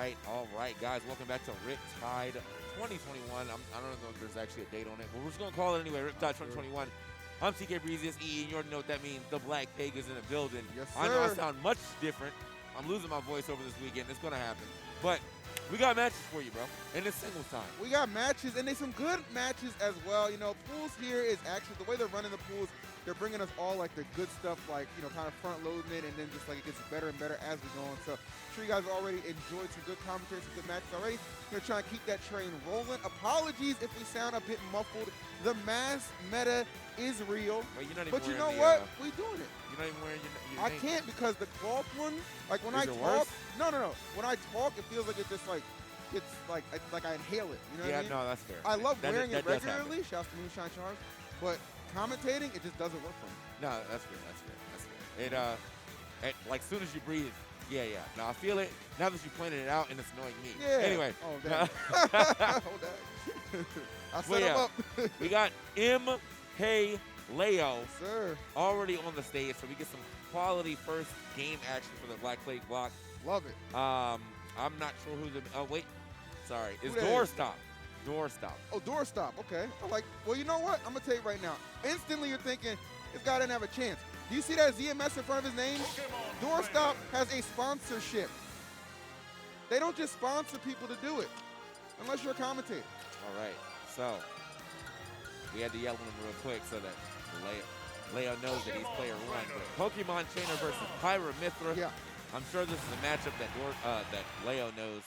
All right, guys. Welcome back to Riptide 2021. I don't know if there's actually a date on it, but we're just going to call it anyway, Riptide 2021. I'm TK Breezy, EE, and you already know what that means. The Black Pig is in the building. Yes, sir. I know I sound much different. I'm losing my voice over this weekend. It's going to happen. But we got matches for you, bro, and it's singles time. We got matches, and there's some good matches as well. You know, pools here is actually, the way they're running the pools, they're bringing us all, like, the good stuff, like, you know, kind of front-loading it, and then just, like, it gets better and better as we go on. So I'm sure you guys already enjoyed some good commentary, some good matches already. We're trying to keep that train rolling. Apologies if we sound a bit muffled. The mass meta is real. Wait, you're not even but you know wearing what? We doing it. You're not even wearing your I name. can't because the cloth one, like when Is I it talk, worse? no. When I talk, it feels like it's just like, it's like I inhale it. You know what I mean? No, that's fair. I love That- wearing that it does happen. regularly. Shouts to Moonshine Charms. But commentating, it just doesn't work for me. No, that's fair. It like soon as you breathe, yeah. No, I feel it. Now that you pointed it out, and it's annoying me. Yeah. Anyway. Oh, damn. Hold that. I set him up. We got MK Leo Sir. already on the stage, so we get some quality first game action for the Black Plague block. Love it. I'm not sure who the. Oh wait, sorry. It's Who that is? Doorstop. Doorstop. Oh, doorstop. Okay. Well, you know what? I'm going to tell you right now. Instantly, you're thinking, this guy didn't have a chance. Do you see that ZMS in front of his name? Doorstop has a sponsorship. They don't just sponsor people to do it, unless you're a commentator. All right. So we had to yell at him real quick so that Leo knows that he's player one. But Pokemon Trainer versus Pyra Mithra. Yeah. I'm sure this is a matchup that Leo knows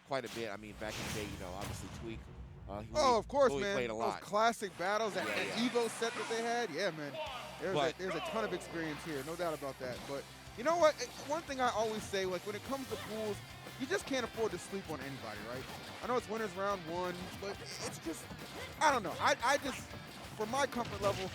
quite a bit. I mean, back in the day, you know, obviously Tweak. Of course, who we man. played a lot. Those classic battles, that Yeah. Evo set that they had. Yeah, man. There's a ton of experience here, no doubt about that. But you know what? One thing I always say, like when it comes to pools, you just can't afford to sleep on anybody, right? I know it's winners round one, but it's just, I don't know. I just, for my comfort level,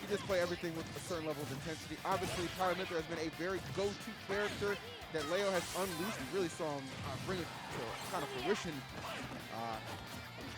you just play everything with a certain level of intensity. Obviously, Pyra Mithra has been a very go-to character that Leo has unleashed. We really saw him bring it to kind of fruition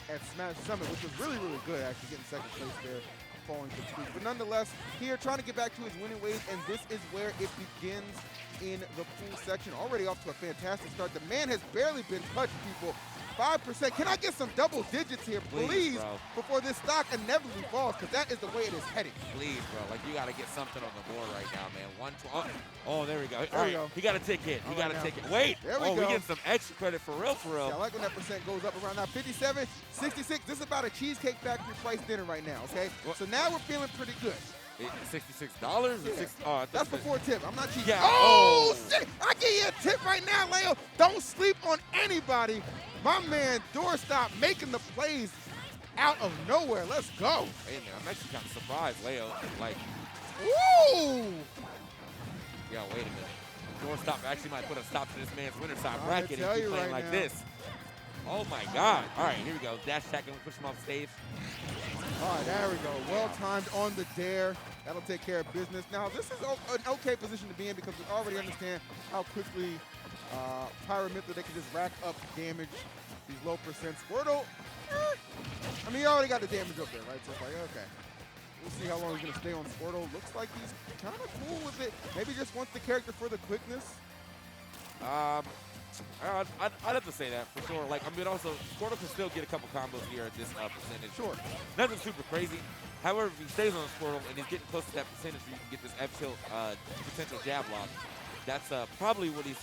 at Smash Summit, which was really, really good, actually, getting second place there, falling to Tweak. But nonetheless, here, trying to get back to his winning ways, and this is where it begins in the pool section. Already off to a fantastic start. The man has barely been touched, people. 5%. Can I get some double digits here, please, before this stock inevitably falls, because that is the way it is heading. Please, bro. Like, you got to get something on the board right now, man. 112. Oh, there we go. There we go. He got a ticket. He got a now. ticket. Wait. There we go. We getting some extra credit for real, for real. Yeah, I like when that percent goes up around now. 57, 66. This is about a Cheesecake Factory price dinner right now, okay? What? So now we're feeling pretty good. $66? Yeah. That's before tip. I'm not cheating. Yeah. Oh, shit. I give you a tip right now, Leo. Don't sleep on anybody. My man, Doorstop, making the plays out of nowhere. Let's go. Hey, man, I'm actually kind of surprised, Leo. Like, Woo! yo, wait a minute. Doorstop actually might put a stop to this man's winner side I'm bracket gonna if tell he's you playing right like now. this. Oh, my God. All right, here we go. Dash attack and push him off stage. All right, there we go. Well timed on the dare. That'll take care of business. Now, this is an okay position to be in because we already understand how quickly Pyra Mithra, they can just rack up damage, these low percent. Squirtle, I mean, he already got the damage up there, right? So it's like, okay. We'll see how long he's going to stay on Squirtle. Looks like he's kind of cool with it. Maybe just wants the character for the quickness. I'd have to say that for sure. Like, I mean, also, Squirtle can still get a couple combos here at this percentage. Sure. Nothing super crazy. However, if he stays on Squirtle and he's getting close to that percentage where you can get this F-tilt potential jab lock, that's probably what he's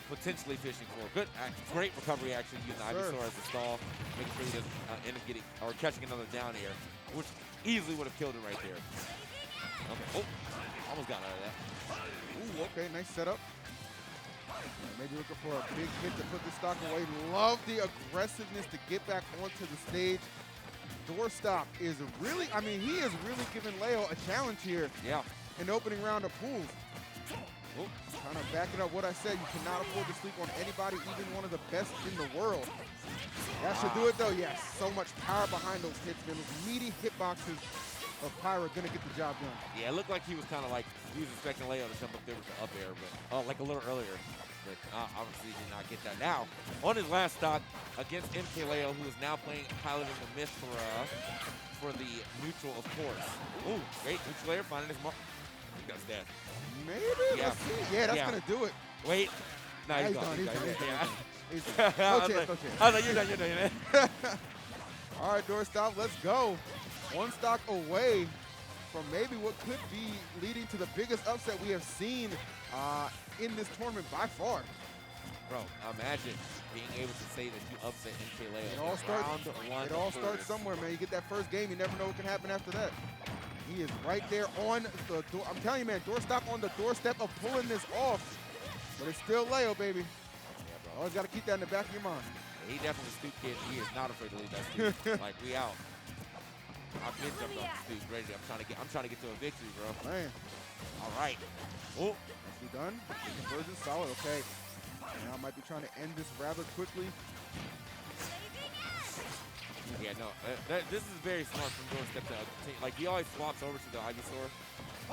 potentially fishing for. Good, great recovery actually using Ivysaur as a stall, making sure he doesn't end up getting or catching another down air, which easily would have killed him right there. Okay. Oh, almost got out of that. Ooh, okay, nice setup. Maybe looking for a big hit to put the stock away. Love the aggressiveness to get back onto the stage. Doorstop is really, I mean, he is really giving Leo a challenge here. Yeah. In the opening round of pools. Oh, kind of backing up what I said. You cannot afford to sleep on anybody, even one of the best in the world. That should do it, though. Yes, so much power behind those hits, man. Those meaty hitboxes of Pyra gonna get the job done. Yeah, it looked like he was kind of like, he was expecting Leo to jump up there with the up air, but like a little earlier. But obviously did not get that. Now, on his last stock against MK Leo, who is now playing piloting the Mithra for the neutral, of course. Ooh, great. Neutral air finding his mark. I think that's dead. Maybe? Yeah. Let's see. Yeah, that's gonna do it. Wait. Nah, he's gone. He's done. Yeah. He's done. No chance, no chance. I was like, you're done. All right, doorstop, let's go. One stock away from maybe what could be leading to the biggest upset we have seen in this tournament by far. Bro, imagine being able to say that you upset NK Leo. It all starts somewhere, man. You get that first game, you never know what can happen after that. He is right there on the door. I'm telling you, man, doorstop on the doorstep of pulling this off. But it's still Leo, baby. Yeah, bro. Always got to keep that in the back of your mind. He definitely stoop kid. He is not afraid to leave that stoop. Like, we out. I've been jumped off the stoop. Ready. I'm trying to get to a victory, bro. Man. All right. Oh. Is he done? Conversion solid. Okay. Now I might be trying to end this rather quickly. Yeah, no. This is very smart from doorstep to continue. Like, he always swaps over to the Ivysaur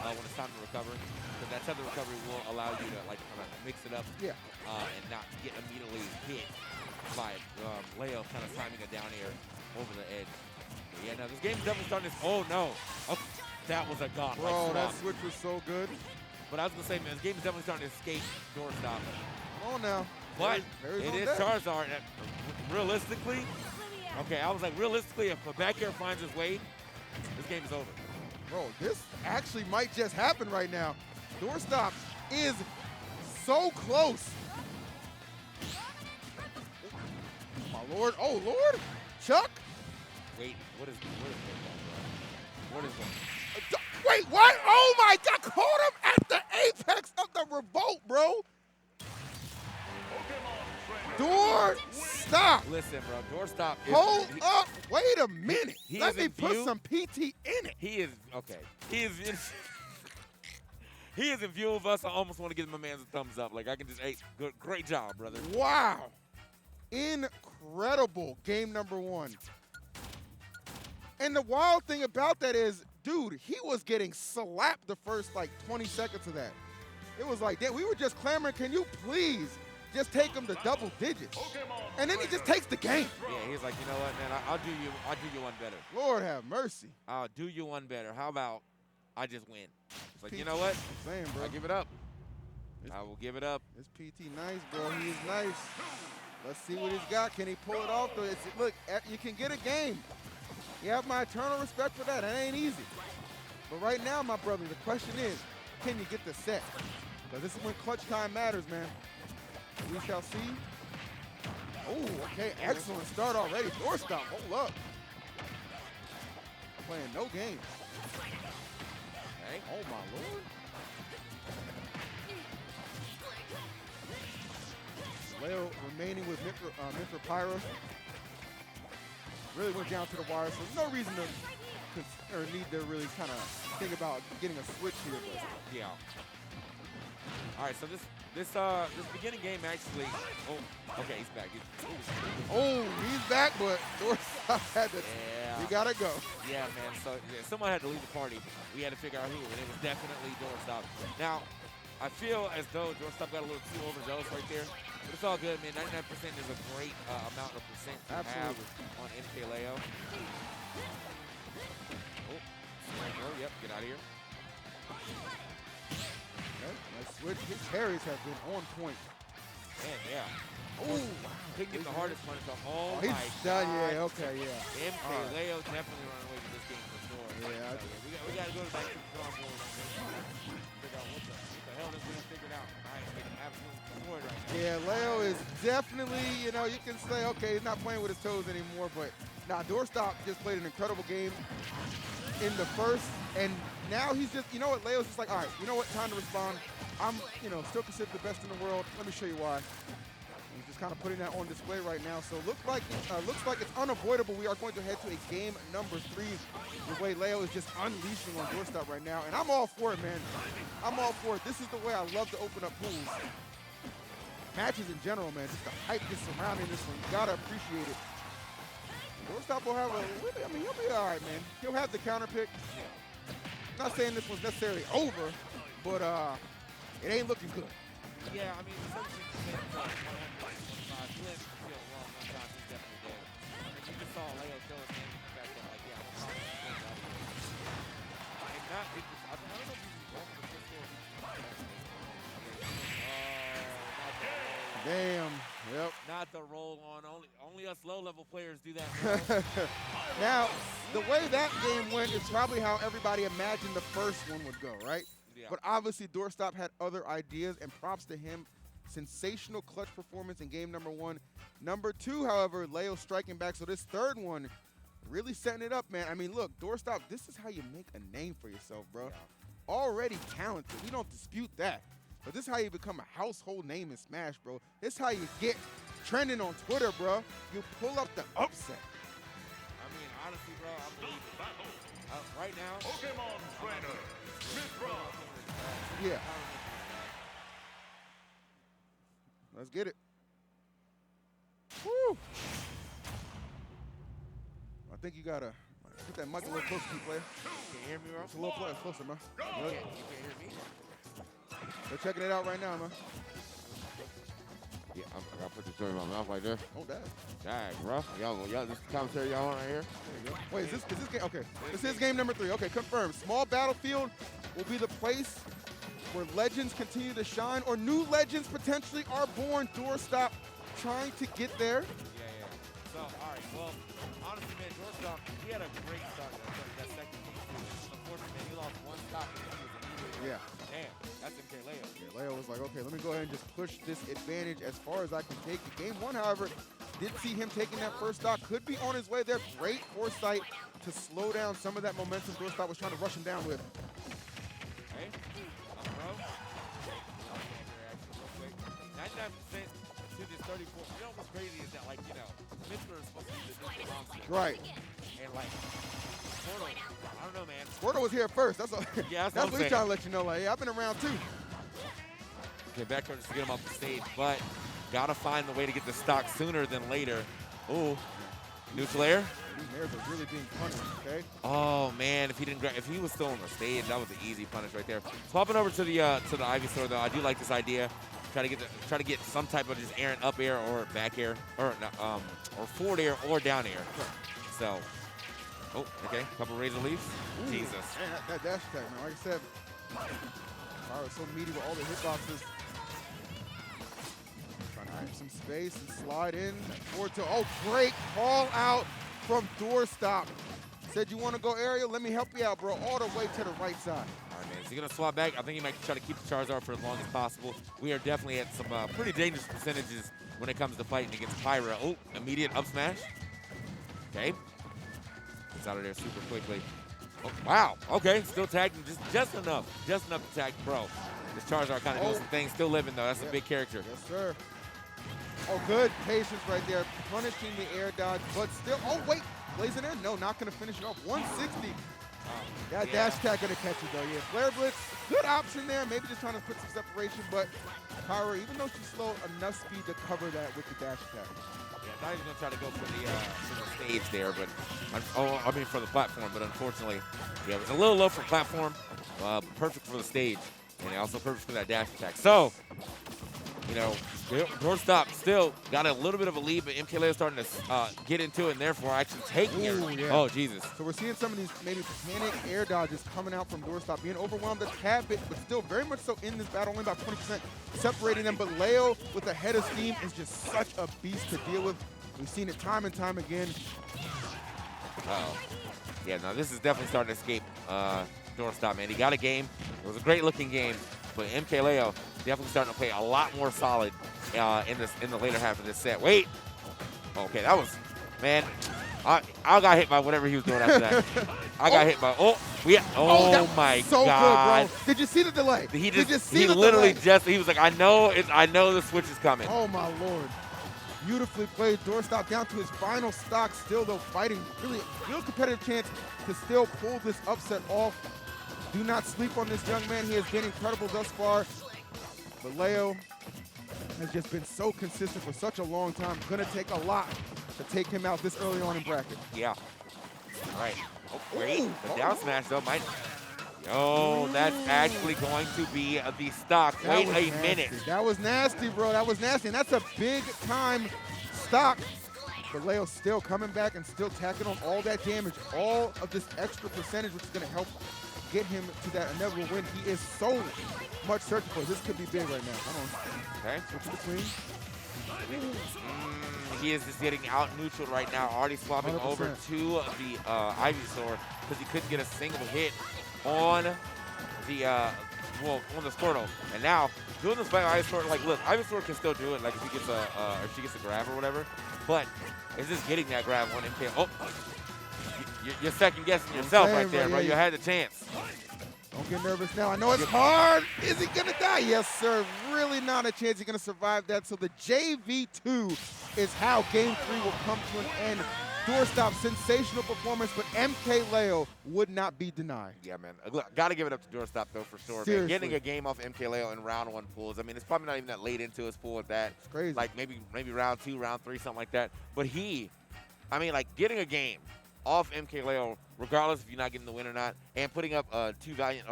when it's time to recover. Because that tether recovery will allow you to, like, kind of mix it up. Yeah. And not get immediately hit by Leo kind of timing a down air over the edge. But yeah, no, this game's definitely starting to. Oh, no. Oh, that was a god. Bro, that switch was so good. But I was going to say, man, this game is definitely starting to escape doorstop. Come on now. But it is Charizard. Realistically, okay, I was like, realistically, if a back air finds his way, this game is over. Bro, this actually might just happen right now. Doorstop is so close. My lord. Oh, Lord. Chuck. Wait, what is going on, bro? What is going on? Wait, what? Oh, my God. Caught him at the apex of the revolt, bro. Doorstop. Listen, bro, doorstop. Hold up. Wait a minute. Let me put some PT in it. He is, okay. He is in view of us. I almost want to give my man a thumbs up. Like, I can just, hey, good, great job, brother. Wow. Incredible game number one. And the wild thing about that is, dude, he was getting slapped the first, like, 20 seconds of that. It was like, we were just clamoring, can you please just take him to double digits? And then he just takes the game. Yeah, he's like, you know what, man, I'll do you one better. Lord have mercy. I'll do you one better. How about I just win? It's like, you know what? Same, bro. I give it up. I will give it up. This PT nice, bro. He is nice. Let's see what he's got. Can he pull it off? Look, you can get a game. You have my eternal respect for that. That ain't easy. But right now, my brother, the question is, can you get the set? Because this is when clutch time matters, man. We shall see. Oh, okay. Excellent start already. Doorstop. Hold up. Playing no games. Okay. Oh, my Lord. Leo remaining with Mithra Pyro. Really went down to the wire, so no reason to need to really kind of think about getting a switch here. But. Yeah. All right, so this beginning game actually. Oh, okay, he's back. He's back, but Doorstop had to. Yeah. You gotta go. Yeah, man. So someone had to leave the party. We had to figure out who, and it was definitely Doorstop. Now, I feel as though Doorstop got a little too overzealous right there, but it's all good, man. 99% is a great amount of percent to have on NK Leo. Oh, yep, get out of here. Okay, nice switch. His parries have been on point. Man, yeah. Oh, couldn't get the hardest punish off. Oh, he's my done. God. Yeah, okay, yeah. MK Leo definitely running away with this game for sure. Yeah. We got to go back to the drawing board. Figure out what the hell is being figured out. I am getting absolutely destroyed right now. Yeah, Leo is definitely, you can say, okay, he's not playing with his toes anymore, but Doorstop just played an incredible game in the first, and now he's just, Leo's just like, all right, you know what, time to respond. I'm, still considered the best in the world. Let me show you why. He's just kind of putting that on display right now. So looks like it's unavoidable. We are going to head to a game number 3. The way Leo is just unleashing on Doorstop right now, and I'm all for it, man. I'm all for it. This is the way I love to open up pools. Matches in general, man. Just the hype just surrounding this one. You gotta appreciate it. Doorstop will have he'll be all right, man. He'll have the counter pick. Not saying this one's necessarily over, but it ain't looking good. Yeah, I mean, the 76% Flint feel wrong one time, he's definitely dead. And you just saw Leo show his name in the fact that, like, yeah, I'm probably going to Flint out here. And not, it just, I don't know if he's going for the pistol. Oh, not that way. Damn. Yep. Not the roll on. Only us low-level players do that. Now, the way that game went is probably how everybody imagined the first one would go, right? Yeah. But obviously, Doorstop had other ideas, and props to him. Sensational clutch performance in game number 1. Number 2, however, Leo striking back. So this third one, really setting it up, man. I mean, look, Doorstop, this is how you make a name for yourself, bro. Yeah. Already talented. We don't dispute that. But this is how you become a household name in Smash, bro. This is how you get trending on Twitter, bro. You pull up the upset. I mean, honestly, bro, I believe it. Right now. Pokemon trainer, Mithra. Yeah. Let's get it. Woo! I think you gotta put that mic a little closer to you, player. Can you hear me, bro? It's a little closer, man. You can't hear me? They're checking it out right now, man. Yeah, I gotta put the story in my mouth like this. Oh, that. Dang, bro. Y'all, this commentary y'all want right here? Wait, is this game? Okay, this is game number 3. Okay, confirmed. Small battlefield will be the place where legends continue to shine, or new legends potentially are born. Doorstop trying to get there. Yeah. So, all right. Well, honestly, man, Doorstop, he had a great start that second game, too. Unfortunately, man, he lost 1 stock. Yeah. Damn, that's MK Leo. Yeah, Leo was like, okay, let me go ahead and just push this advantage as far as I can take it. Game 1, however, did see him taking that first stock. Could be on his way there. Great foresight to slow down some of that momentum Doorstop was trying to rush him down with. Hey, bro. 99% to this 34. You know what's crazy is that, like, you know, Mithra is supposed to be the new monster. Right. And, like, Squirtle, I don't know, man. Squirtle was here first. That's all. Yeah, that's what he's trying to let you know. Like, yeah, I've been around too. Okay, back turn just to get him off the stage, but gotta find the way to get the stock sooner than later. Ooh, neutral air. These airs are really being punished. Okay. Oh man, if he was still on the stage, that was an easy punish right there. Swapping over to the Ivy Store though, I do like this idea. Try to get some type of just air and up air or back air or forward air or down air. So. Oh, okay. Couple razor leaves. Ooh, Jesus. Man, that dash attack, man. Like I said, Power is so meaty with all the hitboxes. Trying to have some space and slide in. Forward to, oh, great call out from Doorstop. Said you want to go aerial? Let me help you out, bro. All the way to the right side. All right, man. Is he going to swap back? I think he might try to keep the Charizard for as long as possible. We are definitely at some pretty dangerous percentages when it comes to fighting against Pyra. Oh, immediate up smash. Okay. Out of there super quickly. Oh, wow. Okay. Still tagged him just enough. Just enough to tag Pro. This Charizard kind of doing some things. Still living, though. That's a big character. Yes, sir. Oh, good patience right there. Punishing the air dodge, but still. Oh, wait. Blazing in? No, not going to finish it off. 160. That dash attack going to catch you, though. Yeah, Flare Blitz. Good option there. Maybe just trying to put some separation, but Pyra, even though she's slow, enough speed to cover that with the dash attack. Yeah, now he's going to try to go for the stage there, but for the platform, but unfortunately, yeah, it was a little low for platform, perfect for the stage, and also perfect for that dash attack. So, you know, Doorstop still got a little bit of a lead, but MK Leo starting to get into it, and therefore actually taking it. Yeah. Oh, Jesus. So we're seeing some of these maybe panic air dodges coming out from Doorstop, being overwhelmed a tad bit, but still very much so in this battle, only about 20% separating them. But Leo with the head of steam is just such a beast to deal with. We've seen it time and time again. Uh-oh. Yeah, now this is definitely starting to escape Doorstop, man. He got a game. It was a great-looking game, but MK Leo definitely starting to play a lot more solid in the later half of this set. Wait. Okay, that was, man, I got hit by whatever he was doing after that. I got hit by, oh my so God. Good, bro. Did you see the delay? He literally he was like, I know the switch is coming. Oh my Lord. Beautifully played. Doorstop down to his final stock, still though fighting really real competitive chance to still pull this upset off. Do not sleep on this young man. He has been incredible thus far. But Leo has just been so consistent for such a long time. Gonna take a lot to take him out this early on in bracket. Yeah. All right. Oh, wait. The down smash though might. Oh, that's actually going to be the stock. Wait a minute. That was nasty, bro. That was nasty. And that's a big time stock. But Leo's still coming back and still tacking on all that damage, all of this extra percentage, which is going to help get him to that inevitable win he is so much searching for. This could be big right now. Come on. Okay. Switch between. He is just getting out neutral right now, already swapping 100%. over to the Ivysaur because he couldn't get a single hit on the on the Squirtle. And now doing this by Ivysaur, like look, Ivysaur can still do it, like if he gets if she gets a grab or whatever. But it's just getting that grab on MK. Oh, you're second guessing yourself right there, bro. You had the chance. Don't get nervous now. I know it's hard. Is he going to die? Yes, sir. Really not a chance he's going to survive that. So the JV2 is how Game 3 will come to an end. Doorstop, sensational performance, but MK Leo would not be denied. Yeah, man. Got to give it up to Doorstop, though, for sure. Man. Getting a game off MK Leo in round 1 pools. I mean, it's probably not even that late into his pool at that. It's crazy. Like maybe round 2, round 3, something like that. But getting a game off MK Leo, regardless if you're not getting the win or not, and putting up 2 valiant,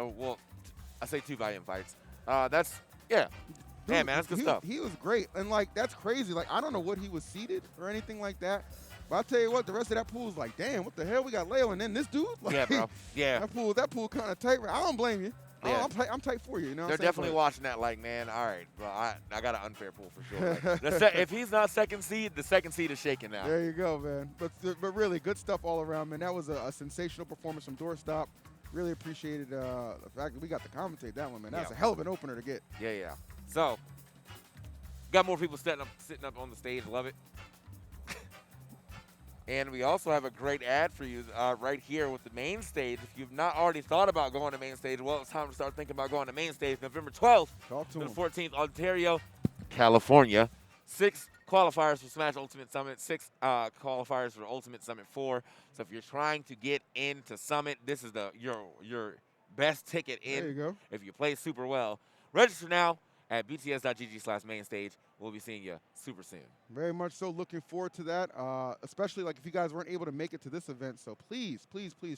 I say 2 valiant fights. Yeah, man, that's good stuff. He was great, and like that's crazy. Like I don't know what he was seeded or anything like that, but I'll tell you what, the rest of that pool is like, damn, what the hell? We got Leo, and then this dude. Like, yeah, bro. Yeah. That pool kind of tight. I don't blame you. Yeah. I'm tight for you. You know. They're definitely watching that like, man, all right, bro, I got an unfair pool for sure. Like, if he's not second seed, the second seed is shaking now. There you go, man. But really, good stuff all around, man. That was a sensational performance from Doorstop. Really appreciated the fact that we got to commentate that one, man. That's a hell of an opener to get. Yeah. So, got more people sitting up on the stage. Love it. And we also have a great ad for you right here with the main stage. If you've not already thought about going to main stage, well, it's time to start thinking about going to main stage. November 12th to the 14th, Ontario, California. 6 qualifiers for Smash Ultimate Summit, 6 qualifiers for Ultimate Summit 4. So if you're trying to get into Summit, this is your best ticket in. There you go. If you play super well. Register now at bts.gg/mainstage. We'll be seeing you super soon. Very much so. Looking forward to that, especially like if you guys weren't able to make it to this event. So please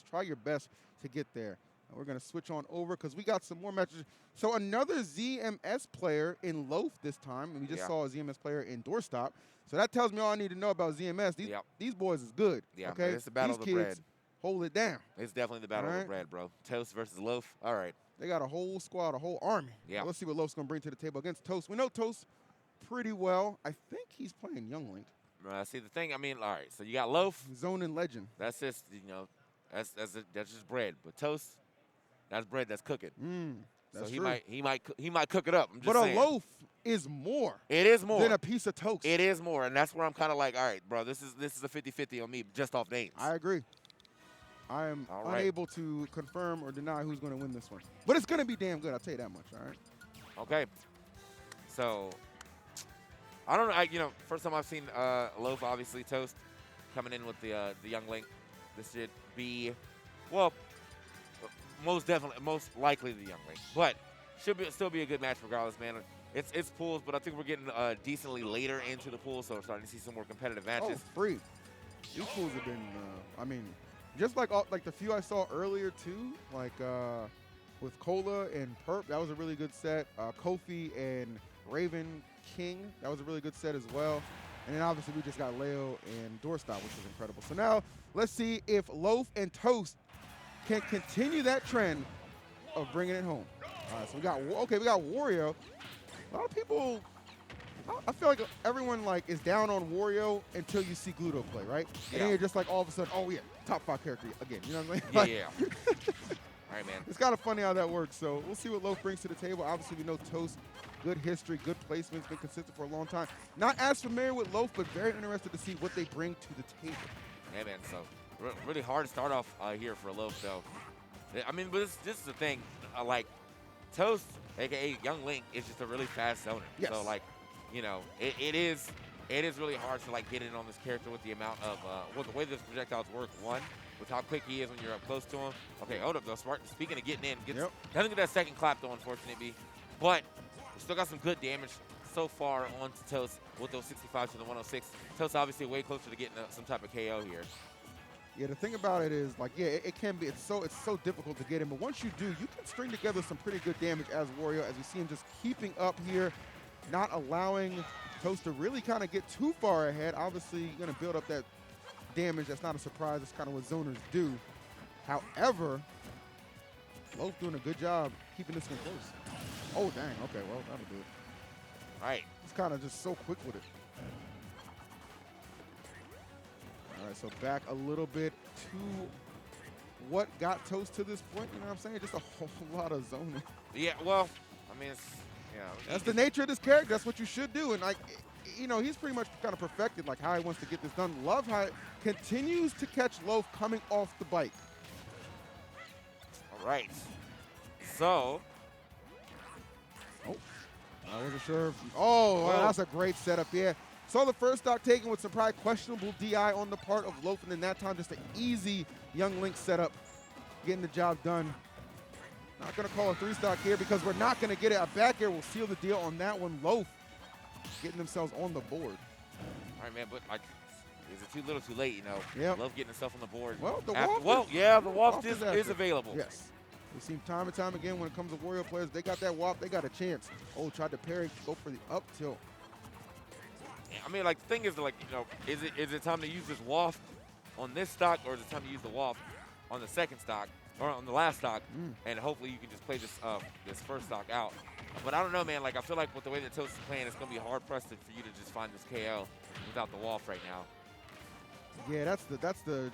try your best to get there. And we're going to switch on over because we got some more matches. So another ZMS player in Loaf this time. And we just saw a ZMS player in Doorstop. So that tells me all I need to know about ZMS. These boys is good. Yeah, okay? It's the battle of the bread. Hold it down. It's definitely the battle of the bread, bro. Toast versus Loaf. All right. They got a whole squad, a whole army. Yeah. Now let's see what Loaf's going to bring to the table against Toast. We know Toast pretty well. I think he's playing Young Link. See, the thing, I mean, all right, so you got Loaf. Zone and Legend. That's just, that's just bread. But Toast, that's bread that's cooking. That's so true. he might cook it up. I'm just but saying. A loaf is more. It is more than a piece of toast. It is more, and that's where I'm kind of like, all right, bro, this is a 50-50 on me just off names. I agree. I am unable to confirm or deny who's going to win this one. But it's going to be damn good, I'll tell you that much, all right? Okay. So, I don't know. First time I've seen Loaf, obviously, Toast, coming in with the Young Link. This should be, well, most likely the Young Link. But still be a good match regardless, man. It's pools, but I think we're getting decently later into the pool, so we're starting to see some more competitive matches. Oh, free. These pools have been, just like the few I saw earlier too, like with Cola and Perp, that was a really good set. Kofi and Raven King, that was a really good set as well. And then obviously we just got Leo and Doorstop, which was incredible. So now let's see if Loaf and Toast can continue that trend of bringing it home. All right, so we got Wario. A lot of people, I feel like everyone is down on Wario until you see Gluto play, right? And then you're just like all of a sudden, oh yeah, top 5 character again. You know what I mean? Yeah. All right, man. It's kind of funny how that works. So we'll see what Loaf brings to the table. Obviously, we know Toast, good history, good placements, been consistent for a long time. Not as familiar with Loaf, but very interested to see what they bring to the table. Yeah, man. So really hard to start off here for Loaf, though. I mean, but this is the thing. Toast, a.k.a. Young Link, is just a really fast zoner. Yes. So, it is really hard to, get in on this character with the amount of, the way those projectiles work, one, with how quick he is when you're up close to him. Okay, hold up, though. Smart. Speaking of getting in, doesn't get that second clap, though, unfortunately. But we still got some good damage so far onto Toast with those 65 to the 106. Toast obviously way closer to getting some type of KO here. Yeah, the thing about it is, it can be, it's so difficult to get in, but once you do, you can string together some pretty good damage as Wario, as we see him just keeping up here, not allowing Toast to really kind of get too far ahead. Obviously, you're going to build up that damage. That's not a surprise. That's kind of what zoners do. However, Loaf doing a good job keeping this one close. Oh, dang. Okay, well, that'll do it. All right. He's kind of just so quick with it. All right, so back a little bit to what got Toast to this point. You know what I'm saying? Just a whole lot of zoning. Yeah, well, I mean, it's, That's the nature of this character. That's what you should do. And, like, you know, he's pretty much kind of perfected, like, how he wants to get this done. Love how it continues to catch Loaf coming off the bike. all right. So, I wasn't sure. Oh, Whoa. that's a great setup. Yeah. Saw the first stock taken with some probably questionable DI on the part of Loaf, and then that time just an easy Young Link setup, getting the job done. Not going to call a 3-stock here because we're not going to get it. A back air will seal the deal on that one. Loaf getting themselves on the board. all right, man, but, like, is it too little too late, you know? Yep. Love getting himself on the board. Well, the After- waft well, is- yeah, the waft waft is after. available. Yes. We've seen time and time again when it comes to Warrior players, they got that WAP, they got a chance. Oh, tried to parry, go for the up tilt. I mean, like, the thing is, like, you know, is it time to use this waft on this stock, or is it time to use the waft on the second stock, or on the last stock, and hopefully you can just play this this first stock out. But I don't know, man. Like, I feel like with the way that Toast is playing, it's going to be hard-pressed for you to just find this KO without the waft right now. Yeah, that's the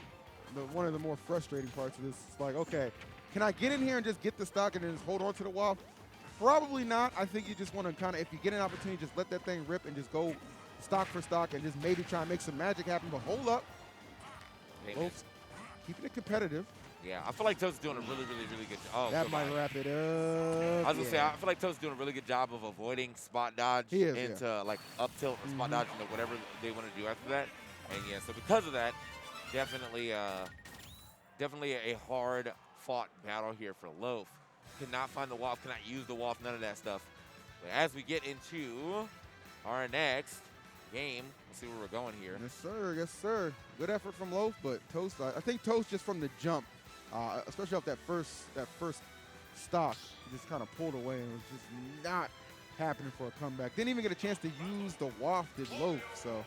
one of the more frustrating parts of this. It's like, okay, can I get in here and just get the stock and then just hold on to the wall? Probably not. I think you just want to kind of, if you get an opportunity, just let that thing rip and just go stock for stock and just maybe try and make some magic happen. But hold up. Hey, Folks, keeping it competitive. yeah, I feel like Toast is doing a really, really, really good job. Oh, That goodbye. might wrap it up. I was going to say, Yeah. I feel like Toast is doing a really good job of avoiding spot dodge He is, into, like, up tilt or spot dodge, you know, whatever they want to do after that. And, yeah, so because of that, definitely a hard-fought battle here for Loaf. Cannot find the waft, cannot use the waft, none of that stuff. But as we get into our next game, let's see where we're going here. Yes, sir. Yes, sir. Good effort from Loaf, but Toast, I think Toast just from the jump, especially off that first stock, just kind of pulled away and was just not happening for a comeback. Didn't even get a chance to use the wafted Loaf, so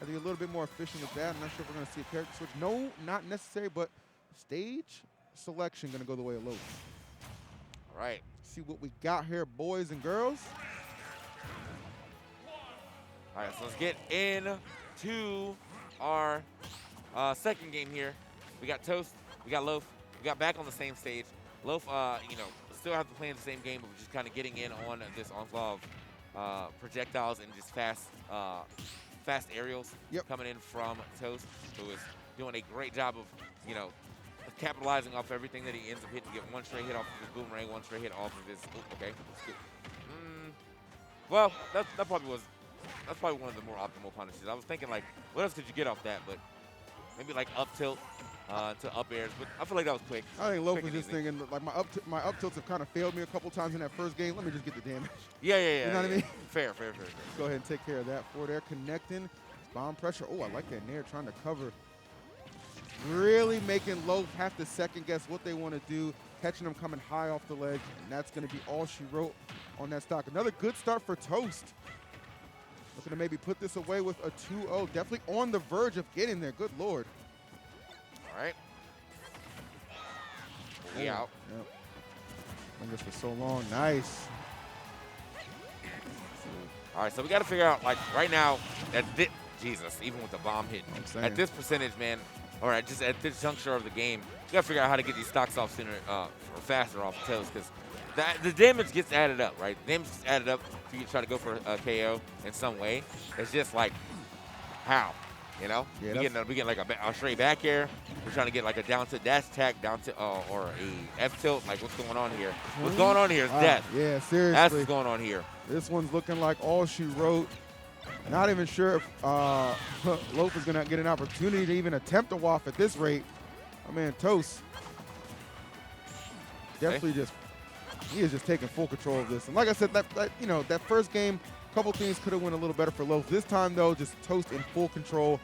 I think a little bit more efficient with that. I'm not sure if we're going to see a character switch. No, not necessary, but stage selection going to go the way of Loaf. All right. See what we got here, boys and girls. All right, so let's get into our second game here. We got Toast, we got Loaf, we got back on the same stage. Loaf, you know, still have to play in the same game, but we're just kind of getting in on this onslaught of projectiles and just fast aerials coming in from Toast, who is doing a great job of, you know, capitalizing off everything that he ends up hitting. Get one straight hit off of his boomerang, one straight hit off of his. Okay, that's good. Well, that's probably one of the more optimal punishes. I was thinking, like, what else could you get off that? But maybe like up tilt to up airs. But I feel like that was quick. I think Loaf Quick was and just easy. thinking, like, my up tilts have kind of failed me a couple times in that first game. Let me just get the damage. Yeah. You know what I mean? Fair. Go ahead and take care of that for there. Connecting. Bomb pressure. Oh, I like that Nair trying to cover. Really making Loaf have to second guess what they want to do. Catching them coming high off the ledge. And that's going to be all she wrote on that stock. Another good start for Toast. Looking to maybe put this away with a 2-0. Definitely on the verge of getting there. Good Lord. All right. We out. Yep. Done this for so long. Nice. All right, so we got to figure out, like, right now, Jesus, even with the bomb hit, I'm saying. at this percentage, man, all right, just at this juncture of the game, we got to figure out how to get these stocks off sooner or faster off the Toast, because the damage gets added up, right? The damage gets added up for you to try to go for a KO in some way. It's just like, how? You know? Yeah, we getting like a straight back air. We're trying to get like a down to dash attack, down to or a F tilt. Like, what's going on here? What's going on here is Wow. death. Yeah, seriously. That's what's going on here. This one's looking like all she wrote. Not even sure if Loaf is going to get an opportunity to even attempt a waft at this rate. I mean, Toast definitely he is just taking full control of this. And like I said, that first game, a couple things could have went a little better for Loaf. This time, though, just Toast in full control,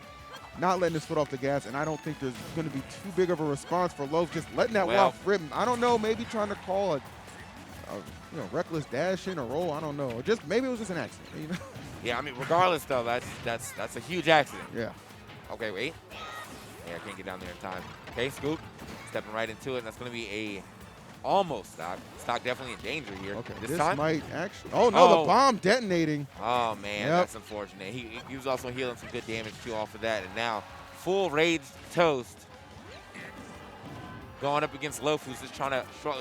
not letting his foot off the gas. And I don't think there's going to be too big of a response for Loaf just letting that waft rip. I don't know, maybe trying to call a reckless dash in or roll. I don't know. Or just maybe it was just an accident. You know? Yeah, I mean, regardless, though, that's a huge accident. Yeah. Okay, wait. Yeah, I can't get down there in time. Okay, scoop. Stepping right into it. And that's going to be a almost stock. Stock definitely in danger here. Okay, This this time. might actually. Oh no, Oh. the bomb detonating. Oh man, Yep. that's unfortunate. He was also healing some good damage too off of that, and now full rage Toast going up against Loaf, who's just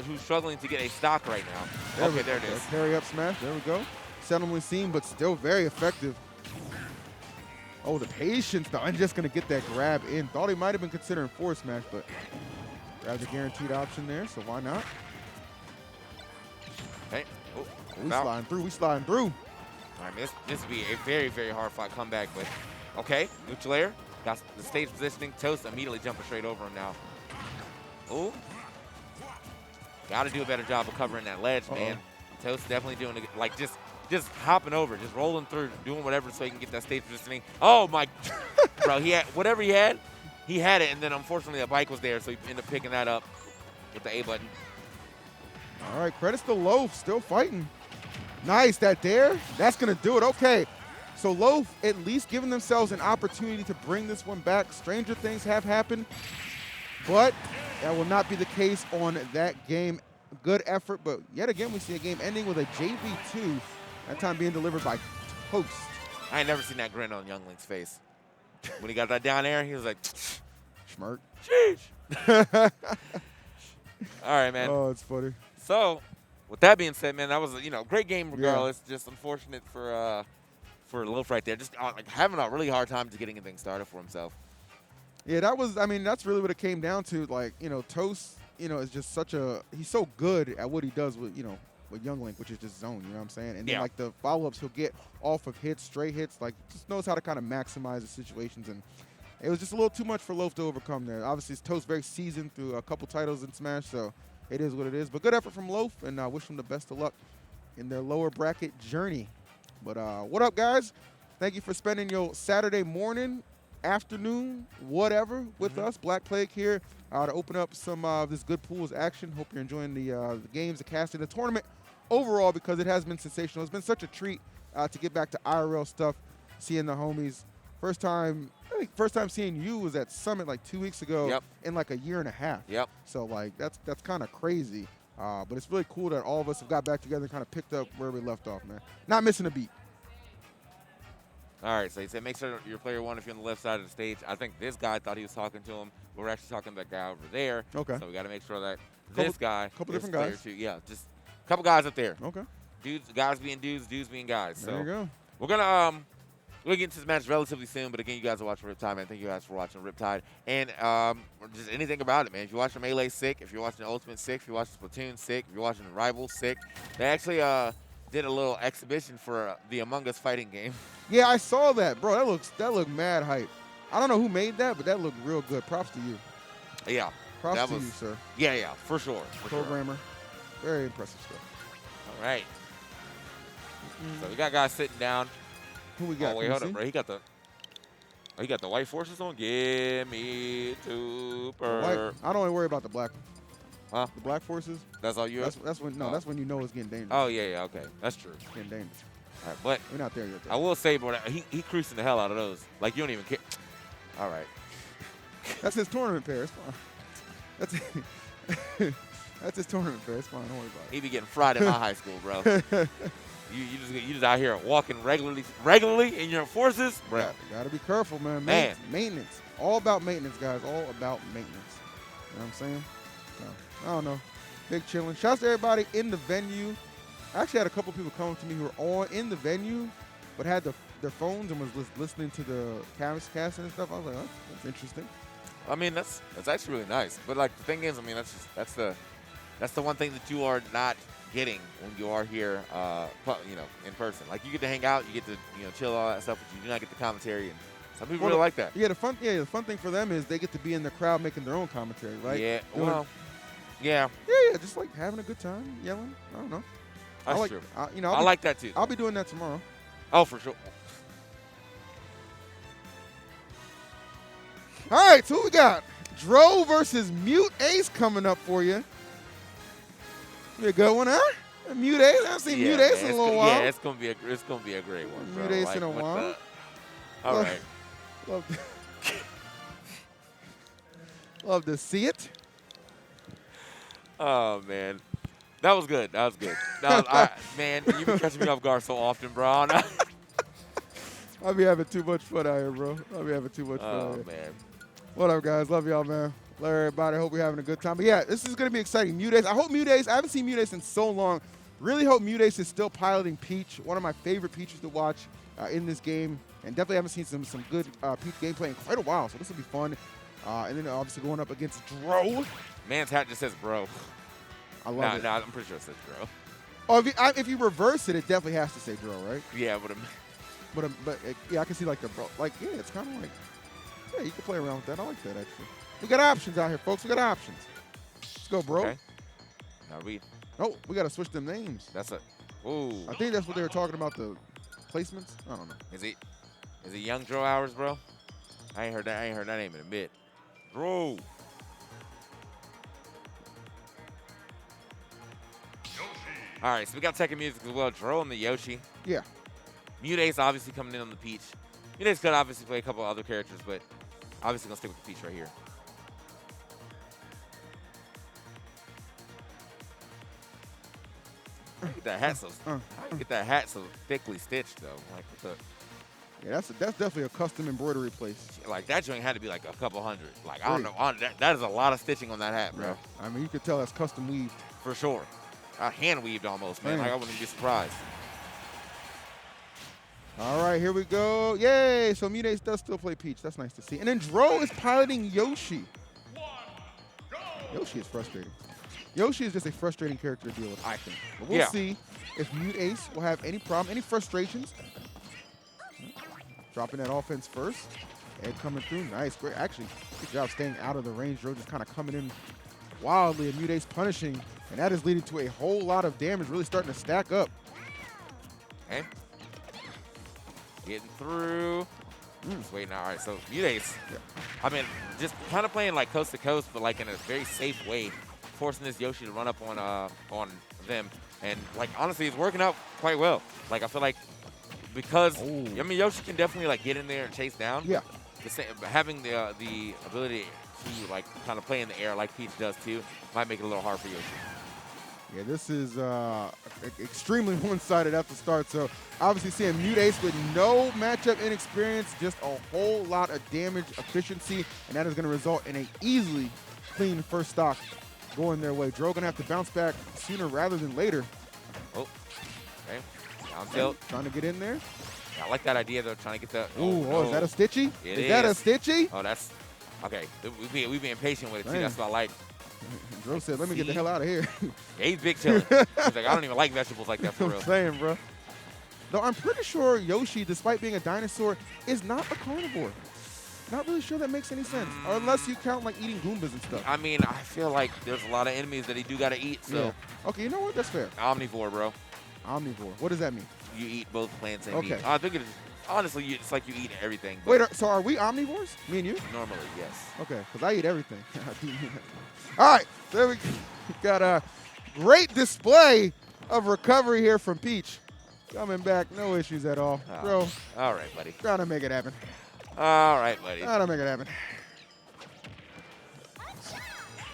who's struggling to get a stock right now. Okay, there it is. Carry up smash. There we go. Settlement seam, but still very effective. Oh, the patience though. I'm just gonna get that grab in. Thought he might have been considering forward smash, but grabs a guaranteed option there, so why not? Okay. Oh, We sliding through. We sliding through. All right, this would be a very, very hard fought comeback, but okay. Neutral air. Got the stage positioning. Toast immediately jumping straight over him now. Oh. Got to do a better job of covering that ledge, man. Toast definitely doing it, like just hopping over, just rolling through, doing whatever so he can get that stage positioning. Oh my, bro, he had whatever he had it, and then unfortunately the bike was there, so he ended up picking that up with the A button. All right, credits to Loaf, still fighting. Nice, that dare. That's gonna do it. Okay, so Loaf at least giving themselves an opportunity to bring this one back. Stranger things have happened, but that will not be the case on that game. Good effort, but yet again we see a game ending with a JV2. That time being delivered by Toast. I ain't never seen that grin on Youngling's face. When he got that down air, he was like, Schmirk. sheesh. All right, man. Oh, it's funny. So, with that being said, man, that was a great game regardless. Just unfortunate for Loaf right there. Just like having a really hard time to getting anything started for himself. Yeah, that was. I mean, that's really what it came down to. Like, Toast, is just he's so good at what he does with Youngling, which is just zone. You know what I'm saying? And then like the follow-ups he'll get off of hits, straight hits, like just knows how to kind of maximize the situations. And it was just a little too much for Loaf to overcome there. Obviously, it's Toast very seasoned through a couple titles in Smash, so it is what it is. But good effort from Loaf, and I wish him the best of luck in their lower bracket journey. But what up, guys? Thank you for spending your Saturday morning, afternoon, whatever, with us. Black Plague here to open up some of this good pools action. Hope you're enjoying the games, the casting, the tournament overall, because it has been sensational. It's been such a treat to get back to IRL stuff, seeing the homies. First time seeing you was at Summit like 2 weeks ago in like a year and a half. Yep. So like that's kind of crazy. But it's really cool that all of us have got back together and kind of picked up where we left off, man. Not missing a beat. All right, so he said make sure you're player one if you're on the left side of the stage. I think this guy thought he was talking to him. We're actually talking to that guy over there. Okay. So we got to make sure that this guy couple is different player guys. two. Yeah, just a couple guys up there. Okay. Guys being dudes being guys. So there you go. We're gonna we'll get into this match relatively soon, but again, you guys are watching Riptide, man. Thank you guys for watching Riptide. And just anything about it, man. If you're watching Melee, sick. If you're watching Ultimate, sick. If you're watching Splatoon, sick. If you're watching Rival, sick. They actually did a little exhibition for the Among Us fighting game. Yeah, I saw that, bro. That looked mad hype. I don't know who made that, but that looked real good. Props to you. Yeah. Props to you, sir. Yeah, for sure. Programmer. Very impressive stuff. All right. So we got guys sitting down. Who we got? Oh, wait, hold up, bro. He got the white forces on. Give me super. I don't worry about the black. Huh? The black forces. That's all you. That's when that's when you know it's getting dangerous. Oh yeah, okay, that's true. It's getting dangerous. All right, but we're not there yet. Though. I will say, bro, he cruising the hell out of those. Like you don't even care. All right. That's his tournament pair. It's fine. That's his tournament pair. It's fine. Don't worry about it. He be getting fried in my high school, bro. You just out here walking regularly in your forces, bro. Yeah, gotta be careful, man. Maintenance. All about maintenance, guys. All about maintenance. You know what I'm saying? So, I don't know. Big chilling. Shouts to everybody in the venue. I actually had a couple people come to me who were in the venue, but had their phones and was listening to the casting and stuff. I was like, oh, that's interesting. I mean, that's actually really nice. But like the thing is, I mean, that's the one thing that you are not getting when you are here, in person. Like you get to hang out, you get to chill, all that stuff, but you do not get the commentary, and some people really like that. Yeah, the fun thing for them is they get to be in the crowd making their own commentary, right? Yeah. Well. Yeah. Yeah, just like having a good time, yelling. I don't know. That's true. I like that too. I'll be doing that tomorrow. Oh, for sure. All right, so who we got? Dro versus Mute Ace coming up for you. Be a good one, huh? Mute Ace. I haven't seen Mute Ace in a little while. Yeah, it's gonna be a great one, bro. Mute Ace in a while. All right. Love to see it. Oh, man. That was good. That was good. Man, you've been catching me off guard so often, bro. I'll be having too much fun out here, bro. I'll be having too much fun out Oh, here. man. What up, guys? Love y'all, man. Love everybody. Hope we're having a good time. But yeah, this is going to be exciting. Mutace. I hope Mutace. I haven't seen Mutace in so long. Really hope Mutace is still piloting Peach. One of my favorite Peaches to watch in this game. And definitely haven't seen some good Peach gameplay in quite a while. So this will be fun. And then obviously going up against Dro. Man's hat just says bro. I love it. Nah, I'm pretty sure it says bro. Oh, if you reverse it, it definitely has to say Dro, right? Yeah, But yeah, I can see like the bro. Like, yeah, it's kind of like, yeah, you can play around with that. I like that, actually. We got options out here, folks. We got options. Let's go, bro. Okay. Now Oh, we got to switch them names. That's a. Ooh. I think that's what they were talking about, the placements. I don't know. Is it Young Dro Hours, bro? I ain't heard that name in a bit. Bro. All right, so we got Tekken music as well. Dro and the Yoshi. Yeah. Mutace obviously coming in on the Peach. Mutace could obviously play a couple other characters, but obviously gonna stick with the Peach right here. Get that hat so get that hat so thickly stitched though. Like Yeah, that's definitely a custom embroidery place. like that joint had to be like a couple hundred. Like I don't know, that is a lot of stitching on that hat, bro. Yeah. I mean, you could tell that's custom weaved. For sure. Hand weaved almost, man. Like I wouldn't be surprised. All right, here we go. Yay! So Mutace does still play Peach. That's nice to see. And then Dro is piloting Yoshi. Yoshi is frustrating. Yoshi is just a frustrating character to deal with, I think. But we'll see if Mutace will have any problem, any frustrations. Dropping that offense first. Ed coming through. Nice. Great. Actually, good job staying out of the range. Dro just kind of coming in wildly, and Mutace punishing. And that is leading to a whole lot of damage really starting to stack up. Okay. Getting through. Just waiting. All right, so Mutace, I mean, just kind of playing like coast to coast, but like in a very safe way, forcing this Yoshi to run up on them. And like honestly, it's working out quite well. Like I feel like because I mean Yoshi can definitely like get in there and chase down. Yeah. Having the ability to like kind of play in the air like Peach does too might make it a little hard for Yoshi. Yeah, this is extremely one-sided at the start. So obviously seeing Mutace with no matchup inexperience, just a whole lot of damage efficiency, and that is going to result in a easily clean first stock going their way. Dro going to have to bounce back sooner rather than later. Oh, okay. Down tilt. Trying to get in there. Yeah, I like that idea though, trying to get the. Is that a Stitchy? Is that a Stitchy? Oh, that's okay. We being patient with it too. That's what I like. Dro said, "Let me get the hell out of here." Yeah, he's big chilling. He's like, I don't even like vegetables like that for real. I'm saying, bro. Though I'm pretty sure Yoshi, despite being a dinosaur, is not a carnivore. Not really sure that makes any sense, or unless you count like eating Goombas and stuff. I mean, I feel like there's a lot of enemies that he do gotta eat. So. Yeah. Okay, you know what? That's fair. Omnivore, bro. Omnivore. What does that mean? You eat both plants and meat. Okay. I think honestly, it's like you eat everything. Wait, so are we omnivores? Me and you? Normally, yes. Okay, because I eat everything. All right, there we got a great display of recovery here from Peach. Coming back, no issues at all. Bro. All right, buddy. Trying to make it happen. All right, buddy. Trying to make it happen.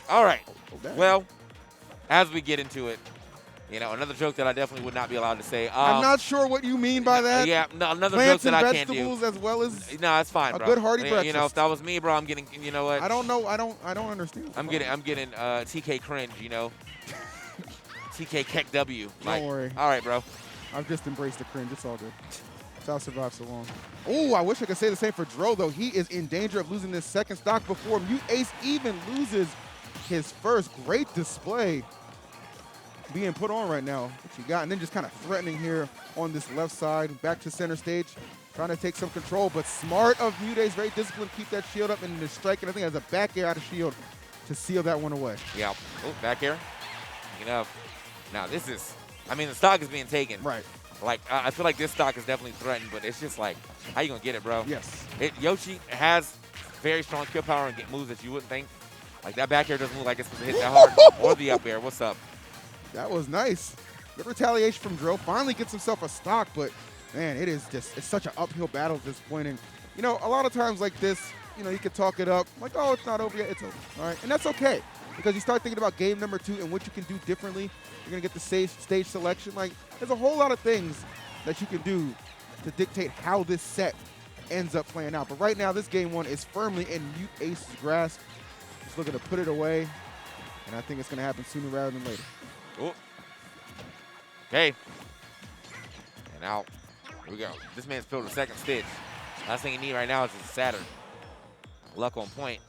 All right. Well, as we get into it, you know, another joke that I definitely would not be allowed to say. I'm not sure what you mean by that. Yeah, no, another Plants joke that and I can't do. vegetables as well as no, it's fine, bro. A good hearty breakfast. You know, if that was me, bro, I'm getting. You know what? I don't know. I don't understand. I'm getting TK cringe. You know, TK Keck W. Don't worry. All right, bro. I've just embraced the cringe. It's all good. That's how I survived so long. Oh, I wish I could say the same for Dro, though. He is in danger of losing this second stock before Mutace even loses his first. Great display being put on right now. What you got? And then just kind of threatening here on this left side. Back to center stage. Trying to take some control, but smart of Mutace. Very disciplined. Keep that shield up and the strike. And I think has a back air out of shield to seal that one away. Yeah. Oh, back air. You know, now this is, I mean, the stock is being taken. Right. Like, I feel like this stock is definitely threatened, but it's just like, how you going to get it, bro? Yes. Yoshi has very strong kill power and get moves that you wouldn't think. Like, that back air doesn't look like it's supposed to hit that hard. Or the up air. What's up? That was nice. Good retaliation from Dro. Finally gets himself a stock, but, man, it's such an uphill battle at this point. And, you know, a lot of times like this, you know, you can talk it up. Like, oh, it's not over yet. It's over. All right? And that's okay. because you start thinking about game number 2 and what you can do differently. You're going to get the stage selection. Like, there's a whole lot of things that you can do to dictate how this set ends up playing out. But right now, this game 1 is firmly in Mute Ace's grasp. Just looking to put it away, and I think it's going to happen sooner rather than later. Oh. Okay. And now, here we go. This man's filled a second stitch. Last thing you need right now is a Saturn. Luck on point.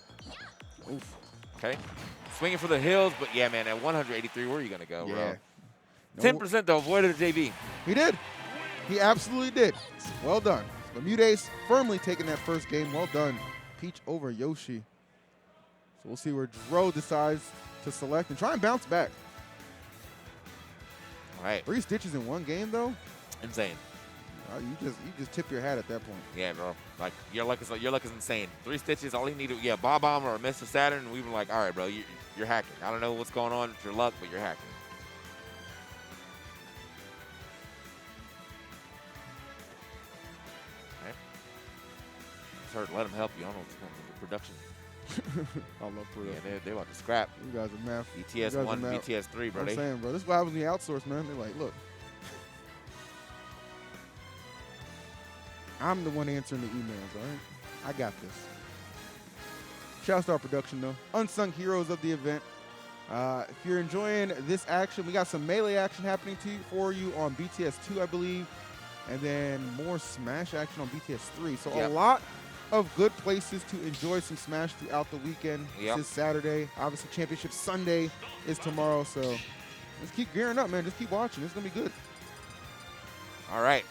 Oof. Okay. Swinging for the hills, but yeah, man, at 183, where are you going to go, Yeah. bro? 10% though, avoided the JV. He did. He absolutely did. Well done. But Mute Ace firmly taking that first game. Well done. Peach over Yoshi. So we'll see where Dro decides to select and try and bounce back. All right. 3 stitches in one game, though? Insane. You just tip your hat at that point. Yeah, bro. Like, your luck is insane. 3 stitches, all he needed, yeah, Bob Bomb or a Mr. Saturn, and we were like, all right, bro, you're hacking. I don't know what's going on with your luck, but you're hacking. Okay. Just let him help you. I don't know what's going on with the production. I love production. Yeah, they're about to scrap. You guys are math. BTS 1, BTS 3, bro. I'm saying, bro, this is what happens when you outsource, man. They're like, look. I'm the one answering the emails, all right? I got this. Shouts to our production, though. Unsung heroes of the event. If you're enjoying this action, we got some melee action happening for you on BTS 2, I believe, and then more Smash action on BTS 3. So a lot of good places to enjoy some Smash throughout the weekend. Yep. This is Saturday. Obviously, Championship Sunday is tomorrow, so let's keep gearing up, man. Just keep watching. It's going to be good. All right.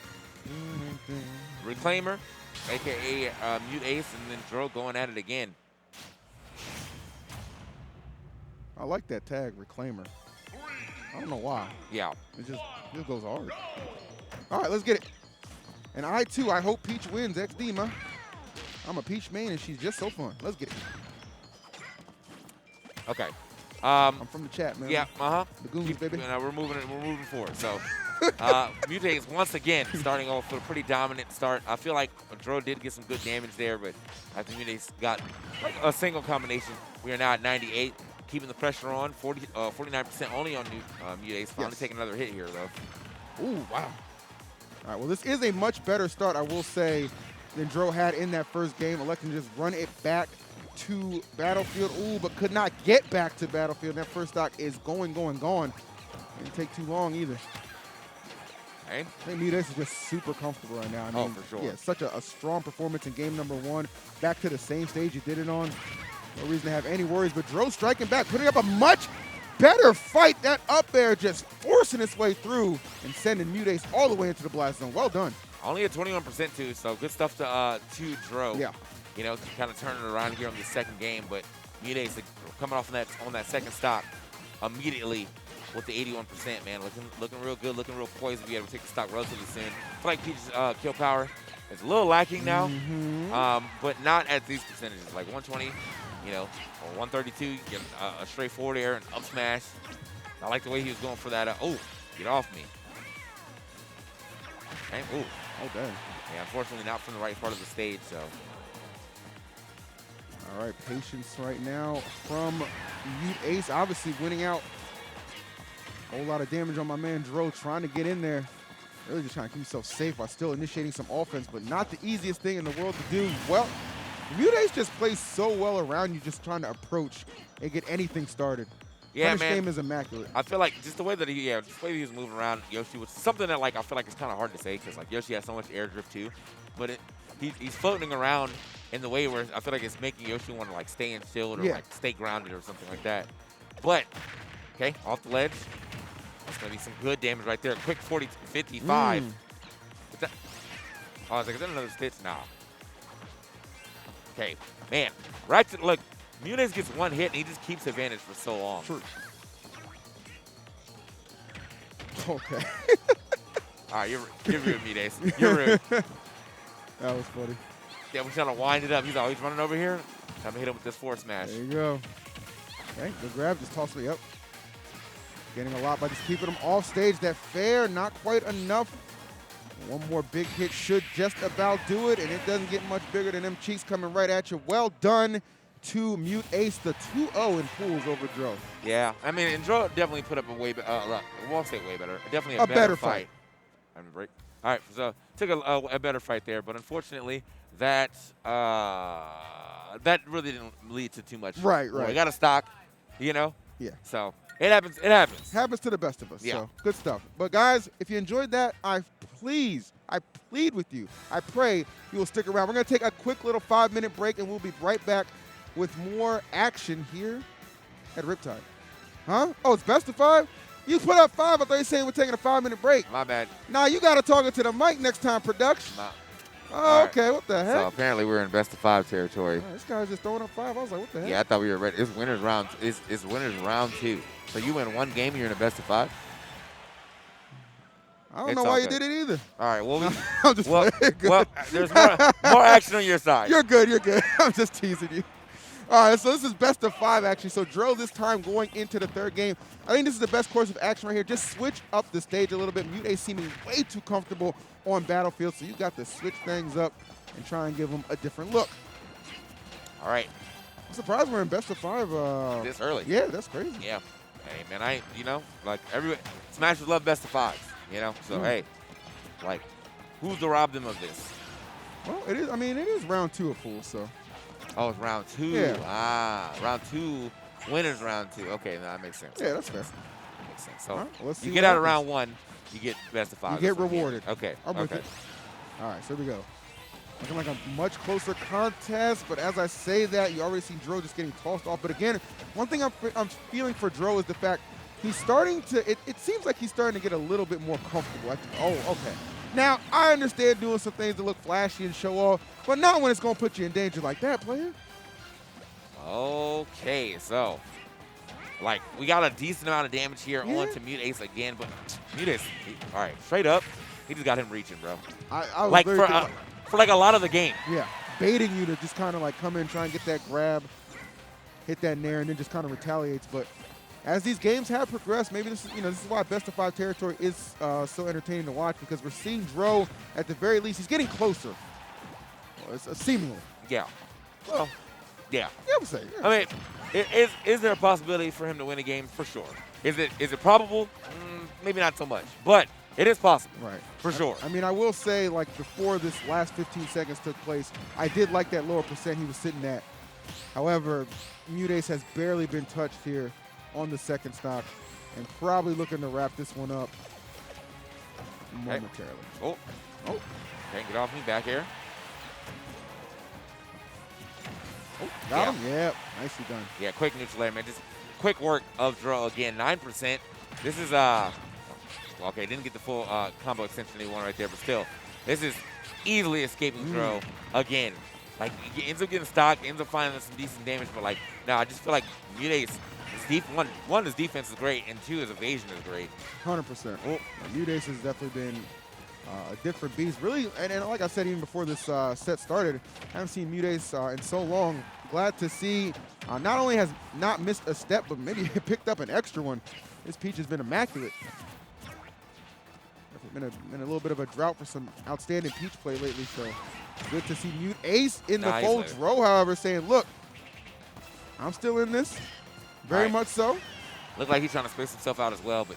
Reclaimer, a.k.a. Mute Ace, and then Dro going at it again. I like that tag, Reclaimer. I don't know why. Yeah. It just goes hard. All right, let's get it. And I, too, I hope Peach wins. XD, man. I'm a Peach main, and she's just so fun. Let's get it. Okay. I'm from the chat, man. Yeah, The Goons, baby. We're moving forward. So, Mute Ace once again starting off with a pretty dominant start. I feel like Dro did get some good damage there, but I think Mute Ace got a single combination. We are now at 98, keeping the pressure on. 49% only on Mute Ace. Finally taking another hit here, though. Ooh, wow. All right, well, this is a much better start, I will say, than Dro had in that first game. Electing to just run it back to Battlefield. Ooh, but could not get back to Battlefield. That first stock is going. Didn't take too long either. Okay. I think Mute Ace is just super comfortable right now. I mean, for sure. Yeah, such a strong performance in game number 1. Back to the same stage you did it on. No reason to have any worries, but Dro striking back, putting up a much better fight. That up air just forcing its way through and sending Mute Ace all the way into the blast zone. Well done. Only at 21% too, so good stuff to Dro. Yeah. You know, to kind of turn it around here on the second game, but Mute Ace coming off on that second stock immediately with the 81%, man. Looking real good, looking real poised to be able to take the stock relatively soon. I feel like Peach's kill power is a little lacking now, but not at these percentages. Like 120, you know, or 132, you get a straight forward air and up smash. I like the way he was going for that. Oh, get off me. Okay, ooh. Oh, dang. Yeah, unfortunately not from the right part of the stage, so. All right, patience right now from Mute Ace, obviously winning out. A whole lot of damage on my man Dro, trying to get in there. Really just trying to keep himself safe while still initiating some offense, but not the easiest thing in the world to do. Well, Mute Ace just plays so well around you, just trying to approach and get anything started. Yeah, Punish man. game is immaculate. I feel like just the way that he was moving around Yoshi was something that like I feel like it's kind of hard to say because like Yoshi has so much air drift too, but he's floating around in the way where I feel like it's making Yoshi want to like stay in shield or like stay grounded or something like that. But okay, off the ledge, that's gonna be some good damage right there. Quick 55. I was like, is that another stitch? Nah. Okay, man, right to look. Mute Ace gets one hit and he just keeps advantage for so long. True. Okay. All right, you're rude, Mute Ace. You're rude. That was funny. Yeah, we're trying to wind it up. He's always running over here. Time to hit him with this forward smash. There you go. Okay, good grab, just toss me up. Getting a lot by just keeping him off stage. That fair, not quite enough. One more big hit should just about do it, and it doesn't get much bigger than them cheeks coming right at you. Well done to Mute Ace, the 2-0 in pools over Dro. Yeah, I mean, and Dro definitely put up a way better. I won't say way better. Definitely A better fight. I'm gonna break. All right, so took a better fight there, but unfortunately, that really didn't lead to too much. Right. We got a stock, you know. Yeah. So it happens. It happens. Happens to the best of us. Yeah. So good stuff. But guys, if you enjoyed that, I plead with you. I pray you will stick around. We're gonna take a quick little 5-minute break, and we'll be right back with more action here at Riptide. Huh? Oh, it's best of 5? You put up 5. I thought you said we're taking a 5-minute break. My bad. Nah, you got to talk it to the mic next time, production. Nah. Oh, okay. What the heck? So apparently we're in best of 5 territory. This guy's just throwing up 5. I was like, what the heck? Yeah, I thought we were ready. It's winners round. It's winners round 2. So you win one game, you're in a best of 5. I don't It's know all why you good. did it either. All right. Well, I'm just playing. well, there's more action on your side. You're good. You're good. I'm just teasing you. All right, so this is best of 5 action. So Dro this time going into the third game. I think this is the best course of action right here. Just switch up the stage a little bit. Mute Ace seeming way too comfortable on Battlefield, so you got to switch things up and try and give them a different look. All right. I'm surprised we're in best of 5. This early. Yeah, that's crazy. Yeah. Hey, man, like Smashers love best of 5s, you know? So, hey, like, who's to rob them of this? Well, it is. I mean, it is round 2 of pools, so. Oh, it's round 2. Yeah. Round 2. Winners round 2. Okay, no, that makes sense. Yeah, that's fair. That makes sense. So, All right, let's see you what get out of happens. round 1, you get best of 5. You get rewarded. Okay. I'm with okay. it. All right, so here we go. Looking like a much closer contest, but as I say that, you already see Dro just getting tossed off. But again, one thing I'm feeling for Dro is the fact he's starting to, it seems like he's starting to get a little bit more comfortable. Oh, okay. Now, I understand doing some things that look flashy and show off, but not when it's going to put you in danger like that, player. Okay, so, like, we got a decent amount of damage here onto Mute Ace again, but Mute Ace, all right, straight up, he just got him reaching, bro. I was like, very for like a lot of the game. Yeah, baiting you to just kind of like come in, try and get that grab, hit that nair, and then just kind of retaliates. But as these games have progressed, maybe this is why best of 5 territory is so entertaining to watch, because we're seeing Dro at the very least. He's getting closer. Well, it's seemingly. Yeah. Well, yeah. Yeah, I would say. Yeah. I mean, is there a possibility for him to win a game? For sure. Is it probable? Maybe not so much, but it is possible. Right. For sure. I mean, I will say, like, before this last 15 seconds took place, I did like that lower percent he was sitting at. However, Mute Ace has barely been touched here on the second stock, and probably looking to wrap this one up momentarily. Oh. Can't get off me back here. Oh, got him. Yep. Nicely done. Yeah, quick neutral air, man. Just quick work of Dro again. 9%. This is okay, didn't get the full combo extension they want right there, but still, this is easily escaping Dro again. Like, he ends up getting stock, ends up finding some decent damage, but like, no, I just feel like Mute Ace, one, his defense is great, and 2, his evasion is great. 100%. Mute Ace has definitely been a different beast. Really, and like I said, even before this set started, I haven't seen Mute Ace in so long. Glad to see not only has not missed a step, but maybe picked up an extra one. This Peach has been immaculate. Been a little bit of a drought for some outstanding Peach play lately, so good to see Mute Ace in the fold. Dro, however, saying, look, I'm still in this. Very much so. Look like he's trying to space himself out as well, but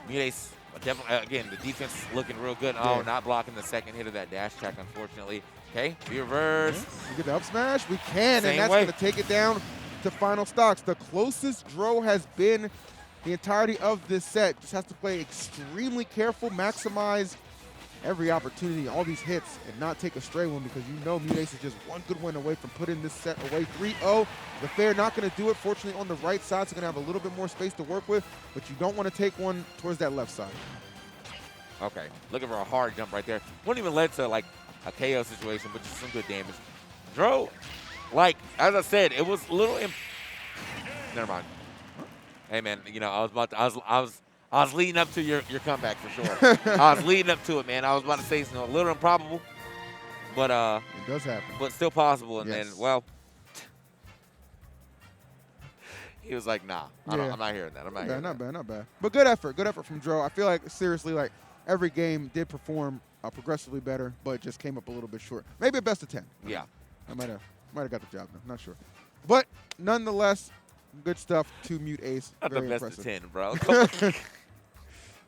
Mute Ace, definitely, again, the defense is looking real good. Yeah. Oh, not blocking the second hit of that dash attack, unfortunately. Okay, be reversed. Yeah. We get the up smash. We can, Same and that's way. going to take it down to final stocks. The closest Dro has been the entirety of this set. Just has to play extremely careful, maximize every opportunity, all these hits, and not take a stray one, because you know Mute Ace is just one good win away from putting this set away. 3-0. The fair not going to do it. Fortunately, on the right side, so going to have a little bit more space to work with, but you don't want to take one towards that left side. Okay, looking for a hard jump right there. Wouldn't even led to like a KO situation, but just some good damage. Dro, like, as I said, it was a little never mind. Hey man, I was leading up to your comeback for sure. I was leading up to it, man. I was about to say something a little improbable, but it does happen. But still possible. And yes. then, well, he was like, nah, I'm not hearing that. I'm not hearing that. Not bad. But good effort from Dro. I feel like, seriously, like, every game did perform progressively better, but just came up a little bit short. Maybe a best of 10. Yeah. I might have Might have got the job done. Not sure. But nonetheless, good stuff to mute Ace. Not Very the best impressive. of 10, bro.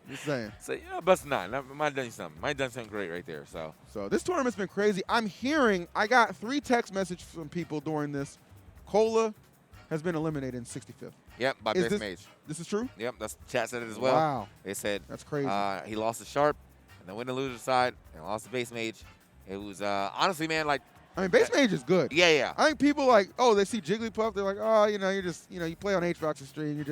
Just saying. So, yeah, best of 9. That might have done something. Might have done something great right there. So this tournament's been crazy. I got 3 text messages from people during this. Cola has been eliminated in 65th. Yep, by Base Mage. This is true? Yep, that's chat said it as well. Wow. They said That's crazy. He lost to Sharp, and then went to loser side, and lost to Base Mage. It was honestly, man, like. I mean, Base Mage is good. Yeah. I think people like, oh, they see Jigglypuff, they're like, oh, you're just, you play on HBox's stream,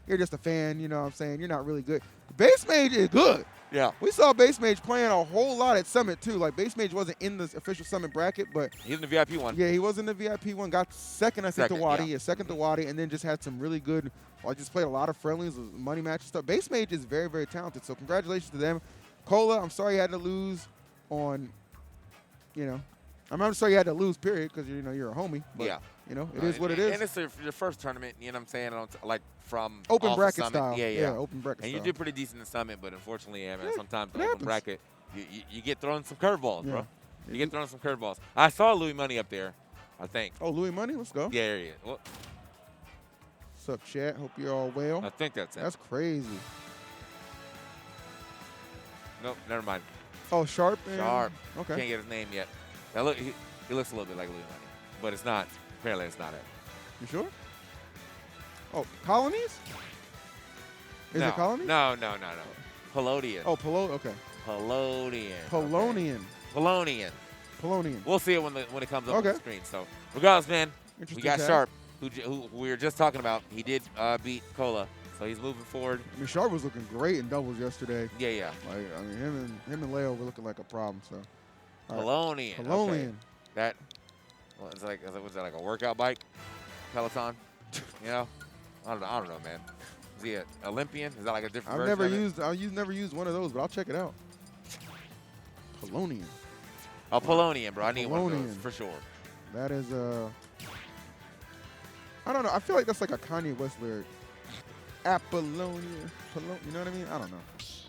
you're just a fan, you know what I'm saying? You're not really good. Base Mage is good. Yeah. We saw Base Mage playing a whole lot at Summit too. Like Base Mage wasn't in the official Summit bracket, but he's in the VIP one. Yeah, he was in the VIP one. Got second, I think, to Wadi. Yeah. Second to Wadi, and then just had some really good. Well, just played a lot of friendlies, money match stuff. Base Mage is very, very talented. So congratulations to them. Cola, I'm sorry you had to lose on. I'm sorry you had to lose. Period, because you're a homie. But, yeah. It is what it is. And it's your first tournament. You know what I'm saying? Like from open off bracket Summit. style. Yeah. Open bracket and style. you did pretty decent in Summit, but unfortunately, man, sometimes the it open happens. bracket, you get thrown some curveballs, Yeah. bro. You get thrown some curveballs. I saw Louis Money up there, I think. Oh, Louis Money, let's go. Yeah, there he is. Well, What's up, chat? Hope you're all well. I think that's it. That's crazy. Nope, never mind. Oh, Sharp. Sharp. Okay. Can't get his name yet. Now look, he looks a little bit like Louis Money, but it's not. Apparently, it's not it. You sure? Oh, Colonies? Is it Colonies? No. Polonian. Oh, okay. Polonian. We'll see it when it comes up on the screen. So, regardless, man, we got Sharp, who we were just talking about. He did beat Cola, so he's moving forward. I mean, Sharp was looking great in doubles yesterday. Yeah. Like, I mean, him and Leo were looking like a problem. So, Polonian. Okay. That was like a workout bike, Peloton. I don't know, man. Is he an Olympian? Is that like a different version I've never used one of those, but I'll check it out. Polonian. Oh, Polonian, bro. I need one of those Polonian. for sure. That is I don't know. I feel like that's like a Kanye West lyric. Apollonia. You know what I mean? I don't know.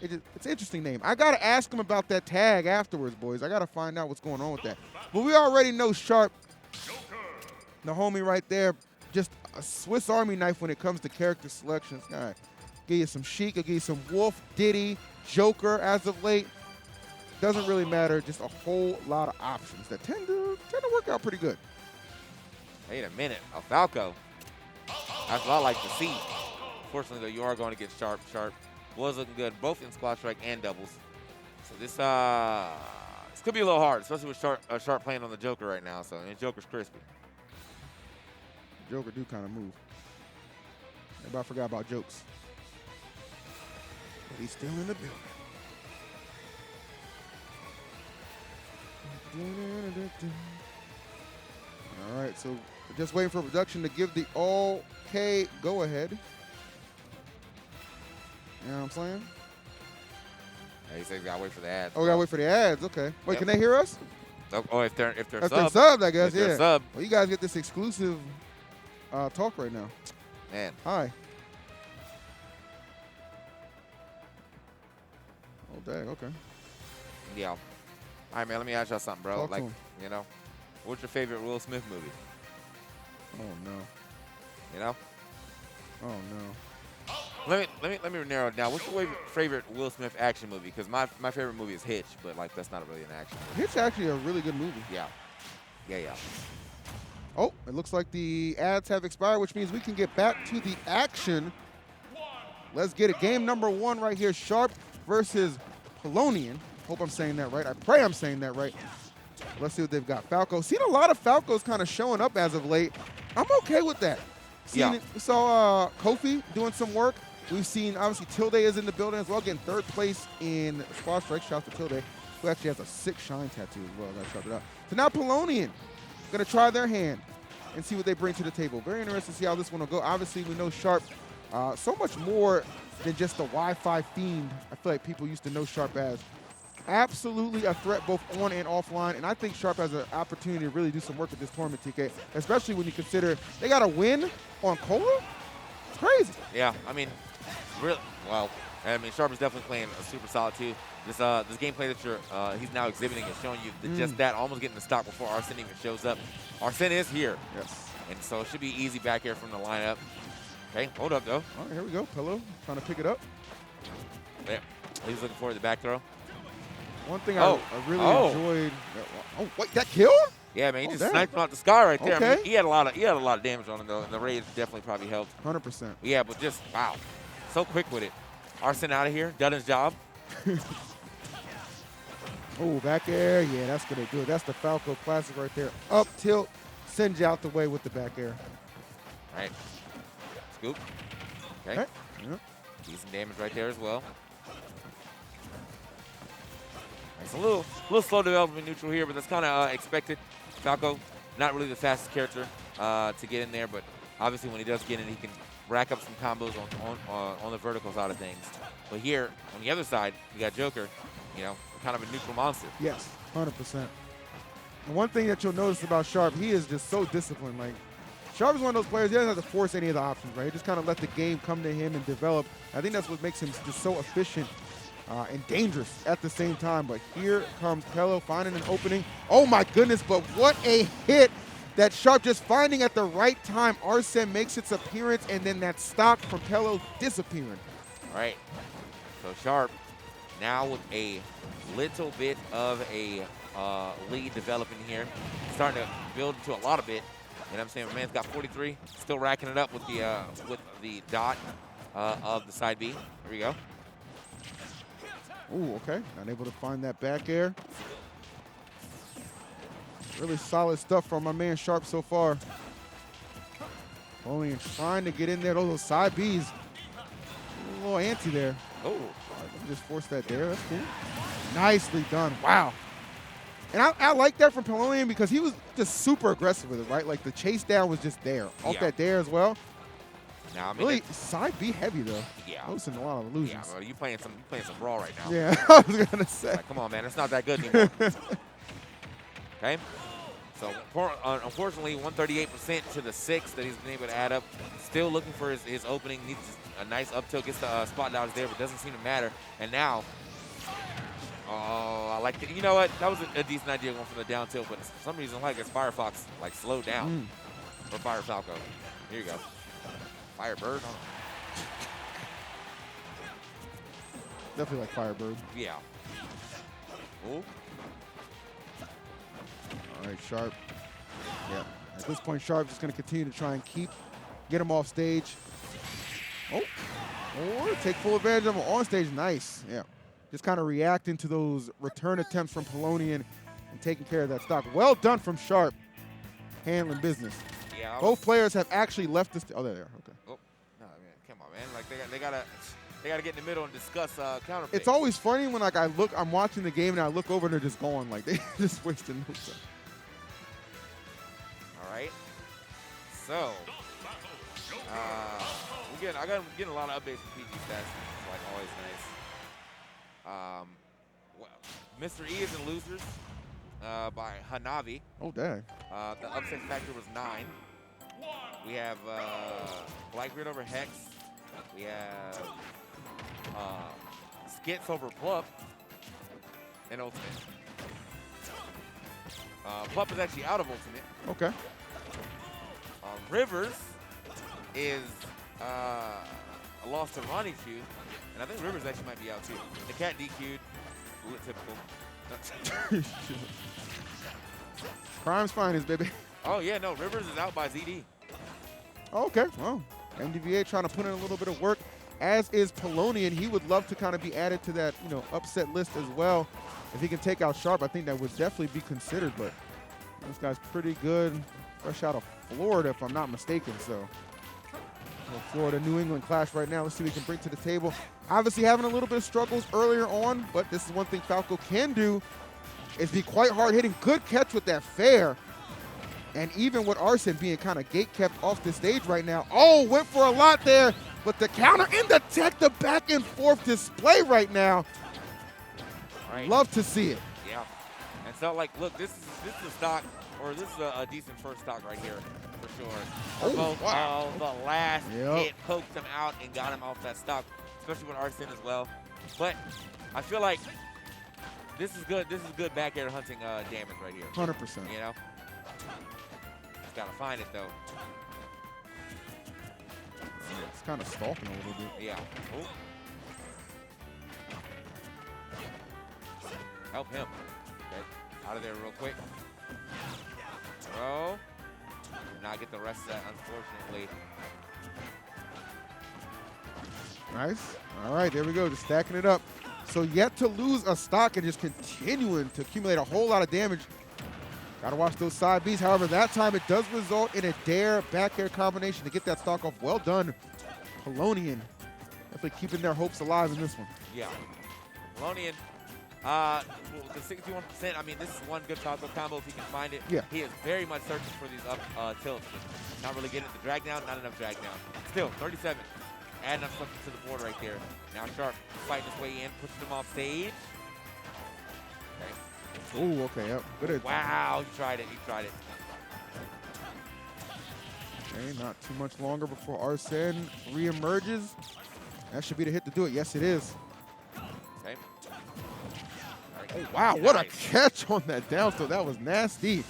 It's an interesting name. I got to ask him about that tag afterwards, boys. I got to find out what's going on with that. But we already know Sharp, the homie right there, just a Swiss Army knife when it comes to character selections. Guy, give you some Sheik, I'll give you some Wolf, Diddy, Joker as of late. Doesn't really matter. Just a whole lot of options that tend to work out pretty good. Wait a minute. A Falco. That's what I like to see. Fortunately, though, you are going to get Sharp. Sharp was looking good, both in squad strike and doubles. So this could be a little hard, especially with Sharp playing on the Joker right now. So and Joker's crispy. Joker do kind of move. Everybody forgot about jokes. But he's still in the building. All right, so we're just waiting for production to give the okay go ahead. You know what I'm saying? Yeah, he said we gotta wait for the ads. Oh, we gotta wait for the ads. Okay. Wait, Yep. Can they hear us? Oh, if they're If subbed. they're subbed, I guess. If they're Yeah. subbed. Well, you guys get this exclusive talk right now. Man. Hi. Oh, dang. Okay. Yeah. All right, man. Let me ask y'all something, bro. Talk to like, him. what's your favorite Will Smith movie? Oh no. You know? Oh no. Let me narrow it down. What's your favorite Will Smith action movie? Because my favorite movie is Hitch, but like that's not really an action movie. It's actually a really good movie. Yeah. Oh, it looks like the ads have expired, which means we can get back to the action. Let's get it. Game number 1 right here. Sharp versus Polonian. Hope I'm saying that right. I pray I'm saying that right. Let's see what they've got. Falco. Seen a lot of Falcos kind of showing up as of late. I'm okay with that. We saw Kofi doing some work. We've seen, obviously, Tilde is in the building as well, getting 3rd place in Squad Strike. Shout out to Tilde, who actually has a 6 shine tattoo as well. That shouted out. So now Polonian going to try their hand and see what they bring to the table. Very interested to see how this one will go. Obviously, we know Sharp so much more than just the Wi-Fi fiend. I feel like people used to know Sharp as. Absolutely a threat both on and offline, and I think Sharp has an opportunity to really do some work with this tournament, TK, especially when you consider they got a win on Cola. It's crazy. Yeah, I mean, really, well, I mean, Sharp is definitely playing super solid too. This gameplay that he's now exhibiting is showing you that just that, almost getting the stock before Arsene even shows up. Arsene is here. Yes. And so it should be easy back here from the lineup. Okay, hold up though. All right, here we go. Pillow trying to pick it up. Yeah, he's looking for the back throw. One thing I really enjoyed. Oh, wait, that killed? Yeah, man, he just sniped him out the sky right there. Okay. I mean, he had a lot of damage on him though, and the rage definitely probably helped. 100%. Yeah, but just wow, so quick with it. Arsene out of here, done his job. Oh, back air. Yeah, that's going to do it. That's the Falco classic right there. Up, tilt, send you out the way with the back air. All right. Scoop. Okay. Yep. Decent damage right there as well. It's a little slow development neutral here, but that's kind of expected. Falco, not really the fastest character to get in there, but obviously when he does get in, he can rack up some combos on the vertical side of things. But here, on the other side, you got Joker, you know, kind of a neutral monster. Yes, 100%. And one thing that you'll notice about Sharp, he is just so disciplined. Like, Sharp is one of those players, he doesn't have to force any of the options, right? He just kind of let the game come to him and develop. I think that's what makes him just so efficient and dangerous at the same time. But here comes Pello finding an opening. Oh my goodness, but what a hit that Sharp just finding at the right time. Arsene makes its appearance, and then that stock from Pello disappearing. All right, so Sharp now with a little bit of a lead developing here. Starting to build into a lot of it. You know what I'm saying? My man's got 43, still racking it up with the dot of the side B. Here we go. Ooh, okay. Not able to find that back air. Really solid stuff from my man Sharp so far. Only trying to get in there. Those side Bs. A little anti there. Oh. Let me just force that there. That's cool. Nicely done. Wow. And I like that from Polonian because he was just super aggressive with it, right? Like the chase down was just there. Off that there as well. Now, I mean, really side B heavy though. Yeah. Noticing a lot of illusions. Yeah, well, you playing some brawl right now. Yeah, I was gonna say. Like, come on, man, it's not that good anymore. Okay. So unfortunately, 138% to the 6 that he's been able to add up. Still looking for his opening. Needs a nice up tilt, gets the spot dodge there, but doesn't seem to matter. And now, oh, I like it. You know what? That was a decent idea going from the down tilt, but for some reason, like, it's Firefox like slowed down for Fire Falco. Here you go. Firebird. Definitely like Firebird. Yeah. Ooh. All right, Sharp. Yeah. At this point, Sharp's just going to continue to try and get him off stage. Oh. Or take full advantage of him on stage. Nice. Yeah. Just kind of reacting to those return attempts from Polonian and taking care of that stock. Well done from Sharp. Handling business. Yeah. Both players have actually left the stage. Oh, there they are. Okay. Oh, no, man, come on, man. Like they gotta get in the middle and discuss counter. It's always funny when like I'm watching the game and I look over and they're just going like they just wasting no time. All right. So, I got getting a lot of updates from PG Stats, which is like always nice. Well, Mr. E is in losers by Hanavi. Oh, dang. The upset factor was 9. We have Black Grid over Hex. We have Skits over Plup and Ultimate. Plup is actually out of Ultimate. Okay. Rivers is a loss to Ronnie Chu, and I think Rivers actually might be out too. The cat DQ'd, typical. Crime's finest, baby. Oh yeah, no, Rivers is out by ZD. Okay, well, MDVA trying to put in a little bit of work, as is Polonian. He would love to kind of be added to that, upset list as well. If he can take out Sharp, I think that would definitely be considered, but this guy's pretty good. Fresh out of Florida, if I'm not mistaken, so. Florida-New England clash right now. Let's see what he can bring to the table. Obviously having a little bit of struggles earlier on, but this is one thing Falco can do, is be quite hard-hitting. Good catch with that fair. And even with Arsene being kind of gate-kept off the stage right now. Oh, went for a lot there, but the counter in the tech, the back-and-forth display right now. Right. Love to see it. Yeah. And so, like, look, this is a stock, or this is a decent first stock right here, for sure. Oh, wow. The last hit poked him out and got him off that stock. especially with Arsene as well. But I feel like this is good. This is good back air hunting damage right here. 100%. You know? Just gotta find it though. It's kind of stalking a little bit. Yeah. Ooh. Help him. Okay. Out of there real quick. Throw. Not get the rest of that, unfortunately. Nice. All right, there we go. Just stacking it up. So yet to lose a stock and just continuing to accumulate a whole lot of damage. Got to watch those side Bs. However, that time it does result in a dare back air combination to get that stock off. Well done, Polonian. Definitely keeping their hopes alive in this one. Yeah. Polonian, the 61%, I mean, this is one good taco combo if he can find it. Yeah. He is very much searching for these up tilts. Not really getting the drag down, not enough drag down. Still, 37. Adding up something to the board right there. Now Sharp fighting his way in, pushing him off stage. Okay. Ooh, okay, yep. Good. Wow, he tried it, he tried it. Okay, not too much longer before Arsene reemerges. That should be the hit to do it. Yes, it is. Okay. Oh, wow, what a catch on that down throw. That was nasty.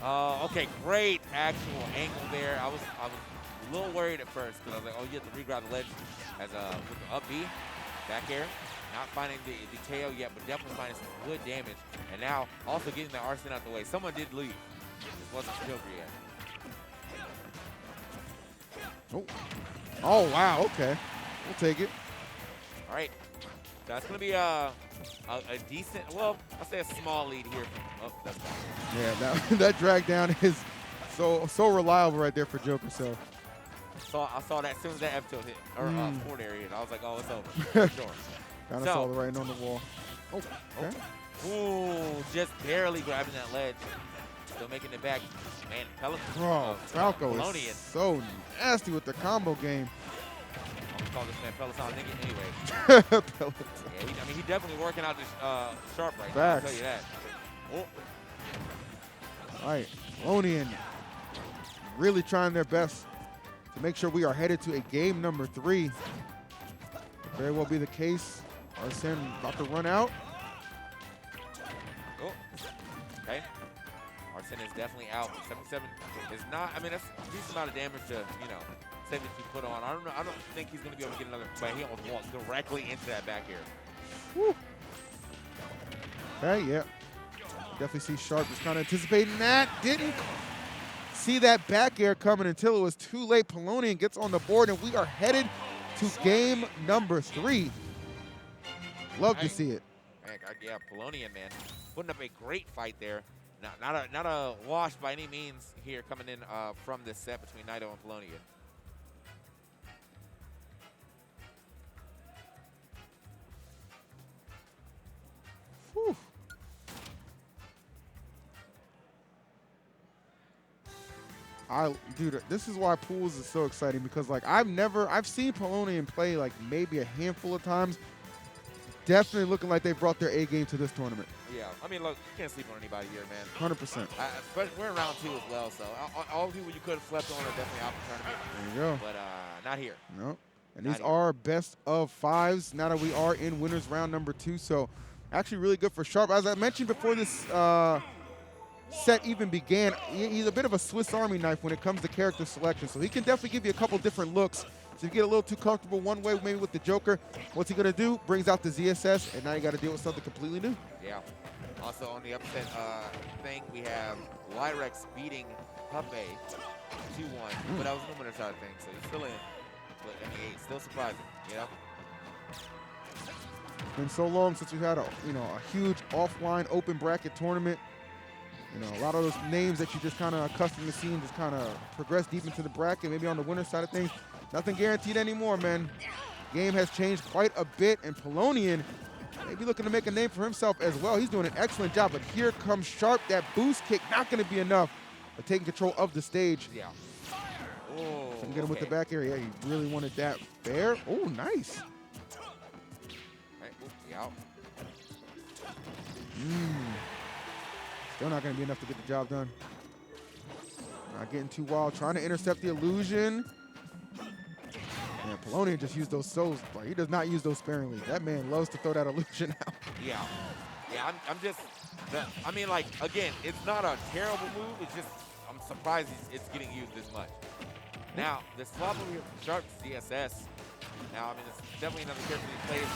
Okay, great actual angle there. I was a little worried at first because I was like, oh, you have to re-grab the ledge as with the up B, back air. Not finding the KO yet, but definitely finding some good damage. And now also getting the Arsene out the way. Someone did leave. This wasn't Joker yet. Oh. Oh, wow, okay. We'll take it. All right. That's going to be a decent, well, I'll say a small lead here. Oh, that's fine. Yeah, that drag down is so reliable right there for Joker. So I saw that as soon as that F tilt hit, or forward area, and I was like, oh, it's over. For sure. Kind of saw the writing on the wall. Oh, okay. Ooh, just barely grabbing that ledge. Still making it back. Man, Bro, Falco is so nasty with the combo game. I'm gonna call this man Peloton nigga anyway. Peloton. Yeah, I mean, he's definitely working out this Sharp right now, I'll tell you that. Oh. All right, Polonian really trying their best to make sure we are headed to a game number 3. Could very well be the case. Arsene about to run out. Oh, okay. Arsene is definitely out. 77 is not, I mean, that's a decent amount of damage to, you know, say that you put on. I don't know. I don't think he's going to be able to get another, but he almost walked directly into that back air. Woo. Okay, yeah. Definitely see Sharp just kind of anticipating that. Didn't see that back air coming until it was too late. Polonian gets on the board, and we are headed to game number 3. Love to see it. Man, yeah, Polonian, man, putting up a great fight there. Not a wash by any means here coming in from this set between Naito and Polonian. Whew. Dude, this is why pools is so exciting because like I've seen Polonian play like maybe a handful of times. Definitely looking like they brought their A game to this tournament. Yeah, I mean, look, you can't sleep on anybody here, man. 100%. But we're in round 2 as well, so all the people you could have slept on are definitely out the tournament. There you go. But not here. No. And these are best of 5s now that we are in winners round number 2. So actually really good for Sharp. As I mentioned before this set even began, he's a bit of a Swiss Army knife when it comes to character selection. So he can definitely give you a couple different looks. So if you get a little too comfortable one way, maybe with the Joker, what's he going to do? Brings out the ZSS, and now you got to deal with something completely new. Yeah. Also on the upset thing, we have Lyrex beating Puppet 2-1. But that was the winner side thing, so he's still in. But I mean, it's still surprising, you know? It's been so long since we've had a huge offline open bracket tournament. You know, a lot of those names that you just kind of accustomed to seeing just kind of progress deep into the bracket, maybe on the winner side of things. Nothing guaranteed anymore, man. Game has changed quite a bit, and Polonian may be looking to make a name for himself as well. He's doing an excellent job, but here comes Sharp. That boost kick not going to be enough for taking control of the stage. Yeah. Oh, so get him with the back area. Yeah, he really wanted that fair. Oh, nice. Right, out. Still not going to be enough to get the job done. Not getting too wild. Trying to intercept the illusion. Yeah, Polonian just used those souls, but he does not use those sparingly. That man loves to throw that illusion out. Yeah. Yeah, I'm just, I mean, like, again, it's not a terrible move. It's just, I'm surprised it's getting used this much. Now, the swap over here from Sharp to ZSS. Now, I mean, it's definitely another character he plays.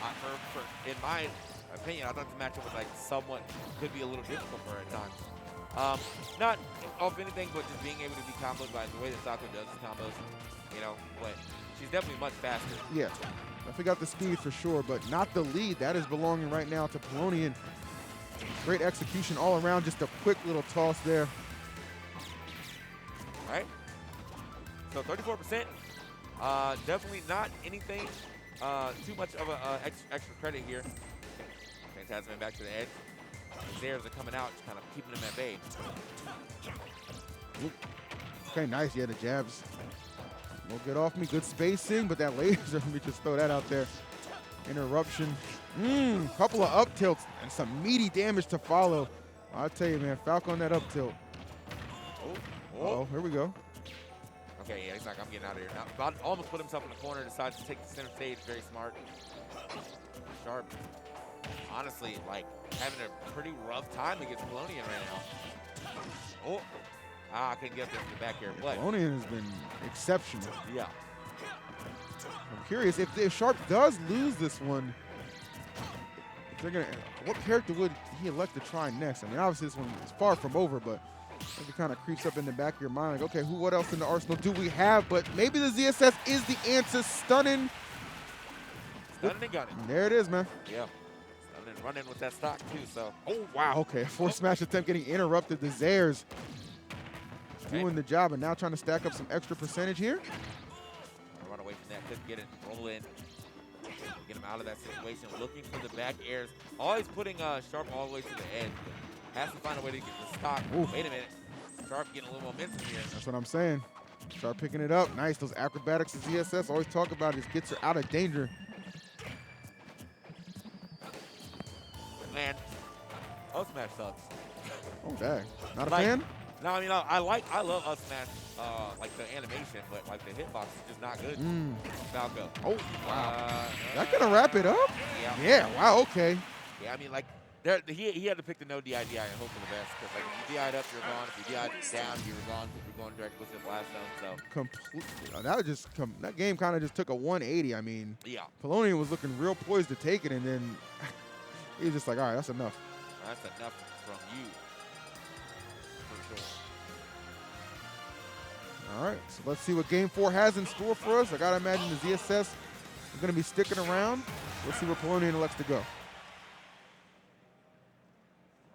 Unfortunately, in my opinion, I thought the matchup was, like, somewhat, could be a little difficult for her at times. Not off anything, but just being able to be comboed by the way that Sako does his combos, you know, but she's definitely much faster. Yeah, I forgot the speed for sure, but not the lead. That is belonging right now to Polonian. Great execution all around, just a quick little toss there. All right, so 34%, definitely not anything too much of a extra credit here. Phantasm back to the edge. The Zairs are coming out, just kind of keeping them at bay. Okay, nice. Yeah, the jabs. Won't get off me. Good spacing, but that laser, let me just throw that out there. Interruption. Couple of up tilts and some meaty damage to follow. I'll tell you, man, Falco on that up tilt. Oh, here we go. Okay, yeah, he's like, I'm getting out of here now. About almost put himself in the corner, decides to take the center stage. Very smart. Sharp. Honestly, like, having a pretty rough time against Polonian right now. Oh, I couldn't get there from the back here. But Polonian has been exceptional. Yeah. I'm curious if Sharp does lose this one. If they're gonna, what character would he elect to try next? I mean, obviously this one is far from over, but it kind of creeps up in the back of your mind. Like, okay, what else in the arsenal do we have? But maybe the ZSS is the answer. Stunning. Stunning and gunning. There it is, man. Yeah. Running with that stock too, so. Oh, wow, okay. Force smash attempt getting interrupted. The Zairs doing the job and now trying to stack up some extra percentage here. Run away from that, couldn't get it, roll in. Get him out of that situation, looking for the back airs. Always putting Sharp all the way to the edge. Has to find a way to get the stock. Ooh. Wait a minute. Sharp getting a little momentum here. That's what I'm saying. Sharp picking it up. Nice, those acrobatics of ZSS always talk about just gets her out of danger. Man, Up Smash sucks. Oh, dang. Not a like, fan? No, I mean, I love Up Smash, like the animation, but like the hitbox is just not good. Falco. Oh, wow. That gonna wrap it up? Yeah. Yeah, wow, okay. Yeah, I mean, like, he had to pick the no DI and hope for the best, because like, if you DI'd up, you're gone. If you DI'd down, you're gone. You're going directly to the blast zone, so. Completely. That was just, that game kind of just took a 180. I mean, yeah. Polonian was looking real poised to take it, and then he was just like, all right, that's enough. That's enough from you, for sure. All right, so let's see what Game 4 has in store for us. I got to imagine the ZSS is going to be sticking around. Let's see where Polonian elects to go.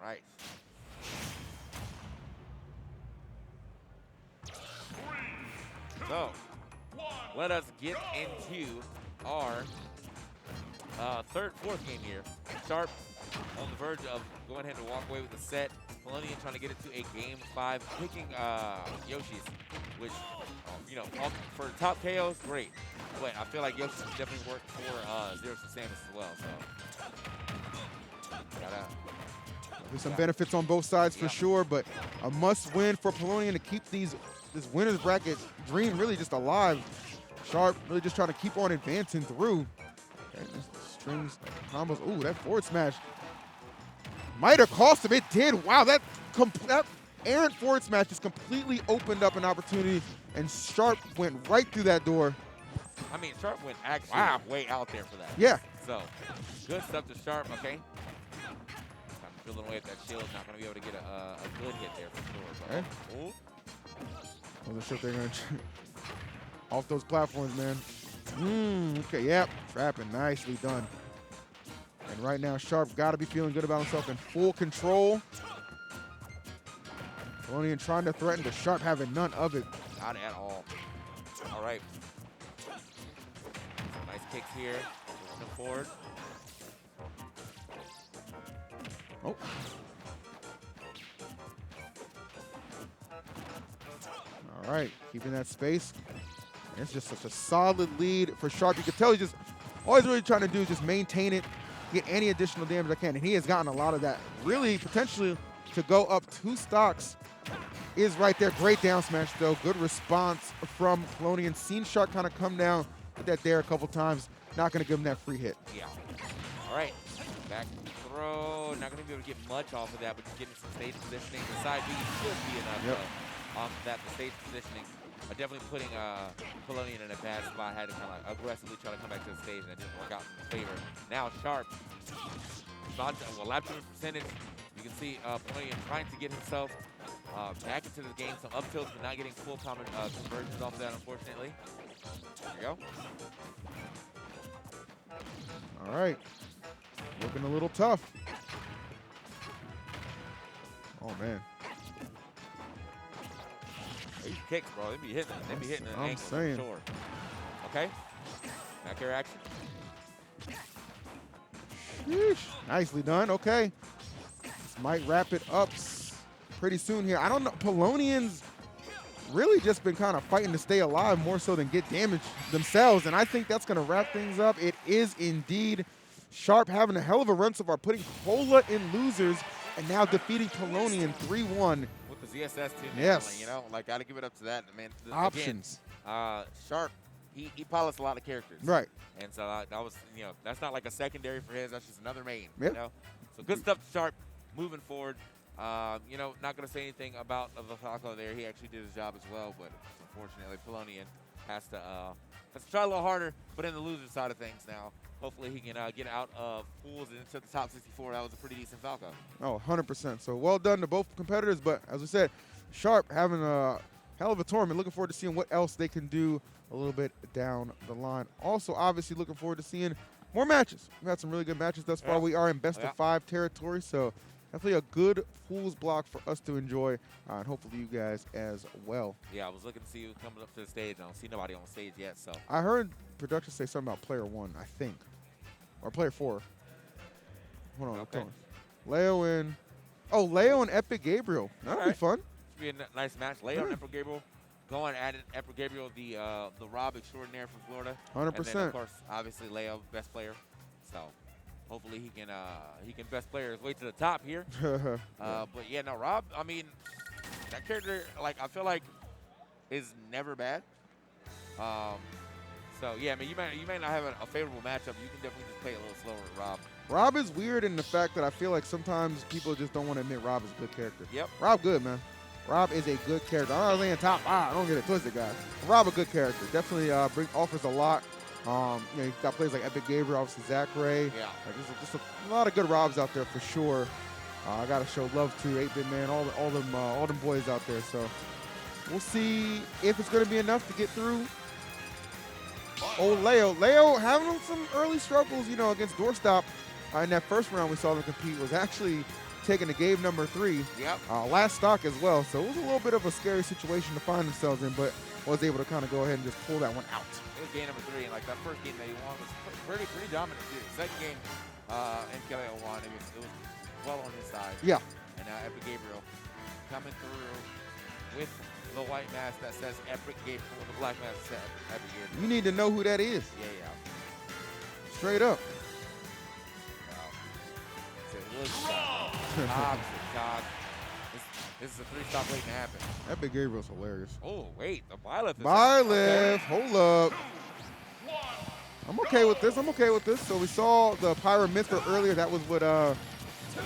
Right. So, let us get into our fourth game here. Sharp on the verge of going ahead and walk away with the set. Polonian trying to get it to a Game 5, picking Yoshi's, which, you know, for the top KOs, great. But I feel like Yoshi's definitely worked for Zero to Samus as well. So, there's some benefits on both sides for sure, but a must-win for Polonian to keep this winner's bracket dream really just alive. Sharp really just trying to keep on advancing through. Okay, strings, combos. Ooh, that forward smash might have cost him. It did. Wow, that errant forward smash just completely opened up an opportunity, and Sharp went right through that door. I mean, Sharp went actually way out there for that. Yeah. So, good stuff to Sharp, okay? Fiddling away at that shield, not going to be able to get a good hit there for sure. So. Okay. I wasn't sure if they're going to off those platforms, man. Okay, yep. Trapping, nicely done. And right now, Sharp got to be feeling good about himself in full control. Polonian trying to threaten, but Sharp having none of it. Not at all. All right. Some nice kicks here. Moving forward. Oh. All right, keeping that space. And it's just such a solid lead for Sharp. You can tell he's just, all he's really trying to do is just maintain it, get any additional damage I can. And he has gotten a lot of that. Really, potentially, to go up 2 stocks is right there. Great down smash, though. Good response from Polonian. Seen Shark kind of come down with that there a couple times. Not going to give him that free hit. Yeah. All right. Back throw. Not going to be able to get much off of that, but just getting some stage positioning. The side B should be enough off of that. The stage positioning. Definitely putting Polonian in a bad spot. Had to kind of aggressively try to come back to the stage, and it didn't work out in his favor. Now Sharp. Lap to percentage. You can see Polonian trying to get himself back into the game. Some up tilts, but not getting full common conversions off of that, unfortunately. There you go. All right. Looking a little tough. Oh, man. These kicks, bro, they be hitting. They be hitting an I'm ankle saying. for sure. Okay. Back air action. Sheesh. Nicely done. Okay. This might wrap it up pretty soon here. I don't know. Polonians really just been kind of fighting to stay alive more so than get damaged themselves, and I think that's going to wrap things up. It is indeed. Sharp having a hell of a run so far, putting Pola in losers, and now defeating Polonian 3-1. With the ZSS team, yes. You know, like, got to give it up to that, man. Options. Again, Sharp, he pilots a lot of characters. Right. And so that was, you know, that's not like a secondary for his. That's just another main. Yep. You know? So good stuff to Sharp moving forward. You know, not going to say anything about the Falco there. He actually did his job as well, but unfortunately, Polonian has to try a little harder, but in the loser side of things now. Hopefully he can get out of pools and into the top 64. That was a pretty decent Falco. Oh, 100%. So well done to both competitors, but as we said, Sharp having a hell of a tournament. Looking forward to seeing what else they can do a little bit down the line. Also, obviously, looking forward to seeing more matches. We've had some really good matches thus far. Yeah. We are in best of 5 territory, so definitely a good pools block for us to enjoy, and hopefully you guys as well. Yeah, I was looking to see who coming up to the stage. I don't see nobody on stage yet, so. I heard production say something about player 1, I think, or player 4. Hold on, Okay. Leo and Leo and Epic Gabriel. That'll be fun. Should be a nice match. Leo and Epic Gabriel going at it. Epic Gabriel, the Rob extraordinaire from Florida. 100%. And then of course, obviously Leo, best player. So hopefully he can best player his way to the top here. But yeah, no, Rob. I mean, that character, like, I feel like is never bad. So yeah, I mean, you may not have a favorable matchup. You can definitely just play a little slower with Rob. Rob is weird in the fact that I feel like sometimes people just don't want to admit Rob is a good character. Yep. Rob good, man. Rob is a good character. I'm not saying top 5. Don't get it twisted, guys. Rob a good character. Definitely offers a lot. You know, you got players like Epic Gabriel, obviously Zach Ray. Yeah. Like, just a lot of good Robs out there for sure. I got to show love to 8-Bit Man, all them boys out there. So we'll see if it's going to be enough to get through. Oh, Leo having some early struggles, you know, against Doorstop. In that first round we saw them compete, was actually taking the game number 3. Yep. Last stock as well. So it was a little bit of a scary situation to find themselves in, but was able to kind of go ahead and just pull that one out. It was game number 3, and like that first game that he won was pretty dominant too. Second game, MKLeo won. It was well on his side. Yeah. And now Epic Gabriel coming through with the white mask that says Epic Gabriel, with the black mask that says Epic Gabriel. You need to know who that is. Yeah. Straight up. God. This is a 3-stop waiting to happen. Epic Gabriel's hilarious. Oh, wait. The Byleth is Byleth, okay. hold up. I'm okay with this. So we saw the Pyra Myther earlier. That was what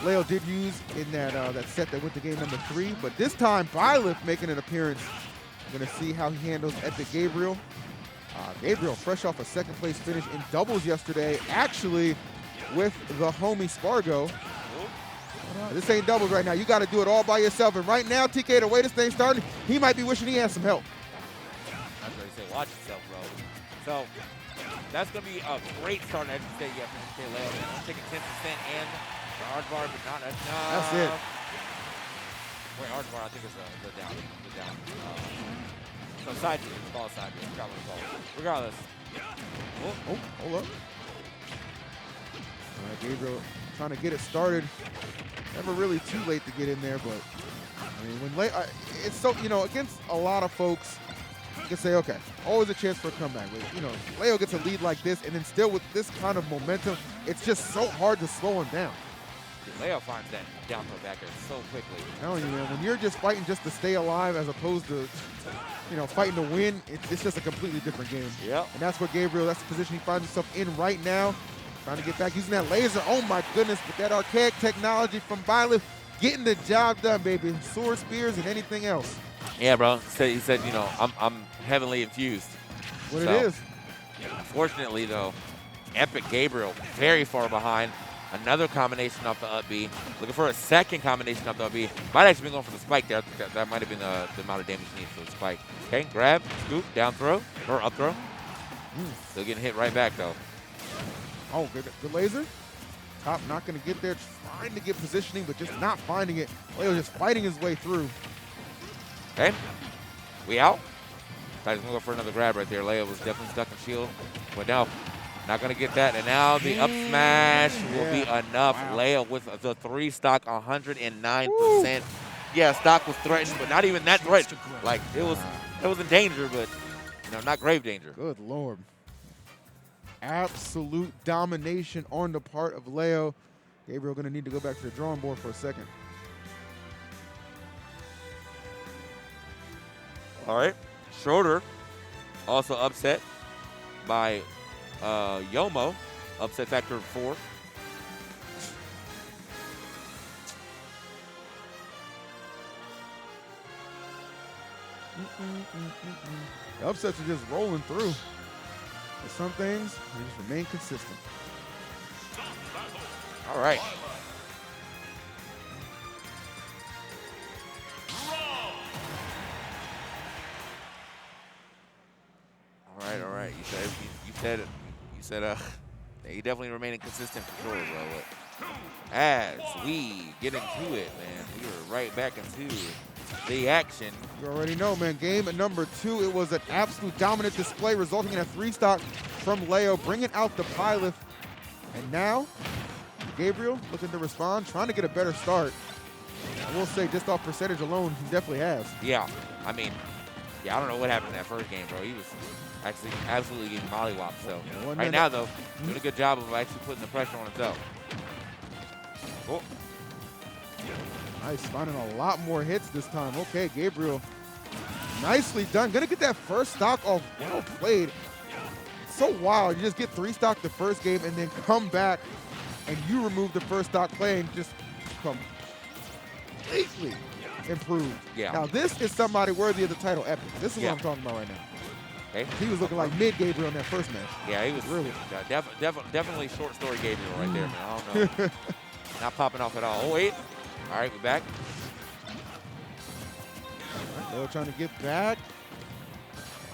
Leo did use in that set that went to game number 3. But this time, Byleth making an appearance. We're going to see how he handles Epic Gabriel. Gabriel, fresh off a second-place finish in doubles yesterday, actually with the homie Spargo. This ain't doubles right now. You got to do it all by yourself. And right now, TK, the way this thing's starting, he might be wishing he had some help. That's what he said. Watch yourself, bro. So that's going to be a great start at MK State. Yeah, for MK Leo. I'm taking 10% and the hardbar, but not enough. That's it. Wait, hardbar, I think it's the down. So side view. It's called side view. I forgot what it's called. Regardless. Oh, hold up. All right, Gabriel trying to get it started. Never really too late to get in there, but I mean, when it's so, you know, against a lot of folks, you can say, okay, always a chance for a comeback. But, you know, Leo gets a lead like this, and then still with this kind of momentum, it's just so hard to slow him down. Leo finds that down throw back there so quickly. I'm telling you, man, when you're just fighting just to stay alive as opposed to, you know, fighting to win, it's just a completely different game. Yep. And that's what Gabriel, that's the position he finds himself in right now. Trying to get back, using that laser. Oh my goodness, but that archaic technology from Byleth getting the job done, baby. Sword spears and anything else. Yeah, bro. He said, you know, I'm heavenly infused. What it is. Unfortunately, though, Epic Gabriel very far behind. Another combination off the up B. Looking for a second combination off the up B. Might actually be going for the spike there. I think that might have been the amount of damage he needs for the spike. Okay, grab, scoop, down throw, or up throw. Still getting hit right back, though. Oh, good laser. Top not going to get there. Trying to get positioning, but just not finding it. Leo just fighting his way through. Okay, we out. He's going to go for another grab right there. Leo was definitely stuck in shield. But no, not going to get that. And now the up smash will be enough. Wow. Leo with the 3 stock, 109%. Woo. Yeah, stock was threatened, but not even that threatened. Like, it was in danger, but, you know, not grave danger. Good Lord. Absolute domination on the part of Leo. Gabriel going to need to go back to the drawing board for a second. All right. Schroeder also upset by Yomo. Upset factor 4. The upsets are just rolling through. But some things, they just remain consistent. All right. All right. You said he definitely remaining consistent for sure, bro. But as we get into it, man, we are right back into the action. You already know, man. Game number 2, it was an absolute dominant display, resulting in a 3 stock from Leo, bringing out the Byleth. And now, Gabriel looking to respond, trying to get a better start. I will say, just off percentage alone, he definitely has. Yeah, I mean, I don't know what happened in that first game, bro. He was actually absolutely getting mollywopped. So right now, though, doing a good job of actually putting the pressure on himself. Cool. Nice, finding a lot more hits this time. Okay, Gabriel, nicely done. Gonna get that first stock off. Well played. So wild. You just get 3 stock the first game and then come back and you remove the first stock play and just completely improved. Yeah. Now this is somebody worthy of the title, Epic. This is what I'm talking about right now. Okay. He was looking like mid Gabriel in that first match. Yeah, he was really definitely short story Gabriel right there, man. I don't know. Not popping off at all. Oh wait. All right, we're back. Leo trying to get back.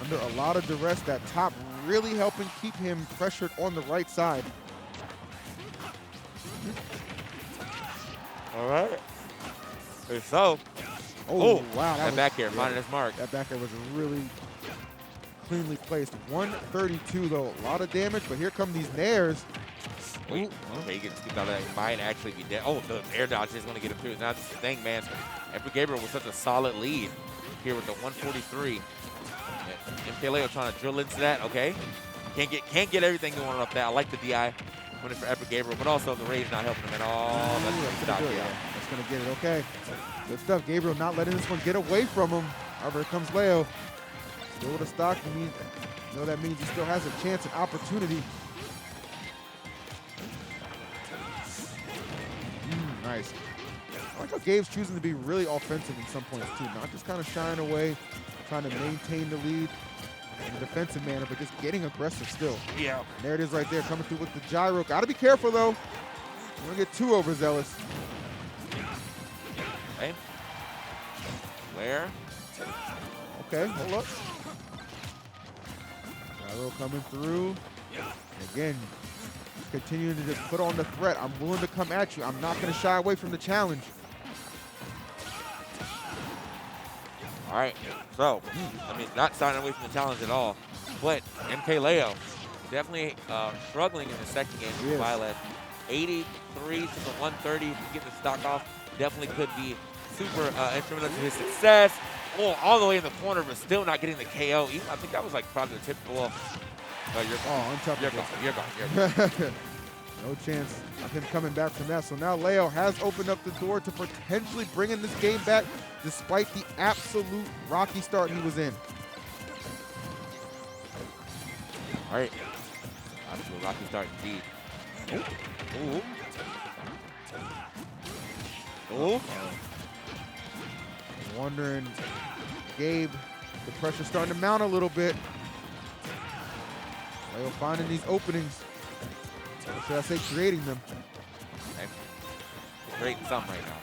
Under a lot of duress, that top really helping keep him pressured on the right side. All right. So. Oh, wow. That back here, finding his mark. That back here was really cleanly placed. 132, though. A lot of damage, but here come these nairs. Wait, okay, he gets skipped out of that. He might actually be dead. Oh, the air dodge is going to get him through. Now, this is the thing, man. Epic Gabriel with such a solid lead here with the 143. MK Leo trying to drill into that. Okay. Can't get everything going off that. I like the DI winning for Epic Gabriel, but also the rage not helping him at all. That's going to stop. That's going to get it. Okay. Good stuff. Gabriel not letting this one get away from him. However, here comes Leo. Still with a stock. That means he still has a chance and opportunity. Nice. I like how Gabe's choosing to be really offensive in some points too, not just kind of shying away, trying to maintain the lead in a defensive manner, but just getting aggressive still. Yeah. And there it is right there, coming through with the gyro. Got to be careful though. Don't want to get too overzealous. Okay. Where? Okay, hold up. Gyro coming through. And again, continuing to just put on the threat. I'm willing to come at you. I'm not going to shy away from the challenge. All right. So, I mean, not shying away from the challenge at all. But MK Leo definitely struggling in the second game with Byleth. 83 to the 130 to get the stock off. Definitely could be super instrumental to his success. Oh, all the way in the corner, but still not getting the KO. I think that was like probably the typical. Untouchable. You're gone. No chance of him coming back from that. So now Leo has opened up the door to potentially bringing this game back despite the absolute rocky start he was in. All right. Absolute rocky start indeed. Ooh. Ooh. I'm wondering, Gabe, the pressure's starting to mount a little bit. Leo finding these openings. Or should I say creating them? Okay. Creating some right now.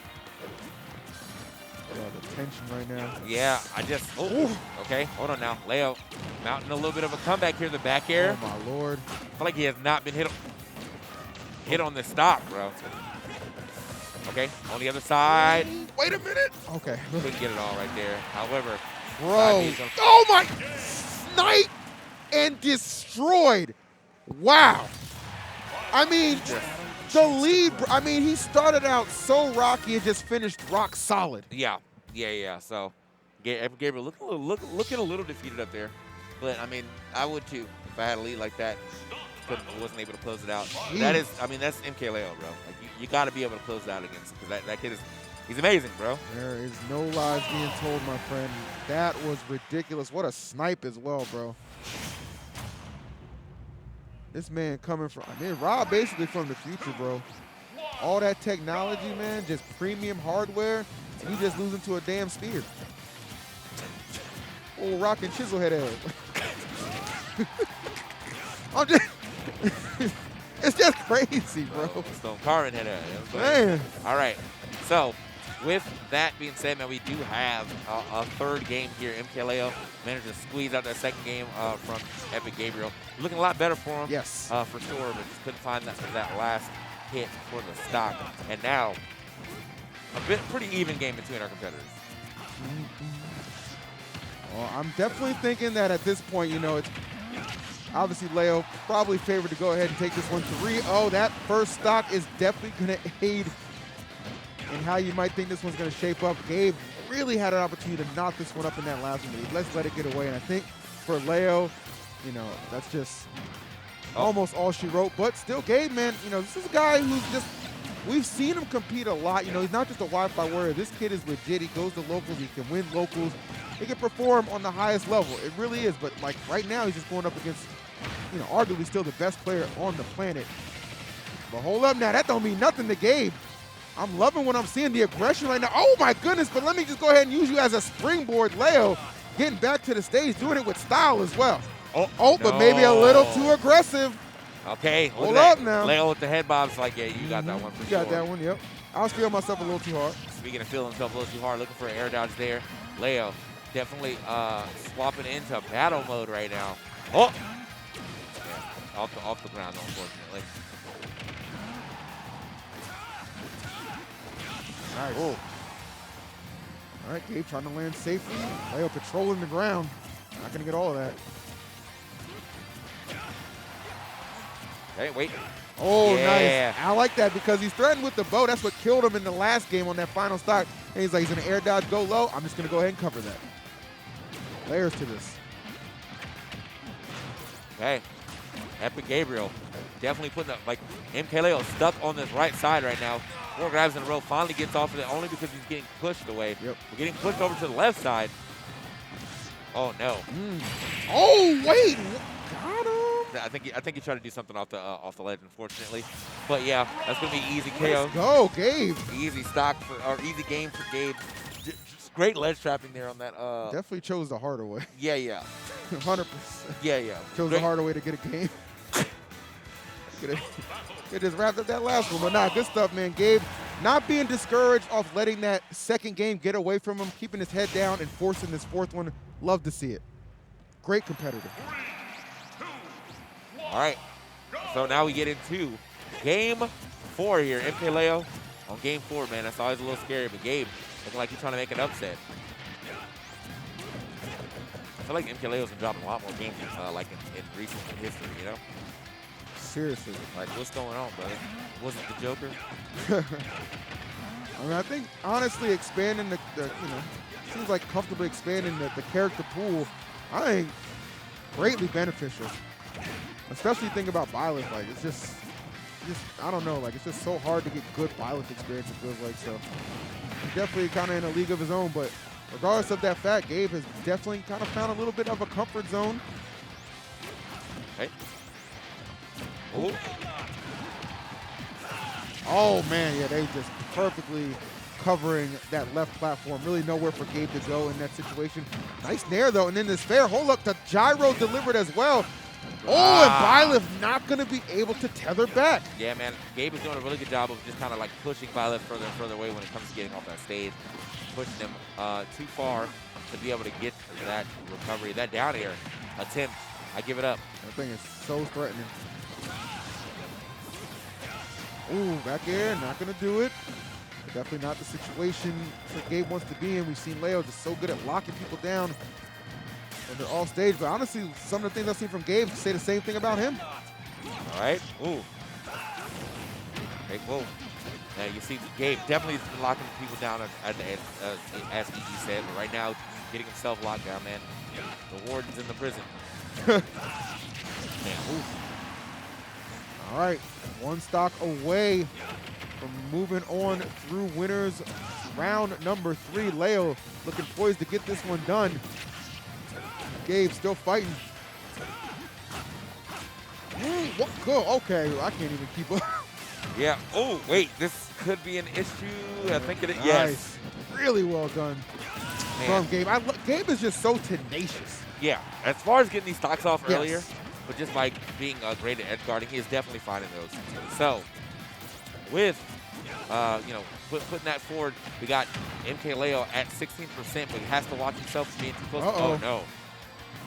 Yeah, the tension right now. Yeah, I just, okay, hold on now. Leo mounting a little bit of a comeback here in the back air. Oh, my Lord. I feel like he has not been hit on this stop, bro. Okay, on the other side. Wait a minute. Okay. Couldn't get it all right there. However, Bro. Oh, my. Snipe and destroyed. Wow. I mean, the lead, I mean, he started out so rocky and just finished rock solid. Yeah. So, Gabriel looking a little defeated up there. But, I mean, I would too if I had a lead like that. Wasn't able to close it out. That is, I mean, that's MK Leo, bro. Like, you got to be able to close it out against him because that kid is, he's amazing, bro. There is no lies being told, my friend. That was ridiculous. What a snipe as well, bro. This man coming from, I mean, Rob basically from the future, bro. All that technology, man, just premium hardware, and he just losing to a damn spear. Old rock and chisel head ass. I'm just, it's just crazy, bro. Stone Carvin head ass. Man. All right, so with that being said, man, we do have a third game here. MK Leo managed to squeeze out that second game from Epic Gabriel. Looking a lot better for him, yes, for sure, but just couldn't find that last hit for the stock. And now, a pretty even game between our competitors. Well, I'm definitely thinking that at this point, you know, it's obviously Leo probably favored to go ahead and take this one 3-0. That first stock is definitely going to aid in how you might think this one's going to shape up. Gabe really had an opportunity to knock this one up in that last one. Let's let it get away. And I think for Leo, you know, that's just almost all she wrote. But still, Gabe, man, you know, this is a guy who's just, we've seen him compete a lot. You know, he's not just a Wi-Fi warrior. This kid is legit. He goes to locals. He can win locals. He can perform on the highest level. It really is. But, like, right now, he's just going up against, you know, arguably still the best player on the planet. But hold up now. That don't mean nothing to Gabe. I'm loving when I'm seeing the aggression right now. Oh, my goodness. But let me just go ahead and use you as a springboard. Leo getting back to the stage, doing it with style as well. Oh, no. But maybe a little too aggressive. Okay. Hold up now. Leo with the head bob's like, yeah, you got that one for sure. You got that one, yep. I was feeling myself a little too hard. Speaking of feeling himself a little too hard, looking for an air dodge there. Leo definitely swapping into battle mode right now. Oh! Yeah, off the ground, unfortunately. Nice. Oh. All right, Gabe trying to land safely. Leo patrolling the ground. Not going to get all of that. Hey, wait. Oh, yeah. Nice. I like that because he's threatened with the bow. That's what killed him in the last game on that final stock. And he's like, he's going to air dodge, go low. I'm just going to go ahead and cover that. Layers to this. Okay. Epic Gabriel definitely putting up, like, MK Leo stuck on this right side right now. 4 grabs in a row, finally gets off of it only because he's getting pushed away. Yep. We're getting pushed over to the left side. Oh, no. Oh, wait. Got him. I think he tried to do something off the ledge, unfortunately. But yeah, that's gonna be easy KO. Let's go, Gabe. Easy stock or easy game for Gabe. Just great ledge trapping there on that. Definitely chose the harder way. Yeah. 100%. Yeah. Chose the harder way to get a game. It just wrapped up that last one, but nah, good stuff, man. Gabe not being discouraged off letting that second game get away from him, keeping his head down and forcing this fourth one. Love to see it. Great competitor. 3, 2, 1. All right. So now we get into game 4 here. MK Leo on game 4, man. That's always a little scary, but Gabe looking like he's trying to make an upset. I feel like MK Leo's been dropping a lot more games like in recent history, you know? Seriously. Like, what's going on, brother? Wasn't the Joker? I mean, I think, honestly, expanding the you know, seems like comfortably expanding the character pool, I think, greatly beneficial. Especially think about Violet. Like, it's just, I don't know, like it's just so hard to get good violence experience, it feels like. So he's definitely kind of in a league of his own, but regardless of that fact, Gabe has definitely kind of found a little bit of a comfort zone. Hey. Oh. Oh man, yeah, they just perfectly covering that left platform. Really nowhere for Gabe to go in that situation. Nice nair though, and then this fair hold up, the gyro delivered as well. Oh, and Byleth not going to be able to tether back. Yeah, man. Gabe is doing a really good job of just kind of like pushing Byleth further and further away when it comes to getting off that stage. Pushing him too far to be able to get that recovery. That down air attempt, I give it up. That thing is so threatening. Ooh, back air, not going to do it. But definitely not the situation that Gabe wants to be in. We've seen Leo just so good at locking people down when they're off stage. But honestly, some of the things I've seen from Gabe say the same thing about him. All right. Ooh. Okay, whoa. Now you see Gabe definitely has been locking people down as EG said. But right now, getting himself locked down, man. The warden's in the prison. Man, ooh. All right, one stock away from moving on through winners round number 3. Leo looking poised to get this one done. Gabe still fighting. Hey, what? Go. Okay, I can't even keep up. Yeah. Oh, wait. This could be an issue. I think it is. Nice. Yes. Really well done Man. from Gabe. Gabe is just so tenacious. Yeah. As far as getting these stocks off Yes. earlier, but just by being great at edge guarding, he is definitely finding those. So, with putting that forward, we got MK Leo at 16%, but he has to watch himself from being too close. Oh no.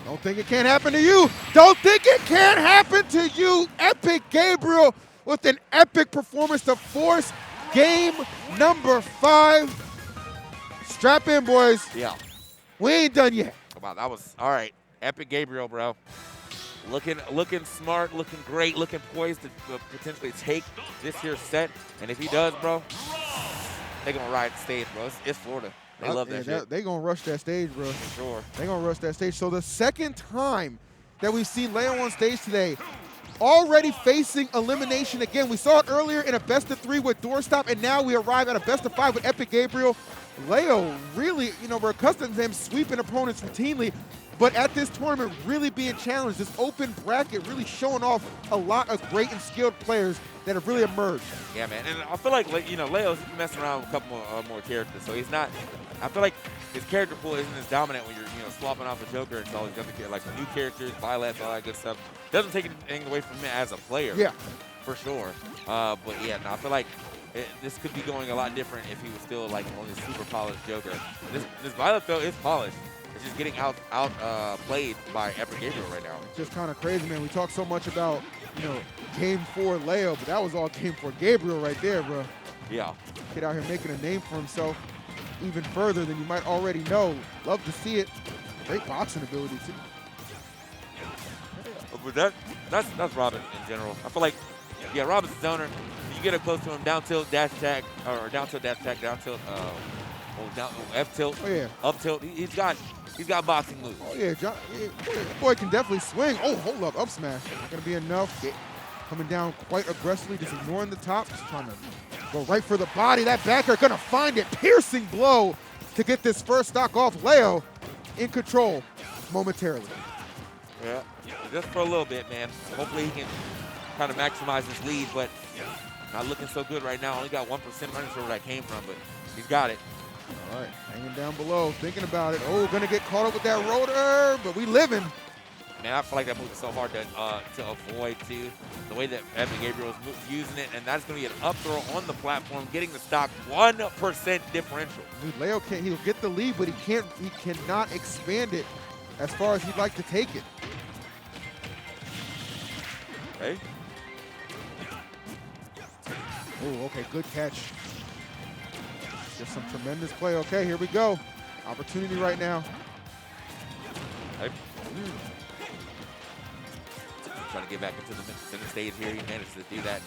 Don't think it can't happen to you. Don't think it can't happen to you. Epic Gabriel with an epic performance to force game number 5. Strap in, boys. Yeah. We ain't done yet. Wow, that was all right. Epic Gabriel, bro. Looking smart, looking great, looking poised to potentially take this here set. And if he does, bro, they're gonna ride the stage, bro. It's Florida. They love that shit. They gonna rush that stage, bro. For sure. They gonna rush that stage. So the second time that we've seen Leo on stage today, already facing elimination again. We saw it earlier in a best of 3 with Doorstop, and now we arrive at a best of 5 with Epic Gabriel. Leo really, we're accustomed to him sweeping opponents routinely, but at this tournament really being challenged. This open bracket really showing off a lot of great and skilled players that have really emerged. Yeah, man. And I feel like, Leo's messing around with a couple more characters, so he's not. I feel like his character pool isn't as dominant when you're, swapping off a Joker and all these other like new characters, Violet, all that good stuff. Doesn't take anything away from him as a player. Yeah. For sure. But yeah, no, I feel like this could be going a lot different if he was still like on his super polished Joker. This Violet though is polished. It's just getting out played by Epic Gabriel right now. It's just kind of crazy, man. We talk so much about, game 4 Leo, but that was all game 4 Gabriel right there, bro. Yeah. Kid out here making a name for himself even further than you might already know. Love to see it. Great boxing ability, too. But that's Robin in general. I feel like, yeah, Robin's a zoner. You get up close to him, down tilt, dash attack, or down tilt, dash attack, down tilt, F tilt, Oh, yeah. up tilt. He's got boxing moves. Oh, yeah. Boy can definitely swing. Oh, hold up. Up smash. Not going to be enough. Coming down quite aggressively, just ignoring the top. Just trying to go right for the body. That backer going to find it. Piercing blow to get this first stock off. Leo in control momentarily. Yeah, just for a little bit, man. Hopefully he can kind of maximize his lead, but not looking so good right now. Only got 1%. I'm not sure where that came from, but he's got it. All right, hanging down below, thinking about it. Oh, gonna get caught up with that rotor, but we living. Man, I feel like that move is so hard to avoid, too. The way that Epic Gabriel is using it, and that's going to be an up throw on the platform, getting the stock 1% differential. Dude, Leo he'll get the lead, but he cannot expand it as far as he'd like to take it. Okay. Oh, okay, good catch. Just some tremendous play. Okay, here we go. Opportunity right now. Okay. Trying to get back into the center stage here. He managed to do that.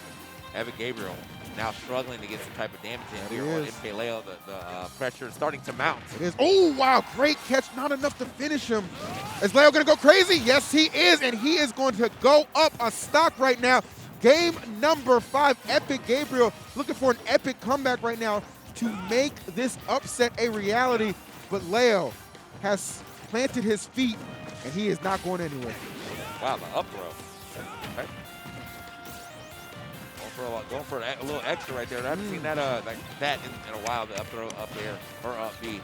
Epic Gabriel now struggling to get some type of damage in here on MK Leo. The pressure is starting to mount. It is. Oh, wow. Great catch. Not enough to finish him. Is Leo going to go crazy? Yes, he is. And he is going to go up a stock right now. Game number 5, Epic Gabriel looking for an epic comeback right now to make this upset a reality. But Leo has planted his feet, and he is not going anywhere. Wow, the up throw. Okay. Going for a little extra right there. I haven't seen that like that in a while, the up throw up there, or up B.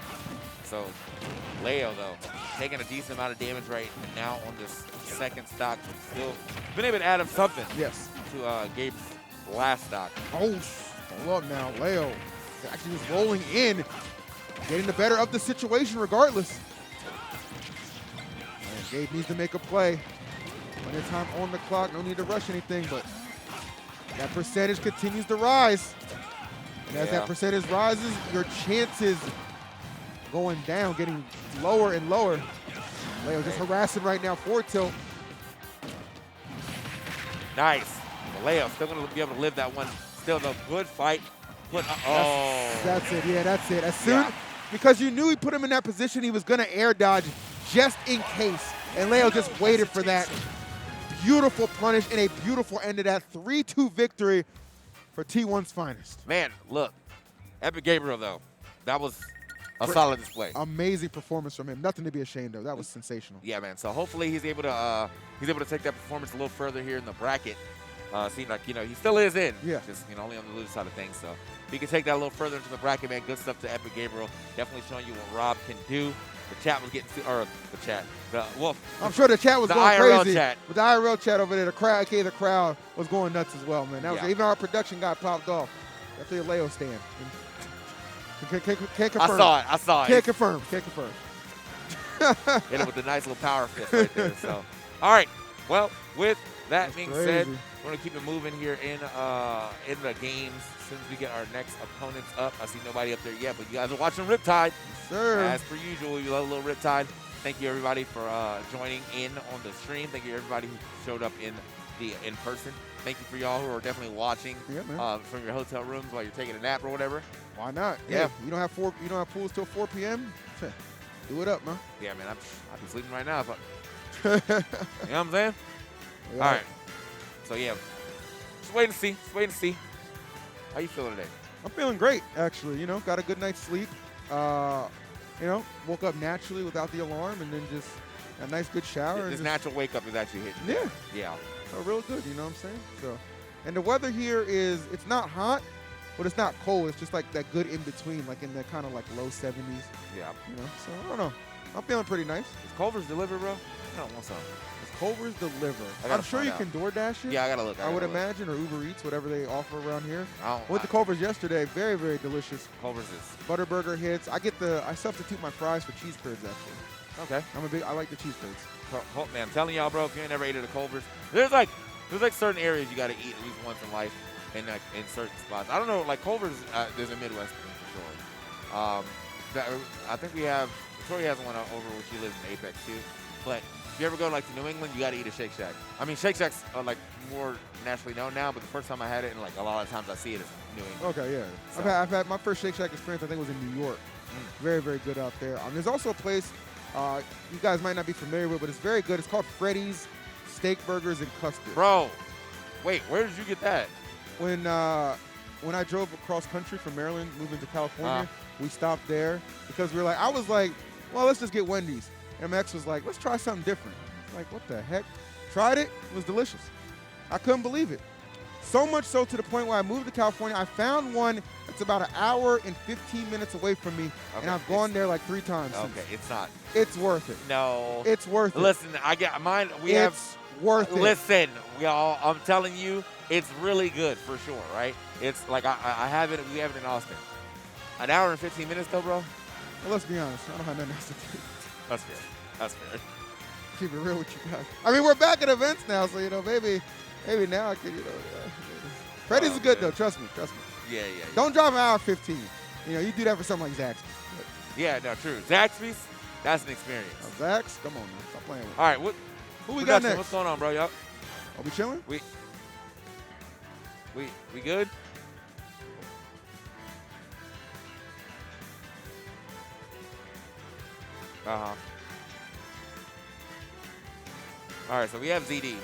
So Leo, though, taking a decent amount of damage right now on this second stock. Still been able to add up something Yes. to Gabe's last stock. Oh, hold up now. Leo actually just rolling in, getting the better of the situation regardless. And Gabe needs to make a play. Plenty of time on the clock. No need to rush anything, but that percentage continues to rise. And as that percentage rises, your chances going down, getting lower and lower. Leo just harassing right now, forward tilt. Nice. But Leo still going to be able to live that one. Still a good fight. That's it. Yeah, that's it. As soon, because you knew he put him in that position, he was going to air dodge just in case. And Leo just waited for that. Beautiful punish and a beautiful end to that 3-2 victory for T1's finest. Man, look. Epic Gabriel, though. That was a solid display. Amazing performance from him. Nothing to be ashamed of. That was sensational. Yeah, man. So hopefully he's able to take that performance a little further here in the bracket. Seems like, he still is in. Yeah. Just, only on the loser side of things. So if he can take that a little further into the bracket, man, good stuff to Epic Gabriel. Definitely showing you what Rob can do. The chat was getting I'm sure the chat was going IRL crazy. Chat. With the IRL chat over there, the crowd was going nuts as well, man. That was even our production got popped off. Definitely a Leo stand. Can't confirm. I saw it. Can't confirm. Hit him with a nice little power fist right there. So, all right. Well, with that being said, we're gonna keep it moving here in the games. As soon as we get our next opponents up, I see nobody up there yet, but you guys are watching Riptide. Yes, sir. As per usual, you love a little Riptide. Thank you everybody for joining in on the stream. Thank you everybody who showed up in person. Thank you for y'all who are definitely watching from your hotel rooms while you're taking a nap or whatever. Why not? Yeah. You don't have pools till 4 p.m. Do it up, man. Yeah, man. I'll be sleeping right now. You know what I'm saying? Yeah. All right. So yeah, just wait and see. How you feeling today? I'm feeling great, actually. Got a good night's sleep. Woke up naturally without the alarm, and then just a nice good shower. This natural wake up is actually hitting. Yeah. Yeah. So real good, you know what I'm saying? So, and the weather here it's not hot, but it's not cold. It's just like that good in between, like in the kind of like low 70s. Yeah. So I don't know. I'm feeling pretty nice. Is Culver's delivered, bro? I don't want some. Culver's deliver. I'm sure you can DoorDash it. Yeah, I gotta look. I would imagine, or Uber Eats, whatever they offer around here. I went to Culver's yesterday. Very, very delicious. Culver's is Butterburger hits. I substitute my fries for cheese curds actually. Okay. I like the cheese curds. Man, I'm telling y'all, bro, if you ain't never ate at a Culver's, there's like certain areas you gotta eat at least once in life, in certain spots. I don't know, like Culver's, there's a Midwest thing for sure. I think Victoria has one over where she lives in Apex too, but. If you ever go to New England, you got to eat a Shake Shack. I mean, Shake Shacks are more nationally known now, but the first time I had it, and a lot of times I see it, is New England. Okay, yeah. So. I've had my first Shake Shack experience. I think was in New York. Very, very good out there. There's also a place you guys might not be familiar with, but it's very good. It's called Freddy's Steak Burgers and Custard. Bro, wait, where did you get that? When I drove across country from Maryland, moving to California, we stopped there because I was like, well, let's just get Wendy's. And my ex was like, let's try something different. Like, what the heck? Tried it. It was delicious. I couldn't believe it. So much so to the point where I moved to California. I found one that's about an hour and 15 minutes away from me, and I've gone there 3 times. Okay, it's not. It's worth it. No. It's worth it. Listen, I get mine. It's worth it. Listen, y'all, I'm telling you, it's really good for sure, right? It's I have it. We have it in Austin. An hour and 15 minutes though, bro. Well, let's be honest. I don't have nothing else to do. That's fair. That's fair. Keep it real with you guys. I mean, we're back at events now, so maybe now I can, Freddy's is good though. Trust me. Yeah. Don't drive an hour 15. You do that for something like Zaxby's. Yeah, no, true. Zaxby's, that's an experience. Zax, come on, man. Stop playing with me. All right, who we got next? What's going on, bro? Y'all? Are we chilling? We good? All right, so we have ZD.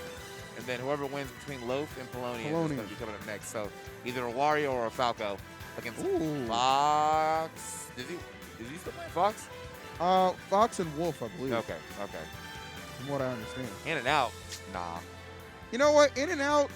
and then whoever wins between Loaf and Polonian is going Polonian. to be coming up next. So either a Wario or a Falco against Ooh. Fox. Is he still playing Fox? Fox and Wolf, I believe. Okay. From what I understand. In and out. Nah. You know what? In and out.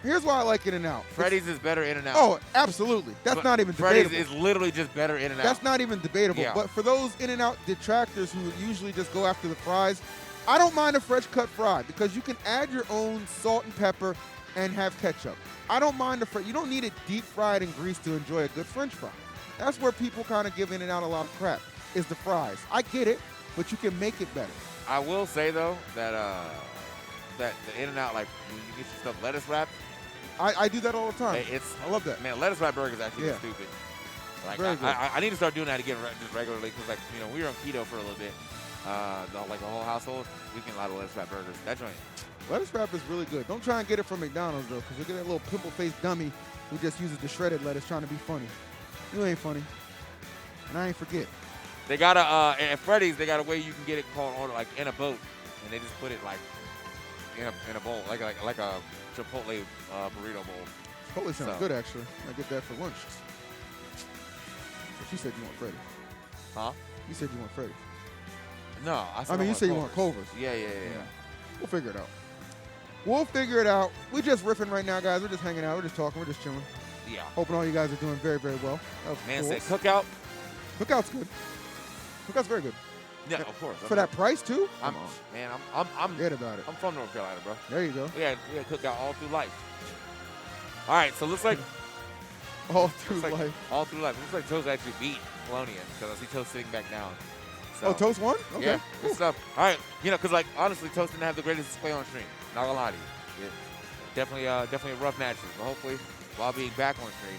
Here's why I like In and Out. Freddy's is better in and out. Oh, absolutely. That's But not even Freddy's debatable. is literally just better in and out. That's not even debatable. Yeah. But for those In and Out detractors who usually just go after the fries, I don't mind a fresh cut fry because you can add your own salt and pepper and have ketchup. I don't mind the fry. You don't need it deep fried in grease to enjoy a good French fry. That's where people kind of give In and Out a lot of crap, is the fries. I get it, but you can make it better. I will say though that that the in and out, like when you get your stuff lettuce wrapped, I do that all the time. it's I love that. man, lettuce wrapped burgers actually Yeah. stupid. Like Very good. I need to start doing that again just regularly because like we were on keto for a little bit, like the whole household. We can a lot of lettuce wrapped burgers. That joint. Lettuce wrap is really good. Don't try and get it from McDonald's, though, because you'll get that little pimple-faced dummy who just uses the shredded lettuce trying to be funny. You ain't funny. And I ain't forget. They got at Freddy's they got a way you can get it called order like in a boat, and they just put it like in a bowl like a Chipotle burrito bowl. Chipotle sounds So. good, actually. I get that for lunch. But you said you want Freddy's. Huh? You said you want Freddy's. No, I mean, you said you want Culver's. Yeah. We'll figure it out. We'll figure it out. We're just riffing right now, guys. We're just hanging out. We're just talking. We're just chilling. Yeah. Hoping all you guys are doing very, very well. Of Man course. said cookout. Cookout's good. Cookout's very good. Yeah, of course. For that price, too? I'm Forget about it. I'm from North Carolina, bro. There you go. We had cookout all through life. All right, so looks like All through looks like life. all through life. Looks like Toast actually beat Polonian because I see Toast sitting back down. So, Oh, Toast won? Okay. Yeah, good stuff. All right, because like honestly, Toast didn't have the greatest display on stream. Not gonna lie to you. Definitely rough matches, but hopefully while being back on stream,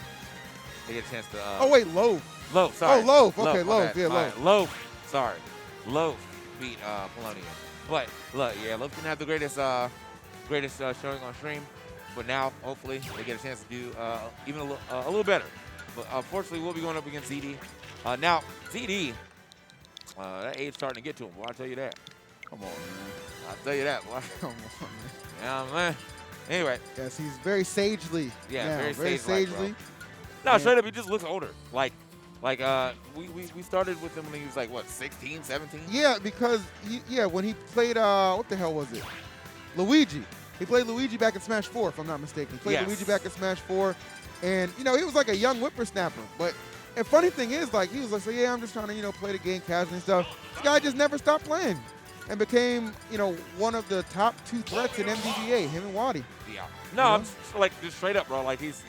they get a chance to. Oh, wait, Loaf. Loaf, sorry. Oh, Loaf. Okay, my Loaf. bad. Yeah, My Loaf. bad. Loaf. Sorry. Loaf beat Polonian. But look, yeah, Loaf didn't have the greatest showing on stream. But now, hopefully, they get a chance to do even a little better. But unfortunately, we'll be going up against ZD. Now, ZD, that age starting to get to him. Boy, I'll tell you that. Come on, man. I'll tell you that, boy. Come on, man. Yeah, man. Anyway, Yes, he's very sagely. Yeah, now. very very sage-like, bro. sagely. no, Yeah. straight up, he just looks older. Like we started with him when he was like, what, 16, 17? Yeah, because when he played what the hell was it? Luigi. He played Luigi back in Smash 4, if I'm not mistaken. He played Yes. Luigi back in Smash 4, and he was like a young whippersnapper. But and funny thing is, like he was like, so yeah, I'm just trying to play the game casually and stuff. This guy just never stopped playing, and became one of the top 2 threats in MDBA. Him and Waddy. Yeah. No, I'm just straight up, bro. Like he's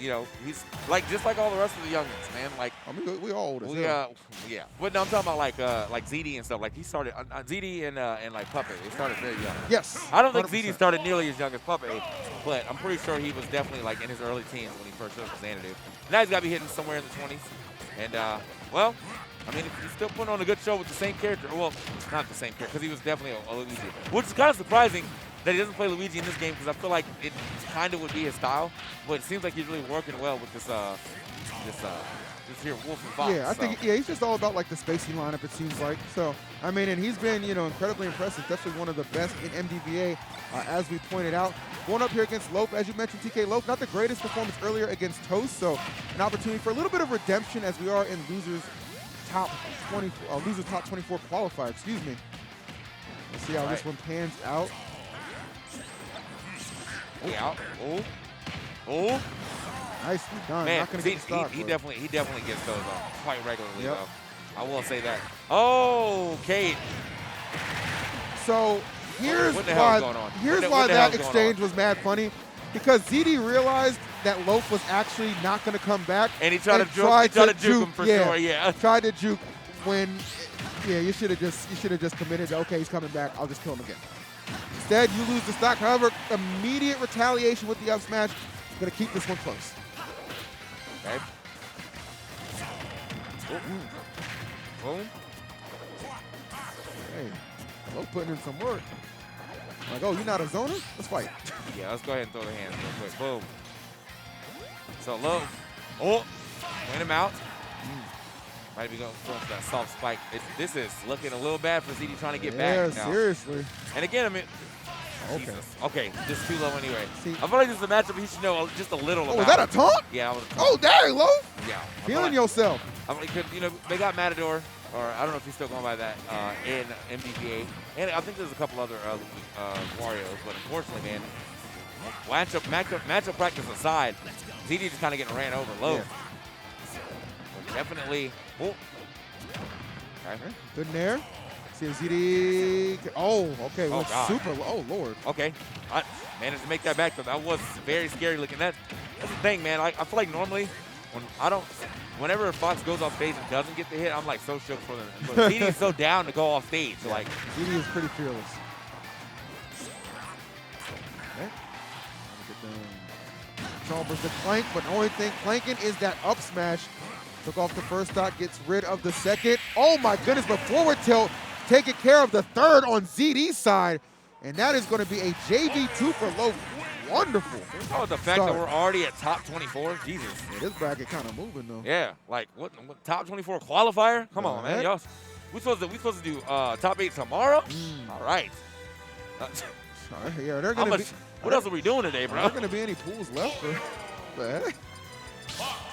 like just like all the rest of the youngins, man. Like I mean, we all old as we hell. yeah. But no, I'm talking about like ZD and stuff. Like he started ZD and like Puppet. They started very young. Yes. I don't think 100%. ZD started nearly as young as Puppet, but I'm pretty sure he was definitely like in his early teens when he first showed up as Xanadu. Now he's got to be hitting somewhere in the 20s. And well, I mean, he's still putting on a good show with the same character. Well, not the same character, because he was definitely a Luigi. Which is kind of surprising that he doesn't play Luigi in this game, because I feel like it kind of would be his style. But it seems like he's really working well with this here Wolf and Fox. Yeah, I think he's just all about like the spacing lineup, it seems like. So I mean, and he's been incredibly impressive. Definitely one of the best in MDBA, as we pointed out. Going up here against Loaf, as you mentioned, TK Loaf, not the greatest performance earlier against Toast, so an opportunity for a little bit of redemption as we are in losers top 24 qualifier. Excuse me. Let's see how this one pans out. Yeah. Oh. Nicely done. Man, Not gonna get the stock, he but- definitely gets those quite regularly, Yep. though. I will say that. Oh, Kate. So here's What the hell is going on? Here's What why the that hell's going exchange on? was mad funny, because ZD realized that Loaf was actually not going to come back, And he tried to juke him for sure, yeah. Tried to juke when, you should have just committed to, okay, he's coming back, I'll just kill him again. Instead, you lose the stock. However, immediate retaliation with the up smash. Going to keep this one close. Okay. Boom. Hey, Loaf putting in some work. Like, oh, you're not a zoner? Let's fight. Yeah, let's go ahead and throw the hands real quick. Boom. So low. Oh, win him out. Might be going for that soft spike. This is looking a little bad for ZD trying to get back now. Seriously. And again, I mean, Okay. Jesus. Okay, just too low anyway. See- I feel like this is a matchup he should know just a little Oh, about. was that a taunt? Yeah, I was. Oh, dang, Loaf. Yeah. I feel Feeling like- yourself. I mean, you know, they got Matador, or I don't know if he's still going by that, in MDPA. And I think there's a couple other Warriors, but unfortunately, man, matchup practice aside, ZD just kind of getting ran over low. Yeah. But definitely. Oh. Okay. Good in there. See if ZD. Oh, okay. Oh, Went God. super low. Oh, Lord. Okay. I managed to make that back, but that was very scary looking. That's the thing, man. I feel like normally whenever Fox goes off stage and doesn't get the hit, I'm like so shook for them. But ZD is so down to go off stage. So, like, ZD is pretty fearless. Okay. Chalmers the clank, but the only thing clanking is that up smash. Took off the first stock, gets rid of the second. Oh my goodness, but forward tilt taking care of the third on ZD's side. And that is going to be a JV2 for Loaf. Wonderful. oh, the fact that we're already at top 24, Jesus. Yeah, this bracket kind of moving though. Yeah, like what top 24 qualifier? Come on, man. Right. Y'all, we supposed to do top 8 tomorrow? All right. Yeah, they're How going to much? be. What else are we doing today, Are bro? there going to be any pools left? Or, the heck?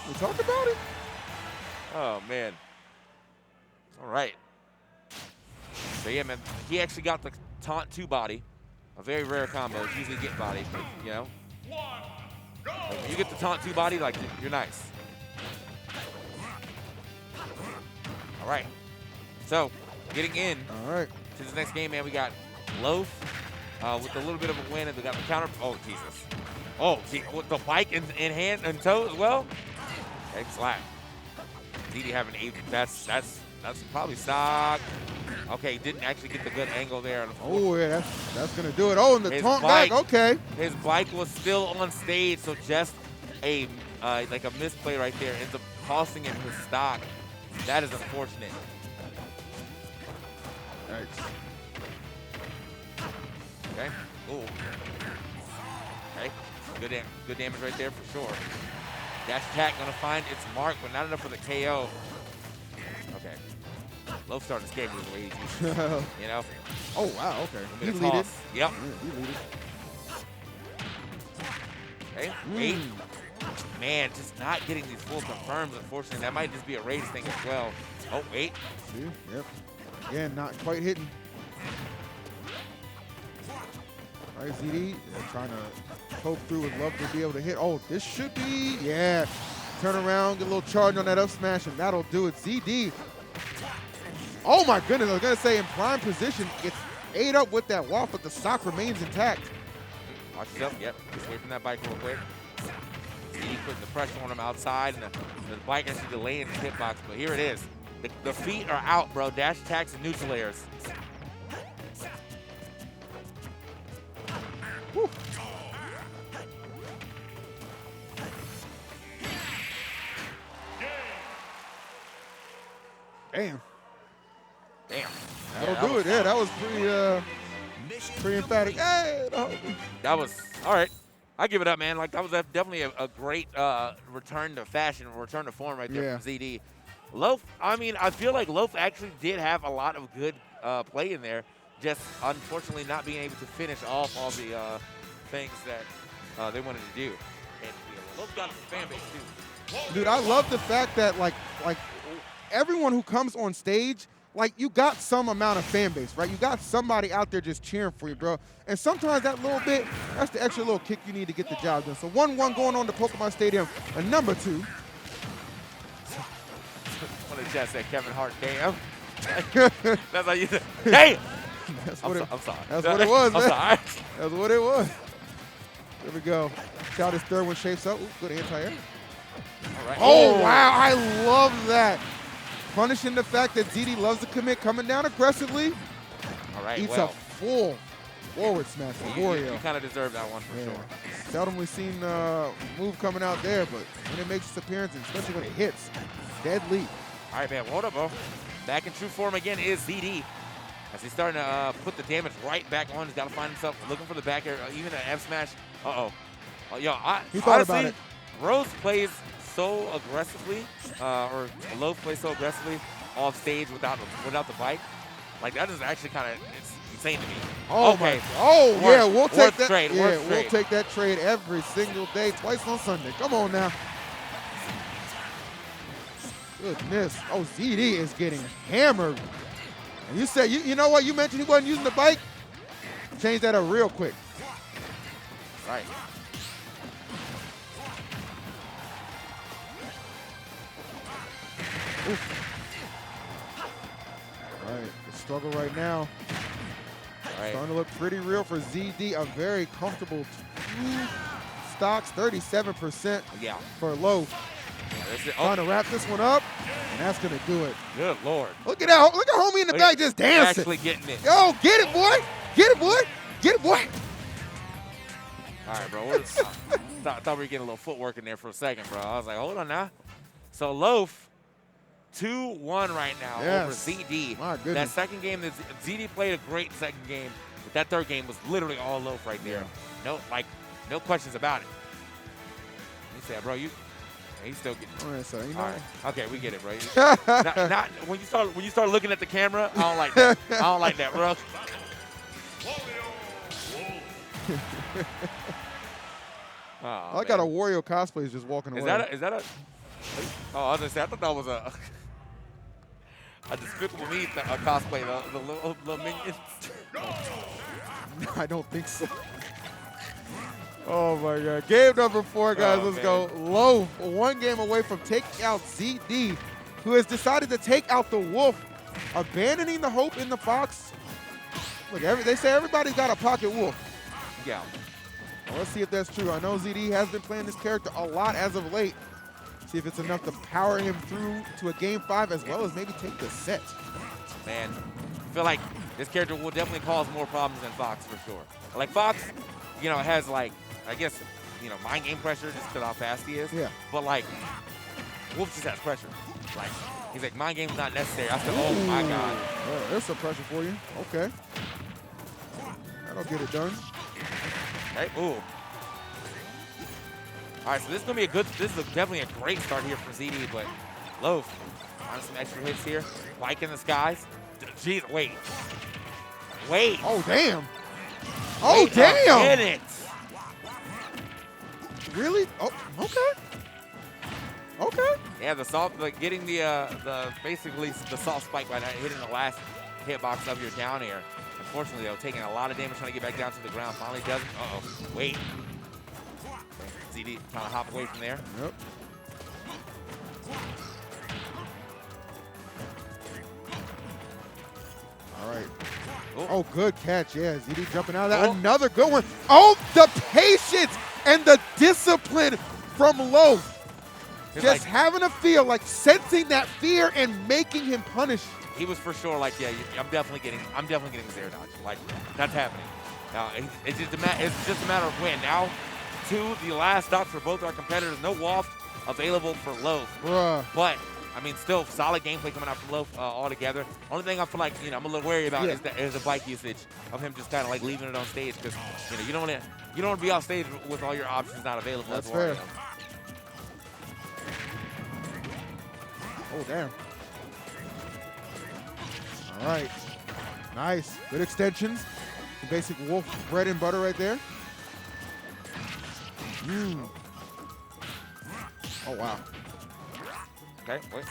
We talked about it. Oh man. All right. So yeah, man, he actually got the taunt 2 body. A very rare combo. It's usually get body, but you know. Like, when you get the taunt 2 body, like you're nice. All right. So, getting in All right. to this next game, man, we got Loaf with a little bit of a win, and we got the counter. Oh Jesus. Oh, with the bike in hand and toe as well. Egg slap. ZD having 8. That's probably stock. Okay, didn't actually get the good angle there. Oh, yeah, that's going to do it. Oh, and the His taunt bike. back. Okay. His bike was still on stage, so just a like a misplay right there ends up costing him his stock. That is unfortunate. Nice. Okay. Ooh. Okay. Good damage right there for sure. Dash attack gonna find its mark, but not enough for the KO. Okay. Loaf starting to scare me the way he's used to, you know? Oh, wow, okay. A He bit of leaded. toss. Yep. Yeah, he leaded. Okay. 8. Man, just not getting these full confirms, unfortunately. That might just be a raise thing as well. Oh, 8. See? Yep. Again, not quite hitting. All right, ZD trying to poke through. Would love to be able to hit. Oh, this should be, yeah. Turn around, get a little charge on that up smash, and that'll do it. ZD. Oh my goodness, I was gonna say in prime position, gets ate up with that waff, but the stock remains intact. Watch yourself. Yep. Just wait from that bike real quick. ZD putting the pressure on him outside, and the bike actually delaying his hitbox, but here it is. The feet are out, bro. Dash attacks and neutral layers. Whew. Damn. Damn. That'll do it. Yeah, that was pretty emphatic. Hey, That was, all right. I give it up, man. Like, that was definitely a great return to fashion, return to form right there from ZD. Loaf, I mean, I feel like Loaf actually did have a lot of good play in there, just unfortunately not being able to finish off all the things that they wanted to do. And Loaf got a fan base, too. Dude, I love the fact that like everyone who comes on stage, like you got some amount of fan base, right? You got somebody out there just cheering for you, bro. And sometimes that little bit, that's the extra little kick you need to get the job done. So 1-1 going on to Pokemon Stadium. And number 2. What did Jess say? Kevin Hart, damn. That's how you say, hey! I'm sorry. That's what it was, man. I'm sorry. That's what it was. There we go. Shout his third one shapes up. Ooh, good anti-air. All right. Oh, wow. I love that. Punishing the fact that ZD loves to commit, coming down aggressively. All right, Eats well. a full forward smash for Wario. You kind of deserve that one for sure. Seldomly seen move coming out there, but when it makes its appearance, and especially when it hits, deadly. All right, man. Hold up, bro. Back in true form again is ZD. As he's starting to put the damage right back on. He's got to find himself looking for the back air, even an F smash. Uh-oh. Yo, He thought honestly, about it. Rose plays so aggressively, or Loaf plays so aggressively off stage without the bike. Like, that is actually kind of, it's insane to me. Oh, okay. Yeah, we'll take that. Trade, yeah, we'll trade. take that trade every single day, twice on Sunday. Come on now. Goodness. Oh, ZD is getting hammered. And you said, you know what? You mentioned he wasn't using the bike. Change that up real quick. Right. Oof. All right, the struggle right now. Starting to look pretty real for ZD. A very comfortable 2 stocks, 37% for low. Trying to wrap this one up, and that's going to do it. Good Lord. Look at that. Look at homie in the back just dancing. Actually getting it. Yo, get it, boy. Get it, boy. Get it, boy. All right, bro. I thought we were getting a little footwork in there for a second, bro. I was like, hold on now. So Loaf, 2-1 right now over ZD. My goodness. That second game, ZD played a great second game, but that third game was literally all Loaf right there. No questions about it. You said, bro, he's still getting. All right, so you know. All right. Okay, we get it, bro. not when you start looking at the camera. I don't like that. I don't like that, bro. Oh, I got a Wario cosplay just walking away. Is that a? Oh, I was gonna say. I thought that was a Despicable Me cosplay. The little minions. I don't think so. Oh my God. Game number 4, guys. Let's go. Low, 1 game away from taking out ZD, who has decided to take out the Wolf, abandoning the hope in the Fox. Look, they say everybody's got a pocket Wolf. Yeah. Well, let's see if that's true. I know ZD has been playing this character a lot as of late. See if it's enough to power him through to a game 5 as well as maybe take the set. Man, I feel like this character will definitely cause more problems than Fox for sure. Like Fox, has like, I guess, mind game pressure just because how fast he is. Yeah. But like, Wolf just has pressure. Like, he's like, mind game's not necessary. I said, oh my God. Well, there's some pressure for you. Okay. That'll get it done. Right? Ooh. All right, so this is definitely a great start here for ZD, but Loaf on some extra hits here. Spike in the skies. Jeez, wait. Oh, damn. Oh, damn. Get it. Really? Oh, okay. Okay. Yeah, the soft, like getting basically the soft spike by hitting the last hitbox of your down air. Unfortunately, though, taking a lot of damage trying to get back down to the ground. Finally does it. Uh-oh. Wait. ZD trying to hop away from there. Yep. All right. Oh, good catch. Yeah, ZD jumping out of that. Another good one. Oh, the patience and the discipline from Loaf. Just having a feel, like sensing that fear and making him punish. He was for sure like, yeah, I'm definitely getting zero dodge. Like, that's happening. Now, it's just a matter of when. Now, the last stops for both our competitors. No waft available for Loaf. Bruh. But, I mean, still solid gameplay coming out from Loaf altogether. Only thing I feel like, I'm a little wary about is the bike usage of him just kind of like leaving it on stage because, you don't want to be off stage with all your options not available. That's fair. Oh, damn. All right. Nice. Good extensions. The basic Wolf bread and butter right there. Oh, wow. Okay, wait.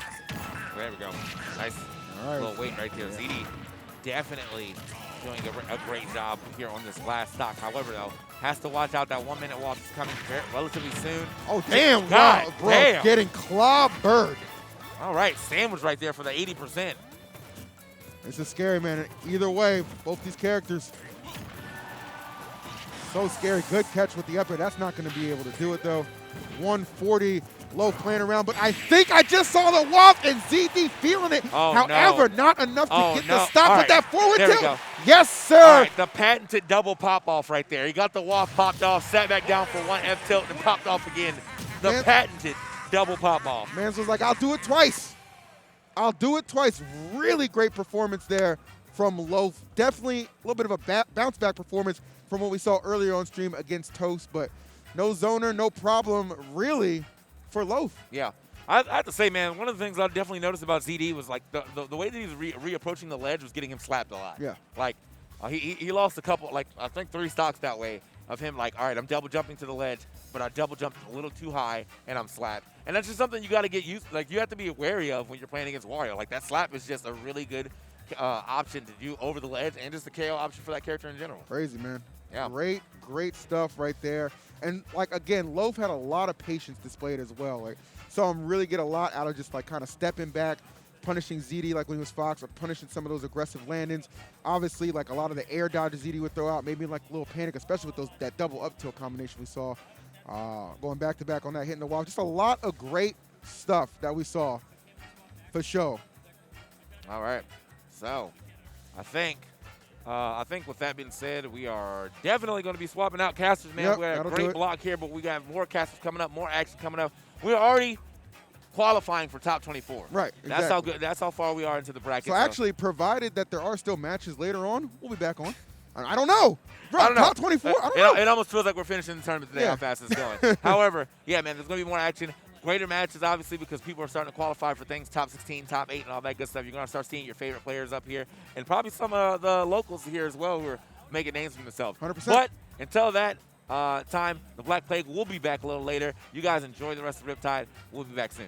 There we go. Nice. All right. Little weight right there. ZD definitely doing a great job here on this last stock. However, though, has to watch out that 1 minute walk is coming relatively soon. Oh, damn. God, wow, bro. Damn. Getting clobbered. All right, sandwich right there for the 80%. This is scary, man. Either way, both these characters. So scary. Good catch with the upper. That's not going to be able to do it, though. 140 Low playing around, but I think I just saw the walk and ZD feeling it. Oh, However, no. not enough to get the stop All with right. that forward There we tilt. go. Yes, sir. All right, the patented double pop-off right there. He got the waft popped off, sat back down for one F-tilt, and popped off again. The patented double pop-off. Mans was like, I'll do it twice. I'll do it twice. Really great performance there from Loaf. Definitely a little bit of a bounce-back performance from what we saw earlier on stream against Toast, but no zoner, no problem, really, for Loaf. Yeah. I have to say, man, one of the things I definitely noticed about ZD was like the way that he was reapproaching the ledge was getting him slapped a lot. Yeah. Like He lost a couple, like I think 3 stocks that way of him like, all right, I'm double jumping to the ledge, but I double jumped a little too high and I'm slapped. And that's just something you got to get used to. Like you have to be wary of when you're playing against Wario. Like that slap is just a really good option to do over the ledge and just a KO option for that character in general. Crazy, man. Yeah. Great stuff right there. And like again, Loaf had a lot of patience displayed as well. Like saw him really get a lot out of just like kind of stepping back, punishing ZD like when he was Fox, or punishing some of those aggressive landings. Obviously, like a lot of the air dodges ZD would throw out, maybe like a little panic, especially with that double up tilt combination we saw. Going back to back on that, hitting the wall. Just a lot of great stuff that we saw for sure. All right. So I think with that being said, we are definitely going to be swapping out casters, man. Yep, We got a that'll do great it. block here, but we got more casters coming up, more action coming up. We're already qualifying for top 24. Right. That's how exactly. good. That's how far we are into the bracket. So actually, provided that there are still matches later on, we'll be back on. I don't know. Bro, I don't know. top 24? I don't know. It almost feels like we're finishing the tournament today, Yeah. how fast it's going. However, yeah, man, there's going to be more action. Greater matches, obviously, because people are starting to qualify for things, top 16, top 8, and all that good stuff. You're going to start seeing your favorite players up here, and probably some of the locals here as well who are making names for themselves. 100%. But until that time, the Black Plague will be back a little later. You guys enjoy the rest of Riptide. We'll be back soon.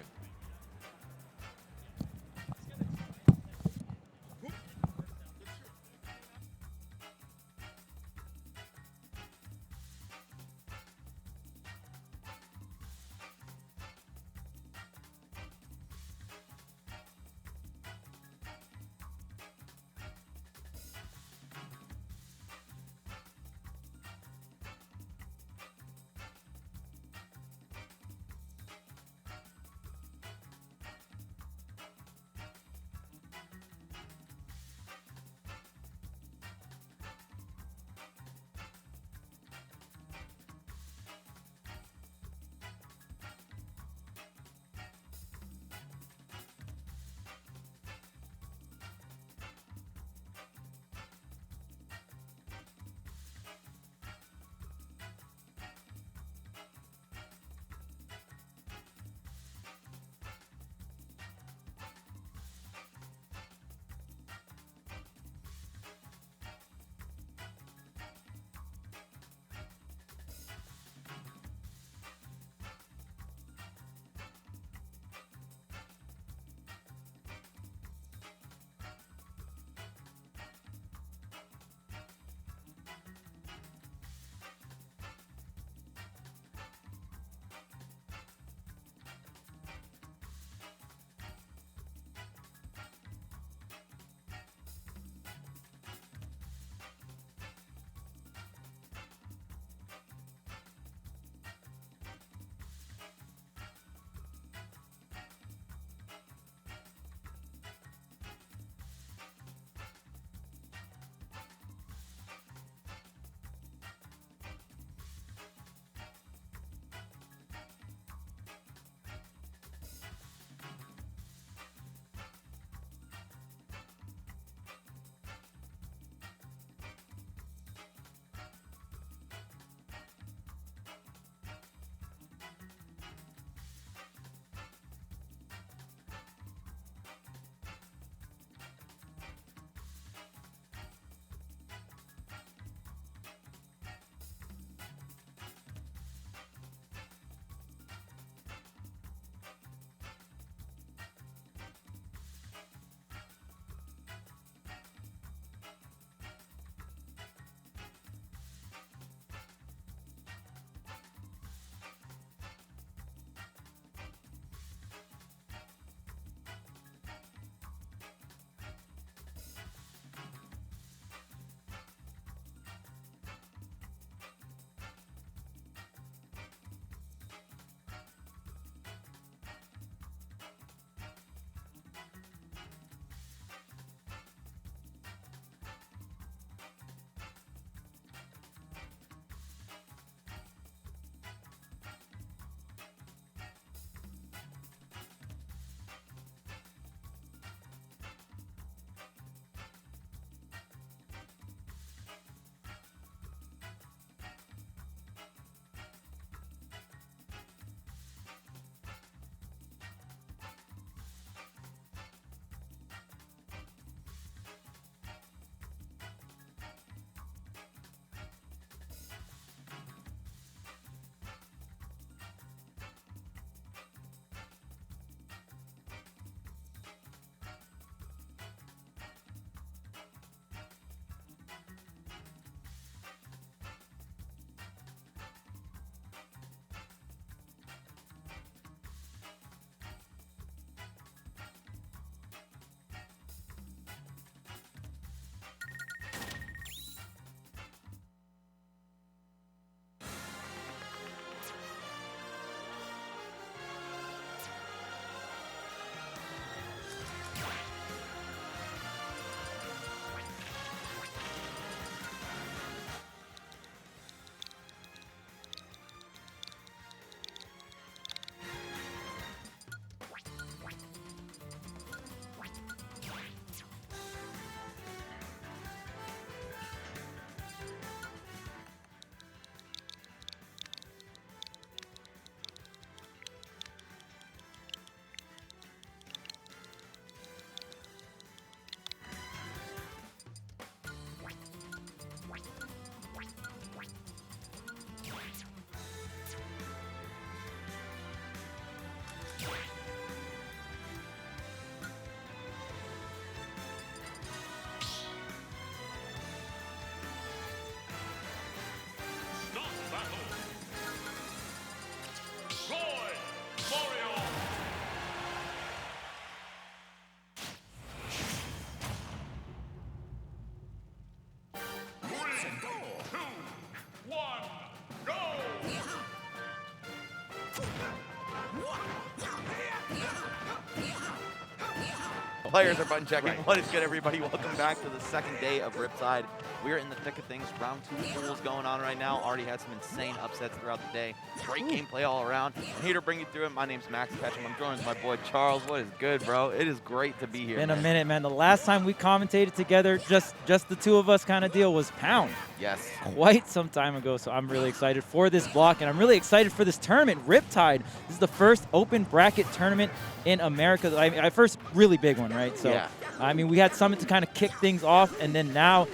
players are button checking. What is good, everybody? Welcome back to the second day of Riptide. We are in the thick of things. Round 2 pools going on right now. Already had some insane upsets throughout the day. Great gameplay all around. I'm here to bring you through it. My name's Max Ketchum. I'm joined with my boy Charles. What is good, bro? It is great to be here. Been a minute, man. The last time we commentated together, just the two of us kind of deal, was Pound. Yes. Quite some time ago, so I'm really excited for this block, and I'm really excited for this tournament, Riptide. This is the first open bracket tournament in America. I mean, first really big one, right? So, yeah. I mean, we had Summit to kind of kick things off, and then now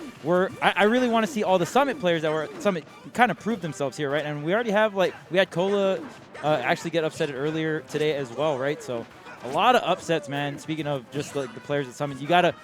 I really want to see all the Summit players that were at Summit kind of prove themselves here, right? And we already have, like, we had Cola actually get upsetted earlier today as well, right? So a lot of upsets, man. Speaking of just like the players at Summit, you gotta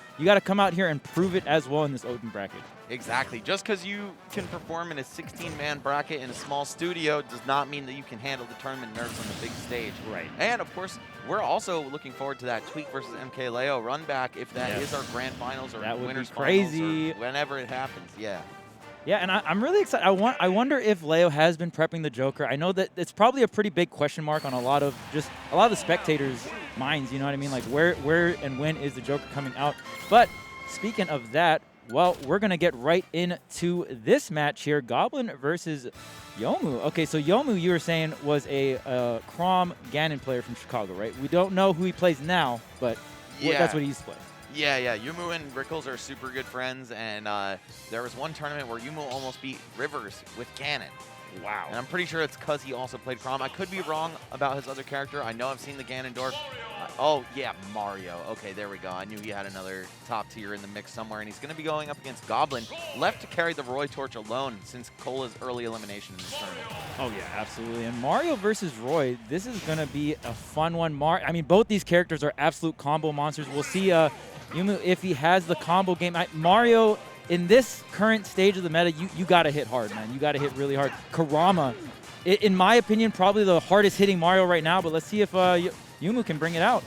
come out here and prove it as well in this open bracket. Exactly. Just because you can perform in a 16-man bracket in a small studio does not mean that you can handle the tournament nerves on the big stage. Right. And, of course, we're also looking forward to that Tweak versus MK Leo run back if that is our grand finals or that would winners be crazy. finals or whenever it happens. Yeah. Yeah, and I'm really excited. I wonder if Leo has been prepping the Joker. I know that it's probably a pretty big question mark on a lot of the spectators' minds. You know what I mean? Like where and when is the Joker coming out? But speaking of that, well, we're gonna get right into this match here: Goblin versus Yomu. Okay, so Yomu, you were saying, was a Crom Ganon player from Chicago, right? We don't know who he plays now, but that's what he used to play. Yeah. Yumu and Rickles are super good friends, and there was one tournament where Yumu almost beat Rivers with Ganon. Wow. And I'm pretty sure it's because he also played Crom. I could be wrong about his other character. I know I've seen the Ganondorf. Oh, yeah, Mario. Okay, there we go. I knew he had another top tier in the mix somewhere, and he's going to be going up against Goblin, left to carry the Roy torch alone since Cola's early elimination in this tournament. Oh, yeah, absolutely. And Mario versus Roy, this is going to be a fun one. I mean, both these characters are absolute combo monsters. We'll see Yumu if he has the combo game. Mario, in this current stage of the meta, you got to hit hard, man. You got to hit really hard. Kurama, in my opinion, probably the hardest hitting Mario right now, but let's see if Yumu can bring it out.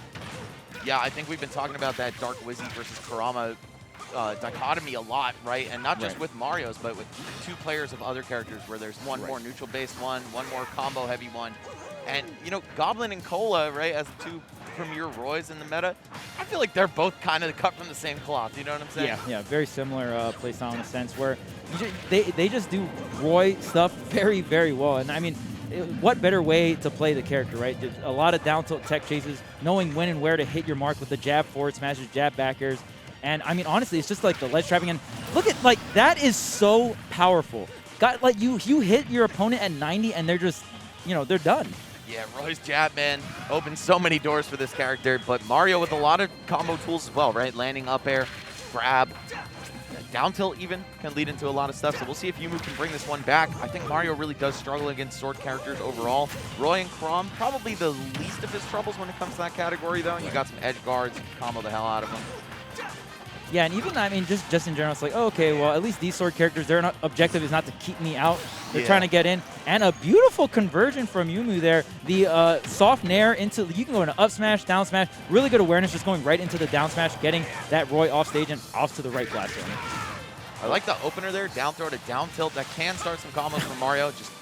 Yeah, I think we've been talking about that Dark Wizzy versus Kurama dichotomy a lot, right? And not just with Mario's, but with two players of other characters where there's one more neutral-based one more combo-heavy one. And, you know, Goblin and Cola, right, as the two premier Roys in the meta, I feel like they're both kind of cut from the same cloth, you know what I'm saying? Yeah, very similar playstyle in a sense where they just do Roy stuff very, very well. And, I mean, what better way to play the character, right? There's a lot of down tilt tech chases, knowing when and where to hit your mark with the jab forward smashes, jab back airs. And, I mean, honestly, it's just like the ledge trapping. And look at, like, that is so powerful. You hit your opponent at 90 and they're just, you know, they're done. Yeah, Roy's jab, man, opens so many doors for this character, but Mario with a lot of combo tools as well, right? Landing up air, grab, down tilt even can lead into a lot of stuff, so we'll see if Yumu can bring this one back. I think Mario really does struggle against sword characters overall. Roy and Crom, probably the least of his troubles when it comes to that category, though. You got some edge guards, you can combo the hell out of them. Yeah, and even, I mean, just in general, it's like, oh, okay, well, at least these sword characters, their objective is not to keep me out. They're trying to get in. And a beautiful conversion from Yumu there. The soft nair into, you can go into up smash, down smash. Really good awareness, just going right into the down smash, getting that Roy off stage and off to the right platform. I like the opener there, down throw to down tilt. That can start some combos for Mario. Just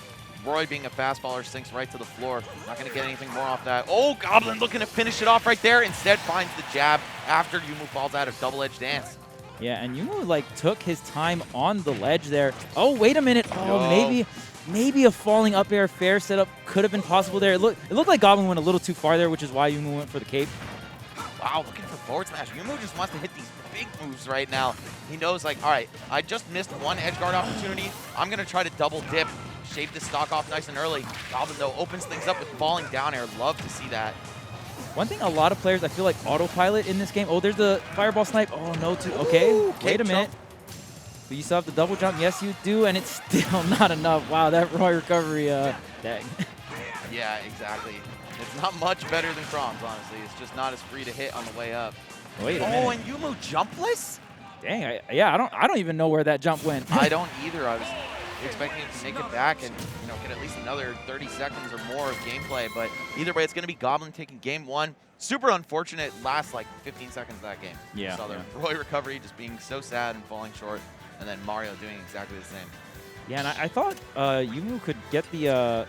Roy being a fast faller sinks right to the floor. Not going to get anything more off that. Oh, Goblin looking to finish it off right there. Instead finds the jab after Yumu falls out of double-edged dance. Yeah, and Yumu, like, took his time on the ledge there. Oh, wait a minute. Oh, maybe a falling up air fair setup could have been possible there. It looked like Goblin went a little too far there, which is why Yumu went for the cape. Wow, looking for forward smash. Yumu just wants to hit these big moves right now. He knows, like, all right, I just missed one edge guard opportunity. I'm going to try to double dip. Shape this stock off nice and early. Goblin, though, opens things up with falling down air. Love to see that. One thing a lot of players, I feel like, autopilot in this game. Oh, there's the fireball snipe. Oh, no. Okay, wait a minute. Do you still have the double jump? Yes, you do, and it's still not enough. Wow, that Roy recovery, dang. Yeah, exactly. It's not much better than Crom's, honestly. It's just not as free to hit on the way up. Wait a minute. Oh, and Yumu jumpless? Dang, I don't even know where that jump went. I don't either. I was expecting it to make it back and, you know, get at least another 30 seconds or more of gameplay. But either way, it's going to be Goblin taking game one. Super unfortunate last, like, 15 seconds of that game. Yeah. Saw the Roy recovery just being so sad and falling short, and then Mario doing exactly the same. Yeah, and I thought Yumu could get the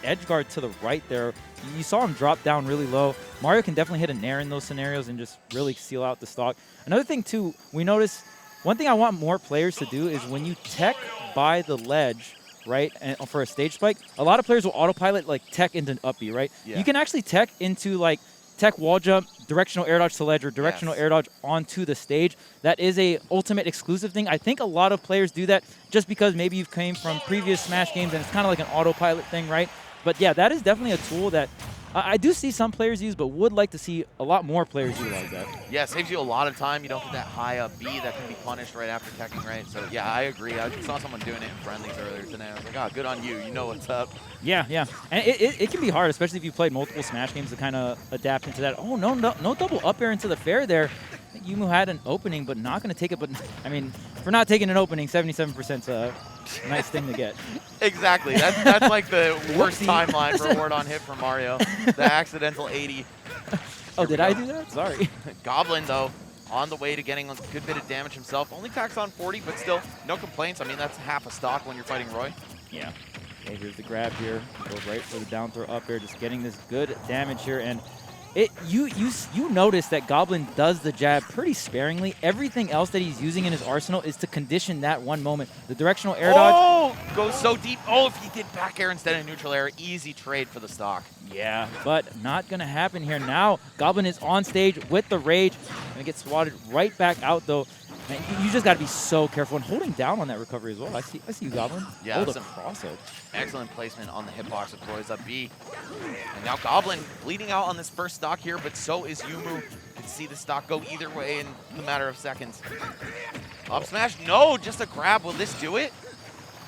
edge guard to the right there. You saw him drop down really low. Mario can definitely hit a nair in those scenarios and just really seal out the stock. Another thing, too, we noticed, one thing I want more players to do is when you tech by the ledge, right, and for a stage spike, a lot of players will autopilot, like, tech into an up B, right? Yeah. You can actually tech into, like, tech wall jump, directional air dodge to ledge, or directional air dodge onto the stage. That is a ultimate exclusive thing. I think a lot of players do that just because maybe you've came from previous Smash games and it's kind of like an autopilot thing, right? But yeah, that is definitely a tool that I do see some players use, but would like to see a lot more players utilize that. Yeah, it saves you a lot of time. You don't get that high up B that can be punished right after teching, right? So yeah, I agree. I saw someone doing it in friendlies earlier today. I was like, oh, good on you. You know what's up. Yeah, yeah. And it can be hard, especially if you played multiple Smash games to kind of adapt into that. Oh, no double up air into the fair there. I think Yumu had an opening, but not going to take it. But, I mean, for not taking an opening, 77% is a nice thing to get. Exactly. That's like the worst timeline reward on hit for Mario. The accidental 80. Oh, did I do that? Sorry. Goblin, though, on the way to getting a good bit of damage himself. Only tax on 40, but still, no complaints. I mean, that's half a stock when you're fighting Roy. Yeah. Okay, here's the grab here. Goes right for the down throw up air, just getting this good damage here. And you notice that Goblin does the jab pretty sparingly. Everything else that he's using in his arsenal is to condition that one moment. The directional air dodge. Oh, goes so deep. Oh, if he did back air instead of neutral air, easy trade for the stock. Yeah, but not going to happen here. Now, Goblin is on stage with the rage. Going to get swatted right back out, though. Man, you just got to be so careful and holding down on that recovery as well. I see you, Goblin. Yeah, hold a cross edge. Excellent placement on the hitbox of Roy's up B. And now Goblin bleeding out on this first stock here, but so is Yumu. You can see the stock go either way in a matter of seconds. Up smash, no, just a grab. Will this do it?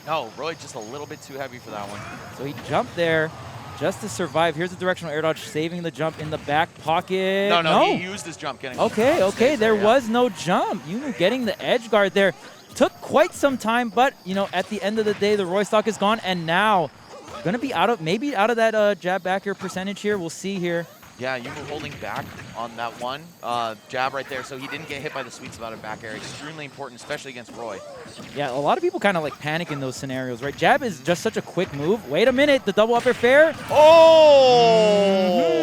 No, Roy just a little bit too heavy for that one. So he jumped there just to survive. Here's the directional air dodge, saving the jump in the back pocket. No, he used his jump getting Okay, there was no jump. Yumu getting the edge guard there. Took quite some time, but, you know, at the end of the day, the Roy stock is gone, and now going to be maybe out of that jab back air percentage here. We'll see here. Yeah, Yumu holding back on that one jab right there, so he didn't get hit by the sweet spot of back air. Extremely important, especially against Roy. Yeah, a lot of people kind of like panic in those scenarios, right? Jab is just such a quick move. Wait a minute, the double up air fair. Oh!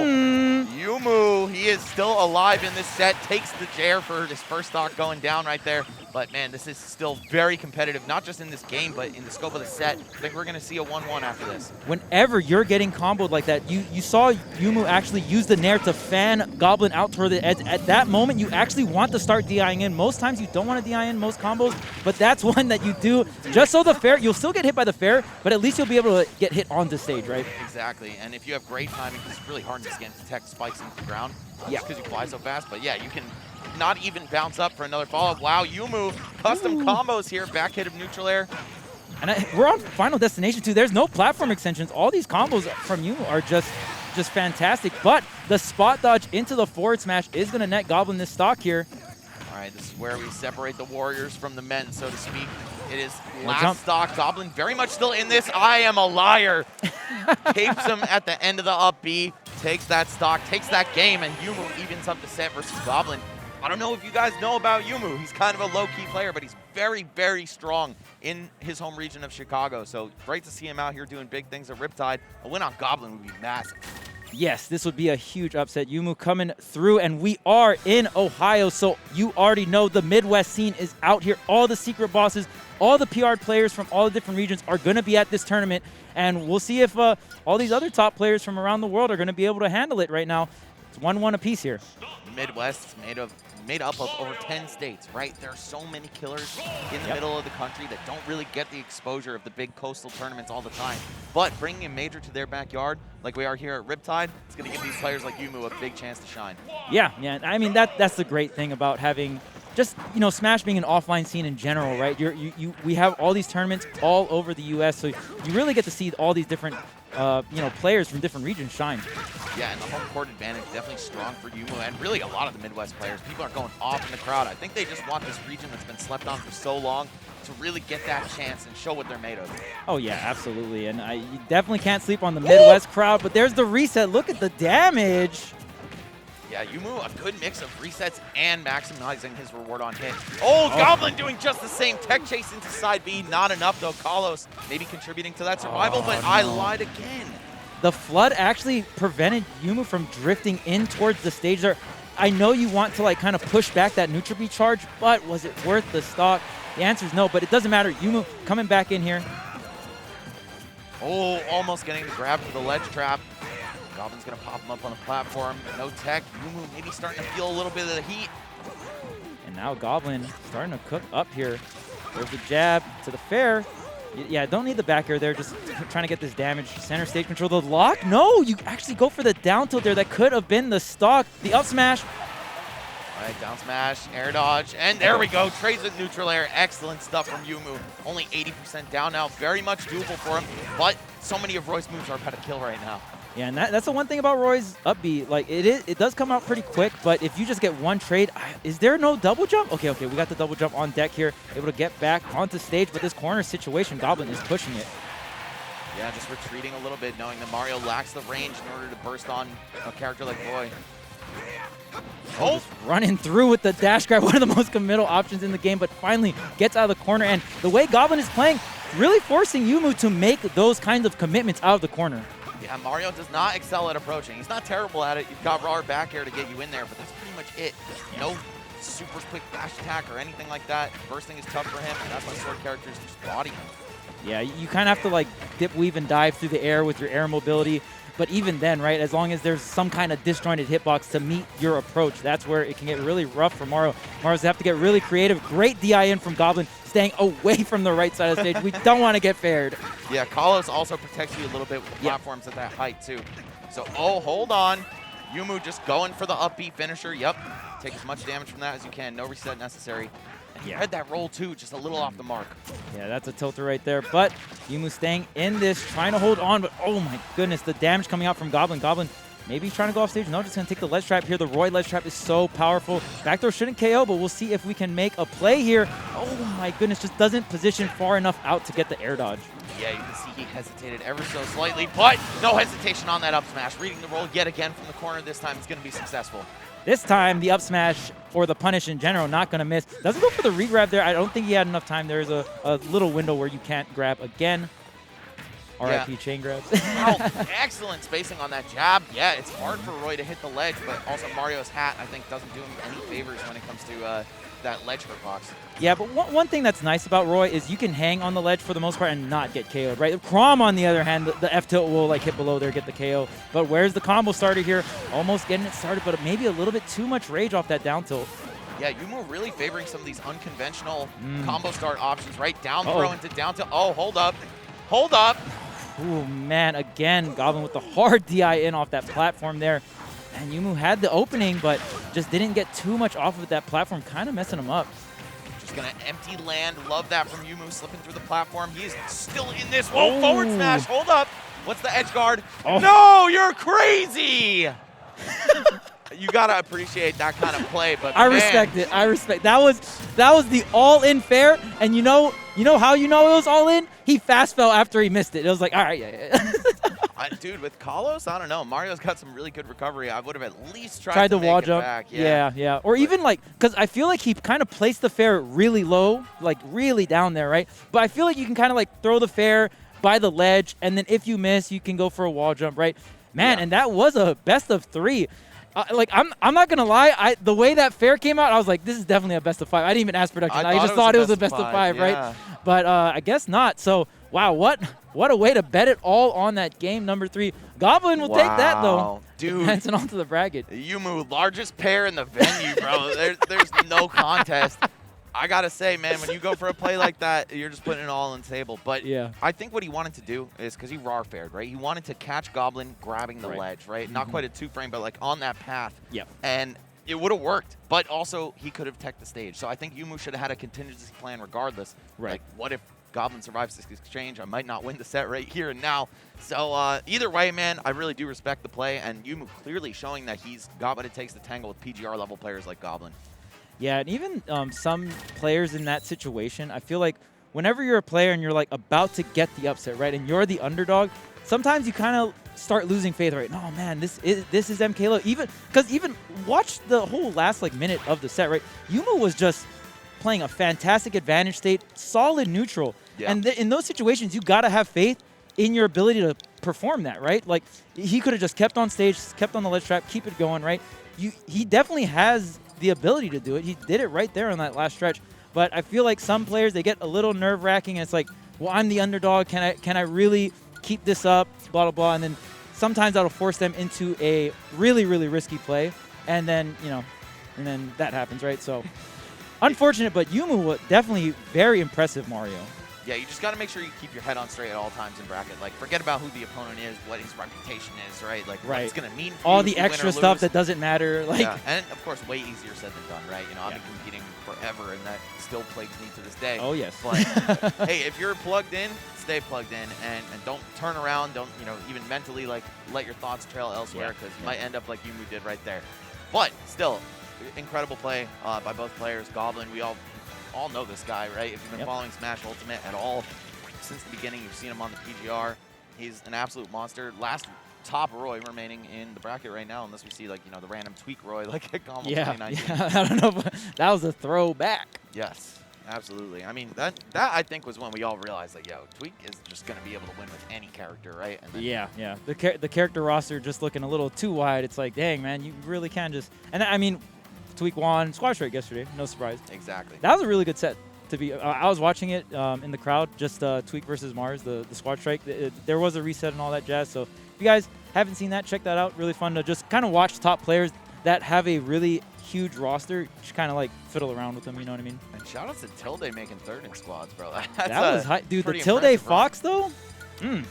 Yumu, he is still alive in this set. Takes the Jair for his first stock going down right there. But man, this is still very competitive, not just in this game, but in the scope of the set. I think we're going to see a 1-1 after this. Whenever you're getting comboed like that, you saw Yumu actually use the nair to fan Goblin out toward the edge. At that moment, you actually want to start DIing in. Most times you don't want to DI in most combos, but that's one that you do just so the fair, you'll still get hit by the fair, but at least you'll be able to get hit on the stage, right? Exactly, and if you have great timing, because it's really hard to get tech spikes into the ground, yeah, because you fly so fast, but yeah, you can not even bounce up for another follow-up. Wow, Yumu, custom combos here, back hit of neutral air. And we're on Final Destination 2. There's no platform extensions. All these combos from Yumu are just fantastic. But the spot dodge into the forward smash is going to net Goblin this stock here. All right, this is where we separate the warriors from the men, so to speak. It is last stock. Goblin very much still in this. I am a liar. Capes him at the end of the up B, takes that stock, takes that game, and Yumu evens up the set versus Goblin. I don't know if you guys know about Yumu. He's kind of a low-key player, but he's very, very strong in his home region of Chicago. So great to see him out here doing big things at Riptide. A win on Goblin would be massive. Yes, this would be a huge upset. Yumu coming through, and we are in Ohio, so you already know the Midwest scene is out here. All the secret bosses, all the PR players from all the different regions are going to be at this tournament, and we'll see if all these other top players from around the world are going to be able to handle it right now. It's 1-1 apiece here. Midwest is made up of over 10 states, right? There are so many killers in the middle of the country that don't really get the exposure of the big coastal tournaments all the time. But bringing a major to their backyard, like we are here at Riptide, it's going to give these players like Yumu a big chance to shine. Yeah. I mean, that's the great thing about having just, you know, Smash being an offline scene in general, right? We have all these tournaments all over the U.S., so you really get to see all these different players from different regions shine. Yeah, and the home court advantage definitely strong for Yumu, and really a lot of the Midwest players. People are going off in the crowd. I think they just want this region that's been slept on for so long to really get that chance and show what they're made of. Oh, yeah, absolutely. And you definitely can't sleep on the Midwest crowd, but there's the reset. Look at the damage. Yeah, Yumu, a good mix of resets and maximizing his reward on hit. Oh, Goblin doing just the same. Tech chase into side B. Not enough, though. Kalos maybe contributing to that survival, but I lied again. The flood actually prevented Yumu from drifting in towards the stage there. I know you want to like kind of push back that neutral B charge, but was it worth the stock? The answer is no, but it doesn't matter. Yumu coming back in here. Oh, almost getting the grab for the ledge trap. Goblin's going to pop him up on the platform. No tech. Yumu maybe starting to feel a little bit of the heat. And now Goblin starting to cook up here. There's the jab to the fair. Yeah, don't need the back air there. Just trying to get this damage. Center stage control. The lock? No, you actually go for the down tilt there. That could have been the stock. The up smash. All right, down smash, air dodge, and there we go. Trades with neutral air. Excellent stuff from Yumu. Only 80% down now. Very much doable for him, but so many of Roy's moves are about to kill right now. Yeah, and that's the one thing about Roy's up B. Like, it does come out pretty quick, but if you just get one trade, is there no double jump? Okay, we got the double jump on deck here. Able to get back onto stage, but this corner situation, Goblin is pushing it. Yeah, just retreating a little bit, knowing that Mario lacks the range in order to burst on a character like Roy. Oh, just running through with the dash grab, one of the most committal options in the game, but finally gets out of the corner. And the way Goblin is playing, really forcing Yumu to make those kinds of commitments out of the corner. Yeah, Mario does not excel at approaching. He's not terrible at it. You've got raw back air to get you in there, but that's pretty much it. No super quick dash attack or anything like that. Bursting is tough for him, and that's why sword characters just body him. Yeah, you kind of have to like dip, weave, and dive through the air with your air mobility. But even then, right, as long as there's some kind of disjointed hitbox to meet your approach, that's where it can get really rough for Mario. Mario's have to get really creative. Great DI in from Goblin, staying away from the right side of the stage. We don't want to get faired. Yeah, Kalos also protects you a little bit with the platforms at that height, too. So, oh, hold on. Yumu just going for the upbeat finisher. Yep. Take as much damage from that as you can. No reset necessary. And he had that roll, too, just a little off the mark. Yeah, that's a tilter right there. But Yumu staying in this, trying to hold on. But, oh, my goodness, the damage coming out from Goblin. Goblin maybe trying to go off stage. No, just going to take the ledge trap here. The Roy ledge trap is so powerful. Back throw shouldn't KO, but we'll see if we can make a play here. Oh, my goodness, just doesn't position far enough out to get the air dodge. Yeah, you can see he hesitated ever so slightly, but no hesitation on that up smash. Reading the roll yet again from the corner. This time it's going to be successful. This time, the up smash, or the punish in general, not going to miss. Doesn't go for the re-grab there. I don't think he had enough time. There's a little window where you can't grab again. RIP chain grabs. Wow, excellent spacing on that jab. Yeah, it's hard for Roy to hit the ledge, but also Mario's hat, I think, doesn't do him any favors when it comes to that ledge hitbox. Yeah, but one thing that's nice about Roy is you can hang on the ledge for the most part and not get KO'd, right? Chrom, on the other hand, the F-tilt will like hit below there, get the KO. But where's the combo starter here? Almost getting it started, but maybe a little bit too much rage off that down tilt. Yeah, Yumu really favoring some of these unconventional combo start options, right? Down throw into down tilt. Oh, hold up. Hold up. Ooh, man, again, Goblin with the hard DI in off that platform there. And Yumu had the opening, but just didn't get too much off of that platform, kind of messing him up. Just going to empty land. Love that from Yumu, slipping through the platform. He's still in this. Whoa, forward smash. Hold up. What's the edge guard? Oh. No, you're crazy. You got to appreciate that kind of play, but I respect it. I respect. That was the all-in fair, and you know how you know it was all in? He fast fell after he missed it. It was like, all right, yeah. Dude, with Kalos, I don't know. Mario's got some really good recovery. I would have at least tried to the wall make jump. It back. Yeah. Or even like, because I feel like he kind of placed the fair really low, like really down there, right? But I feel like you can kind of like throw the fair by the ledge, and then if you miss, you can go for a wall jump, right? Man, and that was a best of 3. Like I'm not gonna lie, the way that fair came out, I was like, this is definitely a best of 5. I didn't even ask production. I just thought it was a best of 5, right? But I guess not. So wow, what a way to bet it all on that game number 3. Goblin will take that though. Dude, advancing onto the bracket. Yumu, largest pair in the venue, bro. There's no contest. I gotta say, man, when you go for a play like that, you're just putting it all on the table. But yeah, I think what he wanted to do is, because he raw fared, right? He wanted to catch Goblin grabbing the ledge, right? Not quite a 2-frame, but like on that path. Yep. And it would have worked, but also he could have teched the stage. So I think Yumu should have had a contingency plan regardless. Right. Like, what if Goblin survives this exchange? I might not win the set right here and now. So either way, man, I really do respect the play, and Yumu clearly showing that he's got what it takes to tangle with PGR level players like Goblin. Yeah, and even some players in that situation, I feel like whenever you're a player and you're like about to get the upset, right, and you're the underdog, sometimes you kind of start losing faith, right? No, man, this is MKLo. Even watch the whole last like minute of the set, right? Yuma was just playing a fantastic advantage state, solid neutral. Yeah. And in those situations, you got to have faith in your ability to perform that, right? Like, he could have just kept on stage, kept on the ledge trap, keep it going, right? He definitely has the ability to do it. He did it right there on that last stretch. But I feel like some players, they get a little nerve-wracking, and it's like, well, I'm the underdog. Can I really keep this up? Blah, blah, blah. And then sometimes that'll force them into a really, really risky play. And then, and then that happens, right? So, unfortunate, but Yuma was definitely very impressive, Mario. Yeah, you just got to make sure you keep your head on straight at all times in bracket. Like, forget about who the opponent is, what his reputation is, right? Like, what it's going to mean for all you the if you win extra or stuff lose. that doesn't matter. Like, yeah, and of course, way easier said than done, right? I've been competing forever, and that still plagues me to this day. Oh, yes. But, hey, if you're plugged in, stay plugged in, and don't turn around. Don't, even mentally, like, let your thoughts trail elsewhere, because you might end up like Yumu did right there. But still, incredible play by both players. Goblin, we all know this guy, right? If you've been following Smash Ultimate at all since the beginning, you've seen him on the PGR. He's an absolute monster. Last top Roy remaining in the bracket right now, unless we see, like, the random tweak Roy like at Combo 2019. Yeah, I don't know, but that was a throwback. Yes, absolutely. I mean, that I think was when we all realized, like, yo, Tweak is just going to be able to win with any character, right? And then Yeah. The character roster just looking a little too wide. It's like, dang, man, you really can just... And I mean, Tweak won Squad Strike yesterday. No surprise. Exactly. That was a really good set. To be, I was watching it in the crowd, just Tweak versus Mars, the Squad Strike. There was a reset and all that jazz. So if you guys haven't seen that, check that out. Really fun to just kind of watch top players that have a really huge roster. Just kind of like fiddle around with them, you know what I mean? And shout out to Tilde making third in squads, bro. That was high. Dude, the pretty Tilde impressive Fox, though?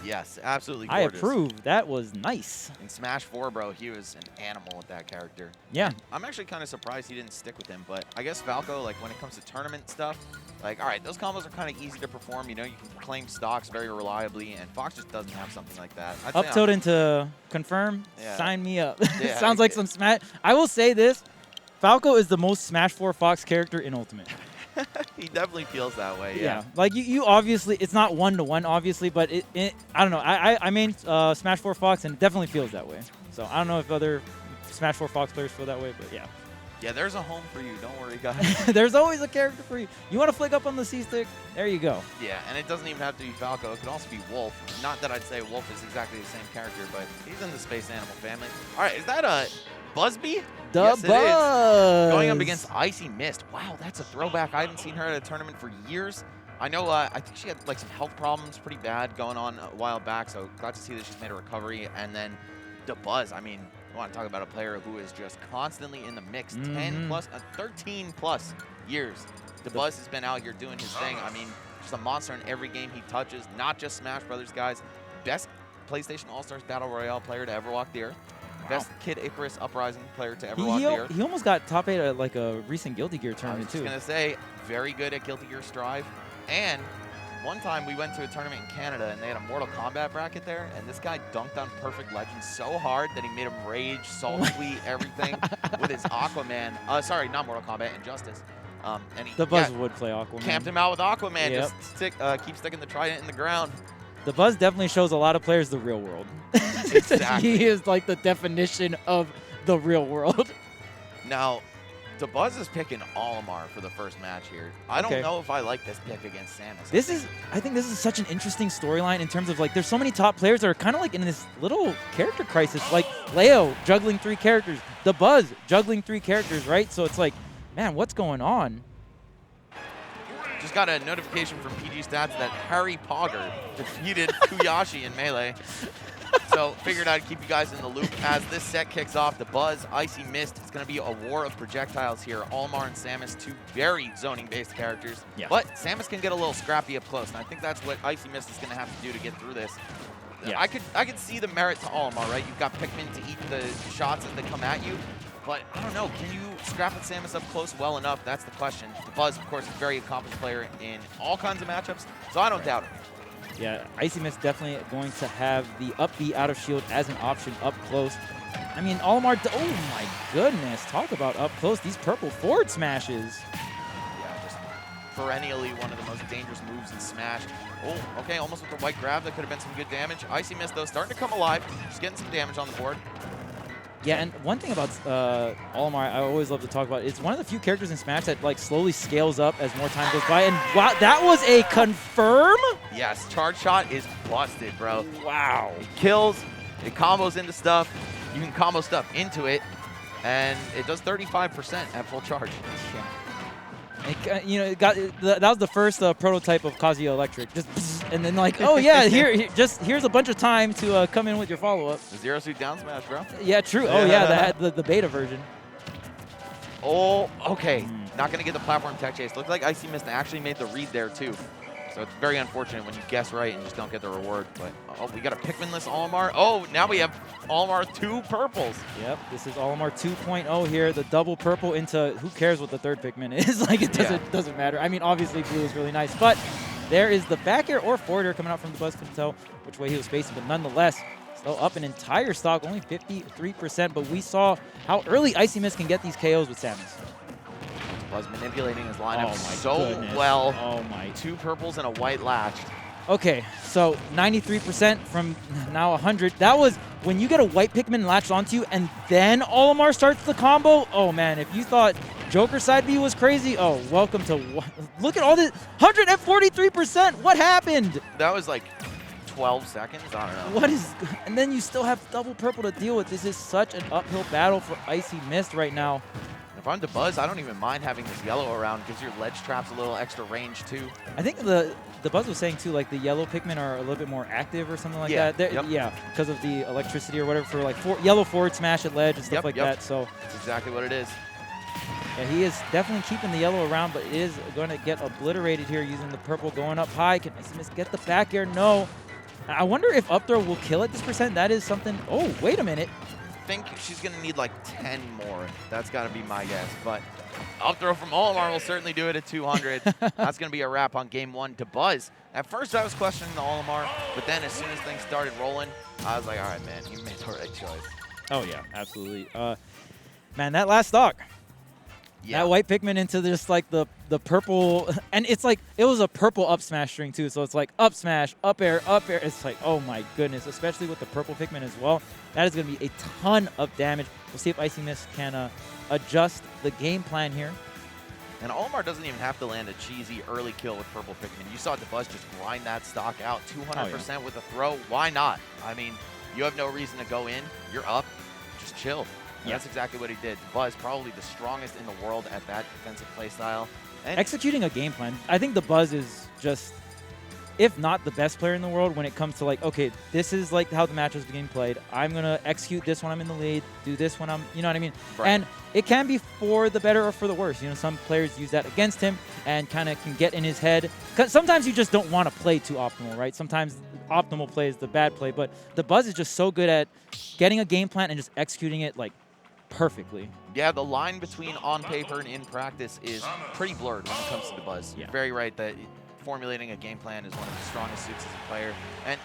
Yes, absolutely I gorgeous. approve. That was nice. In Smash 4, bro, he was an animal with that character. Yeah. And I'm actually kind of surprised he didn't stick with him, but I guess Falco, like, when it comes to tournament stuff, like, all right, those combos are kind of easy to perform. You can claim stocks very reliably, and Fox just doesn't have something like that. Up tilt into confirm, Yeah. sign me up. Yeah, Sounds like some Smash. I will say this, Falco is the most Smash 4 Fox character in Ultimate. He definitely feels that way, yeah. Like, you obviously, it's not one-to-one, obviously, but I don't know. I main Smash 4 Fox, and it definitely feels that way. So I don't know if other Smash 4 Fox players feel that way, but yeah. Yeah, there's a home for you. Don't worry, guys. There's always a character for you. You want to flick up on the C-Stick? There you go. Yeah, and it doesn't even have to be Falco. It could also be Wolf. Not that I'd say Wolf is exactly the same character, but he's in the Space Animal family. All right, is that a Busby? The Yes, it is. Buzz. Going up against Icy Mist. Wow, that's a throwback. I haven't seen her at a tournament for years. I know, I think she had like some health problems pretty bad going on a while back, so glad to see that she's made a recovery. And then the Buzz, I mean, I want to talk about a player who is just constantly in the mix, 13 plus years. The Buzz has been out here doing his thing. I mean, just a monster in every game he touches, not just Smash Brothers, guys. Best PlayStation All-Stars Battle Royale player to ever walk the earth. Best Kid Icarus Uprising player to ever walk the earth. He almost got top 8 at like a recent Guilty Gear I was tournament, just too. going to say, very good at Guilty Gear Strive. And one time we went to a tournament in Canada, and they had a Mortal Kombat bracket there, and this guy dunked on Perfect Legend so hard that he made him rage, salt tweet, everything with his Aquaman. Sorry, not Mortal Kombat, Injustice. And he, The Buzz would play Aquaman. camped him out with Aquaman. Yep. Just keep sticking the trident in the ground. The Buzz definitely shows a lot of players the real world. Exactly. He is like the definition of the real world. Now, the Buzz is picking Olimar for the first match here. I Okay. don't know if I like this pick against Samus. I think this is such an interesting storyline in terms of, like, there's so many top players that are kind of like in this little character crisis. Like Leo juggling 3 characters, the Buzz juggling 3 characters, right? So it's like, man, what's going on? Just got a notification from PG Stats that Harry Pogger defeated Kuyashi in Melee. So figured I'd keep you guys in the loop as this set kicks off. The Buzz, Icy Mist. It's going to be a war of projectiles here. Olimar and Samus, 2 very zoning-based characters. Yeah. But Samus can get a little scrappy up close, and I think that's what Icy Mist is going to have to do to get through this. Yeah. I could see the merit to Olimar, right? You've got Pikmin to eat the shots as they come at you. But I don't know, can you scrap with Samus up close well enough? That's the question. The Buzz, of course, is a very accomplished player in all kinds of matchups, so I don't doubt it. Yeah, Icy Mist definitely going to have the up B out of shield as an option up close. I mean, Olimar, oh my goodness, talk about up close. These purple forward smashes. Yeah, just perennially one of the most dangerous moves in Smash. Oh, okay, almost with the white grab. That could have been some good damage. Icy Mist, though, starting to come alive. Just getting some damage on the board. Yeah, and one thing about Olimar I always love to talk about, it's one of the few characters in Smash that like slowly scales up as more time goes by. And wow, that was a confirm? Yes, charge shot is busted, bro. Wow. It kills, it combos into stuff. You can combo stuff into it, and it does 35% at full charge. Yeah. You know, that was the first prototype of Kazuya Electric. Just and then like, oh yeah, here's a bunch of time to come in with your follow-up. The Zero Suit down smash, bro. Yeah, true. Oh yeah, the beta version. Oh, okay. Not gonna get the platform tech chase. Looks like Icy Mist actually made the read there too. So it's very unfortunate when you guess right and just don't get the reward. But oh, we got a Pikmin-less Olimar. Oh, now we have Olimar 2 purples. Yep, this is Olimar 2.0 here. The double purple into, who cares what the third Pikmin is? Like, it doesn't matter. I mean, obviously blue is really nice, but there is the back air or forward air coming out from the Buzz. Couldn't tell which way he was facing, but nonetheless, still up an entire stock, only 53%. But we saw how early Icy Mist can get these KOs with Samus. Buzz manipulating his lineup goodness. well. Oh my. 2 purples and a white latch. Okay, so 93% from now 100. That was when you get a white Pikmin latched onto you and then Olimar starts the combo. Oh man, if you thought Joker side B was crazy, oh, welcome to, look at all this, 143%. What happened? That was like 12 seconds, I don't know. What is, and then you still have double purple to deal with. This is such an uphill battle for Icy Mist right now. If I'm Buzz, I don't even mind having this yellow around. Gives your ledge traps a little extra range too. I think the Buzz was saying too, like the yellow Pikmin are a little bit more active or something like that. Yep. Yeah, because of the electricity or whatever for like yellow forward smash at ledge and stuff like that. So that's exactly what it is. Yeah, he is definitely keeping the yellow around, but it is going to get obliterated here using the purple going up high. Can Icy Mist get the back air? No. I wonder if up throw will kill at this percent. That is something. Oh, wait a minute. I think she's going to need like 10 more. That's got to be my guess. But up throw from Olimar will certainly do it at 200. That's going to be a wrap on game 1 to Buzz. At first, I was questioning the Olimar, but then as soon as things started rolling, I was like, all right, man, you made the right choice. Oh, yeah, absolutely. Man, that last stock. Yeah. That white Pikmin into just like the purple, and it's like, it was a purple up smash string too, so it's like up smash, up air, up air. It's like, oh my goodness, especially with the purple Pikmin as well. That is going to be a ton of damage. We'll see if Icy Mist can adjust the game plan here. And Olimar doesn't even have to land a cheesy early kill with purple Pikmin. You saw DeBuzz just grind that stock out 200% with a throw. Why not? I mean, you have no reason to go in. You're up. Just chill. Yeah. That's exactly what he did. Buzz, probably the strongest in the world at that defensive playstyle. Executing a game plan. I think the Buzz is just, if not the best player in the world when it comes to like, okay, this is like how the match is being played. I'm going to execute this when I'm in the lead, do this when I'm, you know what I mean? Right. And it can be for the better or for the worse. You know, some players use that against him and kind of can get in his head. 'Cause sometimes you just don't want to play too optimal, right? Sometimes optimal play is the bad play, but the Buzz is just so good at getting a game plan and just executing it like perfectly. Yeah, the line between on paper and in practice is pretty blurred when it comes to the Buzz. Yeah. You're very right that formulating a game plan is one of the strongest suits as a player. And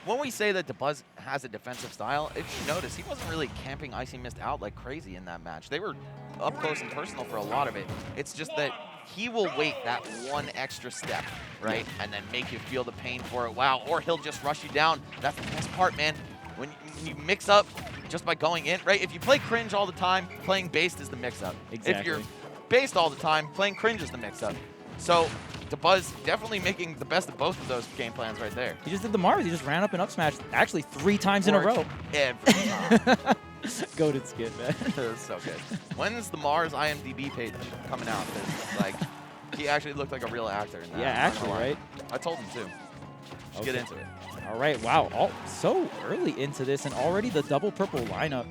when we say that DeBuzz has a defensive style, if you notice, he wasn't really camping Icy Mist out like crazy in that match. They were up close and personal for a lot of it. It's just that he will wait that one extra step, right? And then make you feel the pain for it. Wow. Or he'll just rush you down. That's the best part, man. When you mix up just by going in, right? If you play cringe all the time, playing based is the mix-up. Exactly. If you're based all the time, playing cringe is the mix-up. So DeBuzz definitely making the best of both of those game plans right there. He just did the Mars. He just ran up and up smash actually 3 times in a row. Every time. Goated skin, man. That's so good. When's the Mars IMDb page coming out? Like, he actually looked like a real actor in that. Yeah, actually, right? I told him too. Should get into it. All right, wow, so early into this, and already the double purple lineup.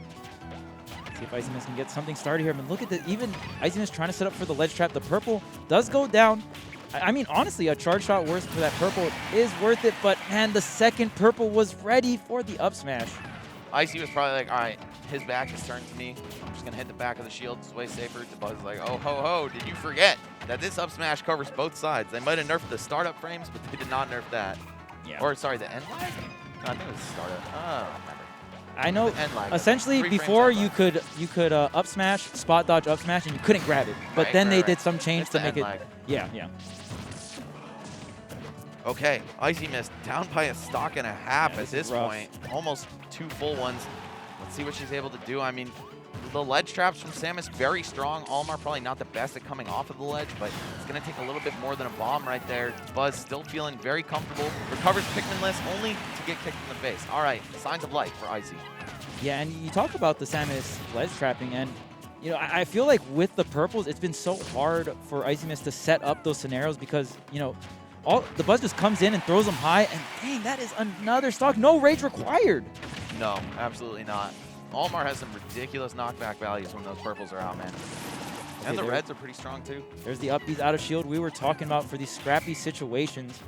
Let's see if Icy Mist can get something started here. I mean, look at the, even Icy Mist trying to set up for the ledge trap. The purple does go down. I mean, honestly, a charge shot worth for that purple is worth it, but man, the second purple was ready for the up smash. Icy was probably like, all right, his back is turned to me. I'm just going to hit the back of the shield. It's way safer. DeBuzz is like, oh, ho, ho, did you forget that this up smash covers both sides? They might have nerfed the startup frames, but they did not nerf that. Yeah. Or, sorry, the end lag? No, I think it was startup. I don't remember. I know, essentially, before you could up smash, spot dodge up smash, and you couldn't grab it. But then they did some change to make it. Lag. Yeah, yeah. Okay, Icy Mist down by a stock and a half Yeah, at this is this rough. point. Almost 2 full ones. Let's see what she's able to do. I mean, the ledge traps from Samus, very strong. Almar probably not the best at coming off of the ledge, but it's going to take a little bit more than a bomb right there. Buzz still feeling very comfortable. Recovers Pikminless only to get kicked in the face. All right, signs of life for Icy. Yeah, and you talk about the Samus ledge trapping, and you know, I feel like with the purples, it's been so hard for Icy Mist to set up those scenarios because, you know, the Buzz just comes in and throws them high, and dang, that is another stock. No rage required. No, absolutely not. Almar has some ridiculous knockback values when those purples are out, man. And the reds are pretty strong, too. There's the up B's out of shield we were talking about for these scrappy situations.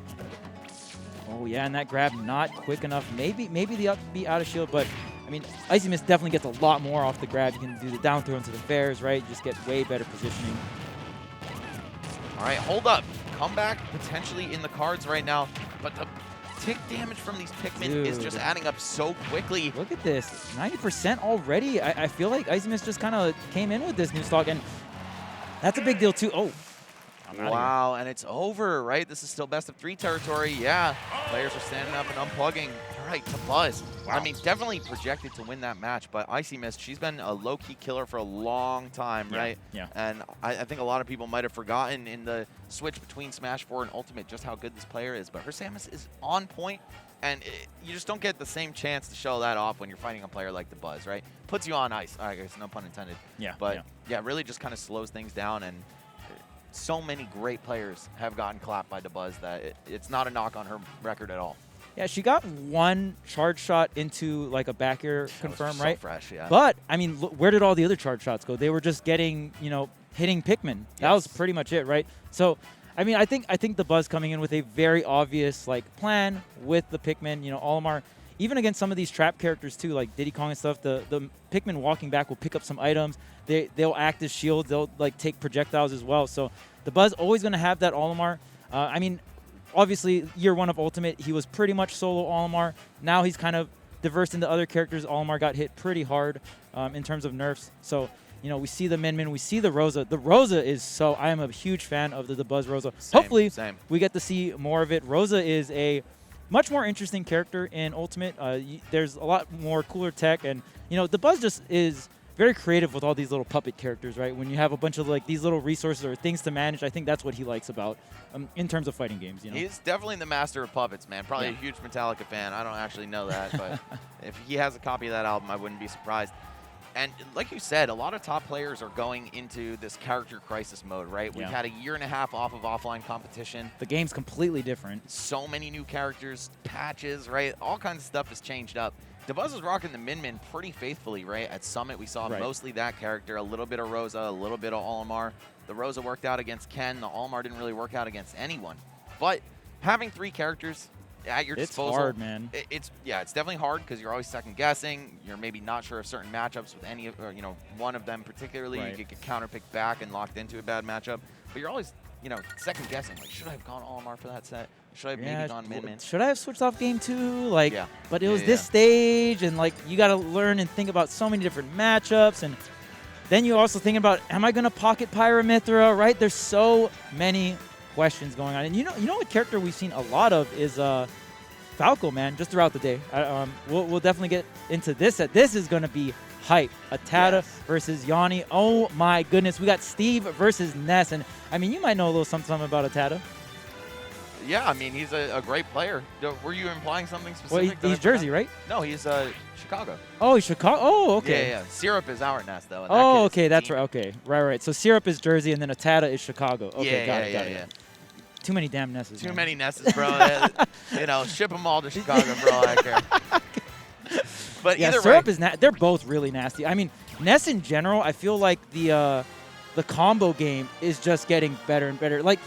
Oh, yeah, and that grab not quick enough. Maybe the up B out of shield, but, I mean, Icy Mist definitely gets a lot more off the grab. You can do the down throw into the fairs, right? You just get way better positioning. All right, hold up. Comeback potentially in the cards right now, but the tick damage from these Pikmin is just adding up so quickly. Look at this, 90% already. I feel like Icy Mist just kind of came in with this new stock, and that's a big deal too. Oh, I'm outta here. Wow, and it's over, right? This is still best of 3 territory. Yeah, players are standing up and unplugging. All right, to Buzz. Wow. I mean, definitely projected to win that match, but Icy Mist, she's been a low-key killer for a long time, right? Yeah. And I think a lot of people might have forgotten in the switch between Smash 4 and Ultimate just how good this player is, but her Samus is on point, and you just don't get the same chance to show that off when you're fighting a player like the Buzz, right? Puts you on ice, I guess, no pun intended. Yeah. But yeah, really just kind of slows things down, and so many great players have gotten clapped by the Buzz that it's not a knock on her record at all. Yeah, she got one charge shot into like a back air confirm, right? So fresh, yeah. But I mean, where did all the other charge shots go? They were just getting, you know, hitting Pikmin. That was pretty much it, right? So, I mean, I think the Buzz coming in with a very obvious like plan with the Pikmin. You know, Olimar, even against some of these trap characters too, like Diddy Kong and stuff. The Pikmin walking back will pick up some items. They'll act as shields. They'll like take projectiles as well. So the Buzz always going to have that Olimar. I mean, obviously, year 1 of Ultimate, he was pretty much solo Olimar. Now he's kind of diverse into other characters. Olimar got hit pretty hard in terms of nerfs. So, you know, we see the Min Min, we see the Rosa. The Rosa is so, I am a huge fan of the Buzz Rosa. Hopefully, we get to see more of it. Rosa is a much more interesting character in Ultimate. There's a lot more cooler tech, and, you know, the Buzz just is very creative with all these little puppet characters, right? When you have a bunch of like these little resources or things to manage, I think that's what he likes about in terms of fighting games. You know, he's definitely the master of puppets, man. Probably a huge Metallica fan. I don't actually know that, but if he has a copy of that album, I wouldn't be surprised. And like you said, a lot of top players are going into this character crisis mode, right? We've had a year and a half off of offline competition. The game's completely different. So many new characters, patches, right? All kinds of stuff has changed up. DeBuzz is rocking the Min Min pretty faithfully, right? At Summit, we saw mostly that character, a little bit of Rosa, a little bit of Olimar. The Rosa worked out against Ken. The Olimar didn't really work out against anyone. But having 3 characters at your disposal, it's hard, man. It's definitely hard because you're always second guessing. You're maybe not sure of certain matchups with any of, or, you know, one of them particularly. You could get counterpicked back and locked into a bad matchup. But you're always, you know, second guessing. Like, should I have gone Olimar for that set? Should I have maybe gone Min Min? Should I have switched off game 2? Like, but it was this stage, and like you got to learn and think about so many different matchups, and then you're also thinking about, am I going to pocket Pyramithra? Right? There's so many questions going on, and you know what character we've seen a lot of is Falco, man. Just throughout the day, we'll definitely get into this. This is going to be hype. Atada versus Yanni. Oh my goodness, we got Steve versus Ness, and I mean, you might know a little something about Atada. Yeah, I mean, he's a great player. Were you implying something specific? Well, he's Jersey, right? No, he's Chicago. Oh, he's Chicago? Oh, okay. Yeah. Syrup is our Nest, though. Oh, okay, that's right. Okay, right. So Syrup is Jersey, and then Atada is Chicago. Okay, got it. Too many damn Nesses. Too many Nesses, bro. You know, ship them all to Chicago, bro. I care. But yeah, Syrup is they're both really nasty. I mean, Ness in general, I feel like the combo game is just getting better and better. Like,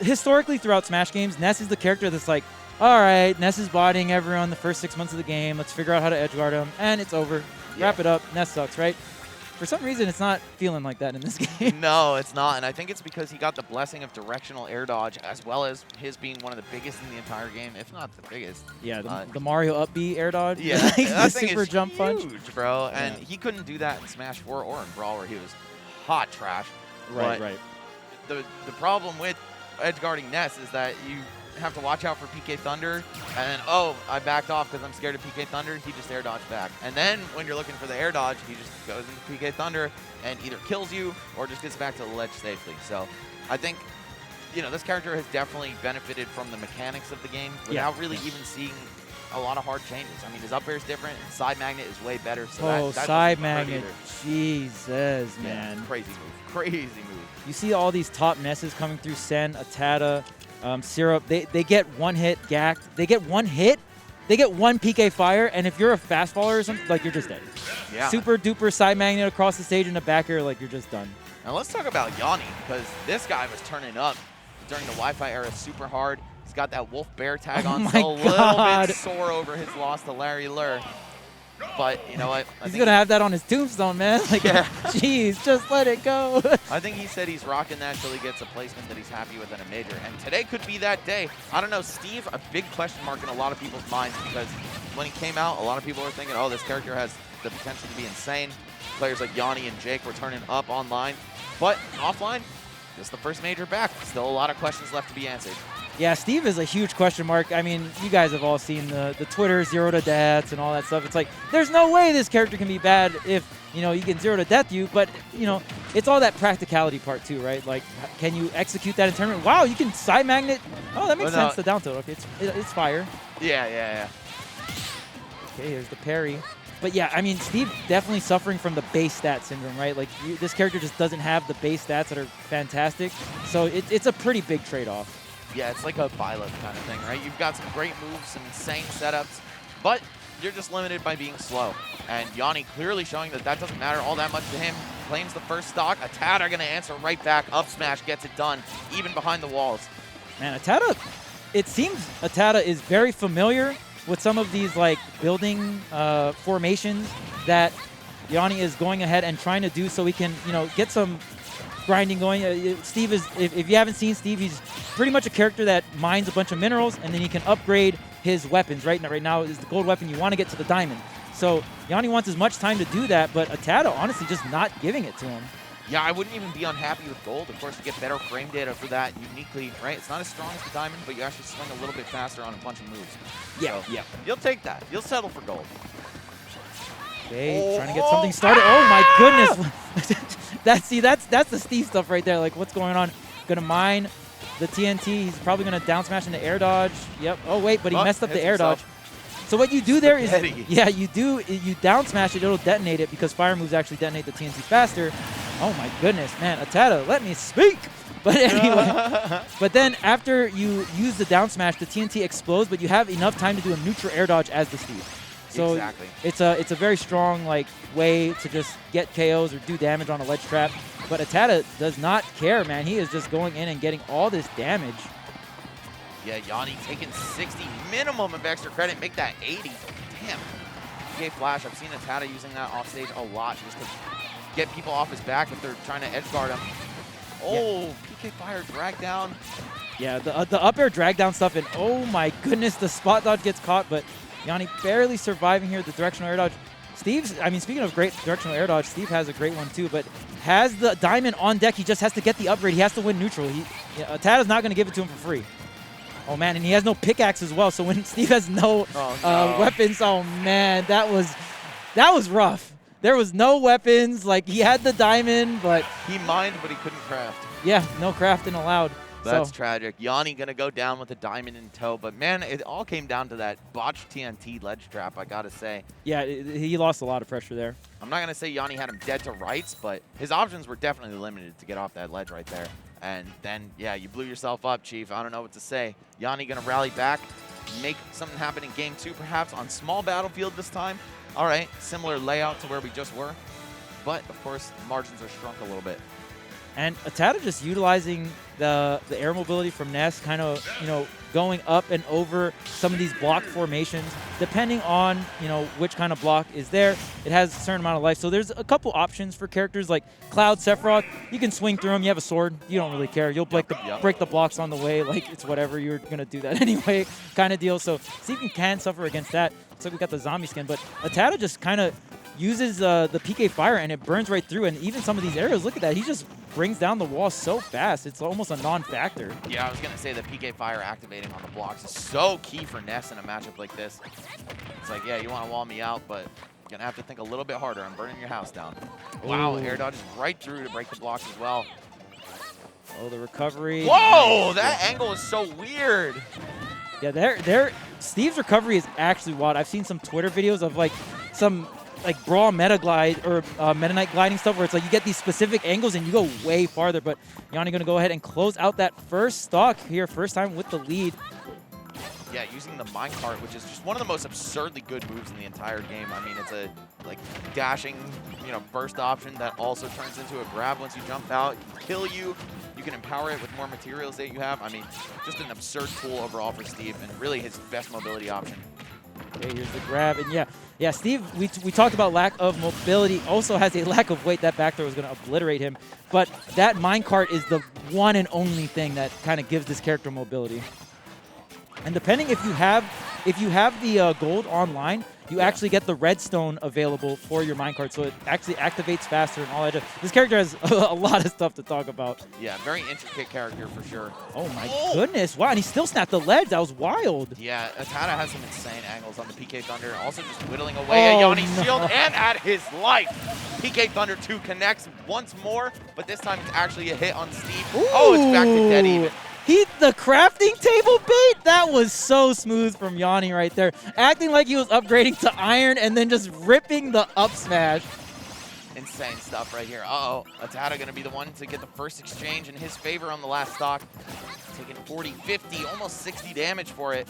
historically throughout Smash games, Ness is the character that's like, all right, Ness is bodying everyone the first 6 months of the game. Let's figure out how to edgeguard him, and it's over. Wrap it up. Ness sucks, right? For some reason, it's not feeling like that in this game. No, it's not, and I think it's because he got the blessing of directional air dodge, as well as his being one of the biggest in the entire game, if not the biggest. Yeah, the Mario up B air dodge. Yeah, the super jump punch. Huge, bro. And he couldn't do that in Smash 4 or in Brawl, where he was hot trash. Right. The problem with edge guarding Ness is that you have to watch out for PK Thunder, and then, oh, I backed off because I'm scared of PK Thunder. He just air dodged back. And then when you're looking for the air dodge, he just goes into PK Thunder and either kills you or just gets back to the ledge safely. So I think, you know, this character has definitely benefited from the mechanics of the game without really even seeing a lot of hard changes. I mean, his up air is different, and side magnet is way better. So that side magnet, Jesus, man. Crazy move, crazy move. You see all these top Nesses coming through Sen, Atada, Syrup. They get one hit, gacked. They get one hit, they get one PK fire, and if you're a fast faller or something, like, you're just dead. Yeah. Super duper side magnet across the stage in the back air, like, you're just done. Now let's talk about Yanni, because this guy was turning up during the Wi-Fi era super hard. He's got that wolf bear tag on, so a little bit sore over his loss to Larry Lurr. But you know what? He's going to have that on his tombstone, man. Like, jeez, just let it go. I think he said he's rocking that till he gets a placement that he's happy with in a major. And today could be that day. I don't know, Steve, a big question mark in a lot of people's minds, because when he came out, a lot of people were thinking, oh, this character has the potential to be insane. Players like Yanni and Jake were turning up online. But offline, just the first major back. Still a lot of questions left to be answered. Yeah, Steve is a huge question mark. I mean, you guys have all seen the Twitter 0 to deaths and all that stuff. It's like, there's no way this character can be bad if, you know, you can 0 to death you. But, you know, it's all that practicality part too, right? Like, can you execute that in tournament? Wow, you can side magnet. Oh, that makes sense, the down tilt. Okay, it's fire. Yeah. Okay, here's the parry. But yeah, I mean, Steve definitely suffering from the base stat syndrome, right? Like, this character just doesn't have the base stats that are fantastic. So it's a pretty big trade-off. Yeah, it's like a Byleth kind of thing, right? You've got some great moves, some insane setups, but you're just limited by being slow. And Yanni clearly showing that that doesn't matter all that much to him. Claims the first stock. Atada going to answer right back. Up smash gets it done, even behind the walls. Man, Atada, it seems Atada is very familiar with some of these, like, building formations that Yanni is going ahead and trying to do so he can, you know, get some grinding going. Steve is, if you haven't seen Steve, he's pretty much a character that mines a bunch of minerals, and then he can upgrade his weapons. Right now is the gold weapon. You want to get to the diamond. So Yanni wants as much time to do that, but Atada honestly just not giving it to him. Yeah, I wouldn't even be unhappy with gold. Of course, you get better frame data for that uniquely, right? It's not as strong as the diamond, but you actually swing a little bit faster on a bunch of moves. Yeah, so you'll take that. You'll settle for gold. Okay, trying to get something started. Oh my goodness. That's the Steve stuff right there. Like, what's going on? Gonna mine the TNT. He's probably gonna down smash into air dodge. Yep. Oh wait, but he messed up the air dodge. So what you do there is, you down smash it, it'll detonate it because fire moves actually detonate the TNT faster. Oh my goodness, man. Atada, let me speak. But anyway, but then after you use the down smash, the TNT explodes, but you have enough time to do a neutral air dodge as the Steve. So it's a very strong, like, way to just get KOs or do damage on a ledge trap. But Atada does not care, man. He is just going in and getting all this damage. Yeah, Yanni taking 60 minimum of extra credit, make that 80. Damn. PK Flash, I've seen Atada using that off stage a lot just to get people off his back if they're trying to edge guard him. Oh, PK Fire drag down. Yeah, the up air drag down stuff, and oh my goodness, the spot dodge gets caught, but Yanni barely surviving here, the directional air dodge. Steve's, I mean, speaking of great directional air dodge, Steve has a great one too, but has the diamond on deck. He just has to get the upgrade. He has to win neutral. Atada's not going to give it to him for free. Oh man, and he has no pickaxe as well, so when Steve has no weapons, oh man, that was rough. There was no weapons. Like, he had the diamond, but he mined, but he couldn't craft. Yeah, no crafting allowed. That's tragic. Yanni going to go down with a diamond in tow. But, man, it all came down to that botched TNT ledge trap, I got to say. Yeah, he lost a lot of pressure there. I'm not going to say Yanni had him dead to rights, but his options were definitely limited to get off that ledge right there. And then, yeah, you blew yourself up, Chief. I don't know what to say. Yanni going to rally back, make something happen in Game 2, perhaps, on small battlefield this time. All right, similar layout to where we just were. But, of course, the margins are shrunk a little bit. And Atada just utilizing the air mobility from Ness, kind of, you know, going up and over some of these block formations, depending on, you know, which kind of block is there. It has a certain amount of life. So there's a couple options for characters like Cloud, Sephiroth. You can swing through them. You have a sword. You don't really care. You'll break the blocks on the way. Like, it's whatever. You're going to do that anyway kind of deal. So Steve can suffer against that. So we got the zombie skin. But Atada just kind of uses the PK Fire, and it burns right through. And even some of these arrows, look at that. He's just brings down the wall so fast. It's almost a non-factor. Yeah, I was going to say the PK Fire activating on the blocks is so key for Ness in a matchup like this. It's like, yeah, you want to wall me out, but you're going to have to think a little bit harder. I'm burning your house down. Wow, air dodges right through to break the blocks as well. Oh, the recovery. Whoa, that angle is so weird. Yeah, Steve's recovery is actually wild. I've seen some Twitter videos of like some like Brawl Meta Glide or Meta Knight gliding stuff where it's like you get these specific angles and you go way farther. But Yanni going to go ahead and close out that first stock here, first time with the lead. Yeah, using the minecart, which is just one of the most absurdly good moves in the entire game. I mean, it's a like dashing, burst option that also turns into a grab once you jump out. It can kill you. You can empower it with more materials that you have. I mean, just an absurd tool overall for Steve and really his best mobility option. Okay, here's the grab. And yeah, Steve, we talked about lack of mobility, also has a lack of weight. That back throw is going to obliterate him. But that minecart is the one and only thing that kind of gives this character mobility. And depending if you have the gold online, you actually get the redstone available for your minecart, so it actually activates faster and all that. This character has a lot of stuff to talk about. Yeah, very intricate character for sure. Oh my goodness! Wow, and he still snapped the ledge. That was wild. Yeah, Atada has some insane angles on the PK Thunder, also just whittling away at Yanni's shield and at his life. PK Thunder 2 connects once more, but this time it's actually a hit on Steve. Ooh. Oh, it's back to dead even. The crafting table bait, that was so smooth from Yanni right there. Acting like he was upgrading to iron and then just ripping the up smash. Insane stuff right here. Uh-oh, Atada going to be the one to get the first exchange in his favor on the last stock. Taking 40, 50, almost 60 damage for it.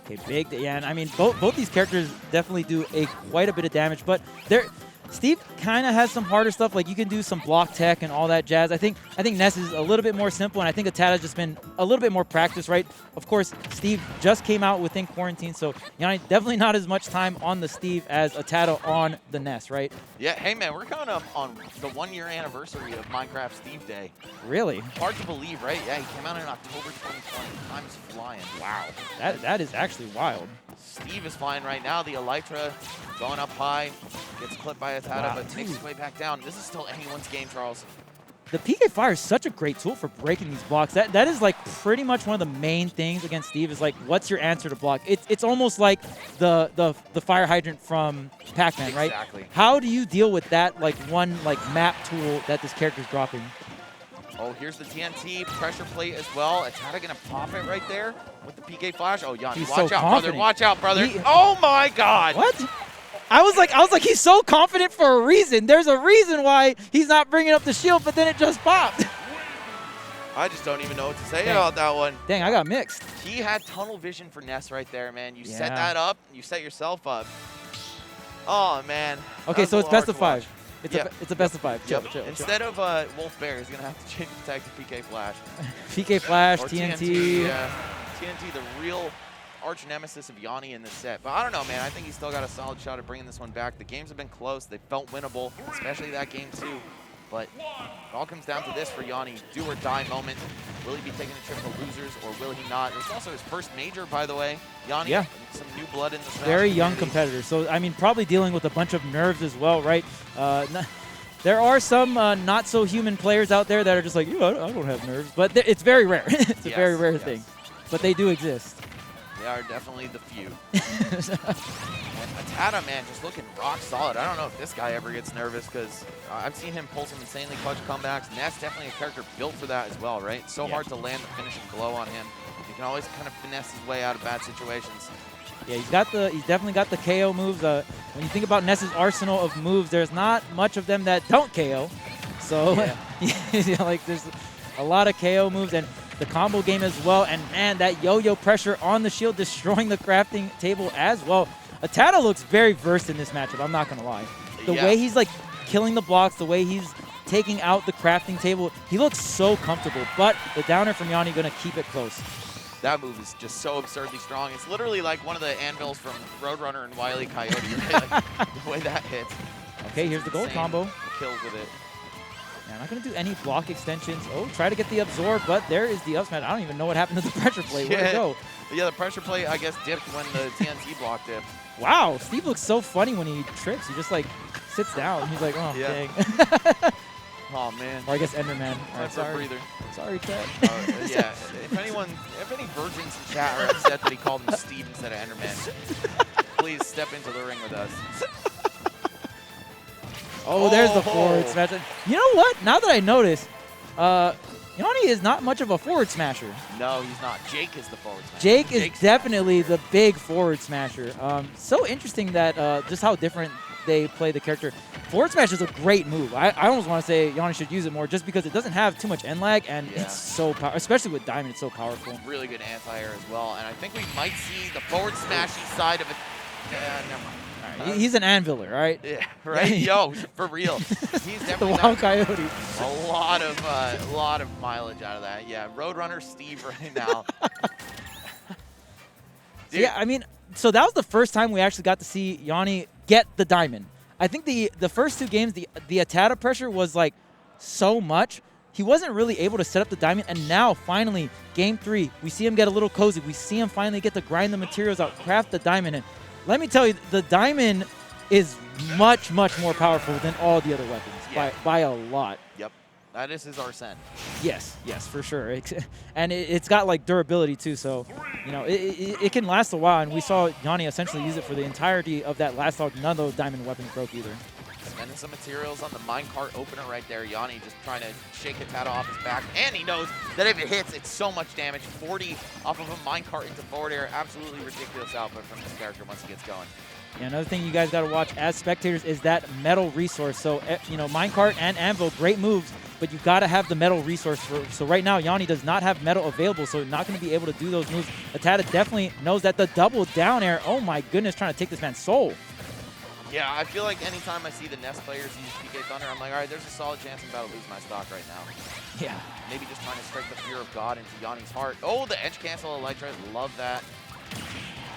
Okay, big, yeah, and I mean, both these characters definitely do quite a bit of damage, but Steve kind of has some harder stuff, like you can do some block tech and all that jazz. I think Ness is a little bit more simple, and I think Atada's just been a little bit more practice, right? Of course, Steve just came out within quarantine, so Yanni definitely not as much time on the Steve as Atada on the Ness, right? Yeah, hey man, we're coming up on the 1-year anniversary of Minecraft Steve Day. Really? Hard to believe, right? Yeah, he came out in October 2020. Time's flying. Wow. That is actually wild. Steve is flying right now. The Elytra going up high. Gets clipped by Atada, but takes his way back down. This is still anyone's game, Charles. The PK Fire is such a great tool for breaking these blocks. That is like pretty much one of the main things against Steve is like, what's your answer to block? It's almost like the fire hydrant from Pac-Man, right? Exactly. How do you deal with that like one like map tool that this character's dropping? Oh, here's the TNT pressure plate as well. Atada gonna pop it right there with the PK Flash. Oh, Yanni, watch out, brother. Watch out, brother. Oh my God. What? I was like, he's so confident for a reason. There's a reason why he's not bringing up the shield, but then it just popped. I just don't even know what to say about that one. Dang, I got mixed. He had tunnel vision for Ness right there, man. You set that up, you set yourself up. Oh, man. Okay, so it's best of 5. It's a best of 5. Chill. Instead of Wolf Bear, he's going to have to change the tag to PK Flash. PK Flash, or TNT. Yeah. TNT, the real arch nemesis of Yanni in this set. But I don't know, man. I think he's still got a solid shot at bringing this one back. The games have been close. They felt winnable, especially that game too. But it all comes down to this for Yanni. Do or die moment. Will he be taking a trip to losers or will he not? It's also his first major, by the way. Yanni, some new blood in the Smash Very young competitor. So, I mean, probably dealing with a bunch of nerves as well, right? There are some not-so-human players out there that are just like, I don't have nerves. But it's very rare. It's a very rare thing. But they do exist. They are definitely the few. Atada, man, just looking rock solid. I don't know if this guy ever gets nervous because I've seen him pull some insanely clutch comebacks, and that's definitely a character built for that as well, right? It's so hard to land the finishing blow on him. He can always kind of finesse his way out of bad situations. Yeah, he's definitely got the KO moves. When you think about Ness's arsenal of moves, there's not much of them that don't KO. So, like, there's a lot of KO moves and the combo game as well. And, man, that yo-yo pressure on the shield, destroying the crafting table as well. Atada looks very versed in this matchup, I'm not going to lie. The way he's, like, killing the blocks, the way he's taking out the crafting table, he looks so comfortable. But the downer from Yanni going to keep it close. That move is just so absurdly strong. It's literally like one of the anvils from Roadrunner and Wile E. Coyote, right? Like, the way that hits. Okay, here's the gold combo. Kills with it. Yeah, I'm not going to do any block extensions. Oh, try to get the absorb, but there is the up smash. I don't even know what happened to the pressure plate. Where'd it go? Yeah, the pressure plate, I guess, dipped when the TNT block dipped. Wow, Steve looks so funny when he trips. He just, like, sits down. He's like, oh, dang. Oh, man. Or I guess Enderman. All Time right, for a sorry. breather. Sorry, Ted. Yeah, if any virgins in chat are upset that he called him Steve instead of Enderman, please step into the ring with us. Oh, there's the forward smash. You know what? Now that I notice, Yanni is not much of a forward smasher. No, he's not. Jake is the forward smasher. Jake is definitely the big forward smasher. So interesting that just how different they play the character. Forward smash is a great move. I almost want to say Yanni should use it more just because it doesn't have too much end lag, and it's so powerful. Especially with Diamond, it's so powerful. Really good anti-air as well, and I think we might see the forward smashy side of it. Never mind. He's an anviler, right? Yeah, right. Yo, for real. He's definitely the Wild Coyote. A lot of mileage out of that. Yeah, Roadrunner Steve right now. Yeah, I mean, so that was the first time we actually got to see Yanni get the diamond. I think the first 2 games, the Atata pressure was like so much. He wasn't really able to set up the diamond, and now finally, game 3, we see him get a little cozy. We see him finally get to grind the materials out, craft the diamond, and let me tell you, the diamond is much, much more powerful than all the other weapons by a lot. Yep, that is his Arsene. Yes, for sure. And it's got like durability too, so you know it can last a while. And we saw Yanni essentially use it for the entirety of that last dog. None of those diamond weapons broke either. Spending some materials on the minecart opener right there. Yanni just trying to shake Atata off his back. And he knows that if it hits, it's so much damage. 40 off of a minecart into forward air. Absolutely ridiculous output from this character once he gets going. Yeah, another thing you guys got to watch as spectators is that metal resource. So, you know, minecart and anvil, great moves, but you got to have the metal resource. So right now, Yanni does not have metal available, so not going to be able to do those moves. Atata definitely knows that the double down air, oh my goodness, trying to take this man's soul. Yeah, I feel like anytime I see the Nest players use PK Thunder, I'm like, all right, there's a solid chance I'm about to lose my stock right now. Yeah. Maybe just trying to strike the fear of God into Yanni's heart. Oh, the edge cancel Elytra, love that.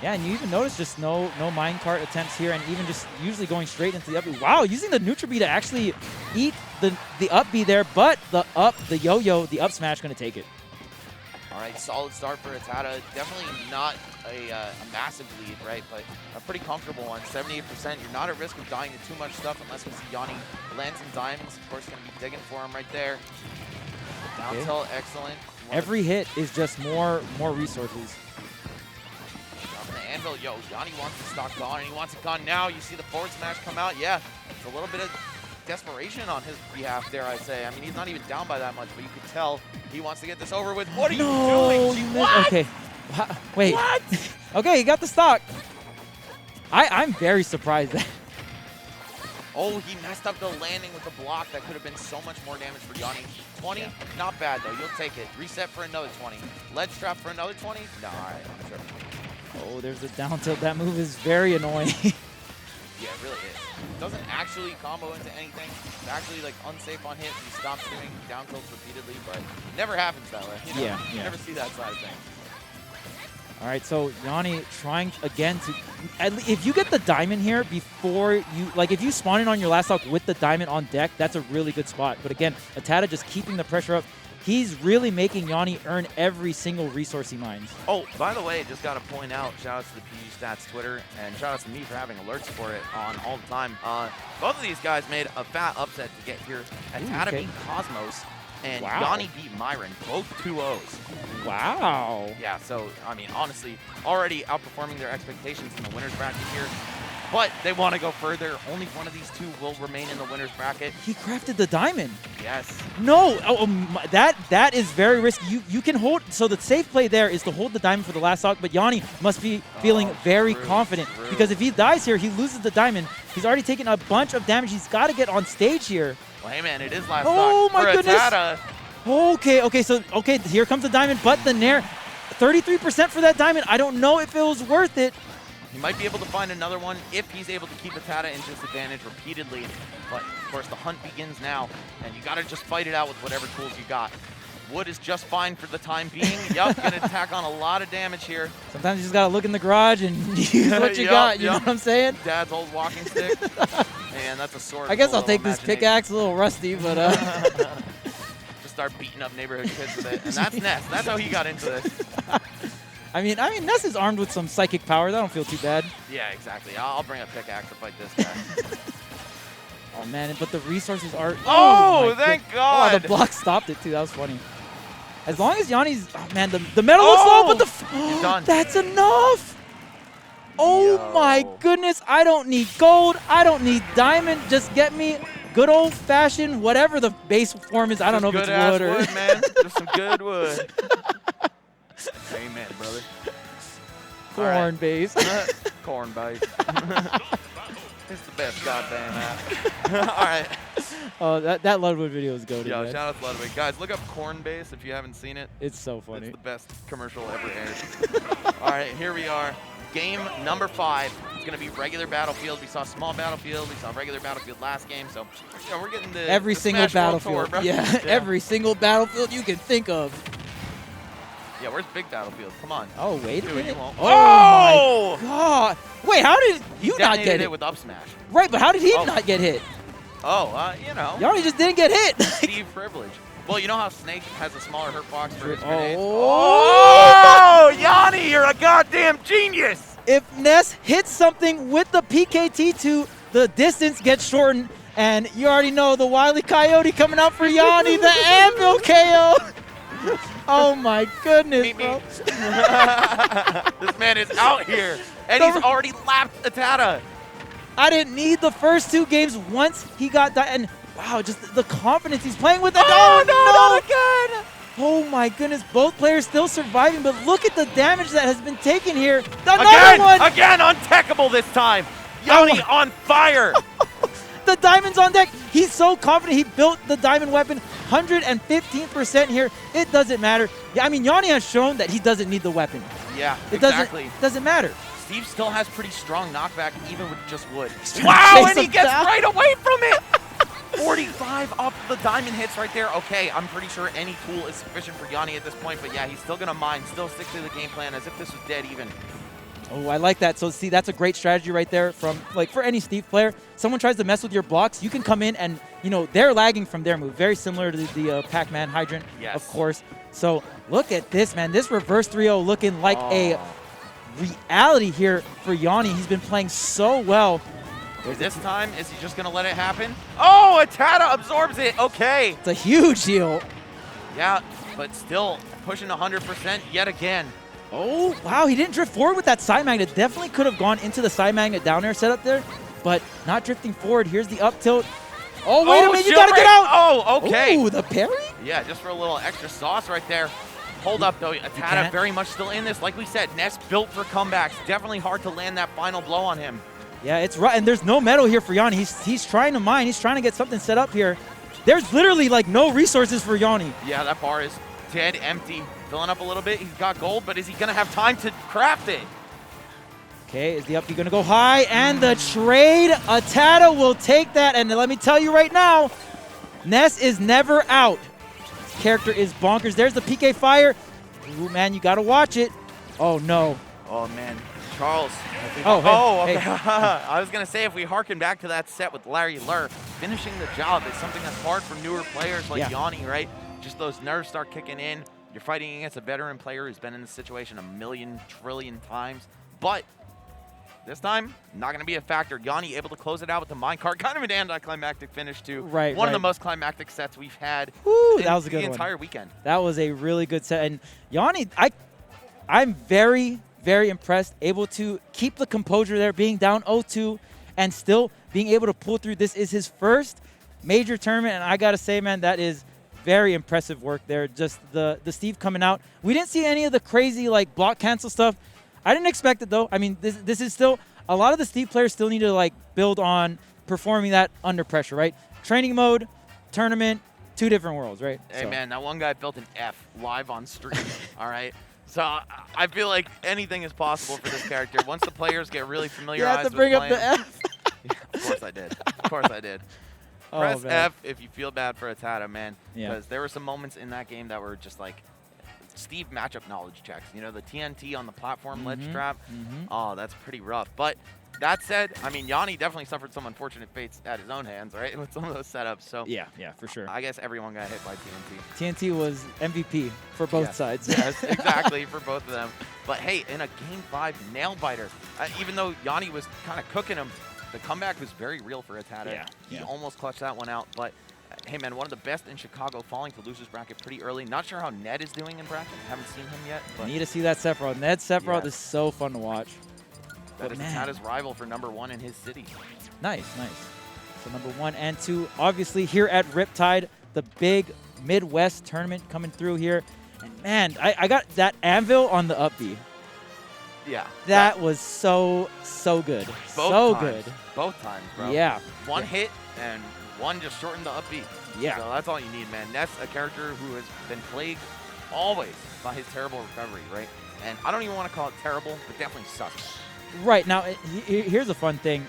Yeah, and you even notice just no minecart attempts here, and even just usually going straight into the up B. Wow, using the neutral B to actually eat the up B there, but the yo-yo, the up smash going to take it. All right, solid start for Atata. Definitely not a massive lead, right? But a pretty comfortable one. 78%. You're not at risk of dying to too much stuff unless we see Yanni land some diamonds. Of course, going to be digging for him right there. Down tilt, excellent. Every hit is just more resources. Dropping the anvil. Yo, Yanni wants the stock gone, and he wants it gone now. You see the forward smash come out. Yeah, it's a little bit of desperation on his behalf, dare I say. I mean, he's not even down by that much, but you could tell he wants to get this over with. What are you doing? What? Okay. Wait. What? Okay, he got the stock. I'm very surprised. Oh, he messed up the landing with the block. That could have been so much more damage for Yanni. 20, not bad though. You'll take it. Reset for another 20. Ledge trap for another 20? No, all right, I'm sure. Oh, there's a down tilt. That move is very annoying. Yeah, it really is. Doesn't actually combo into anything. It's actually like unsafe on hit. He stops doing down tilts repeatedly, but it never happens that way. You know? Yeah. You never see that side of things. All right, so Yanni trying again to, if you get the diamond here before you, like if you spawn in on your last stock with the diamond on deck, that's a really good spot. But again, Atata just keeping the pressure up. He's really making Yanni earn every single resource he mines. Oh, by the way, just got to point out, shout out to the PG Stats Twitter, and shout out to me for having alerts for it on all the time. Both of these guys made a fat upset to get here. Atata beat Cosmos, and Yanni beat Myron, both 2-0s. Wow. Yeah, so, I mean, honestly, already outperforming their expectations in the winner's bracket here. But they want to go further. Only one of these two will remain in the winner's bracket. He crafted the diamond. Yes. No, that is very risky. You can hold, so the safe play there is to hold the diamond for the last stock, but Yanni must be feeling very confident because if he dies here, he loses the diamond. He's already taken a bunch of damage. He's got to get on stage here. Well, hey man, it is last stock for my goodness. Atata. Okay, here comes the diamond, but the Nair, 33% for that diamond. I don't know if it was worth it. He might be able to find another one if he's able to keep Atata in disadvantage repeatedly. But, of course, the hunt begins now, and you got to just fight it out with whatever tools you got. Wood is just fine for the time being. Yup, going to tack on a lot of damage here. Sometimes you just got to look in the garage and use what you got, you know what I'm saying? Dad's old walking stick. Man, that's a sword. I guess I'll take this pickaxe, a little rusty, but... Just start beating up neighborhood kids with it. And that's Ness. That's how he got into this. I mean, Ness is armed with some psychic powers. I don't feel too bad. Yeah, exactly. I'll bring a pickaxe to fight this guy. Oh, man, but the resources are... Oh, my thank good- God. Oh, the block stopped it, too. That was funny. As long as Yanni's... Oh, man, the metal looks low, but He's done. that's enough. Oh, Yo. my goodness. I don't need gold. I don't need diamond. Just get me good old-fashioned, whatever the base form is. I don't know if it's Good-ass wood or... wood, man. Just some good wood. Amen, brother. corn base. Corn base. It's the best goddamn app. All right. Oh, that Ludwig video is goated, Yo, man. shout out to Ludwig. Guys, look up corn base if you haven't seen it. It's so funny. It's the best commercial ever aired. All right, here we are. Game number 5. It's going to be regular Battlefield. We saw small Battlefield. We saw regular Battlefield last game. So, you know, we're getting the Every the single Smash World Battlefield. Tour, bro. Yeah, every single Battlefield you can think of. Yeah, where's Big Battlefield? Come on. Oh, wait a Do it, you minute. won't. Oh, my God. Wait, how did you not Detonated get it it? with up smash. Right, but how did he Oh. not get hit? Oh, you know. Yanni just didn't get hit. Steve privilege. Well, you know how Snake has a smaller hurt box for his grenades? Oh. Yanni, you're a goddamn genius! If Ness hits something with the PKT2, the distance gets shortened, and you already know the Wily Coyote coming out for Yanni, the Anvil KO. Oh my goodness, Meet me. bro. This man is out here, and he's already lapped Atata. I didn't need the first 2 games once he got that, and wow, just the confidence he's playing with. Oh, not again! Oh my goodness, both players still surviving, but look at the damage that has been taken here. Another one! Again, untechable this time. Yanni on fire. The diamond's on deck. He's so confident. He built the diamond weapon 115% here. It doesn't matter. Yeah, I mean, Yanni has shown that he doesn't need the weapon. Yeah, It exactly. doesn't matter. Steve still has pretty strong knockback, even with just wood. trying to Wow, chase and he him gets down. right away from it. 45 up the diamond hits right there. Okay, I'm pretty sure any tool is sufficient for Yanni at this point, but yeah, he's still going to mine, still stick to the game plan as if this was dead even. Oh, I like that. So, see, that's a great strategy right there from, like, for any Steve player. Someone tries to mess with your blocks, you can come in and, you know, they're lagging from their move. Very similar to the Pac-Man Hydrant, Yes. of course. So, look at this, man. This reverse 3-0 looking like a reality here for Yanni. He's been playing so well. This time, is he just going to let it happen? Oh, Atata absorbs it. Okay. It's a huge heal. Yeah, but still pushing 100% yet again. Oh, wow. He didn't drift forward with that side magnet. Definitely could have gone into the side magnet down air setup there, but not drifting forward. Here's the up tilt. Oh, wait a minute. You got to get out. Oh, okay. Ooh, the parry? Yeah, just for a little extra sauce right there. Hold up, though. Atata can't. very much still in this. Like we said, Ness built for comebacks. Definitely hard to land that final blow on him. Yeah, it's right. And there's no metal here for Yanni. He's trying to mine. He's trying to get something set up here. There's literally, like, no resources for Yanni. Yeah, that bar is dead empty. Filling up a little bit. He's got gold, but is he going to have time to craft it? Okay, is the up B going to go high? And the trade, Atata will take that. And let me tell you right now, Ness is never out. This character is bonkers. There's the PK fire. Ooh, man, you got to watch it. Oh, no. Oh, man. Charles. Oh, hey, Oh, okay. hey. I was going to say, if we harken back to that set with Larry Lur, finishing the job is something that's hard for newer players like Yanni, right? Just those nerves start kicking in. You're fighting against a veteran player who's been in this situation a million trillion times. But this time, not going to be a factor. Yanni able to close it out with the minecart. Kind of an anticlimactic finish, too. Right, One of the most climactic sets we've had that was a good the one. entire weekend. That was a really good set. And Yanni, I'm very, very impressed, able to keep the composure there, being down 0-2 and still being able to pull through. This is his first major tournament, and I got to say, man, that is very impressive work there. Just the Steve coming out. We didn't see any of the crazy, like, block cancel stuff. I didn't expect it, though. I mean, this is still – a lot of the Steve players still need to, like, build on performing that under pressure, right? Training mode, tournament, 2 different worlds, right? Hey, So. man, that one guy built an F live on stream, all right? So I feel like anything is possible for this character. Once the players get really You familiarized had to bring with up the playing, F. Yeah, of course I did. Of course I did. Oh, Press man. F if you feel bad for Atata, man. Yeah. Because there were some moments in that game that were just like Steve matchup knowledge checks. You know, the TNT on the platform ledge trap. Oh, that's pretty rough. But that said, I mean, Yanni definitely suffered some unfortunate fates at his own hands, right? With some of those setups. So Yeah, for sure. I guess everyone got hit by TNT. TNT was MVP for both Yes. sides. Yes, exactly, for both of them. But hey, in a Game 5 nail biter, even though Yanni was kind of cooking him, the comeback was very real for Atata. Yeah, He yeah. almost clutched that one out, but hey man, one of the best in Chicago, falling to losers bracket pretty early. Not sure how Ned is doing in bracket. Haven't seen him yet, but Need to see that Sephiroth. Ned Sephiroth Yes. is so fun to watch. that but is man. Atata's rival for #1 in his city. Nice, nice. So number 1 and 2, obviously here at Riptide, the big Midwest tournament coming through here. And man, I got that anvil on the up B. Yeah. That was so good. Both So times. good. Both times, bro. Yeah. One Yeah. hit and one just shortened the upbeat. Yeah. So that's all you need, man. That's a character who has been plagued always by his terrible recovery, right? And I don't even want to call it terrible, but definitely sucks. Right, now, here's a fun thing.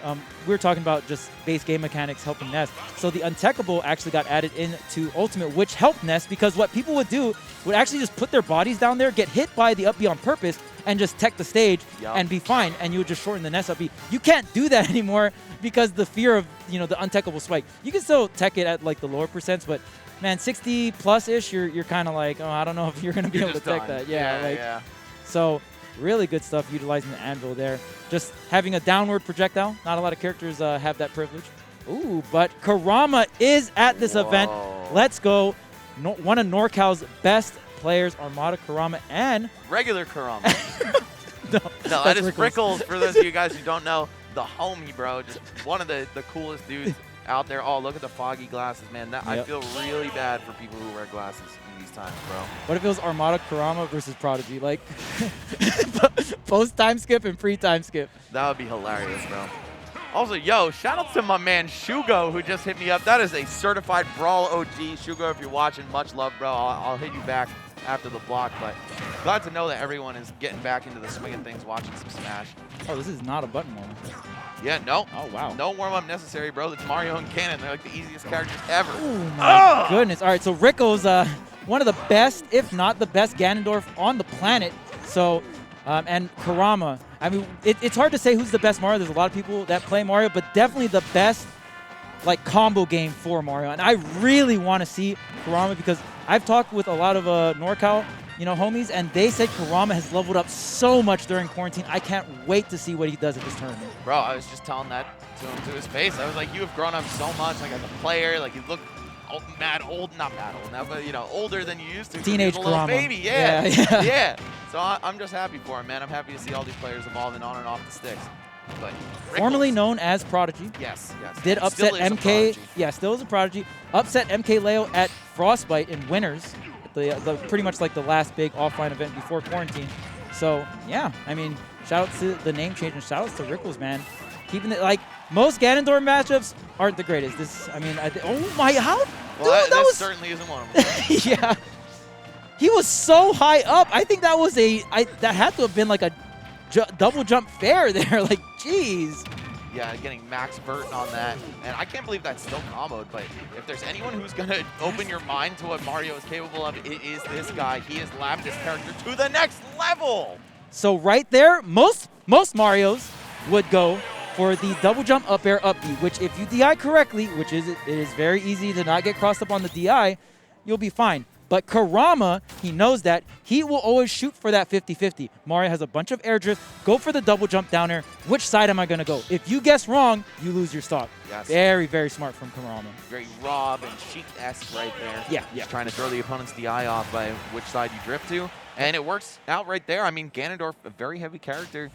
We were talking about just base game mechanics helping Nest. So the Untechable actually got added into Ultimate, which helped Nest because what people would do would actually just put their bodies down there, get hit by the up B on purpose, and just tech the stage Yup. and be fine, and you would just shorten the Nest up B. You can't do that anymore because the fear of, the Untechable spike. You can still tech it at like the lower percents, but man, 60 plus-ish, you're kind of like, oh, I don't know if you're going to be You're able to just tech done. that. Yeah, yeah. So really good stuff utilizing the anvil there. Just having a downward projectile. Not a lot of characters have that privilege. Ooh, but Kurama is at this event. Whoa. Let's go. One of NorCal's best players, Armada Kurama, and Regular Kurama. no, No, that is Rickles, for those of you guys who don't know. The homie, bro. Just one of the coolest dudes out there. Oh, look at the foggy glasses, man. I Yep. feel really bad for people who wear glasses in these times, bro. What if it was Armada Kurama versus Prodigy? Like, post time skip and pre time skip. That would be hilarious, bro. Also, yo, shout out to my man Shugo who just hit me up. That is a certified Brawl OG. Shugo, if you're watching, much love, bro. I'll hit you back after the block, but glad to know that everyone is getting back into the swing of things, watching some Smash. Oh, this is not a button warmer. Yeah, no. Oh, wow. No warm-up necessary, bro. It's Mario and Ganon. They're like the easiest characters ever. Oh, my goodness. All right, so Rico's one of the best, if not the best, Ganondorf on the planet. So, and Kurama. I mean, it's hard to say who's the best Mario. There's a lot of people that play Mario, but definitely the best, like, combo game for Mario. And I really want to see Kurama because I've talked with a lot of NorCal, homies, and they said Kurama has leveled up so much during quarantine. I can't wait to see what he does at this tournament. Bro, I was just telling that to him to his face. I was like, you have grown up so much, like, as a player. Like, you look not mad old now, but, older than you used to. Teenage He was a little Kurama. baby, yeah. Yeah. Yeah. So I'm just happy for him, man. I'm happy to see all these players evolving on and off the sticks. But Formerly Rickles- known as Prodigy. Yes. Did And upset still is a MK. prodigy. Yeah, still is a Prodigy. Upset MK Leo at Frostbite in winners. The pretty much like the last big offline event before quarantine. So yeah, I mean, shout out to the name change and shout outs to Rickles, man. Keeping it like most Ganondorf matchups aren't the greatest. This, I mean, oh my, how? Well, Dude, that was certainly isn't one of them. yeah. He was so high up. I think that was that had to have been like a double jump fair there. Like, jeez. Yeah, getting max vert on that. And I can't believe that's still comboed, but if there's anyone who's going to open your mind to what Mario is capable of, it is this guy. He has lapped this character to the next level. So right there, most Marios would go for the double jump up air up B, which if you DI correctly, which it is very easy to not get crossed up on the DI, you'll be fine. But Kurama, he knows that. He will always shoot for that 50-50. Mario has a bunch of air drift. Go for the double jump down air. Which side am I going to go? If you guess wrong, you lose your stock. Yes. Very, very smart from Kurama. Very Rob and Sheik-esque right there. Yeah. Just trying to throw the opponent's DI off by which side you drift to. And it works out right there. I mean, Ganondorf, a very heavy character,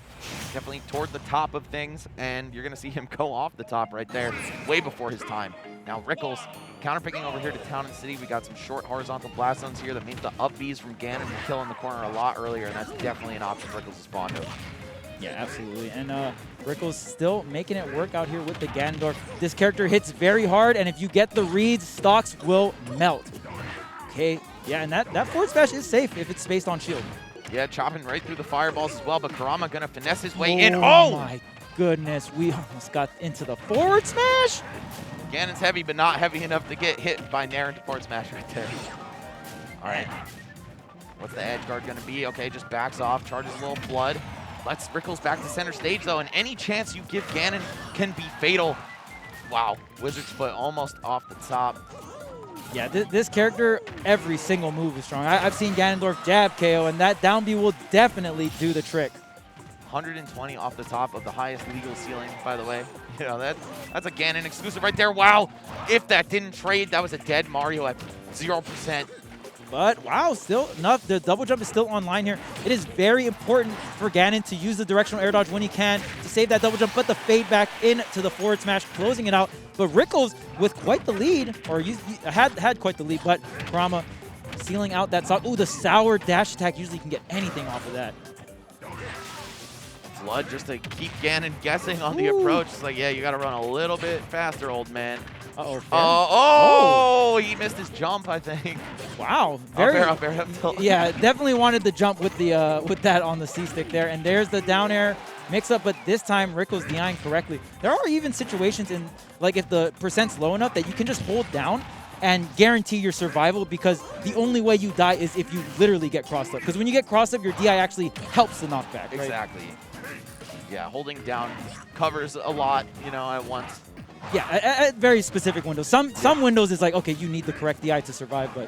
definitely toward the top of things, and you're going to see him go off the top right there way before his time. Now, Rickles counterpicking over here to Town and City. We got some short horizontal blast zones here that means the up Bs from Ganon will kill in the corner a lot earlier, and that's definitely an option Rickles to spawn to. Yeah, absolutely. And Rickles still making it work out here with the Ganondorf. This character hits very hard, and if you get the reads, stocks will melt. Okay, yeah, and that forward smash is safe if it's spaced on shield. Yeah, chopping right through the fireballs as well, but Kurama going to finesse his way in. Oh my goodness, we almost got into the forward smash. Ganon's heavy, but not heavy enough to get hit by Nair into forward smash right there. All right. What's the edge guard going to be? Okay, just backs off, charges a little blood. Lets Rickles back to center stage, though, and any chance you give Ganon can be fatal. Wow, Wizard's Foot almost off the top. Yeah, this character, every single move is strong. I've seen Ganondorf jab KO, and that down B will definitely do the trick. 120 off the top of the highest legal ceiling, by the way. You know, that's a Ganon exclusive right there. Wow. If that didn't trade, that was a dead Mario at 0%. But wow, still enough. The double jump is still online here. It is very important for Ganon to use the directional air dodge when he can to save that double jump, but the fade back into the forward smash, closing it out. But Rickles with quite the lead, or had quite the lead, but Kurama sealing out that stock. Ooh, the sour dash attack usually can get anything off of that. Blood just to keep Ganon guessing on the approach. It's like, yeah, you got to run a little bit faster, old man. Uh-oh. He missed his jump, I think. Wow. Up air. Yeah, definitely wanted the jump with the with that on the C-stick there. And there's the down air mix-up, but this time Rickles DIing correctly. There are even situations in, like, if the percent's low enough that you can just hold down and guarantee your survival, because the only way you die is if you literally get crossed up. Because when you get crossed up, your DI actually helps the knockback, right? Exactly. Yeah, holding down covers a lot, you know, at once. Yeah, at very specific windows. Some windows is like, okay, you need the correct DI to survive, but...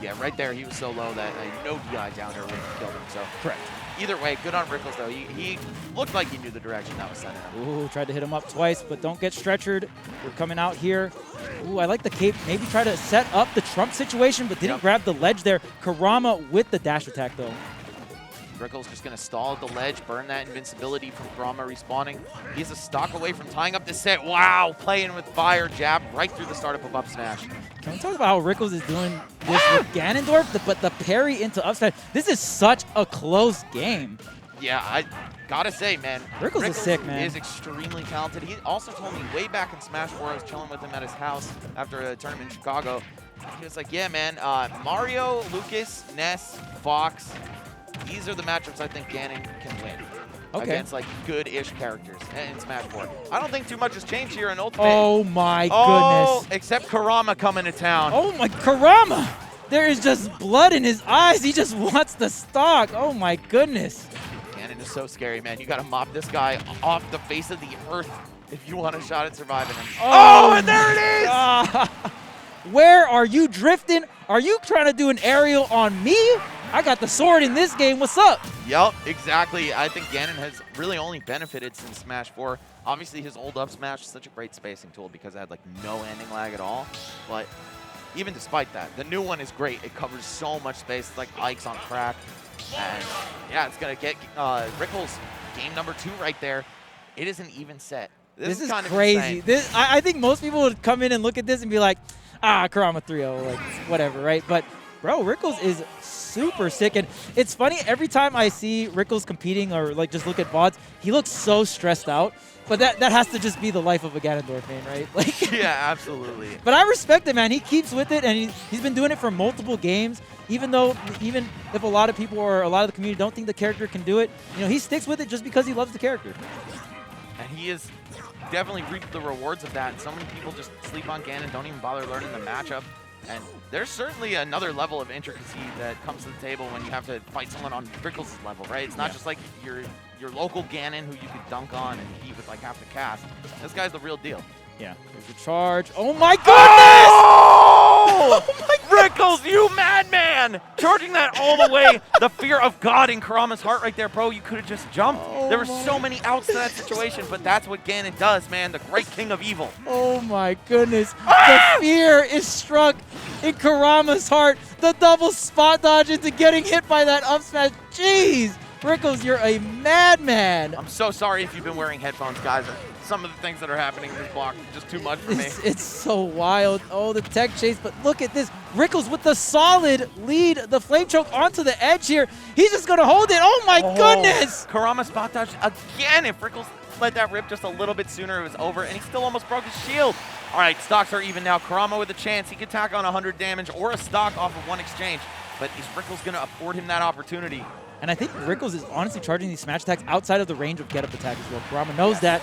Yeah, right there, he was so low that no DI down there would have killed him, so... Correct. Either way, good on Rickles, though. He looked like he knew the direction that was sending him. Ooh, tried to hit him up twice, but don't get stretchered. We're coming out here. Ooh, I like the cape. Maybe try to set up the Trump situation, but didn't grab the ledge there. Kurama with the dash attack, though. Rickles just going to stall at the ledge, burn that invincibility from Kurama respawning. He's a stock away from tying up the set. Wow, playing with fire, jab right through the startup of up smash. Can we talk about how Rickles is doing this with Ganondorf, but the parry into up smash? This is such a close game. Yeah, I gotta say, man. Rickles is sick, man. Is extremely talented. He also told me way back in Smash 4, I was chilling with him at his house after a tournament in Chicago. He was like, yeah, man, Mario, Lucas, Ness, Fox, these are the matchups I think Ganon can win. Okay. Against, like, good-ish characters in Smash 4. I don't think too much has changed here in Ultimate. Oh, my goodness. Except Kurama coming to town. Oh, my, Kurama! There is just blood in his eyes. He just wants the stock. Oh, my goodness. Ganon is so scary, man. You got to mop this guy off the face of the earth if you want a shot at surviving him. Oh, and there it is! Where are you drifting? Are you trying to do an aerial on me? I got the sword in this game. What's up? Yup, exactly. I think Ganon has really only benefited since Smash 4. Obviously, his old up smash is such a great spacing tool because it had, like, no ending lag at all. But even despite that, the new one is great. It covers so much space. It's like Ike's on crack. And, yeah, it's going to get Rickles game number 2 right there. It is an even set. This is kind of crazy. I think most people would come in and look at this and be like, Kurama 3-0, like, whatever, right? But, bro, Rickles is super sick. And it's funny, every time I see Rickles competing or, like, just look at VODs, he looks so stressed out. But that has to just be the life of a Ganondorf fan, right? Like, yeah, absolutely. But I respect it, man. He keeps with it, and he's been doing it for multiple games. Even if a lot of people or a lot of the community don't think the character can do it, you know, he sticks with it just because he loves the character. And he has definitely reaped the rewards of that. And so many people just sleep on Ganon, don't even bother learning the matchup. And there's certainly another level of intricacy that comes to the table when you have to fight someone on Rickles' level, right? It's not just like your local Ganon who you could dunk on and beat with like half the cast. This guy's the real deal. Yeah. There's a charge. Oh my goodness! Oh! Rickles, you madman! Charging that all the way. The fear of God in Kurama's heart right there, bro. You could have just jumped. There were so many outs to that situation, but that's what Ganon does, man. The great king of evil. Oh my goodness. The fear is struck in Kurama's heart. The double spot dodge into getting hit by that up smash. Jeez. Rickles, you're a madman. I'm so sorry if you've been wearing headphones, guys. Some of the things that are happening in this block are just too much for me. It's so wild. Oh, the tech chase, but look at this. Rickles with the solid lead, the flame choke onto the edge here. He's just going to hold it. Oh, my goodness. Kurama spot dodge again. If Rickles let that rip just a little bit sooner, it was over, and he still almost broke his shield. All right, stocks are even now. Kurama with a chance. He could tack on 100 damage or a stock off of one exchange, but is Rickles going to afford him that opportunity? And I think Rickles is honestly charging these smash attacks outside of the range of get-up attack as well. Kurama knows that.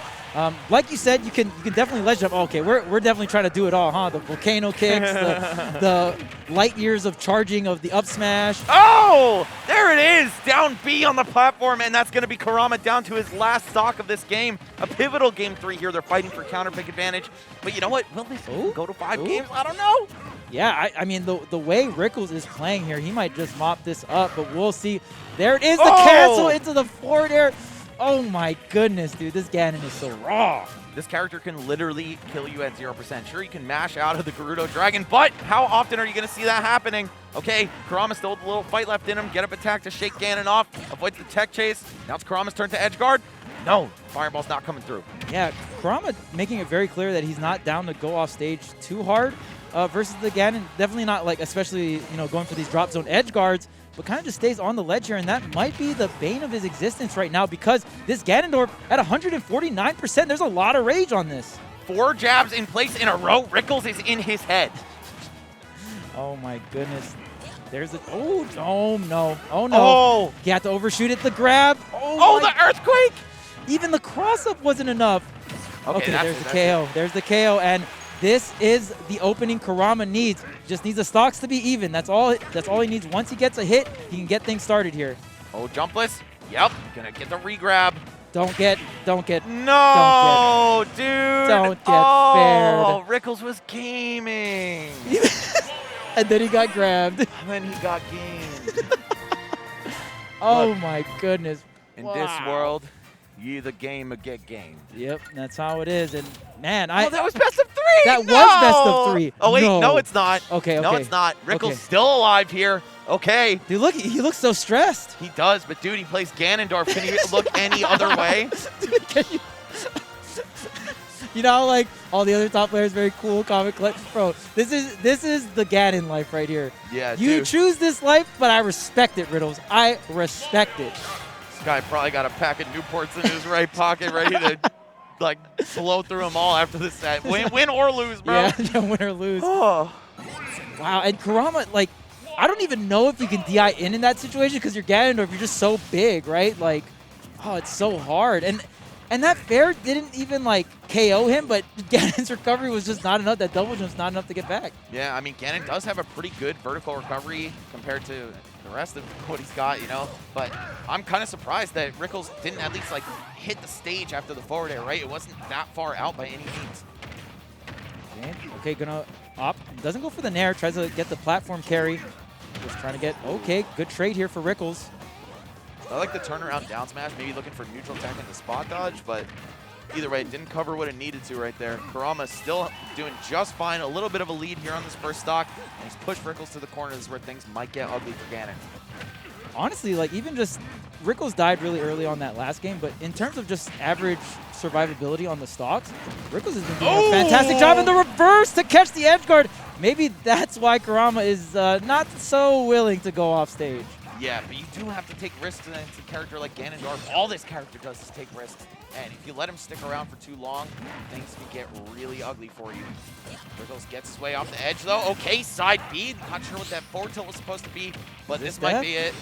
Like you said, you can definitely ledge up. Okay, we're definitely trying to do it all, huh? The volcano kicks, the light years of charging of the up smash. Oh, there it is. Down B on the platform, and that's going to be Kurama down to his last stock of this game. A pivotal game 3 here. They're fighting for counter pick advantage. But you know what? Will this go to 5 games? I don't know. Yeah, I mean, the way Rickles is playing here, he might just mop this up, but we'll see. There it is, the cancel into the forward air. Oh my goodness, dude. This Ganon is so raw. This character can literally kill you at 0%. Sure, you can mash out of the Gerudo Dragon, but how often are you going to see that happening? Okay, Kurama still with a little fight left in him. Get up attack to shake Ganon off. Avoids the tech chase. Now it's Kurama's turn to edge guard. No, Fireball's not coming through. Yeah, Kurama making it very clear that he's not down to go off stage too hard versus the Ganon. Definitely not like, especially, going for these drop zone edge guards, but kind of just stays on the ledge here, and that might be the bane of his existence right now because this Ganondorf at 149%, there's a lot of rage on this. 4 jabs in place in a row. Rickles is in his head. Oh my goodness. There's the, oh no. Oh no. Oh, He had to overshoot it, the grab. oh my, the earthquake. even the cross-up wasn't enough. Okay, that's there's it, the that's KO. it. There's the KO, and this is the opening Kurama needs. Just needs the stocks to be even. That's all he needs. Once he gets a hit, he can get things started here. Oh, jumpless. Yep, gonna get the regrab. Don't get. No, dude. Don't get Oh, Rickles was gaming. And then he got grabbed. And then he got gamed. Oh my goodness. In this world, you the game or get gamed. Yep, that's how it is. And man, Oh, that was best of 3. That No! was best of 3. Oh wait, No. no, it's not. Okay, No, okay. it's not. Rickles Okay. still alive here. Okay, Dude, look, he looks so stressed. he does, but dude, he plays Ganondorf. Can he look any other way? Dude, can you? You know, how, like all the other top players, very cool, comic collect. Bro, this is the Ganon life right here. Yeah, You dude. choose this life, but I respect it, Riddles. I respect it. This guy probably got a pack of Newports in his right pocket, ready to like blow through them all after this set. Win or lose, bro. Yeah, win or lose. Oh. Wow, and Kurama, like, I don't even know if you can DI in that situation because you're Ganondorf, you're just so big, right? Like, oh, it's so hard. And that fair didn't even, like, KO him, but Ganon's recovery was just not enough. That double jump's not enough to get back. Yeah, I mean, Ganon does have a pretty good vertical recovery compared to the rest of what he's got, But I'm kind of surprised that Rickles didn't at least, like, hit the stage after the forward air, right? It wasn't that far out by any means. Okay, gonna opt. Doesn't go for the nair. Tries to get the platform carry. Just trying to get, okay, good trade here for Rickles. I like the turnaround down smash, maybe looking for neutral tech and the spot dodge, but either way, it didn't cover what it needed to right there. Kurama's still doing just fine. A little bit of a lead here on this first stock, and he's pushed Rickles to the corner. This is where things might get ugly for Ganon. Honestly, like, even just Rickles died really early on that last game, but in terms of just average survivability on the stocks, Rickles has been doing a fantastic job in the reverse to catch the edge guard. Maybe that's why Kurama is not so willing to go off stage. Yeah, but you do have to take risks against a character like Ganondorf. All this character does is take risks. And if you let him stick around for too long, things can get really ugly for you. Rickles gets his way off the edge, though. Okay, side B. Not sure what that forward tilt was supposed to be, but this might be it.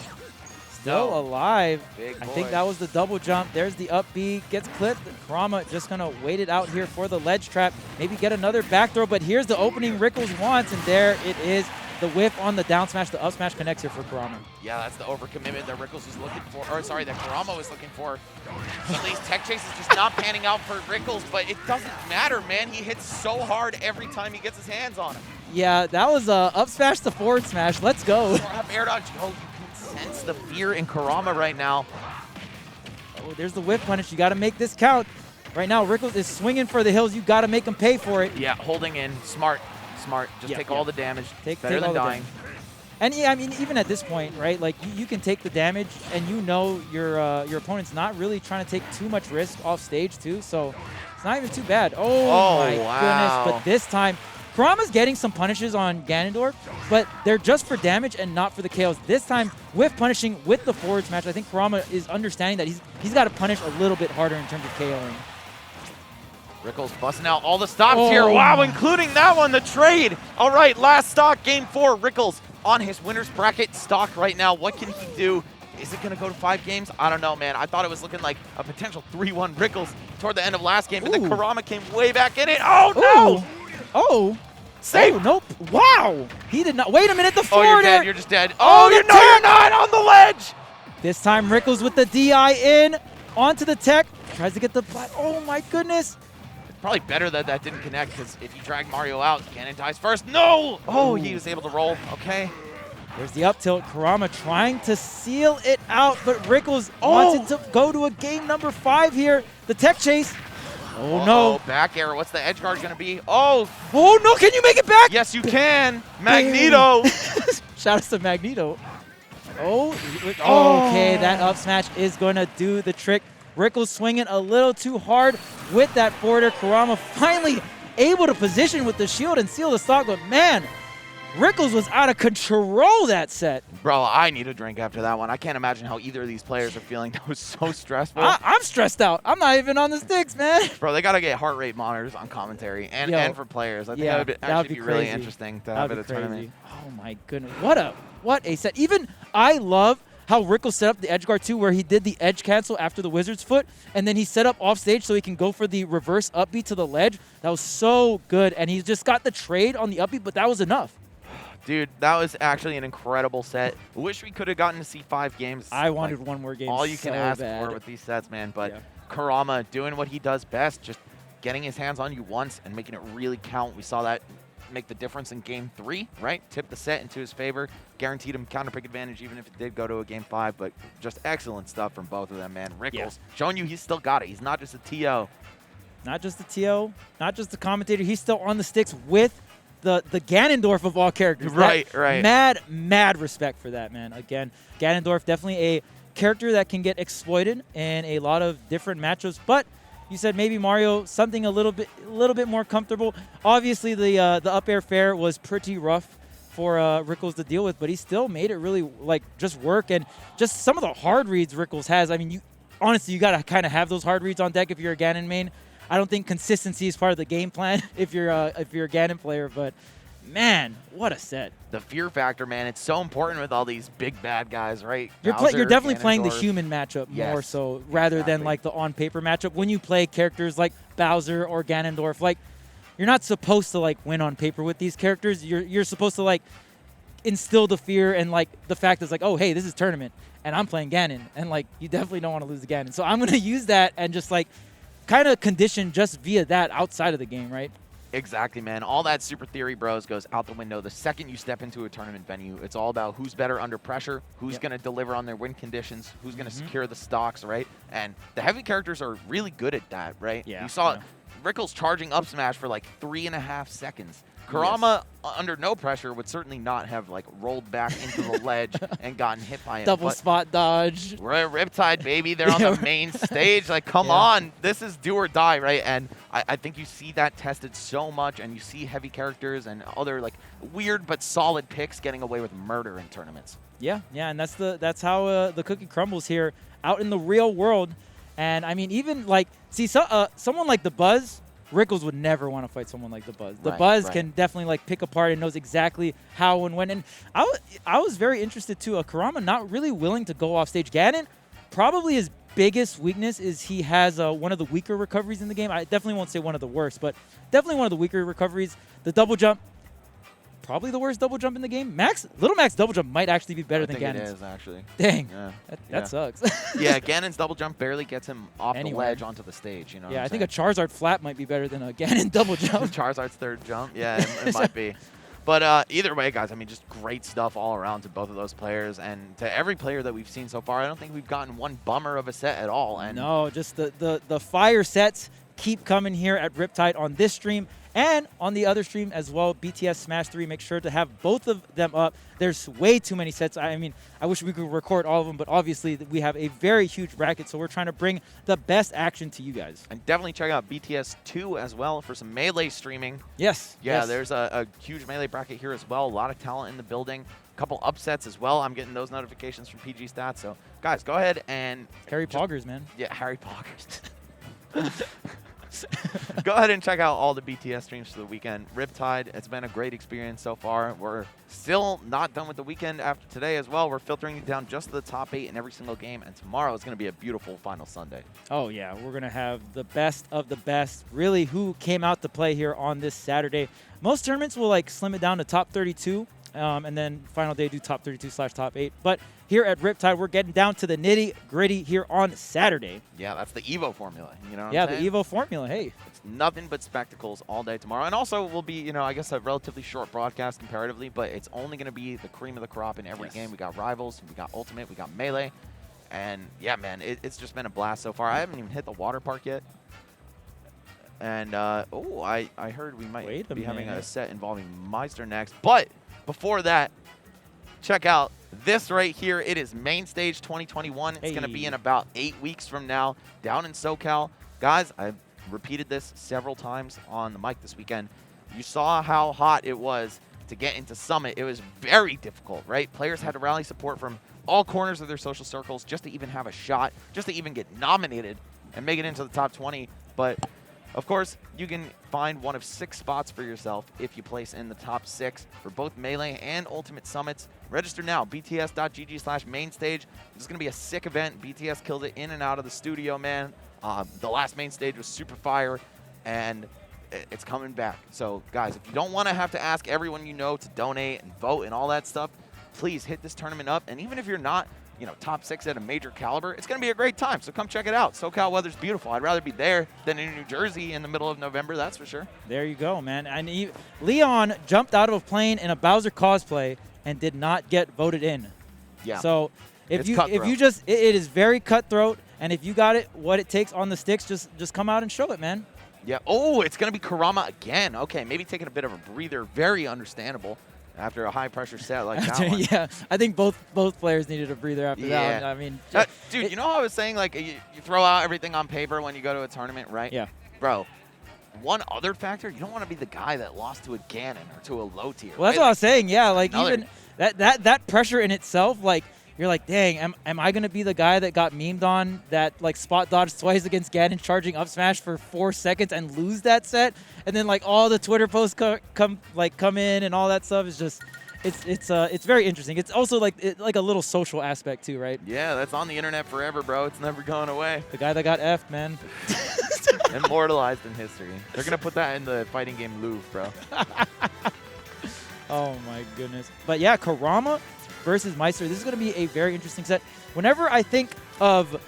Still alive. Big I think boy. that was the double jump. There's the up B. Gets clipped. Kurama just going to wait it out here for the ledge trap. Maybe get another back throw, but here's the opening Rickles wants, and there it is. The whiff on the down smash, the up smash connects here for Kurama. Yeah, that's the overcommitment that Rickles was looking for, or sorry, that Kurama was looking for. Some of these tech chases just not panning out for Rickles, but it doesn't matter, man. He hits so hard every time he gets his hands on him. Yeah, that was a up smash to forward smash. Let's go. Air dodge. Oh, you can sense the fear in Kurama right now. Oh, there's the whip punish. You got to make this count. Right now, Rickles is swinging for the hills. You got to make him pay for it. Yeah, holding in. Smart. Just take all the damage. Better than dying. And yeah, I mean, even at this point, right? Like you can take the damage, and you know your opponent's not really trying to take too much risk off stage too. So it's not even too bad. Oh my wow. goodness! But this time, Kurama's getting some punishes on Ganondorf, but they're just for damage and not for the KOs. This time, with punishing with the forward smash, I think Kurama is understanding that he's got to punish a little bit harder in terms of KOing. Rickles busting out all the stops here. Wow, including that one, the trade. All right, last stock, game 4. Rickles on his winner's bracket stock right now. What can he do? Is it going to go to 5 games? I don't know, man. I thought it was looking like a potential 3-1 Rickles toward the end of last game, but then Kurama came way back in it. Oh, no! Oh. Save! Oh, nope. Wow. He did not. Wait a minute. The Oh, forward you're dead. air. You're just dead. Oh, you're not on the ledge! This time, Rickles with the DI in onto the tech. Tries to get the plat. Oh, my goodness. Probably better that that didn't connect, because if you drag Mario out, Ganon dies first. No! Oh, he was able to roll. Okay. There's the up tilt. Kurama trying to seal it out, but Rickles wants it to go to a game number 5 here. The tech chase. Oh, no. Back air. What's the edge guard going to be? Oh, No. Can you make it back? yes, you can. Magneto. Shout out to Magneto. Okay. That up smash is going to do the trick. Rickles swinging a little too hard with that forwarder. Kurama finally able to position with the shield and seal the stock, but man, Rickles was out of control that set. Bro, I need a drink after that one. I can't imagine how either of these players are feeling. That was so stressful. I'm stressed out. I'm not even on the sticks, man. Bro, they got to get heart rate monitors on commentary and for players. I think that would actually be really interesting to have at a tournament. Oh my goodness. What a set. Even I love how Rickles set up the edge guard too, where he did the edge cancel after the wizard's foot, and then he set up off stage so he can go for the reverse upbeat to the ledge. That was so good, and he just got the trade on the upbeat, but that was enough. Dude, that was actually an incredible set. Wish we could have gotten to see 5 games. I wanted one more game. All you can ask bad. for with these sets, man. But Kurama doing what he does best, just getting his hands on you once and making it really count. We saw that make the difference in game 3, right? Tip the set into his favor, guaranteed him counter pick advantage even if it did go to a game 5. But just excellent stuff from both of them, man. Rickles showing you he's still got it. He's not just a TO. Not just the TO, not just the commentator. He's still on the sticks with the Ganondorf of all characters. Right. Mad respect for that, man. Again, Ganondorf definitely a character that can get exploited in a lot of different matchups, but you said maybe Mario something a little bit more comfortable. Obviously, the up air fair was pretty rough for Rickles to deal with, but he still made it really just work, and just some of the hard reads Rickles has. I mean, honestly, you got to kind of have those hard reads on deck if you're a Ganon main. I don't think consistency is part of the game plan if you're a Ganon player, but man, what a set. The fear factor, man, it's so important with all these big bad guys, right? You're definitely playing the human matchup more so rather than like the on-paper matchup. When you play characters like Bowser or Ganondorf, you're not supposed to win on paper with these characters. You're supposed to instill the fear and the fact is oh, hey, this is tournament and I'm playing Ganon, and you definitely don't want to lose the Ganon. So I'm going to use that and just kind of condition just via that outside of the game, right? Exactly, man. All that super theory, bros, goes out the window the second you step into a tournament venue. It's all about who's better under pressure, who's going to deliver on their win conditions, who's going to secure the stocks, right? And the heavy characters are really good at that, right? Yeah. You saw Rickles charging up smash for 3.5 seconds. Kurama, under no pressure, would certainly not have rolled back into the ledge and gotten hit by it. Double spot dodge. We're at Riptide, baby. They're on the main stage. Come on. This is do or die, right? And I think you see that tested so much, and you see heavy characters and other weird but solid picks getting away with murder in tournaments. Yeah, and that's how the cookie crumbles here out in the real world. And I mean, even someone like the Buzz, Rickles would never want to fight someone like the Buzz. The Buzz can definitely pick apart and knows exactly how and when. And I was very interested too. Kurama not really willing to go off stage. Ganon, probably his biggest weakness is he has one of the weaker recoveries in the game. I definitely won't say one of the worst, but definitely one of the weaker recoveries. The double jump, probably the worst double jump in the game. Little Mac's double jump might actually be better than Ganon's. It is, actually. Dang. That sucks. Yeah, Ganon's double jump barely gets him off the ledge onto the stage. You know I think a Charizard flap might be better than a Ganon double jump. Charizard's third jump. Yeah, it might be. But either way, guys, I mean, just great stuff all around to both of those players. And to every player that we've seen so far, I don't think we've gotten one bummer of a set at all. And no, just the fire sets keep coming here at Riptide on this stream. And on the other stream as well, BTS Smash 3, make sure to have both of them up. There's way too many sets. I mean, I wish we could record all of them, but obviously we have a very huge bracket, so we're trying to bring the best action to you guys. And definitely check out BTS 2 as well for some Melee streaming. Yes. Yeah, there's a huge Melee bracket here as well. A lot of talent in the building. A couple upsets as well. I'm getting those notifications from PG Stats. So, guys, go ahead and... Harry Poggers, man. Yeah, Harry Poggers. Go ahead and check out all the BTS streams for the weekend. Riptide, it's been a great experience so far. We're still not done with the weekend after today as well. We're filtering it down just to the top 8 in every single game, and tomorrow is going to be a beautiful final Sunday. Oh, yeah. We're going to have the best of the best, really, who came out to play here on this Saturday. Most tournaments will slim it down to top 32. And then final day do top 32/top 8. But here at Riptide, we're getting down to the nitty-gritty here on Saturday. Yeah, that's the Evo formula. You know what Yeah, I'm the saying? Evo formula. Hey. It's nothing but spectacles all day tomorrow. And also will be, you know, I guess a relatively short broadcast comparatively, but it's only going to be the cream of the crop in every game. We got Rivals, we got Ultimate, we got Melee. And yeah, man, it's just been a blast so far. I haven't even hit the water park yet. And, I heard we might be having a set involving Meister next. But before that, check out this right here. It is Main Stage 2021. It's going to be in about 8 weeks from now down in SoCal. Guys, I've repeated this several times on the mic this weekend. You saw how hot it was to get into Summit. It was very difficult, right? Players had to rally support from all corners of their social circles just to even have a shot, just to even get nominated and make it into the top 20. But of course, you can find one of 6 spots for yourself if you place in the top 6 for both Melee and Ultimate Summits. Register now, bts.gg/mainstage. This is going to be a sick event. BTS killed it in and out of the studio, man. The last main stage was super fire, and it's coming back. So, guys, if you don't want to have to ask everyone you know to donate and vote and all that stuff, please hit this tournament up. And even if you're not, you know, top 6 at a major caliber, it's going to be a great time. So come check it out. SoCal weather's beautiful. I'd rather be there than in New Jersey in the middle of November, that's for sure. There you go, man. And Leon jumped out of a plane in a Bowser cosplay and did not get voted in. Yeah. So if you cutthroat. just it is very cutthroat, and if you got it, what it takes on the sticks, just come out and show it, man. Yeah. Oh, it's going to be Kurama again. Okay, maybe taking a bit of a breather. Very understandable after a high-pressure set like that one. Yeah, I think both players needed a breather after that one. I mean, dude, you know how I was saying, like, you throw out everything on paper when you go to a tournament, right? Yeah. Bro, one other factor, you don't want to be the guy that lost to a Ganon or to a low tier. Well, that's right? what I was saying. Yeah, like Another- even that pressure in itself, like you're like, dang, am I gonna be the guy that got memed on that like spot dodged twice against Ganon charging up smash for 4 seconds and lose that set? And then like all the Twitter posts come in and all that stuff is just. It's very interesting. It's also like a little social aspect too, right? Yeah, that's on the internet forever, bro. It's never going away. The guy that got F'd, man. Immortalized in history. They're going to put that in the fighting game Louvre, bro. Oh, my goodness. But yeah, Kurama versus Meister. This is going to be a very interesting set. Whenever I think of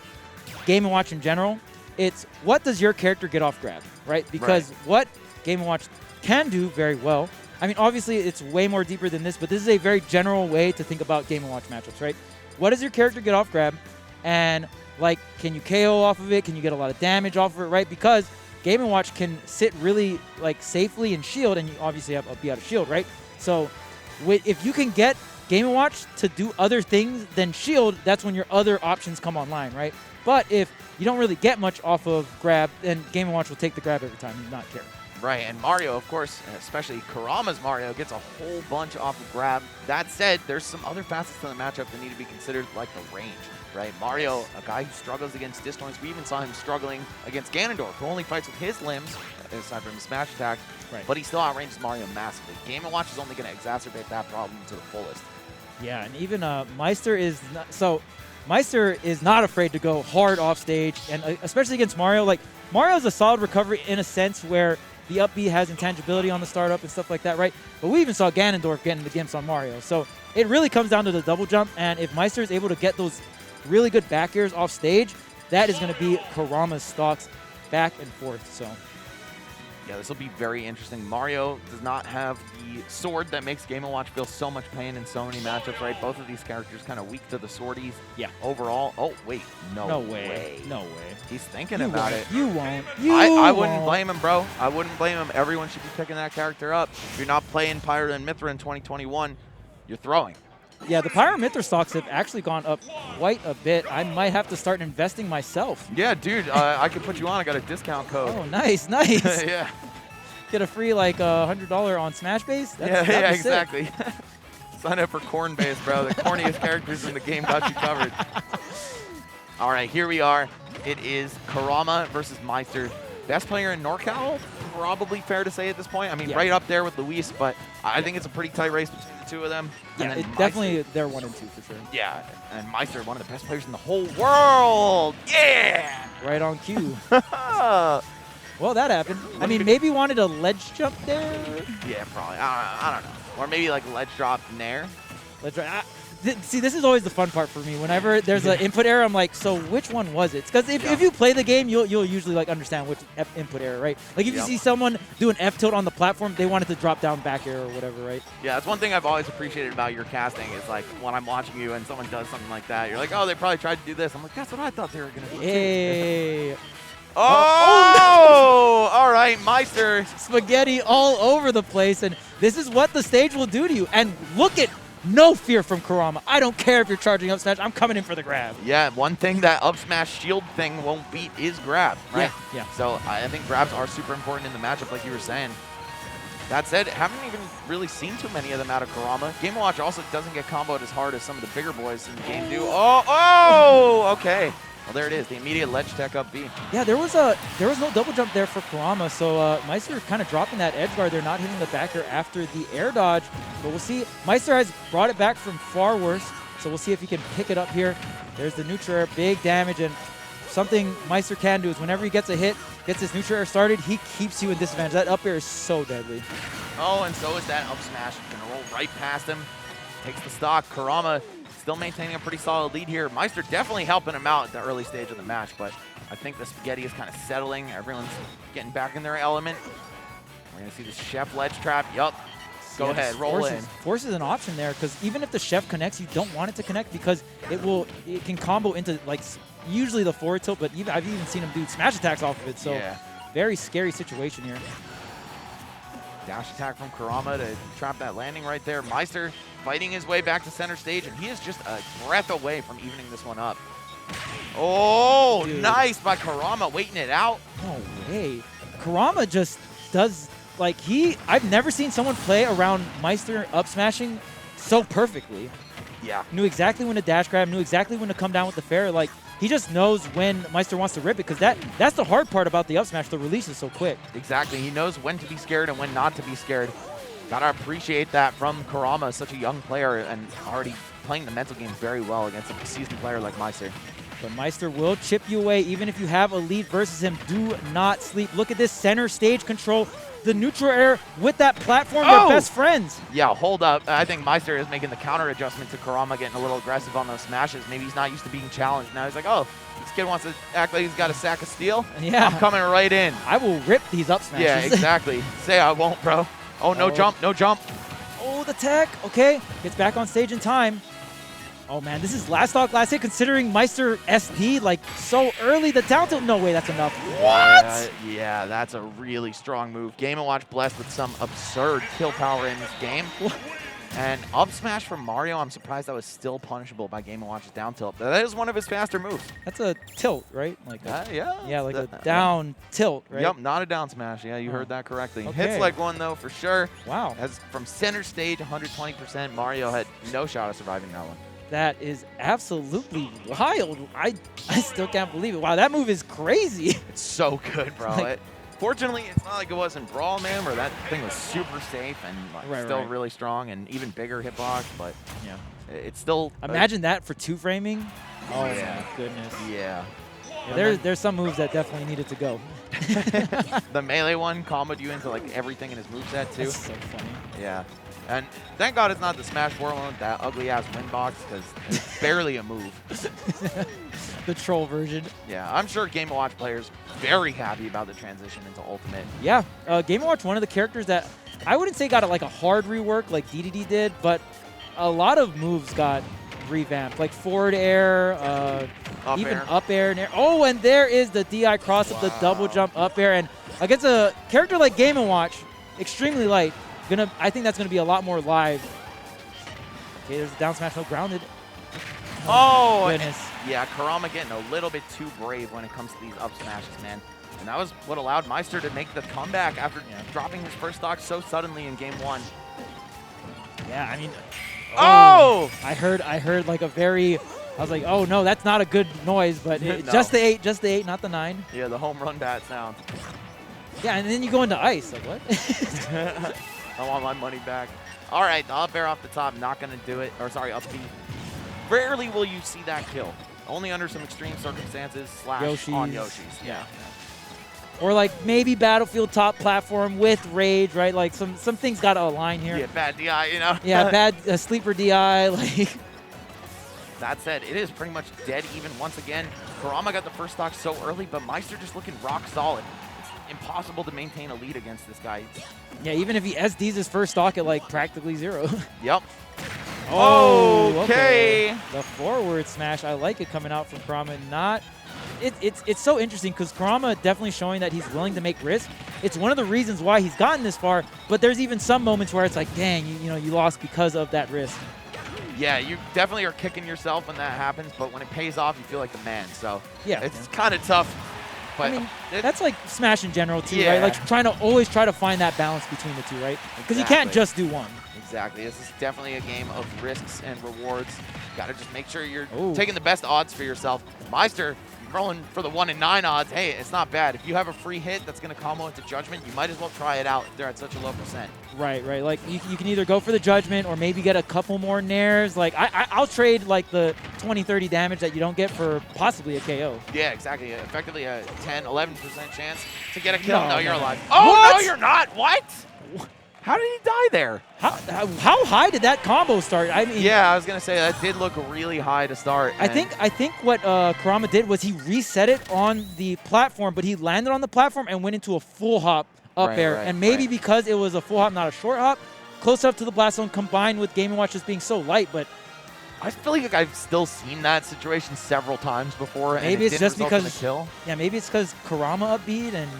Game & Watch in general, it's what does your character get off grab, right? Because what Game & Watch can do very well, I mean, obviously, it's way more deeper than this, but this is a very general way to think about Game & Watch matchups, right? What does your character get off grab? And, like, can you KO off of it? Can you get a lot of damage off of it, right? Because Game & Watch can sit really, like, safely in shield, and you obviously have be out of shield, right? So if you can get Game & Watch to do other things than shield, that's when your other options come online, right? But if you don't really get much off of grab, then Game & Watch will take the grab every time and not care. Right, and Mario, of course, especially Kurama's Mario, gets a whole bunch off of grab. That said, there's some other facets to the matchup that need to be considered, like the range, right? Mario, a guy who struggles against disjoints. We even saw him struggling against Ganondorf, who only fights with his limbs, aside from his smash attack, but he still outranges Mario massively. Game & Watch is only going to exacerbate that problem to the fullest. Yeah, and even Meister is not, Meister is not afraid to go hard off stage, and especially against Mario. Like, Mario's a solid recovery in a sense where the up B has intangibility on the startup and stuff like that, right? But we even saw Ganondorf getting the gimps on Mario. So it really comes down to the double jump, and if Meister is able to get those really good back airs off stage, that is going to be Kurama's stocks back and forth. So yeah, this will be very interesting. Mario does not have the sword that makes Game & Watch feel so much pain in so many matchups, right? Both of these characters kind of weak to the swordies. Yeah. Overall. Oh, wait. No way. No way. He's thinking about it. You won't. I wouldn't blame him, bro. I wouldn't blame him. Everyone should be picking that character up. If you're not playing Pyra and Mithra in 2021, you're throwing. Yeah, the Pyra Mithra stocks have actually gone up quite a bit. I might have to start investing myself. Yeah, dude. I can put you on. I got a discount code. Oh, nice. Yeah. Get a free, like, $100 on Smash Base? Yeah, exactly. Sign up for Corn Base, bro. The corniest characters in the game got you covered. All right, here we are. It is Kurama versus Meister. Best player in NorCal? Probably fair to say at this point. I mean, right up there with Luis, but I think it's a pretty tight race between the two of them. Yeah, definitely they're 1 and 2 for sure. Yeah, and Meister, one of the best players in the whole world. Yeah! Right on cue. Well, that happened. I mean, maybe wanted a ledge jump there. Yeah, probably. I don't know. Or maybe like ledge drop nair. Ledge drop. See, this is always the fun part for me. Whenever there's an input error, I'm like, so which one was it? Because if you play the game, you'll usually like understand which input error, right? Like if you see someone do an F tilt on the platform, they want it to drop down back air or whatever, right? Yeah, that's one thing I've always appreciated about your casting is like when I'm watching you and someone does something like that, you're like, oh, they probably tried to do this. I'm like, that's what I thought they were gonna do. Hey. Oh, all right, Meister. Spaghetti all over the place, and this is what the stage will do to you. And look at no fear from Kurama. I don't care if you're charging up smash. I'm coming in for the grab. Yeah, one thing that up smash shield thing won't beat is grab, right? Yeah. So I think grabs are super important in the matchup, like you were saying. That said, haven't even really seen too many of them out of Kurama. Game & Watch also doesn't get comboed as hard as some of the bigger boys in the game do. Oh, okay. Well, there it is, the immediate ledge tech up B. Yeah, there was no double jump there for Kurama, so Meister kind of dropping that edge guard. They're not hitting the back air after the air dodge, but we'll see. Meister has brought it back from far worse, so we'll see if he can pick it up here. There's the neutral air, big damage, and something Meister can do is whenever he gets a hit, gets his neutral air started, he keeps you in disadvantage. That up air is so deadly. Oh, and so is that up smash. Gonna roll right past him. Takes the stock. Kurama still maintaining a pretty solid lead here. Meister definitely helping him out at the early stage of the match, but I think the spaghetti is kind of settling. Everyone's getting back in their element. We're going to see the chef ledge trap. Yup. Go ahead, roll in. Force is an option there because even if the chef connects, you don't want it to connect because it can combo into like usually the forward tilt, but I've even seen him do smash attacks off of it. So very scary situation here. Dash attack from Kurama to trap that landing right there. Meister fighting his way back to center stage, and he is just a breath away from evening this one up. Oh, dude. Nice by Kurama, waiting it out. No way. Kurama just does, like I've never seen someone play around Meister up smashing so perfectly. Yeah. Knew exactly when to dash grab, knew exactly when to come down with the fair. Like, he just knows when Meister wants to rip it because that's the hard part about the up smash. The release is so quick. Exactly. He knows when to be scared and when not to be scared. Gotta appreciate that from Kurama, such a young player and already playing the mental game very well against a seasoned player like Meister. But Meister will chip you away even if you have a lead versus him. Do not sleep. Look at this center stage control. The neutral air with that platform, they're best friends. Yeah, hold up. I think Meister is making the counter adjustment to Kurama, getting a little aggressive on those smashes. Maybe he's not used to being challenged. Now he's like, oh, this kid wants to act like he's got a sack of steel. Yeah. I'm coming right in. I will rip these up smashes. Yeah, exactly. Say I won't, bro. Oh, no jump, no jump. Oh, the tech. Okay, gets back on stage in time. Oh, man, this is last stock, last hit, considering Meister SD, like, so early. The down tilt, no way, that's enough. What? Yeah, that's a really strong move. Game & Watch blessed with some absurd kill power in this game. And up smash from Mario, I'm surprised that was still punishable by Game & Watch's down tilt. That is one of his faster moves. That's a tilt, right? Like yeah, like a down tilt, right? Yep, not a down smash. Yeah, you heard that correctly. Okay. Hits like one, though, for sure. Wow. As from center stage, 120%, Mario had no shot of surviving that one. That is absolutely wild. I still can't believe it. Wow, that move is crazy. It's so good, bro. Fortunately, it's not like it was in Brawl, man, where that thing was super safe and still really strong and even bigger hitbox, but yeah, it's still... Imagine that for two framing. Oh, my goodness. Yeah. There's some moves that definitely needed to go. The melee one comboed you into like everything in his moveset, too. That's so funny. Yeah. And thank God it's not the Smash 4 one with that ugly-ass win box, because it's barely a move. The troll version. Yeah, I'm sure Game & Watch players very happy about the transition into Ultimate. Yeah, Game & Watch, one of the characters that I wouldn't say got a hard rework like DDD did, but a lot of moves got revamped, like forward air, up air and air. Oh, and there is the DI cross up, the double jump up air, and against a character like Game & Watch, extremely light. I think that's gonna be a lot more live. Okay, there's a down smash, no grounded. Oh, goodness. Yeah, Kurama getting a little bit too brave when it comes to these up smashes, man. And that was what allowed Meister to make the comeback after dropping his first stock so suddenly in game one. Yeah, I mean, oh! I heard like a very, I was like, oh no, that's not a good noise, but No. just the 8, not the 9. Yeah, the home run bat sound. Yeah, and then you go into ice, like what? I want my money back. All right, the up air off the top, not going to do it. Or sorry, up B. Rarely will you see that kill. Only under some extreme circumstances / Yoshi's. on Yoshi's. Yeah. or like maybe Battlefield top platform with Rage, right? Like some things got to align here. Yeah, bad DI, you know? Yeah, bad sleeper DI. Like. That said, it is pretty much dead even once again. Kurama got the first stock so early, but Meister just looking rock solid. It's impossible to maintain a lead against this guy. Yeah, even if he SDs his first stock at like practically 0. Yep. Oh, okay. The forward smash, I like it coming out from Kurama. It's so interesting because Kurama definitely showing that he's willing to make risk. It's one of the reasons why he's gotten this far, but there's even some moments where it's like, dang, you lost because of that risk. Yeah, you definitely are kicking yourself when that happens, but when it pays off, you feel like the man. So yeah, it's kind of tough. But I mean, that's like Smash in general too, yeah. right? Like always try to find that balance between the two, right? Because you can't just do one. Exactly. This is definitely a game of risks and rewards. Got to just make sure you're Ooh. taking the best odds for yourself. Meister, rolling for the 1 in 9 odds. Hey, it's not bad. If you have a free hit that's going to combo into Judgment, you might as well try it out if they're at such a low percent. Right. Like you can either go for the Judgment or maybe get a couple more nairs. Like I'll trade like the 20-30 damage that you don't get for possibly a KO. Yeah, exactly. Effectively a 10-11% chance to get a kill. No, you're no. alive. Oh, What? no, you're not. What? How did he die there? How high did that combo start? I mean, Yeah, I was going to say that did look really high to start. I think what Kurama did was he reset it on the platform, but he landed on the platform and went into a full hop up air. And maybe because it was a full hop, not a short hop, close up to the blast zone combined with Game & Watch just being so light, but I feel like I've still seen that situation several times before. Maybe and it it's didn't just result in a because kill. Yeah, maybe it's because Kurama upbeat and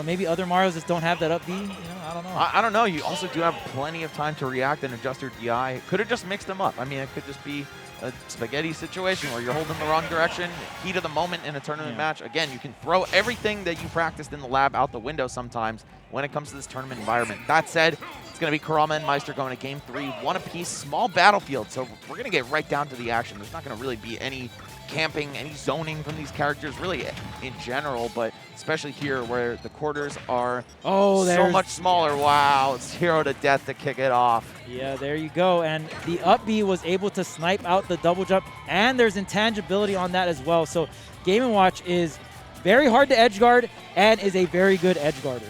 maybe other Marios just don't have that upbeat. I don't know. I don't know. You also do have plenty of time to react and adjust your DI. Could have just mixed them up. I mean, it could just be a spaghetti situation where you're holding the wrong direction, heat of the moment in a tournament match. Again, you can throw everything that you practiced in the lab out the window sometimes when it comes to this tournament environment. That said, it's going to be Kurama and Meister going to game 3, 1 apiece, small battlefield. So we're going to get right down to the action. There's not going to really be any camping, any zoning from these characters really in general, but especially here where the quarters are so much smaller. Wow, it's 0 to death to kick it off. Yeah, there you go. And the up B was able to snipe out the double jump, and there's intangibility on that as well. So Game & Watch is very hard to edge guard and is a very good edge guarder.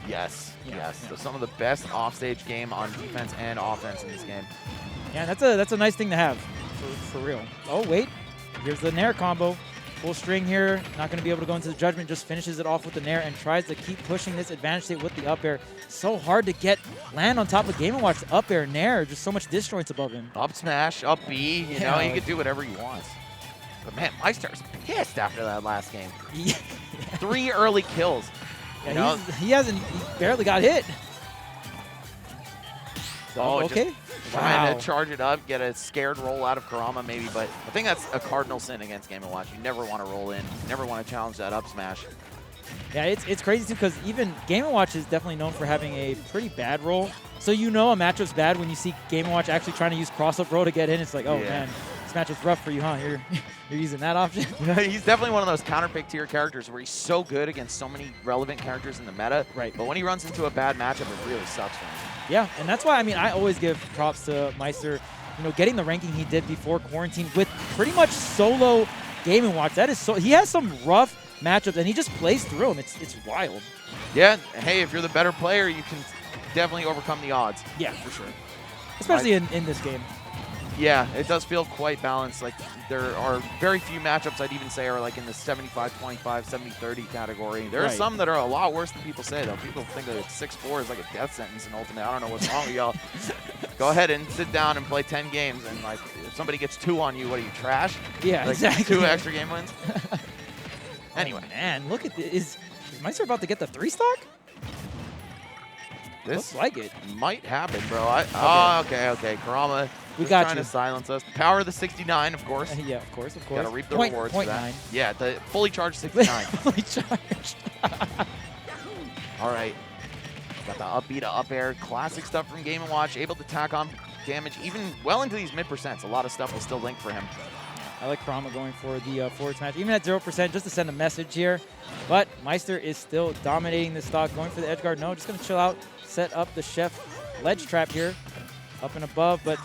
Yes, yes. So some of the best offstage game on defense and offense in this game. Yeah, that's a nice thing to have, for real. Oh, wait. Here's the Nair combo. Full string here. Not going to be able to go into the Judgment. Just finishes it off with the Nair and tries to keep pushing this advantage state with the up air. So hard to land on top of Game & Watch. The up air, Nair, just so much disjoints above him. Up smash, up B. You know, he could do whatever he wants. But man, Meister's pissed after that last game. 3 early kills. Yeah, he barely got hit. Oh, okay. Trying to charge it up, get a scared roll out of Kurama maybe, but I think that's a cardinal sin against Game & Watch. You never want to roll in. You never want to challenge that up smash. Yeah, it's crazy too because even Game & Watch is definitely known for having a pretty bad roll. So a matchup's bad when you see Game & Watch actually trying to use cross-up roll to get in. It's like, oh man, this matchup's rough for you, huh? You're using that option? He's definitely one of those counter-pick tier characters where he's so good against so many relevant characters in the meta. Right. But when he runs into a bad matchup, it really sucks for him. Yeah, and that's why, I always give props to Meister, getting the ranking he did before quarantine with pretty much solo Game & Watch. That is he has some rough matchups, and he just plays through them. It's wild. Yeah, hey, if you're the better player, you can definitely overcome the odds. Yeah, for sure. Especially in this game. Yeah, it does feel quite balanced. Like, there are very few matchups I'd even say are like in the 75-25, 70-30 category. There are some that are a lot worse than people say, though. People think that 6-4 is like a death sentence in Ultimate. I don't know what's wrong with y'all. Go ahead and sit down and play 10 games, and like, if somebody gets 2 on you, what are you, trash? Yeah, like, exactly. 2 extra game wins? Anyway. Oh, man, look at this. Is Meister about to get the 3-stock? This looks like it. Might happen, bro. Okay. Kurama we got trying you. to silence us. Power of the 69, of course. Yeah, of course. Got to reap the rewards for that. 9. Yeah, the fully charged 69. Fully charged. All right. Got the up B to up air. Classic stuff from Game & Watch. Able to tack on damage even well into these mid-percents. A lot of stuff will still link for him. I like Kurama going for the forward smash, even at 0%, just to send a message here. But Meister is still dominating this stock, going for the edge guard. No, just going to chill out, set up the chef ledge trap here, up and above. But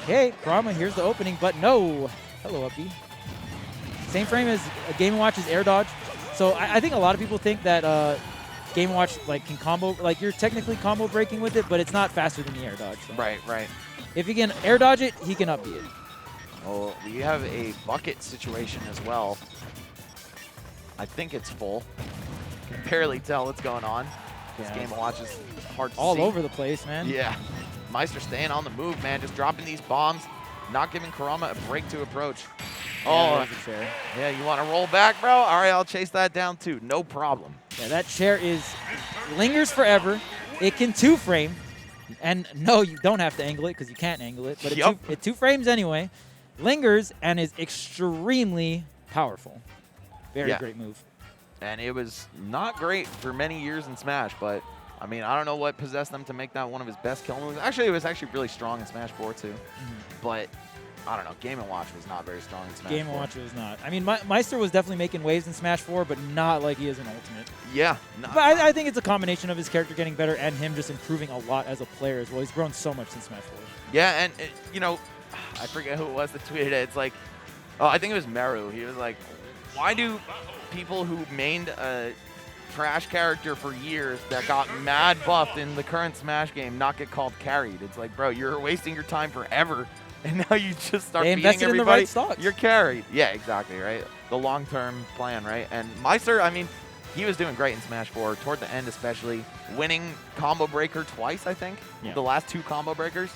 hey, Kurama, here's the opening, but no. Hello, Uppy. Same frame as Game & Watch's air dodge. So I think a lot of people think that Game & Watch like can combo, like you're technically combo breaking with it, but it's not faster than the air dodge. So. Right, right. If he can air dodge it, he can up B it. Oh, we have a bucket situation as well. I think it's full. Can barely tell what's going on. This Yeah. Game & Watch is hard to All see. over the place, man. Yeah. Meister staying on the move, man. Just dropping these bombs. Not giving Kurama a break to approach. Oh, there's a chair. yeah, you want to roll back, bro? All right, I'll chase that down too. No problem. Yeah, that chair lingers forever. It can 2-frame. And no, you don't have to angle it because you can't angle it. But it 2-frames anyway. Lingers and is extremely powerful. Very great move. And it was not great for many years in Smash, but I mean, I don't know what possessed them to make that one of his best kill moves. Actually, it was actually really strong in Smash 4 too. But I don't know, Game & Watch was not very strong in Smash 4. Game & Watch was not. I mean, Meister was definitely making waves in Smash 4, but not like he is in Ultimate. Yeah. But I think it's a combination of his character getting better and him just improving a lot as a player as well. He's grown so much since Smash 4. Yeah, and, you know, I forget who it was that tweeted it. It's like, oh, I think it was Meru. He was like, why do people who mained a trash character for years that got mad buffed in the current Smash game not get called carried? It's like, bro, you're wasting your time forever, and now you just start They beating invested in the everybody. right stocks. You're carried. Yeah, exactly, right? The long-term plan, right? And Meister, I mean, he was doing great in Smash 4, toward the end especially, winning Combo Breaker twice, I think. Yeah. The last 2 Combo Breakers.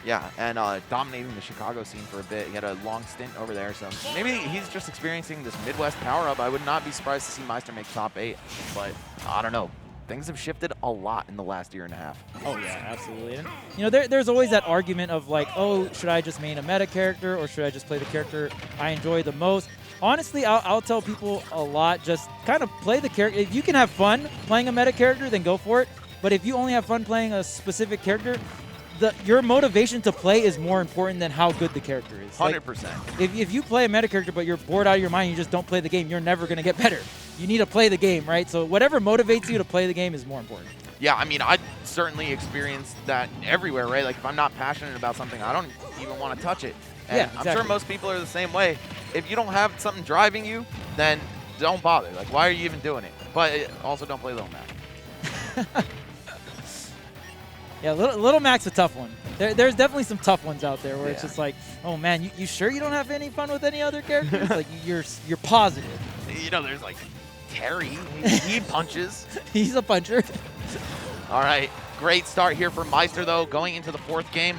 Yeah, and dominating the Chicago scene for a bit. He had a long stint over there, so maybe he's just experiencing this Midwest power-up. I would not be surprised to see Meister make top 8, but I don't know. Things have shifted a lot in the last year and a half. Oh, yeah, absolutely. And, you know, there's always that argument of like, oh, should I just main a meta character or should I just play the character I enjoy the most? Honestly, I'll tell people a lot, just kind of play the character. If you can have fun playing a meta character, then go for it. But if you only have fun playing a specific character, your motivation to play is more important than how good the character is. 100%. If you play a meta character but you're bored out of your mind, you just don't play the game, you're never going to get better. You need to play the game, right? So whatever motivates you to play the game is more important. Yeah, I mean, I certainly experienced that everywhere, right? Like, if I'm not passionate about something, I don't even want to touch it. And Yeah, exactly. I'm sure most people are the same way. If you don't have something driving you, then don't bother. Like, why are you even doing it? But also don't play Little Mac. Yeah, Little Mac's a tough one. There's definitely some tough ones out there where it's just like, oh man, you sure you don't have any fun with any other characters? Like you're positive. You know, there's like Terry. He punches. He's a puncher. All right, great start here for Meister though. Going into the 4th game,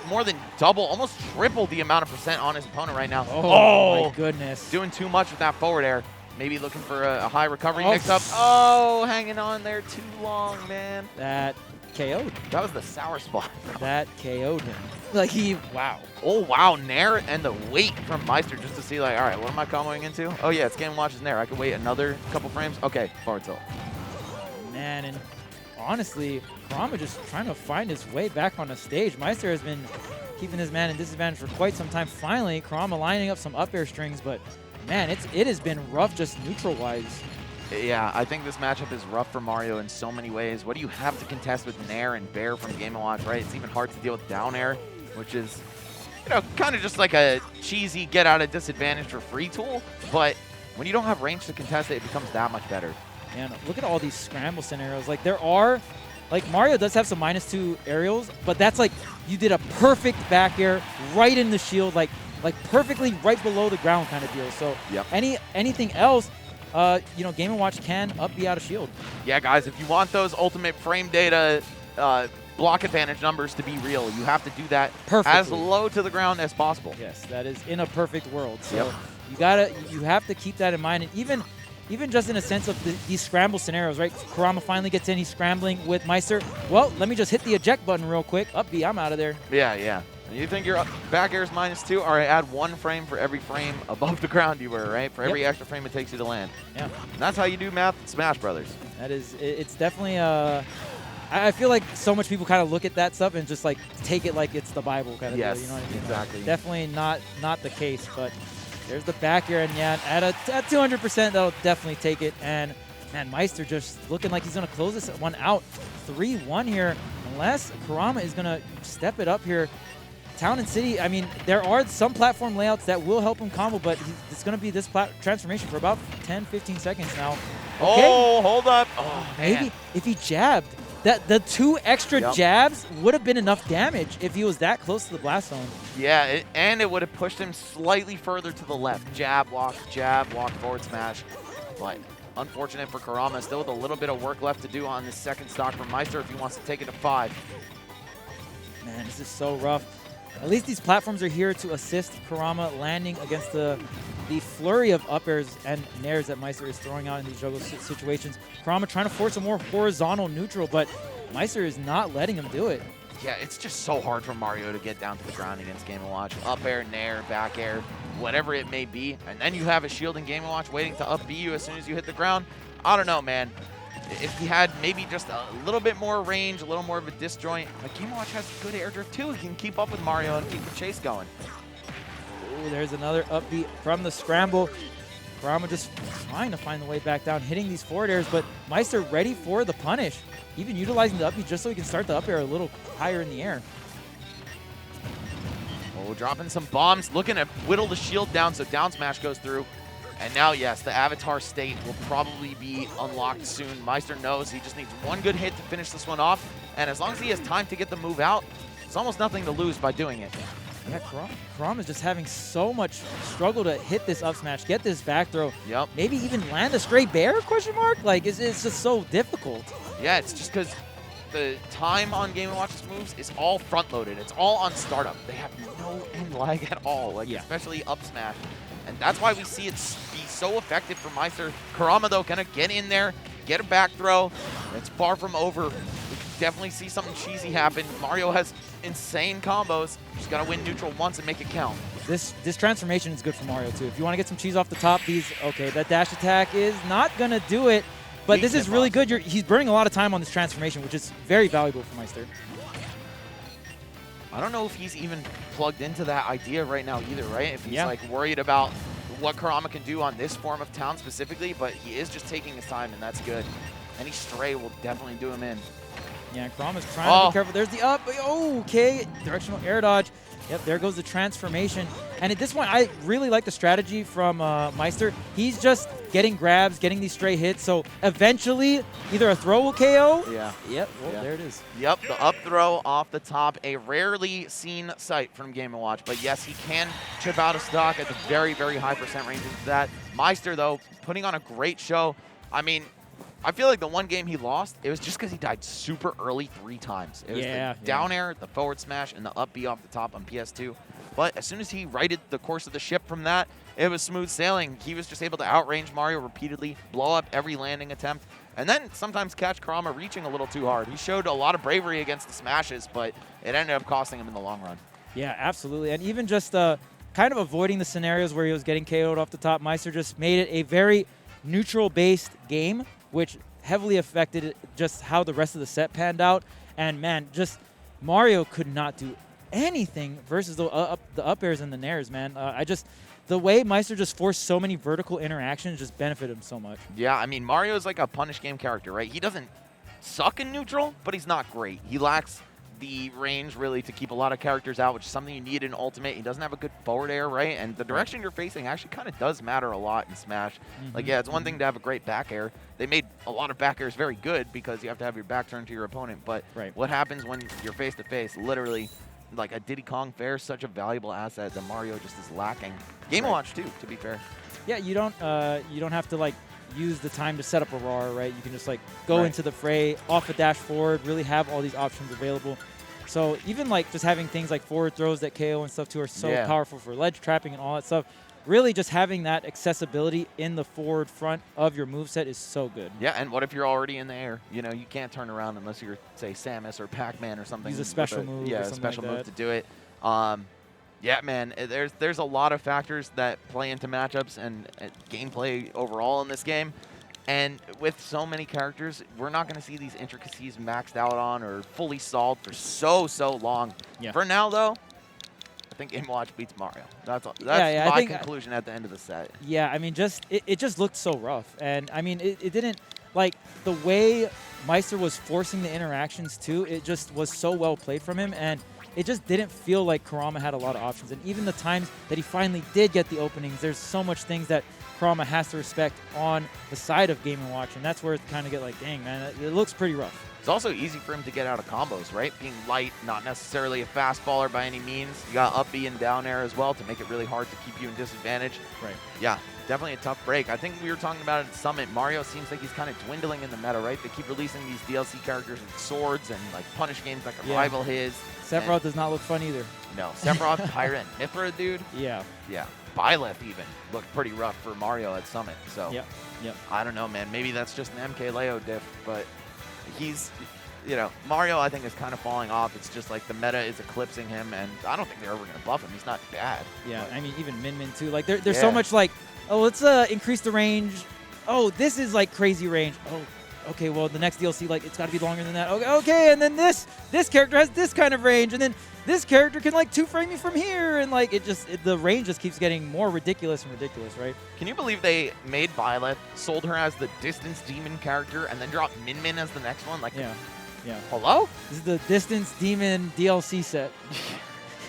more than double, almost triple the amount of percent on his opponent right now. Oh my goodness. Doing too much with that forward air. Maybe looking for a high recovery Oh. mix-up. Oh, hanging on there too long, man. That KO'd. That was the sour spot. That KO'd him. Like wow. Oh, wow, Nair and the wait from Meister just to see, like, all right, what am I comboing into? Oh, yeah, it's Game & Watch's Nair. I could wait another couple frames. Okay, forward tilt. Man, and honestly, Kurama just trying to find his way back on the stage. Meister has been keeping his man in disadvantage for quite some time. Finally, Kurama lining up some up air strings, but man, it has been rough just neutral-wise. Yeah, I think this matchup is rough for Mario in so many ways. What do you have to contest with Nair and Bear from Game & Watch, right? It's even hard to deal with down air, which is, you know, kind of just like a cheesy get out of disadvantage for free tool. But when you don't have range to contest it, it becomes that much better. Man, look at all these scramble scenarios. Like Mario does have some -2 aerials, but that's like you did a perfect back air right in the shield, like perfectly right below the ground kind of deal. So Yep. anything else, you know, Game & Watch can up B out of shield. Yeah, guys, if you want those ultimate frame data block advantage numbers to be real, you have to do that Perfectly. as low to the ground as possible. Yes, that is in a perfect world. So Yep. you have to keep that in mind, and even just in a sense of these scramble scenarios, right? Kurama finally gets in, he's scrambling with Meister. Well, let me just hit the eject button real quick. Up B, I'm out of there. Yeah, yeah. You think your back air is -2? All right, add 1 frame for every frame above the ground you were, right? For every extra frame it takes you to land. Yeah. And that's how you do math in Smash Brothers. That is, it's definitely, I feel like so much people kind of look at that stuff and just like take it like it's the Bible kind of Yes, deal, you know what I mean? exactly. Definitely not the case, but there's the back air, and yeah, at 200%, that'll definitely take it. And man, Meister just looking like he's going to close this one out. 3-1 here, unless Kurama is going to step it up here. Town and City, I mean, there are some platform layouts that will help him combo, but it's going to be this transformation for about 10, 15 seconds now. Okay. Oh, hold up. Oh, maybe man. if he jabbed, the 2 extra jabs would have been enough damage if he was that close to the blast zone. Yeah, and it would have pushed him slightly further to the left. Jab, walk, forward smash. But unfortunate for Kurama, still with a little bit of work left to do on this second stock from Meister if he wants to take it to 5. Man, this is so rough. At least these platforms are here to assist Kurama landing against the flurry of up airs and nairs that Meister is throwing out in these juggle situations. Kurama trying to force a more horizontal neutral, but Meister is not letting him do it. Yeah, it's just so hard for Mario to get down to the ground against Game & Watch. Up air, nair, back air, whatever it may be. And then you have a shield in Game & Watch waiting to up B you as soon as you hit the ground. I don't know, man. If he had maybe just a little bit more range, a little more of a disjoint, but Game & Watch has good air drift too. He can keep up with Mario and keep the chase going. Ooh, there's another upbeat from the scramble. Kurama just trying to find the way back down, hitting these forward airs, but Meister ready for the punish. Even utilizing the upbeat just so he can start the up air a little higher in the air. Oh, dropping some bombs, looking to whittle the shield down so down smash goes through. And now, yes, the Avatar state will probably be unlocked soon. Meister knows he just needs one good hit to finish this one off. And as long as he has time to get the move out, it's almost nothing to lose by doing it. Yeah, Kurama is just having so much struggle to hit this up smash, get this back throw. Yep. Maybe even land a stray bear, question mark? Like, it's just so difficult. Yeah, it's just because the time on Game & Watch's moves is all front-loaded. It's all on startup. They have no end lag at all, like especially up smash. And that's why we see it be so effective for Meister. Kurama, though, gonna get in there, get a back throw. It's far from over. We can definitely see something cheesy happen. Mario has insane combos. Just gotta win neutral once and make it count. This transformation is good for Mario, too. If you want to get some cheese off the top, that dash attack is not gonna do it. But this is really good. He's burning a lot of time on this transformation, which is very valuable for Meister. I don't know if he's even plugged into that idea right now either, right? If he's like worried about what Kurama can do on this form of Town specifically, but he is just taking his time, and that's good. Any stray will definitely do him in. Yeah, Kurama's trying to be careful. There's the up. Oh, okay. Directional air dodge. Yep, there goes the transformation. And at this point, I really like the strategy from Meister. He's just getting grabs, getting these stray hits. So eventually, either a throw will KO. Yeah. Yep. Well, there it is. Yep, the up throw off the top. A rarely seen sight from Game & Watch. But yes, he can chip out a stock at the very, very high percent range into that. Meister, though, putting on a great show. I mean, I feel like the one game he lost, it was just because he died super early 3 times. It was the down air, the forward smash, and the up B off the top on PS2. But as soon as he righted the course of the ship from that, it was smooth sailing. He was just able to outrange Mario repeatedly, blow up every landing attempt, and then sometimes catch Kurama reaching a little too hard. He showed a lot of bravery against the smashes, but it ended up costing him in the long run. Yeah, absolutely. And even just kind of avoiding the scenarios where he was getting KO'd off the top, Meister just made it a very neutral-based game, which heavily affected just how the rest of the set panned out. And man, just Mario could not do anything versus the up airs and the nairs, man. The way Meister just forced so many vertical interactions just benefited him so much. Yeah, I mean, Mario is like a punish game character, right? He doesn't suck in neutral, but he's not great. He lacks the range, really, to keep a lot of characters out, which is something you need in Ultimate. He doesn't have a good forward air, right? And the direction you're facing actually kind of does matter a lot in Smash. Like, yeah, it's one thing to have a great back air. They made a lot of back airs very good because you have to have your back turned to your opponent. But what happens when you're face-to-face? Literally, like a Diddy Kong Fair is such a valuable asset that Mario just is lacking. Game & Watch, too, to be fair. Yeah, you don't have to, like, use the time to set up a RAR, right? You can just, like, go into the fray, off a dash forward, really have all these options available. So even, like, just having things like forward throws that KO and stuff, too, are so powerful for ledge trapping and all that stuff. Really just having that accessibility in the forward front of your moveset is so good. Yeah, and what if you're already in the air? You know, you can't turn around unless you're, say, Samus or Pac-Man or something. Use a special move. Yeah, a special move to do it. Yeah, man, there's a lot of factors that play into matchups and gameplay overall in this game. And with so many characters, we're not going to see these intricacies maxed out on or fully solved for so long. Yeah. For now, though, I think Game & Watch beats Mario. That's my conclusion at the end of the set. Yeah, I mean, it just looked so rough. And, I mean, it didn't, like, the way Meister was forcing the interactions, too, it just was so well played from him. And it just didn't feel like Kurama had a lot of options. And even the times that he finally did get the openings, there's so much things that Kurama has to respect on the side of Game & Watch, and that's where it kind of get like, dang, man, it looks pretty rough. It's also easy for him to get out of combos, right? Being light, not necessarily a fast baller by any means. You got up B and down air as well to make it really hard to keep you in disadvantage. Right. Yeah, definitely a tough break. I think we were talking about it at Summit. Mario seems like he's kind of dwindling in the meta, right? They keep releasing these DLC characters with swords and like punish games that can rival his. Sephiroth does not look fun either. No, Sephiroth, Pyra, and Mythra, dude. Yeah. Yeah. Byleth even looked pretty rough for Mario at Summit. So Yep. I don't know, man. Maybe that's just an MK Leo diff, but he's, you know, Mario I think is kind of falling off. It's just like the meta is eclipsing him, and I don't think they're ever going to buff him. He's not bad. Yeah, I mean, even Min Min too. Like, there's so much like, oh, let's increase the range. Oh, this is like crazy range. Oh, okay, well, the next DLC, like, it's got to be longer than that. Okay, and then this character has this kind of range, and then this character can like two-frame me from here, and like the range just keeps getting more ridiculous and ridiculous, right? Can you believe they made Byleth, sold her as the Distance Demon character, and then dropped Min Min as the next one? Like, Yeah. hello? This is the Distance Demon DLC set.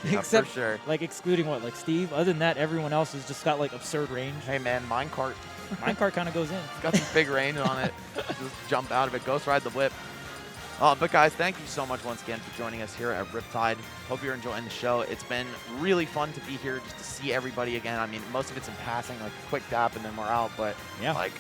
Yeah, Except, for sure. like, excluding what, like Steve? Other than that, everyone else has just got like absurd range. Hey, man, Minecart. Minecart kind of goes in. It's got some big range on it. Just jump out of it. Ghost Ride the Whip. But guys, thank you so much once again for joining us here at Riptide. Hope you're enjoying the show. It's been really fun to be here just to see everybody again. I mean, most of it's in passing, like a quick tap and then we're out. But Yeah. like,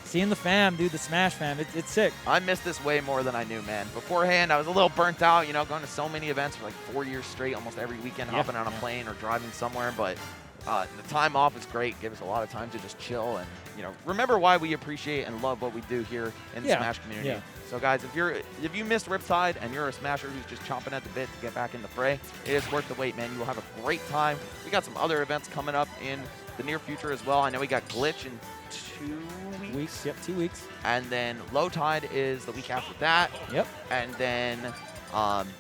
Seeing the fam, dude, the Smash fam, it's sick. I missed this way more than I knew, man. Beforehand, I was a little burnt out, you know, going to so many events for like 4 years straight, almost every weekend, hopping on a plane or driving somewhere. But the time off is great. Give us a lot of time to just chill and, you know, remember why we appreciate and love what we do here in the Smash community. Yeah. So guys, if you missed Riptide and you're a Smasher who's just chomping at the bit to get back in the fray, it is worth the wait, man. You will have a great time. We got some other events coming up in the near future as well. I know we got Glitch in 2 weeks. Yep, 2 weeks. And then Low Tide is the week after that. Yep. And then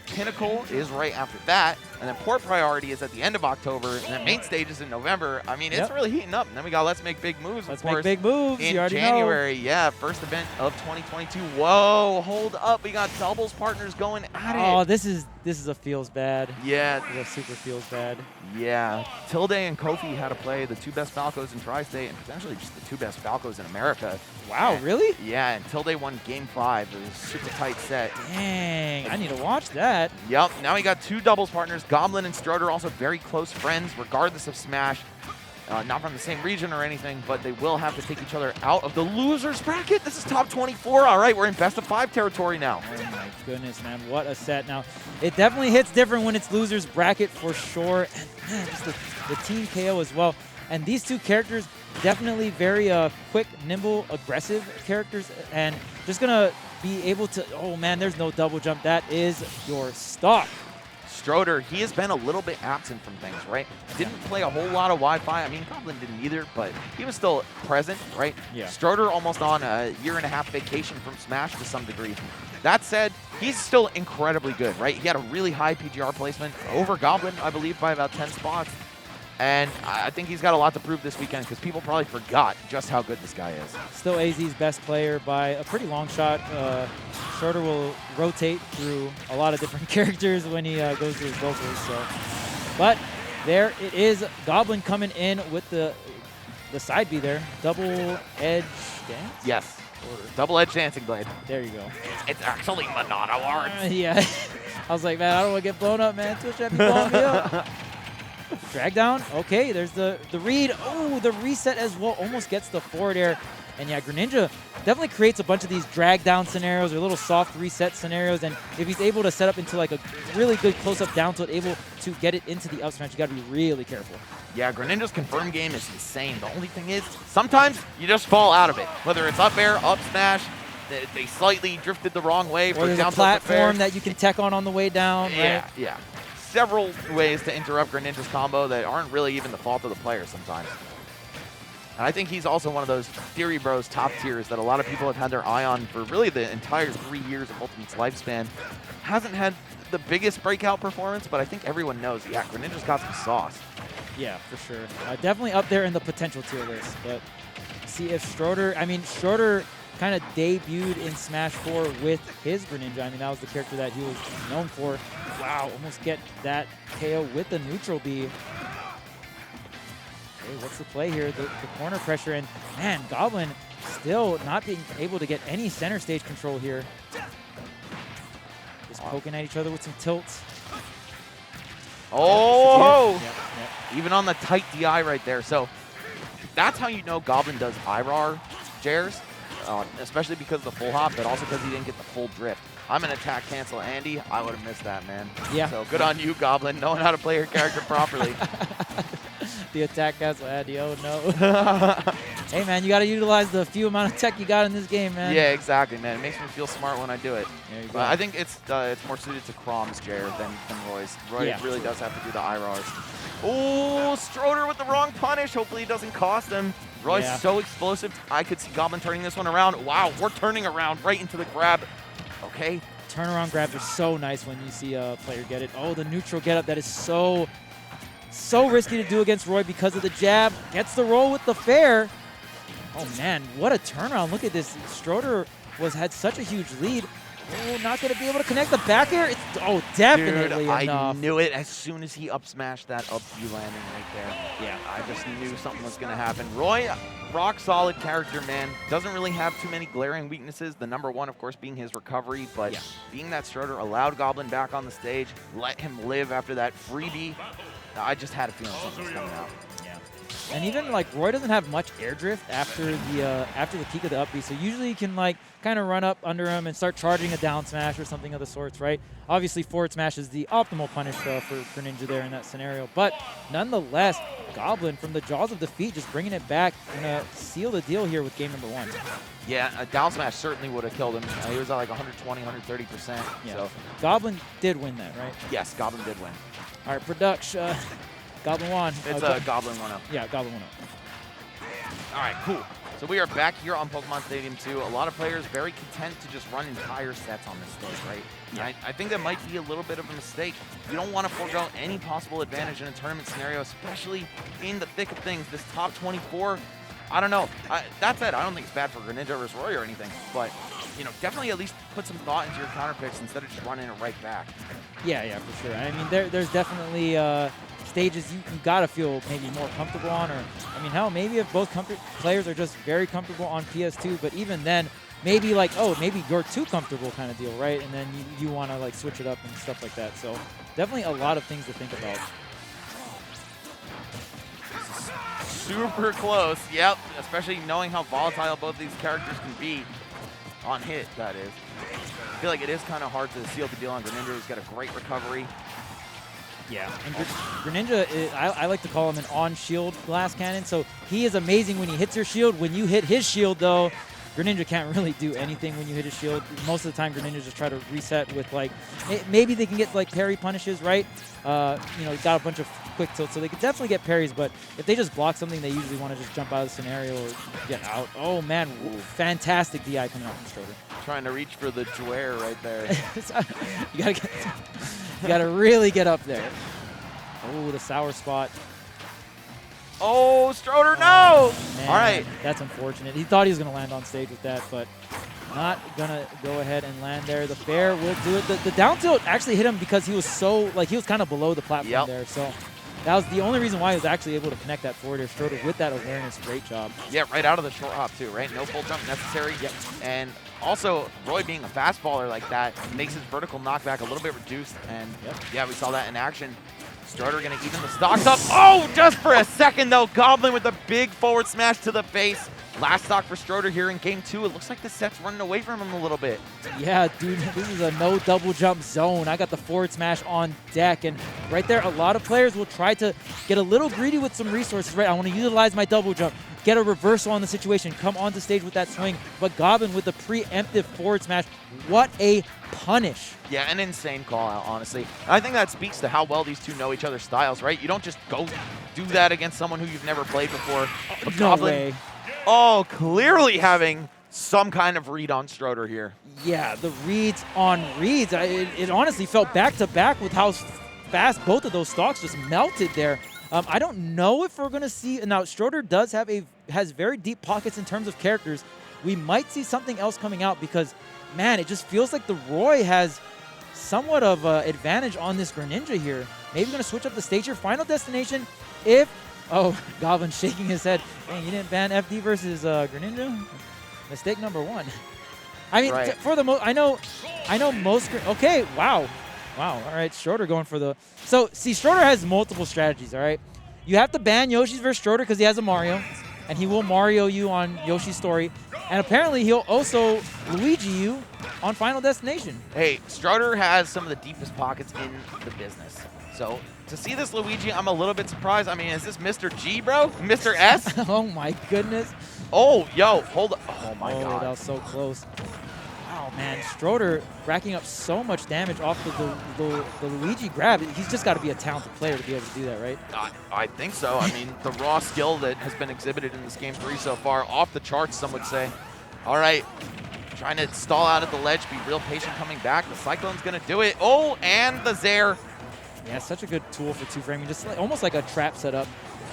Pinnacle is right after that. And then Port Priority is at the end of October. And then Main Stage is in November. I mean, it's really heating up. And then we got Let's Make Big Moves, Let's of course, make big moves. in You already January. Yeah, first event of 2022. Whoa, hold up. We got doubles partners going at it. Oh, this is a feels bad. Yeah. This is a super feels bad. Yeah. Tilde and Kofi had to play the two best Falcos in Tri-State and potentially just the two best Falcos in America. Wow, And- really? Yeah, and Tilde won Game 5. It was a super tight set. Dang, I need to watch that. Yep, now we got two doubles partners. Goblin and Stroder also very close friends, regardless of Smash. Not from the same region or anything, but they will have to take each other out of the losers bracket. This is top 24. All right, we're in best of 5 territory now. Oh my goodness, man, what a set. Now, it definitely hits different when it's losers bracket for sure. And man, just the team KO as well. And these two characters, definitely very quick, nimble, aggressive characters. And just going to be able to, oh man, there's no double jump. That is your stock. Stroder, he has been a little bit absent from things, right? Didn't play a whole lot of Wi-Fi. I mean, Goblin didn't either, but he was still present, right? Yeah. Stroder almost on a year-and-a-half vacation from Smash to some degree. That said, he's still incredibly good, right? He had a really high PGR placement over Goblin, I believe, by about 10 spots. And I think he's got a lot to prove this weekend because people probably forgot just how good this guy is. Still AZ's best player by a pretty long shot. Schroeder will rotate through a lot of different characters when he goes to his vocals. So, but there it is. Goblin coming in with the side B there. Double edge dance? Yes. Double-edged dancing blade. There you go. It's actually Monado Arts. Yeah. I was like, man, I don't want to get blown up, man. Twitch had me blowing me up. Drag down. Okay, there's the read. Oh, the reset as well. Almost gets the forward air. And yeah, Greninja definitely creates a bunch of these drag down scenarios or little soft reset scenarios. And if he's able to set up into like a really good close-up down tilt, able to get it into the up smash, you got to be really careful. Yeah, Greninja's confirm game is insane. The only thing is, sometimes you just fall out of it. Whether it's up air, up smash, they slightly drifted the wrong way. Or there's a platform that you can tech on the way down. Yeah, right? yeah. Several ways to interrupt Greninja's combo that aren't really even the fault of the player sometimes. And I think he's also one of those Theory Bros top tiers that a lot of people have had their eye on for really the entire 3 years of Ultimate's lifespan. Hasn't had the biggest breakout performance, but I think everyone knows, yeah, Greninja's got some sauce. Yeah, for sure. Definitely up there in the potential tier list. But see if Schroeder, Schroeder kind of debuted in Smash 4 with his Greninja. I mean, that was the character that he was known for. wow, almost get that KO with the neutral B. Okay, what's the play here? The corner pressure, and man, Goblin still not being able to get any center stage control here. Just poking at each other with some tilts. Oh! Yep, yep. Even on the tight DI right there. So that's how you know Goblin does IRAR jairs, especially because of the full hop, but also because he didn't get the full drift. I'm an attack cancel Andy. I would have missed that, man. Yeah. So good on you, Goblin, knowing how to play your character properly. The attack cancel Andy, oh no. Hey man, you got to utilize the few amount of tech you got in this game, man. Yeah, exactly, man. It makes me feel smart when I do it. There you go. But I think it's more suited to Crom's Jair than Roy's. Roy really does have to do the IRARs. Oh, Stroder with the wrong punish. Hopefully it doesn't cost him. Roy's so explosive. I could see Goblin turning this one around. Wow, we're turning around right into the grab. Okay. Turnaround grabs are so nice when you see a player get it. Oh, the neutral get up. That is so risky to do against Roy because of the jab. Gets the roll with the fair. Oh man, what a turnaround. Look at this. Stroder had such a huge lead. Oh, not going to be able to connect the back air. It's, definitely Dude, enough. I knew it as soon as he up smashed that up B landing right there. Yeah. I just knew something was going to happen. Roy, rock solid character, man. Doesn't really have too many glaring weaknesses. The number one, of course, being his recovery. But being that Stroder allowed Goblin back on the stage, let him live after that freebie. I just had a feeling something was coming out. And even like Roy doesn't have much air drift after the peak of the up B, so usually you can like kind of run up under him and start charging a down smash or something of the sorts, right? Obviously forward smash is the optimal punish for Ninja there in that scenario, but nonetheless, Goblin from the jaws of defeat just bringing it back, gonna seal the deal here with game number 1. Yeah, a down smash certainly would have killed him. He was at like 120, 130%. Yeah. So Goblin did win that, right? yes, Goblin did win. All right, production. Goblin won. It's a Goblin 1-0. Yeah, Goblin 1-0. All right, cool. So we are back here on Pokemon Stadium 2. A lot of players very content to just run entire sets on this stage, right? Yeah. I think that might be a little bit of a mistake. You don't want to forego any possible advantage in a tournament scenario, especially in the thick of things. This top 24, I don't know. That said, I don't think it's bad for Greninja versus Roy or anything, but you know, definitely at least put some thought into your counter picks instead of just running it right back. Yeah, for sure. I mean, there's definitely stages you gotta feel maybe more comfortable on, or I mean, hell, maybe if both players are just very comfortable on PS2, but even then, maybe like, oh, maybe you're too comfortable kind of deal, right? And then you want to like switch it up and stuff like that. So definitely a lot of things to think about. Super close, yep, especially knowing how volatile both these characters can be on hit, that is. I feel like it is kind of hard to seal the deal on Greninja, who's got a great recovery. Yeah, and Greninja, I like to call him an on-shield glass cannon, so he is amazing when he hits your shield. When you hit his shield, though, Greninja can't really do anything when you hit his shield. Most of the time, Greninja just try to reset with, like, maybe they can get, like, parry punishes, right? You know, got a bunch of quick tilts, so they could definitely get parries, but if they just block something, they usually want to just jump out of the scenario or get out. Oh, man, fantastic DI coming out from Stroder. Trying to reach for the Juer right there. You gotta really get up there. Oh, the sour spot. Oh, Stroder, no! Man, all right. That's unfortunate. He thought he was going to land on stage with that, but not going to go ahead and land there. The fair will do it. The down tilt actually hit him because he was so, like, he was kind of below the platform there. So that was the only reason why he was actually able to connect that forward air. Stroder with that awareness. Great job. Yeah, right out of the short hop, too, right? No full jump necessary. Yep. And also, Roy being a fastballer like that makes his vertical knockback a little bit reduced. And yeah, we saw that in action. Stroder going to even the stocks up. Oh, just for a second, though. Goblin with a big forward smash to the face. Last stock for Stroder here in game 2. It looks like the set's running away from him a little bit. Yeah, dude, this is a no double jump zone. I got the forward smash on deck, and right there, a lot of players will try to get a little greedy with some resources, right? I want to utilize my double jump, get a reversal on the situation, come onto stage with that swing, but Goblin with the preemptive forward smash, what a punish. Yeah, an insane call out, honestly. And I think that speaks to how well these two know each other's styles, right? You don't just go do that against someone who you've never played before. But No Goblin, way. oh, clearly having some kind of read on Stroder here. Yeah, the reads on reads. It honestly felt back-to-back with how fast both of those stocks just melted there. I don't know if we're going to see... Now, Stroder does has very deep pockets in terms of characters. We might see something else coming out because, man, it just feels like the Roy has somewhat of advantage on this Greninja here. Maybe going to switch up the stage here. Final destination if... Oh, Goblin shaking his head. Dang, you didn't ban FD versus Greninja? Mistake number 1. I mean, Right. for the most... I know most... Okay, wow. Wow, all right, Schroeder going for the... So, see, Schroeder has multiple strategies, all right? You have to ban Yoshi's versus Schroeder because he has a Mario, and he will Mario you on Yoshi's story. And apparently, he'll also Luigi you on Final Destination. Hey, Strutter has some of the deepest pockets in the business. So to see this Luigi, I'm a little bit surprised. I mean, is this Mr. G, bro? Mr. S? Oh, my goodness. Oh, yo, hold up. Oh, my Oh, God. that was so close. Wow, man. Schroeder racking up so much damage off the Luigi grab. He's just got to be a talented player to be able to do that, right? I think so. I mean, the raw skill that has been exhibited in this game 3 so far, off the charts, some would say. All right, trying to stall out at the ledge, be real patient coming back. The Cyclone's going to do it. Oh, and the Zair. Yeah, such a good tool for two-framing, just like, almost like a trap setup.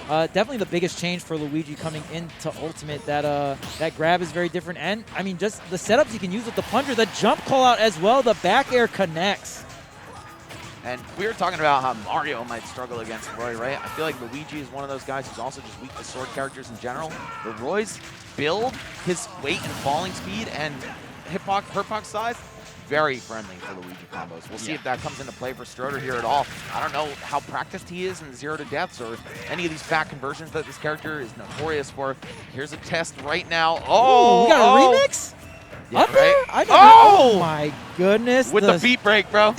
Definitely the biggest change for Luigi coming into Ultimate. That grab is very different, and I mean, just the setups you can use with the plunger, the jump call out as well, the back air connects. And we were talking about how Mario might struggle against Roy, right? I feel like Luigi is one of those guys who's also just weak to sword characters in general. But Roy's build, his weight and falling speed, and hurt size, very friendly for Luigi combos. We'll see if that comes into play for Schroeder here at all. I don't know how practiced he is in 0 to deaths or any of these back conversions that this character is notorious for. Here's a test right now. Oh, ooh, we got a remix? Yeah, Up there? right? Oh my goodness. With the beat break, bro.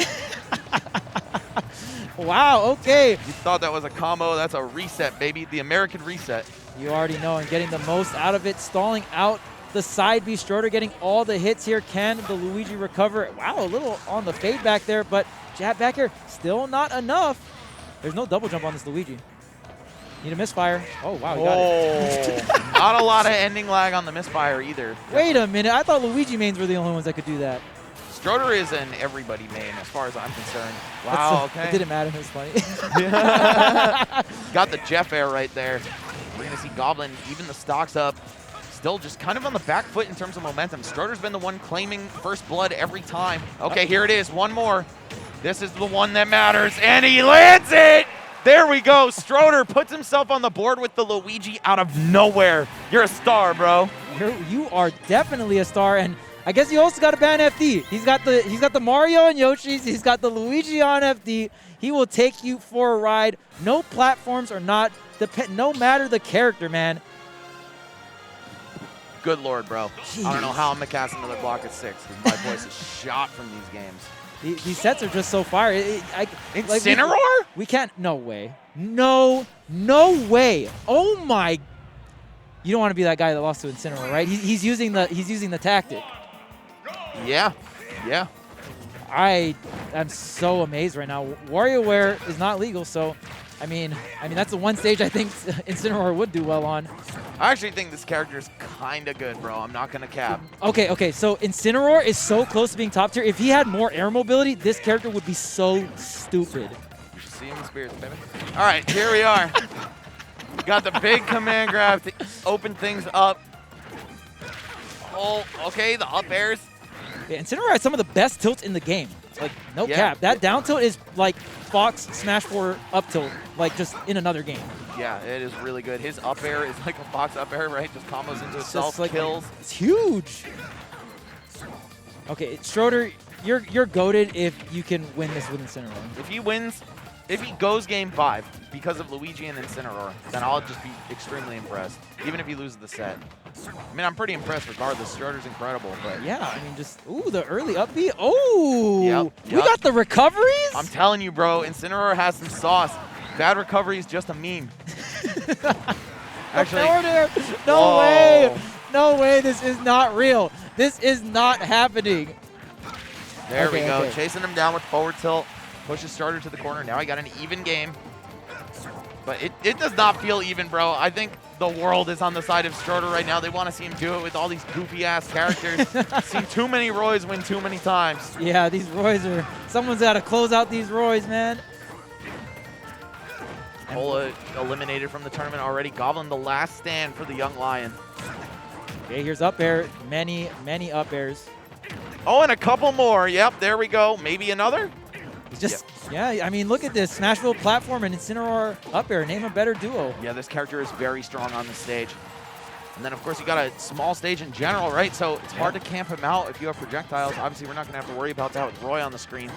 Wow, okay. You thought that was a combo. That's a reset, baby. The American reset. You already know, and getting the most out of it, stalling out the side B. Schroeder getting all the hits here. Can the Luigi recover? Wow, a little on the fade back there, but jab back here, still not enough. There's no double jump on this Luigi. Need a misfire. Oh, wow, he got it. Not a lot of ending lag on the misfire either. Wait a minute. I thought Luigi mains were the only ones that could do that. Schroeder is an everybody main as far as I'm concerned. Wow, okay. It didn't matter. It was funny. Got the Jeff air right there. We're going to see Goblin even the stocks up. Still just kind of on the back foot in terms of momentum. Schroeder's been the one claiming first blood every time. Okay, here it is. One more. This is the one that matters, and he lands it! There we go. Schroeder puts himself on the board with the Luigi out of nowhere. You're a star, bro. You are definitely a star, and I guess you also got to ban FD. He's got the Mario and Yoshi's. He's got the Luigi on FD. He will take you for a ride. No platforms or not, no matter the character, man. Good Lord, bro. Jeez. I don't know how I'm going to cast another block at 6 because my voice is shot from these games. These sets are just so fire. Incineroar? We can't. No way. No way. Oh my. You don't want to be that guy that lost to Incineroar, right? He's using the tactic. Yeah. I am so amazed right now. WarioWare is not legal, so I mean that's the one stage I think Incineroar would do well on. I actually think this character is kind of good, bro. I'm not going to cap. Okay. So Incineroar is so close to being top tier. If he had more air mobility, this character would be so stupid. You should see him in spirits, baby. All right, here we are. Got the big command grab to open things up. Oh, okay, the up airs. Yeah, Incineroar has some of the best tilts in the game. Like, no cap. That down tilt is like Fox Smash 4 up tilt, like just in another game. Yeah, it is really good. His up air is like a Fox up air, right? Just combos into itself, like, kills. It's huge. Okay, Schroeder, you're goated if you can win this with Incineroar. If he wins, if he goes game 5 because of Luigi and Incineroar, then I'll just be extremely impressed, even if he loses the set. I mean, I'm pretty impressed regardless. Schroeder's incredible, but yeah, I mean, just the early up B. Oh, yep. We got the recoveries. I'm telling you, bro, Incineroar has some sauce. Bad recovery is just a meme. Actually, no way. No way. This is not real. This is not happening. There we go. Chasing him down with forward tilt. Pushes Schroeder to the corner. Now he got an even game. But it does not feel even, bro. I think the world is on the side of Schroeder right now. They want to see him do it with all these goofy-ass characters. Seen too many Roys win too many times. Yeah, these Roys are... Someone's got to close out these Roys, man. Cola eliminated from the tournament already. Goblin the last stand for the young lion. Okay, here's up air. Many up airs. Oh, and a couple more. Yep, there we go. Maybe another? It's just, yeah, I mean, look at this. Smashville platform and Incineroar up air. Name a better duo. Yeah, this character is very strong on the stage. And then, of course, you got a small stage in general, right? So it's hard to camp him out if you have projectiles. Obviously, we're not going to have to worry about that with Roy on the screen.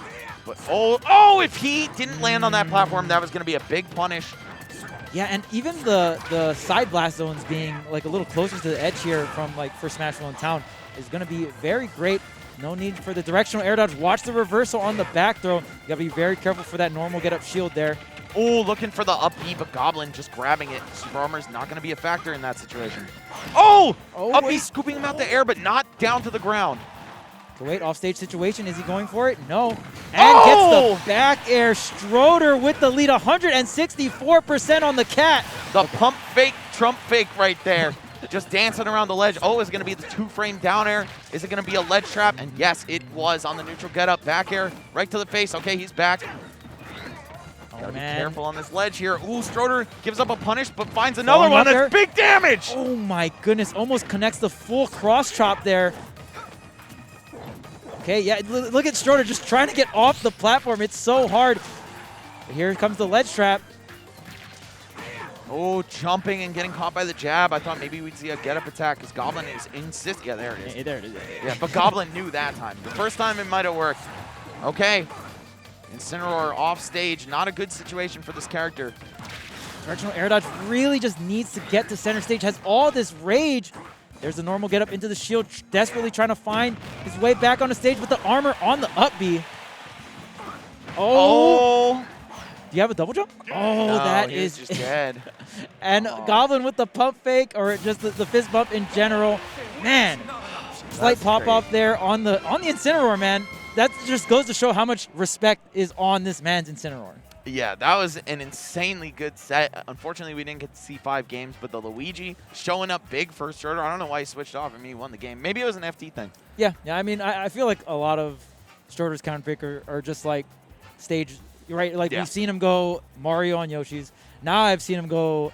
But, oh, if he didn't land on that platform, that was going to be a big punish. Yeah, and even the side blast zones being like a little closer to the edge here from like for Smashville in town is going to be very great. No need for the directional air dodge. Watch the reversal on the back throw. You got to be very careful for that normal get up shield there. Oh, looking for the up B, but Goblin just grabbing it. Super Armor's not going to be a factor in that situation. Oh, up B scooping him out the air, but not down to the ground. So wait, offstage situation. Is he going for it? No. And gets the back air. Stroder with the lead, 164% on the cat. The pump fake, Trump fake right there. Just dancing around the ledge. Oh, is it going to be the 2-frame down air? Is it going to be a ledge trap? And yes, it was on the neutral get up. Back air right to the face. Okay, he's back. Gotta be careful on this ledge here. Ooh, Stroder gives up a punish, but finds another one. That's big damage. Oh my goodness, almost connects the full cross chop there. Okay, yeah, look at Stroder just trying to get off the platform. It's so hard. But here comes the ledge trap. Oh, jumping and getting caught by the jab. I thought maybe we'd see a get-up attack because Goblin is insistent. Yeah, there it is. Yeah, there it is. Yeah, but Goblin knew that time. The first time it might have worked. Okay. Incineroar off stage. Not a good situation for this character. Directional air dodge really just needs to get to center stage. Has all this rage. There's the normal get up into the shield. Desperately trying to find his way back on the stage with the armor on the up B. Oh. Do you have a double jump? Oh, no, that is just dead. And Goblin with the pump fake, or just the fist bump in general. Man, slight pop off there on the Incineroar, man. That just goes to show how much respect is on this man's Incineroar. Yeah, that was an insanely good set. Unfortunately, we didn't get to see 5 games, but the Luigi showing up big for Stroder. I don't know why he switched off. I mean, he won the game. Maybe it was an FT thing. Yeah. I mean, I feel like a lot of Stroder's counter pick are just like stage. Right, like we've seen him go Mario on Yoshi's. Now I've seen him go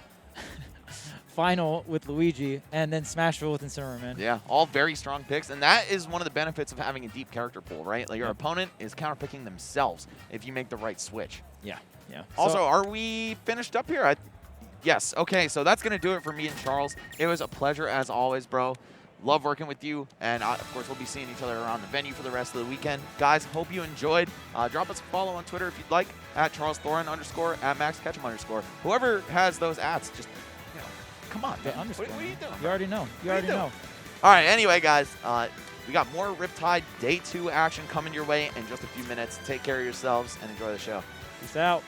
final with Luigi, and then Smashville with Incineroar, man. Yeah, all very strong picks, and that is one of the benefits of having a deep character pool, right? Like your opponent is counterpicking themselves if you make the right switch. Yeah. Also, are we finished up here? Yes. Okay, so that's going to do it for me and Charles. It was a pleasure as always, bro. Love working with you, and of course, we'll be seeing each other around the venue for the rest of the weekend. Guys, hope you enjoyed. Drop us a follow on Twitter if you'd like, at @CharlesThorin_, at @MaxKetchum_. Whoever has those ats, just, come on, man. What are you doing? You already know. You already know. All right, anyway, guys, we got more Riptide Day 2 action coming your way in just a few minutes. Take care of yourselves and enjoy the show. Peace out.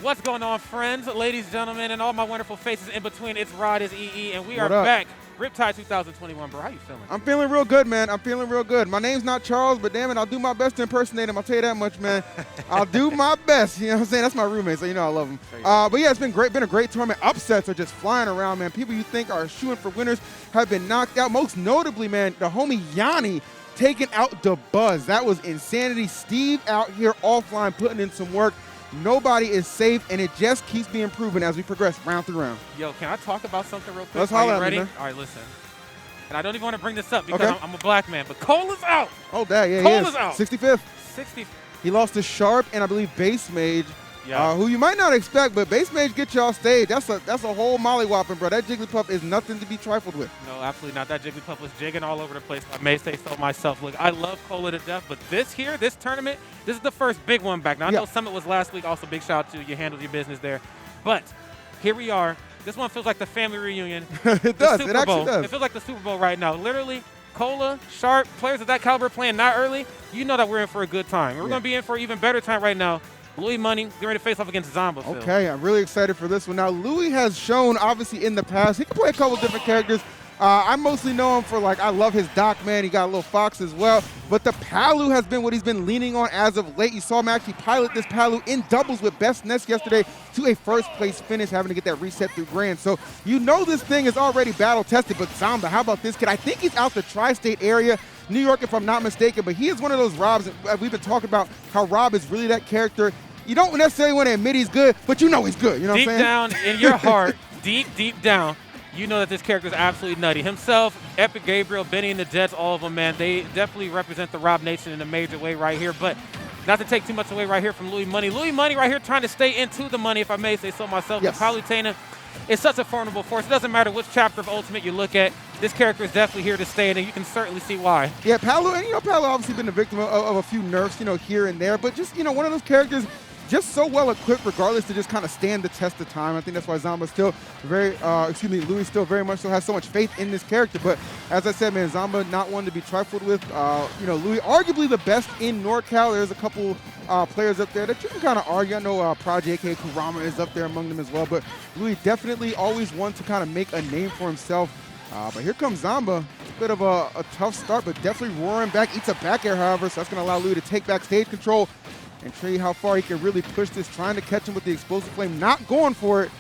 What's going on, friends, ladies, gentlemen, and all my wonderful faces in between? It's Rod, it's EE, and we are What up? back. Riptide 2021, bro. How you feeling? I'm feeling real good, man. I'm feeling real good. My name's not Charles, but damn it, I'll do my best to impersonate him. I'll tell you that much, man. I'll do my best. You know what I'm saying? That's my roommate, so you know I love him. But yeah, it's been great. Been a great tournament. Upsets are just flying around, man. People you think are shooing for winners have been knocked out. Most notably, man, the homie Yanni taking out the Buzz. That was insanity. Steve out here offline putting in some work. Nobody is safe, and it just keeps being proven as we progress round through round. Yo, can I talk about something real quick? Let's holler Are at you me, ready? man. All right, listen. And I don't even want to bring this up because Okay. I'm a black man, but Cole is out. Oh, that, yeah, Cole he is is. out. 65th. 60. He lost to Sharp and I believe Base Mage, Yeah. who you might not expect, but Base Mage get y'all stage. That's a whole mollywhopping, bro. That Jigglypuff is nothing to be trifled with. No, absolutely not. That Jigglypuff was jigging all over the place. I may say so myself. Look, I love Cola to death, but this tournament, this is the first big one back. Now, I know Summit was last week. Also, big shout out to you. You handled your business there. But here we are. This one feels like the family reunion. It does. Super It actually Bowl. does. It feels like the Super Bowl right now. Literally, Cola, Sharp, players of that caliber playing not early, you know that we're in for a good time. We're going to be in for an even better time right now. Louis Money, getting ready to face off against Zomba. Phil. Okay, I'm really excited for this one. Now, Louis has shown, obviously, in the past, he can play a couple different characters. I mostly know him for, I love his Doc, man. He got a little Fox as well. But the Palu has been what he's been leaning on as of late. You saw him actually pilot this Palu in doubles with Best Nest yesterday to a first-place finish, having to get that reset through Grand. So you know this thing is already battle-tested. But Zomba, how about this kid? I think he's out the tri-state area, New York, if I'm not mistaken. But he is one of those Robs. We've been talking about how Rob is really that character. You don't necessarily want to admit he's good, but you know he's good. You know Deep what I'm saying? down in your heart, deep down, you know that this character is absolutely nutty. Himself, Epic Gabriel, Benny and the Jets, all of them, man, they definitely represent the Rob Nation in a major way right here. But not to take too much away right here from Louis Money. Louis Money right here trying to stay into the money, if I may say so myself. Yes. Palutena is such a formidable force. It doesn't matter which chapter of Ultimate you look at. This character is definitely here to stay, and you can certainly see why. Yeah, Palu, and Palu obviously been the victim of a few nerfs, here and there, but just, one of those characters just so well equipped regardless to just kind of stand the test of time. I think that's why Zomba still Louis still very much so has so much faith in this character. But as I said, man, Zomba not one to be trifled with. Louis arguably the best in NorCal. There's a couple players up there that you can kind of argue. I know Project A.K. Kurama is up there among them as well, but Louis definitely always one to kind of make a name for himself. But here comes Zomba. A bit of a tough start, but definitely roaring back. Eats a back air, however, so that's going to allow Louis to take back stage control and show you how far he can really push this, trying to catch him with the explosive flame, not going for it,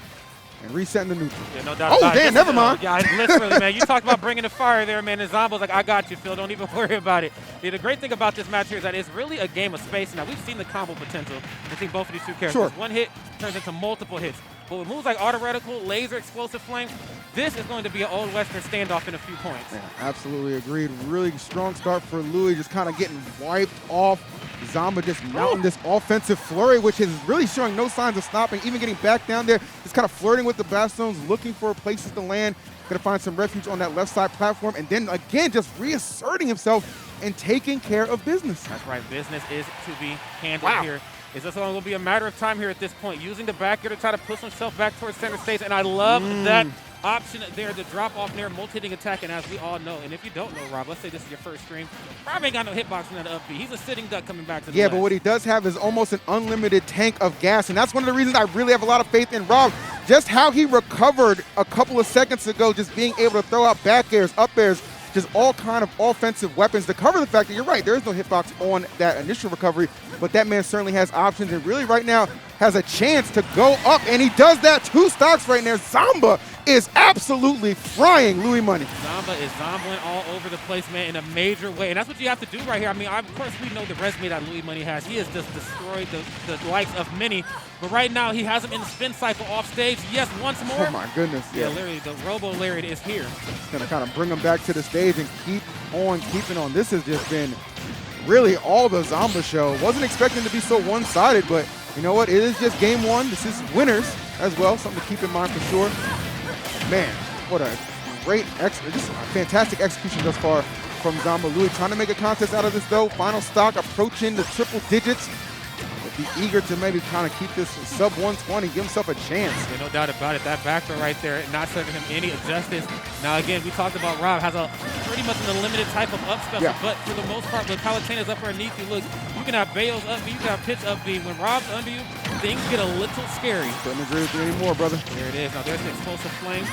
and resetting the neutral. Yeah, no doubt Oh, about it. damn, never mind. Yeah, literally, man. You talked about bringing the fire there, man, and Zomba's like, I got you, Phil. Don't even worry about it. Yeah, the great thing about this match here is that it's really a game of space. Now, we've seen the combo potential between both of these two characters. Sure. One hit turns into multiple hits. But with moves like Auto Reticle, Laser, Explosive Flame, this is going to be an Old Western standoff in a few points. Yeah, absolutely agreed. Really strong start for Louis, just kind of getting wiped off. Zomba just mounting this offensive flurry, which is really showing no signs of stopping, even getting back down there, just kind of flirting with the Bastions, looking for places to land, going to find some refuge on that left side platform, and then again just reasserting himself and taking care of business. That's right. Business is to be handled here. It's just going to be a matter of time here at this point, using the back air to try to push himself back towards center stage, and I love that option there, the drop off there, multi-hitting attack, and as we all know, and if you don't know, Rob, let's say this is your first stream, Rob ain't got no hitbox in that up B. He's a sitting duck coming back to the Yeah, left. but what he does have is almost an unlimited tank of gas, and that's one of the reasons I really have a lot of faith in Rob. Just how he recovered a couple of seconds ago, just being able to throw out back airs, up airs, just all kind of offensive weapons to cover the fact that you're right, there is no hitbox on that initial recovery, but that man certainly has options and really right now has a chance to go up, and he does that. 2 stocks right there. Zomba is absolutely frying Louis Money. Zomba is zomboing all over the place, man, in a major way. And that's what you have to do right here. I mean, of course, we know the resume that Louis Money has. He has just destroyed the likes of many. But right now, he has him in the spin cycle off stage. Yes, once more. Oh, my goodness. Yeah, literally, the Robo Lariat is here. It's going to kind of bring him back to the stage and keep on keeping on. This has just been really all the Zomba show. Wasn't expecting to be so one-sided, but you know what? It is just game one. This is winners as well. Something to keep in mind for sure. Man, what a great, just a fantastic execution thus far from Zomba. Louis trying to make a contest out of this though. Final stock approaching the triple digits. Be eager to maybe kind of keep this sub 120, give himself a chance. Yeah, no doubt about it. That back throw right there, not serving him any justice. Now, again, we talked about Rob has a pretty much an unlimited type of up special, but for the most part, when Palutena's up underneath you, look, you can have Bale's up B, you can have Pitch up B. When Rob's under you, things get a little scary. Couldn't agree with you anymore, brother. There it is. Now there's the explosive flame.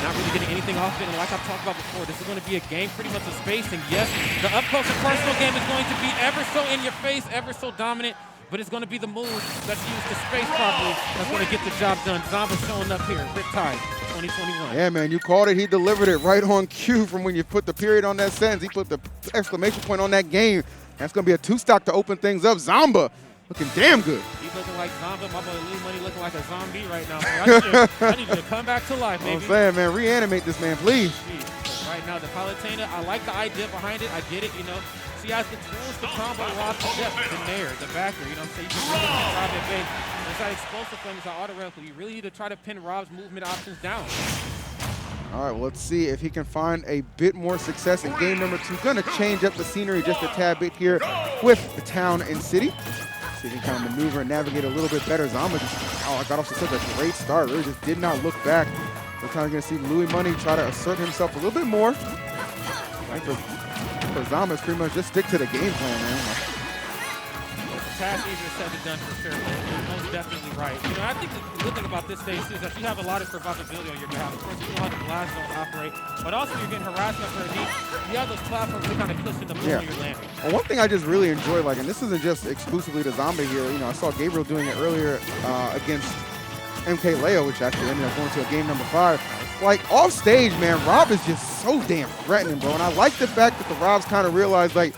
Not really getting anything off it. And like I've talked about before, this is going to be a game pretty much of spacing. Yes, the up-close and personal game is going to be ever so in your face, ever so dominant. But it's going to be the move that's used to space properly that's going to get the job done. Zamba showing up here. Riptide 2021. Yeah, man, you called it. He delivered it right on cue from when you put the period on that sentence. He put the exclamation point on that game. That's going to be a 2-stock to open things up. Zamba looking damn good. He's looking like Zamba. My boy Lee Money looking like a zombie right now. I need you to come back to life, baby. I'm saying, man, reanimate this man, please. Right now, the Palutena, I like the idea behind it. I get it, you know. She has the tools to combo Rob to depth, the nair, the backer, you know what I'm saying? You can really pin Rob at bay. There's that explosive flame, that auto rifle. You really need to try to pin Rob's movement options down. All right, well, let's see if he can find a bit more success in game number 2. Gonna change up the scenery just a tad bit here with the town and city. See if he can kind of maneuver and navigate a little bit better. Zamba just, I got off to such a great start. Really just did not look back. We're kind of going to see Louis Money try to assert himself a little bit more. For Zamba, it's pretty much just stick to the game plan, man. It's a task easier said than done for sure. You're most definitely right. You know, I think the good thing about this stage too is that you have a lot of survivability on your behalf. Of course, you know how the blast zones operate, but also you're getting harassment for a knee. You have those platforms that kind of cushion the blow you're landing. Well, one thing I just really enjoy, like, and this isn't just exclusively to Zamba here. You know, I saw Gabriel doing it earlier against MK Leo, which actually ended up going to a game number 5. Like, off stage, man, Rob is just so damn threatening, bro. And I like the fact that the Robs kind of realized, like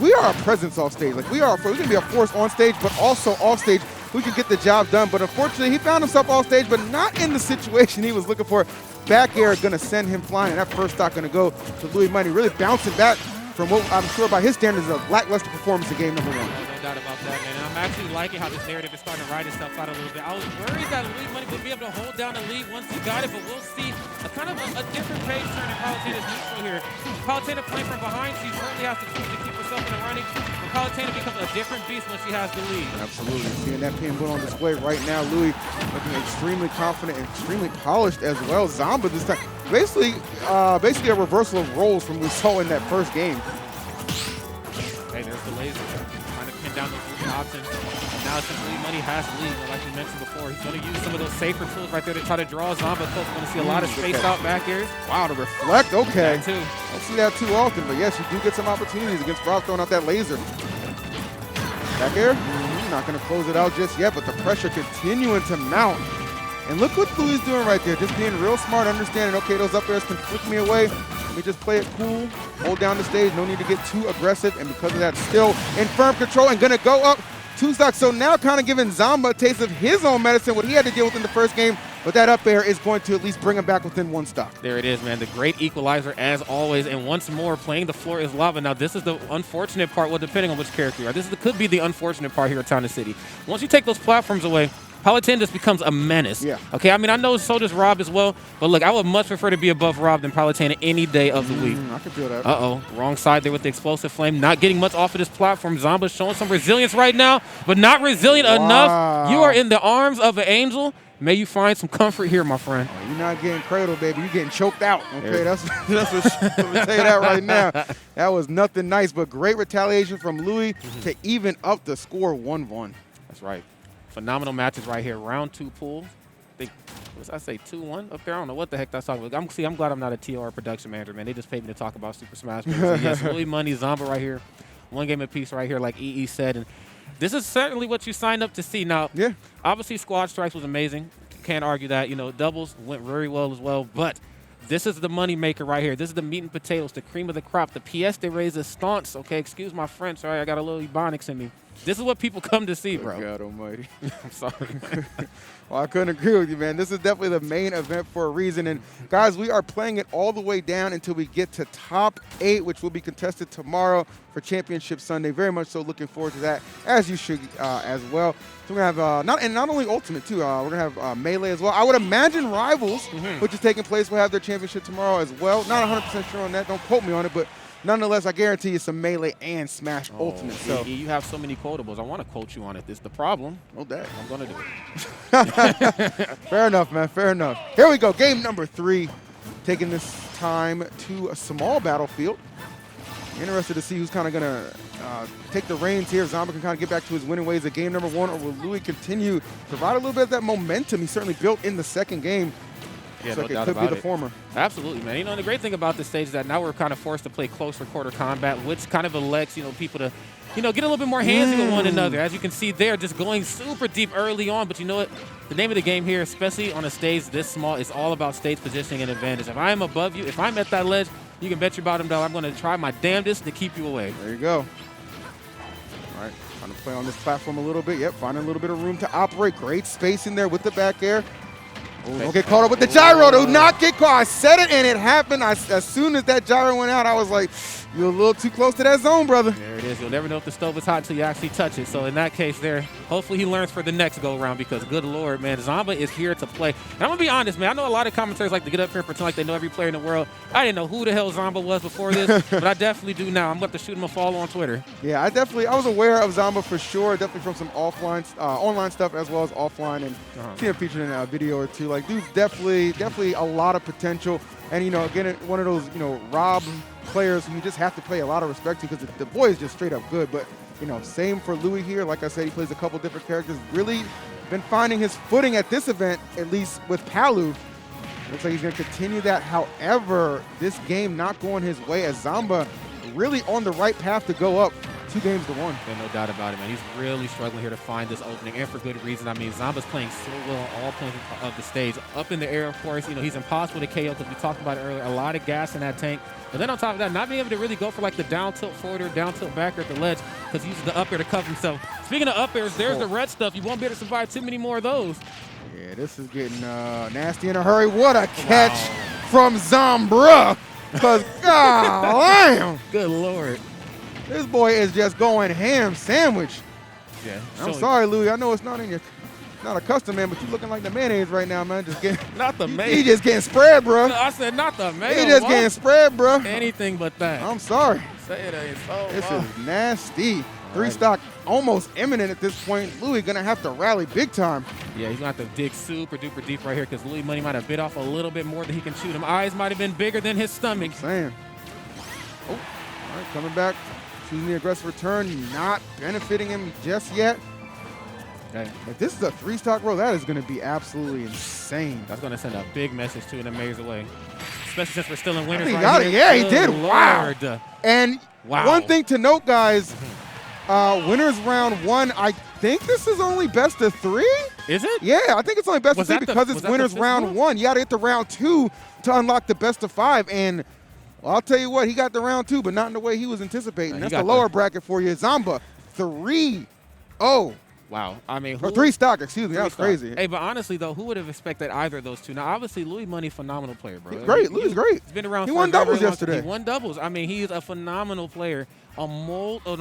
we are a presence off stage. Like, we can be a force on stage, but also off stage, we can get the job done. But unfortunately, he found himself off stage, but not in the situation he was looking for. Back air going to send him flying, and that first stock going to go to Louis Money, really bouncing back from what I'm sure by his standards is a lackluster performance in game number 1. No doubt about that, man. And I'm actually liking how this narrative is starting to ride itself out a little bit. I was worried that Louis Money would be able to hold down the lead once he got it, but we'll see a kind of a different page turn in Palutena's neutral here. Palutena playing from behind, she certainly has to choose to keep herself in the running. But Palutena becomes a different beast when she has the lead. Absolutely. Seeing that pin put on display right now, Louis looking extremely confident and extremely polished as well. Zamba this time, basically a reversal of roles from what we saw in that first game. Hey, there's the laser. Trying to pin down those movement options. And now since Louis Money has the lead, like we mentioned before, he's going to use some of those safer tools right there to try to draw Zamba close. We're going to see a lot of spaced out back airs. Wow, to reflect, okay. That too. Don't see that too often, but yes, you do get some opportunities against Rob throwing out that laser. Back air, not going to close it out just yet, but the pressure continuing to mount. And look what Louis is doing right there, just being real smart, understanding, okay, those up airs can flick me away. Let me just play it cool, hold down the stage, no need to get too aggressive, and because of that, still in firm control and gonna go up 2 stocks. So now kind of giving Zamba a taste of his own medicine, what he had to deal with in the first game, but that up air is going to at least bring him back within 1 stock. There it is, man, the great equalizer as always, and once more, playing the floor is lava. Now, this is the unfortunate part, well, depending on which character you are. This could be the unfortunate part here at Town and City. Once you take those platforms away, Palutena just becomes a menace. Yeah. Okay, I mean, I know so does Rob as well, but look, I would much prefer to be above Rob than Palutena any day of the week. I can feel that. Uh-oh, wrong side there with the explosive flame. Not getting much off of this platform. Zamba showing some resilience right now, but not resilient enough. You are in the arms of an angel. May you find some comfort here, my friend. Oh, you're not getting cradled, baby. You're getting choked out. Okay, that's what I'm tell you that right now. That was nothing nice, but great retaliation from Louis to even up the score 1-1. That's right. Phenomenal matches right here. Round 2 pool. I think, what did I say, 2-1 up there? I don't know what the heck that's talking about. I'm glad I'm not a TR production manager, man. They just paid me to talk about Super Smash Bros. So yes, Louis Money, Zamba right here. 1 game apiece right here, like EE said. And this is certainly what you signed up to see. Now, yeah, obviously Squad Strikes was amazing. Can't argue that. You know, doubles went very well as well. But this is the money maker right here. This is the meat and potatoes, the cream of the crop, the pièce de resistance. Okay, excuse my French. Sorry, I got a little Ebonics in me. This is what people come to see, bro. God almighty. I'm sorry. Well, I couldn't agree with you, man. This is definitely the main event for a reason. And, guys, we are playing it all the way down until we get to top 8, which will be contested tomorrow for Championship Sunday. Very much so looking forward to that, as you should as well. So we're going to have, not only Ultimate, too. We're going to have Melee as well. I would imagine Rivals, which is taking place, will have their championship tomorrow as well. Not 100% sure on that. Don't quote me on it, but nonetheless, I guarantee you some Melee and Smash Ultimate. So you have so many quotables. I want to quote you on it. This is the problem. No doubt. I'm going to do it. Fair enough, man. Fair enough. Here we go. Game number 3. Taking this time to a small battlefield. Interested to see who's kind of going to take the reins here. Zamba can kind of get back to his winning ways at game number 1, or will Louis continue to provide a little bit of that momentum he certainly built in the second game? Yeah, Looks no like doubt it could about be the it. former. Absolutely, man. You know, and the great thing about this stage is that now we're kind of forced to play closer quarter combat, which kind of elects, you know, people to, you know, get a little bit more handsy with one another. As you can see there, just going super deep early on. But you know what? The name of the game here, especially on a stage this small, is all about stage positioning and advantage. If I am above you, if I'm at that ledge, you can bet your bottom dollar I'm going to try my damnedest to keep you away. There you go. All right, trying to play on this platform a little bit. Yep, finding a little bit of room to operate. Great space in there with the back air. Oh, don't get caught up with the gyro. Do not get caught. I said it, and it happened. As soon as that gyro went out, I was like, you're a little too close to that zone, brother. There it is. You'll never know if the stove is hot until you actually touch it. So in that case there, hopefully he learns for the next go-around, because good Lord, man, Zamba is here to play. And I'm going to be honest, man. I know a lot of commentators like to get up here and pretend like they know every player in the world. I didn't know who the hell Zamba was before this, but I definitely do now. I'm going to have to shoot him a follow on Twitter. Yeah, I was aware of Zamba for sure, definitely from some offline, online stuff as well as offline, and see him featured in a video or two. Like, dude's definitely a lot of potential. And, you know, again, one of those, you know, Rob players who you just have to pay a lot of respect to, because the boy is just straight up good. But, you know, same for Louis here. Like I said, he plays a couple different characters. Really been finding his footing at this event, at least with Palu. Looks like he's going to continue that. However, this game not going his way, as Zamba really on the right path to go up 2 games to 1. Yeah, no doubt about it, man. He's really struggling here to find this opening, and for good reason. I mean, Zamba's playing so well on all points of the stage. Up in the air, of course, you know, he's impossible to KO, because we talked about it earlier. A lot of gas in that tank. But then on top of that, not being able to really go for like the down tilt forward or down tilt backer at the ledge, because he uses the up air to cover himself. Speaking of up airs, there's the red stuff. You won't be able to survive too many more of those. Yeah, this is getting nasty in a hurry. What a catch from Zambra. Because, God damn. Good Lord. This boy is just going ham sandwich. Yeah. I'm sorry, Louis. I know it's not in your, not a custom, man, but you looking like the mayonnaise right now, man. Just getting, not the mayonnaise. He just getting spread, bro. No, I said not the mayonnaise. He just getting spread, bro. Anything but that. I'm sorry. Say it ain't so. This is nasty. 3 stock almost imminent at this point. Louis gonna have to rally big time. Yeah, he's gonna have to dig super duper deep right here, because Louis Money might have bit off a little bit more than he can shoot. Him eyes might have been bigger than his stomach. I'm saying. Oh, all right, coming back. Choosing the aggressive return, not benefiting him just yet. Okay. If this is a 3 stock roll, that is going to be absolutely insane. That's going to send a big message to an amazing way, especially since we're still in winners. He right got here. it. Yeah, he Good did. Lord. Wow. And one thing to note, guys, winners round 1. I think this is only best of 3. Is it? Yeah, I think it's only best of 3 because it's winners round 1. You got to get to round 2 to unlock the best of 5. And well, I'll tell you what, he got the round 2, but not in the way he was anticipating. That's the lower bracket for you. Zamba 3-0. Wow. I mean, or 3 stock, excuse me. That was crazy. Hey, but honestly, though, who would have expected either of those two? Now, obviously, Louis Money, phenomenal player, bro. He's great. Louis is great. He's been around He for won a very, doubles very long yesterday. time. He won doubles. I mean, he's a phenomenal player on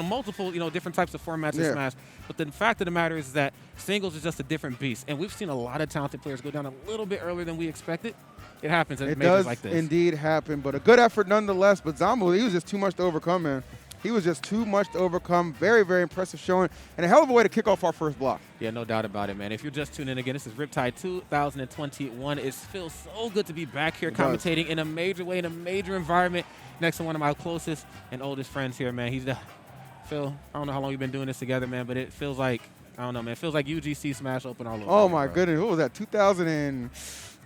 multiple, you know, different types of formats in Smash. But the fact of the matter is that singles is just a different beast. And we've seen a lot of talented players go down a little bit earlier than we expected. It happens at majors like this. It does indeed happen, but a good effort nonetheless. But Zamba, he was just too much to overcome, man. He was just too much to overcome. Very, very impressive showing, and a hell of a way to kick off our first block. Yeah, no doubt about it, man. If you're just tuning in again, this is Riptide 2021. It feels so good to be back here commentating in a major way, in a major environment, next to one of my closest and oldest friends here, man. He's Phil. I don't know how long we've been doing this together, man, but it feels like, I don't know, man. It feels like UGC Smash Open all over. Oh, my goodness. What was that, 2000 and...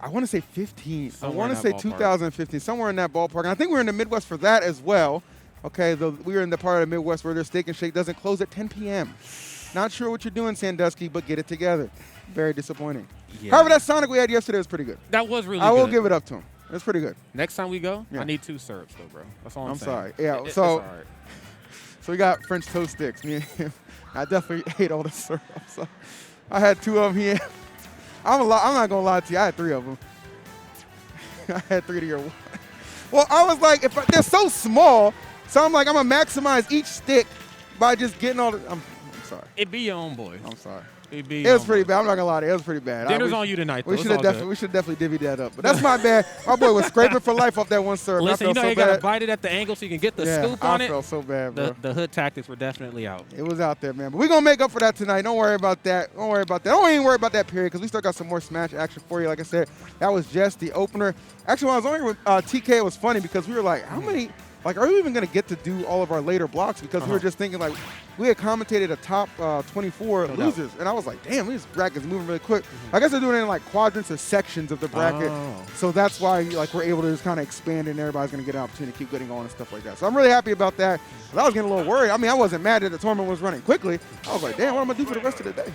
I want to say 15. I want to say 2015, somewhere in that ballpark. And I think we were in the Midwest for that as well. Okay, we were in the part of the Midwest where their Steak and Shake doesn't close at 10 p.m. Not sure what you're doing, Sandusky, but get it together. Very disappointing. Yeah. However, that Sonic we had yesterday was pretty good. That was really good. I will give it up to him. It was pretty good. Next time we go, I need 2 syrups, though, bro. That's all I'm saying. Sorry. Yeah, so we got French toast sticks. Me and him. I definitely ate all the syrup. So I had 2 of them. I'm not going to lie to you. I had 3 of them. I had 3 to your 1. Well, I was like, they're so small, so I'm like, I'm going to maximize each stick by just getting all the, I'm sorry. It be your own boy. I'm sorry. It be It was pretty bad. I'm not going to lie to you. It was pretty bad. Dinner's on you tonight, though. We should have definitely divvied that up. But that's my bad. My boy was scraping for life off that one syrup. Listen, you know you got to bite it at the angle so you can get the scoop on it. I felt so bad, bro. The hood tactics were definitely out. It was out there, man. But we're going to make up for that tonight. Don't worry about that. Don't even worry about that period, because we still got some more Smash action for you. Like I said, that was just the opener. Actually, when I was on here with TK, it was funny because we were like, how like, are we even going to get to do all of our later blocks? Because we were just thinking, like, we had commentated a top 24 losers. And I was like, damn, these brackets moving really quick. I guess they're doing it in, like, quadrants or sections of the bracket. So that's why, like, we're able to just kind of expand and everybody's going to get an opportunity to keep getting on and stuff like that. So I'm really happy about that. But I was getting a little worried. I mean, I wasn't mad that the tournament was running quickly. I was like, damn, what am I going to do for the rest of the day?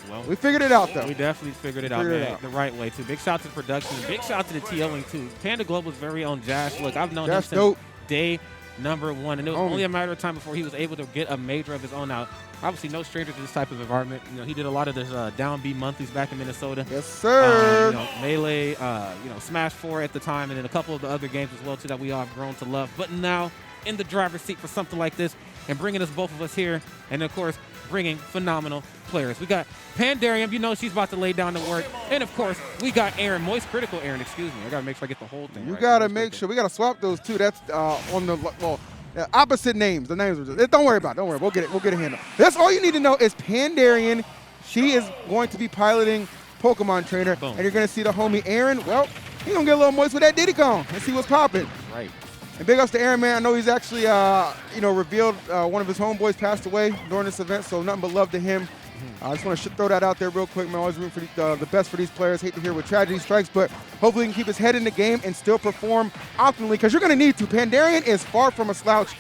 Well, we figured it out, though. We definitely figured it out, man, the right way, too. Big shout out to the production. Big shout out to the TOing, too. Panda Global's very own Josh. Look, I've known him since day number 1, and it was only a matter of time before he was able to get a major of his own. Now, obviously, no stranger to this type of environment. You know, he did a lot of this down B monthlies back in Minnesota. Yes, sir. You know, Melee, you know, Smash 4 at the time, and then a couple of the other games as well, too, that we all have grown to love. But now, in the driver's seat for something like this, and bringing us both of us here, and of course, bringing phenomenal players. We got Pandarium, you know she's about to lay down the work. And of course, we got Aaron, Moist Critical Aaron, excuse me. I gotta make sure I get the whole thing. You gotta make sure, we gotta swap those two. That's on the, well, opposite names. The names are just, don't worry about it, don't worry, we'll get a handle. That's all you need to know is Pandarian, she is going to be piloting Pokemon Trainer. Boom. And you're gonna see the homie Aaron, well, he's gonna get a little moist with that Diddy Kong and see what's popping. Right. And big ups to Aaron, man. I know he's actually, you know, revealed one of his homeboys passed away during this event, so nothing but love to him. I just want to throw that out there real quick, man. Always rooting for the best for these players. Hate to hear what tragedy strikes, but hopefully he can keep his head in the game and still perform optimally, because you're going to need to. Pandarian is far from a slouch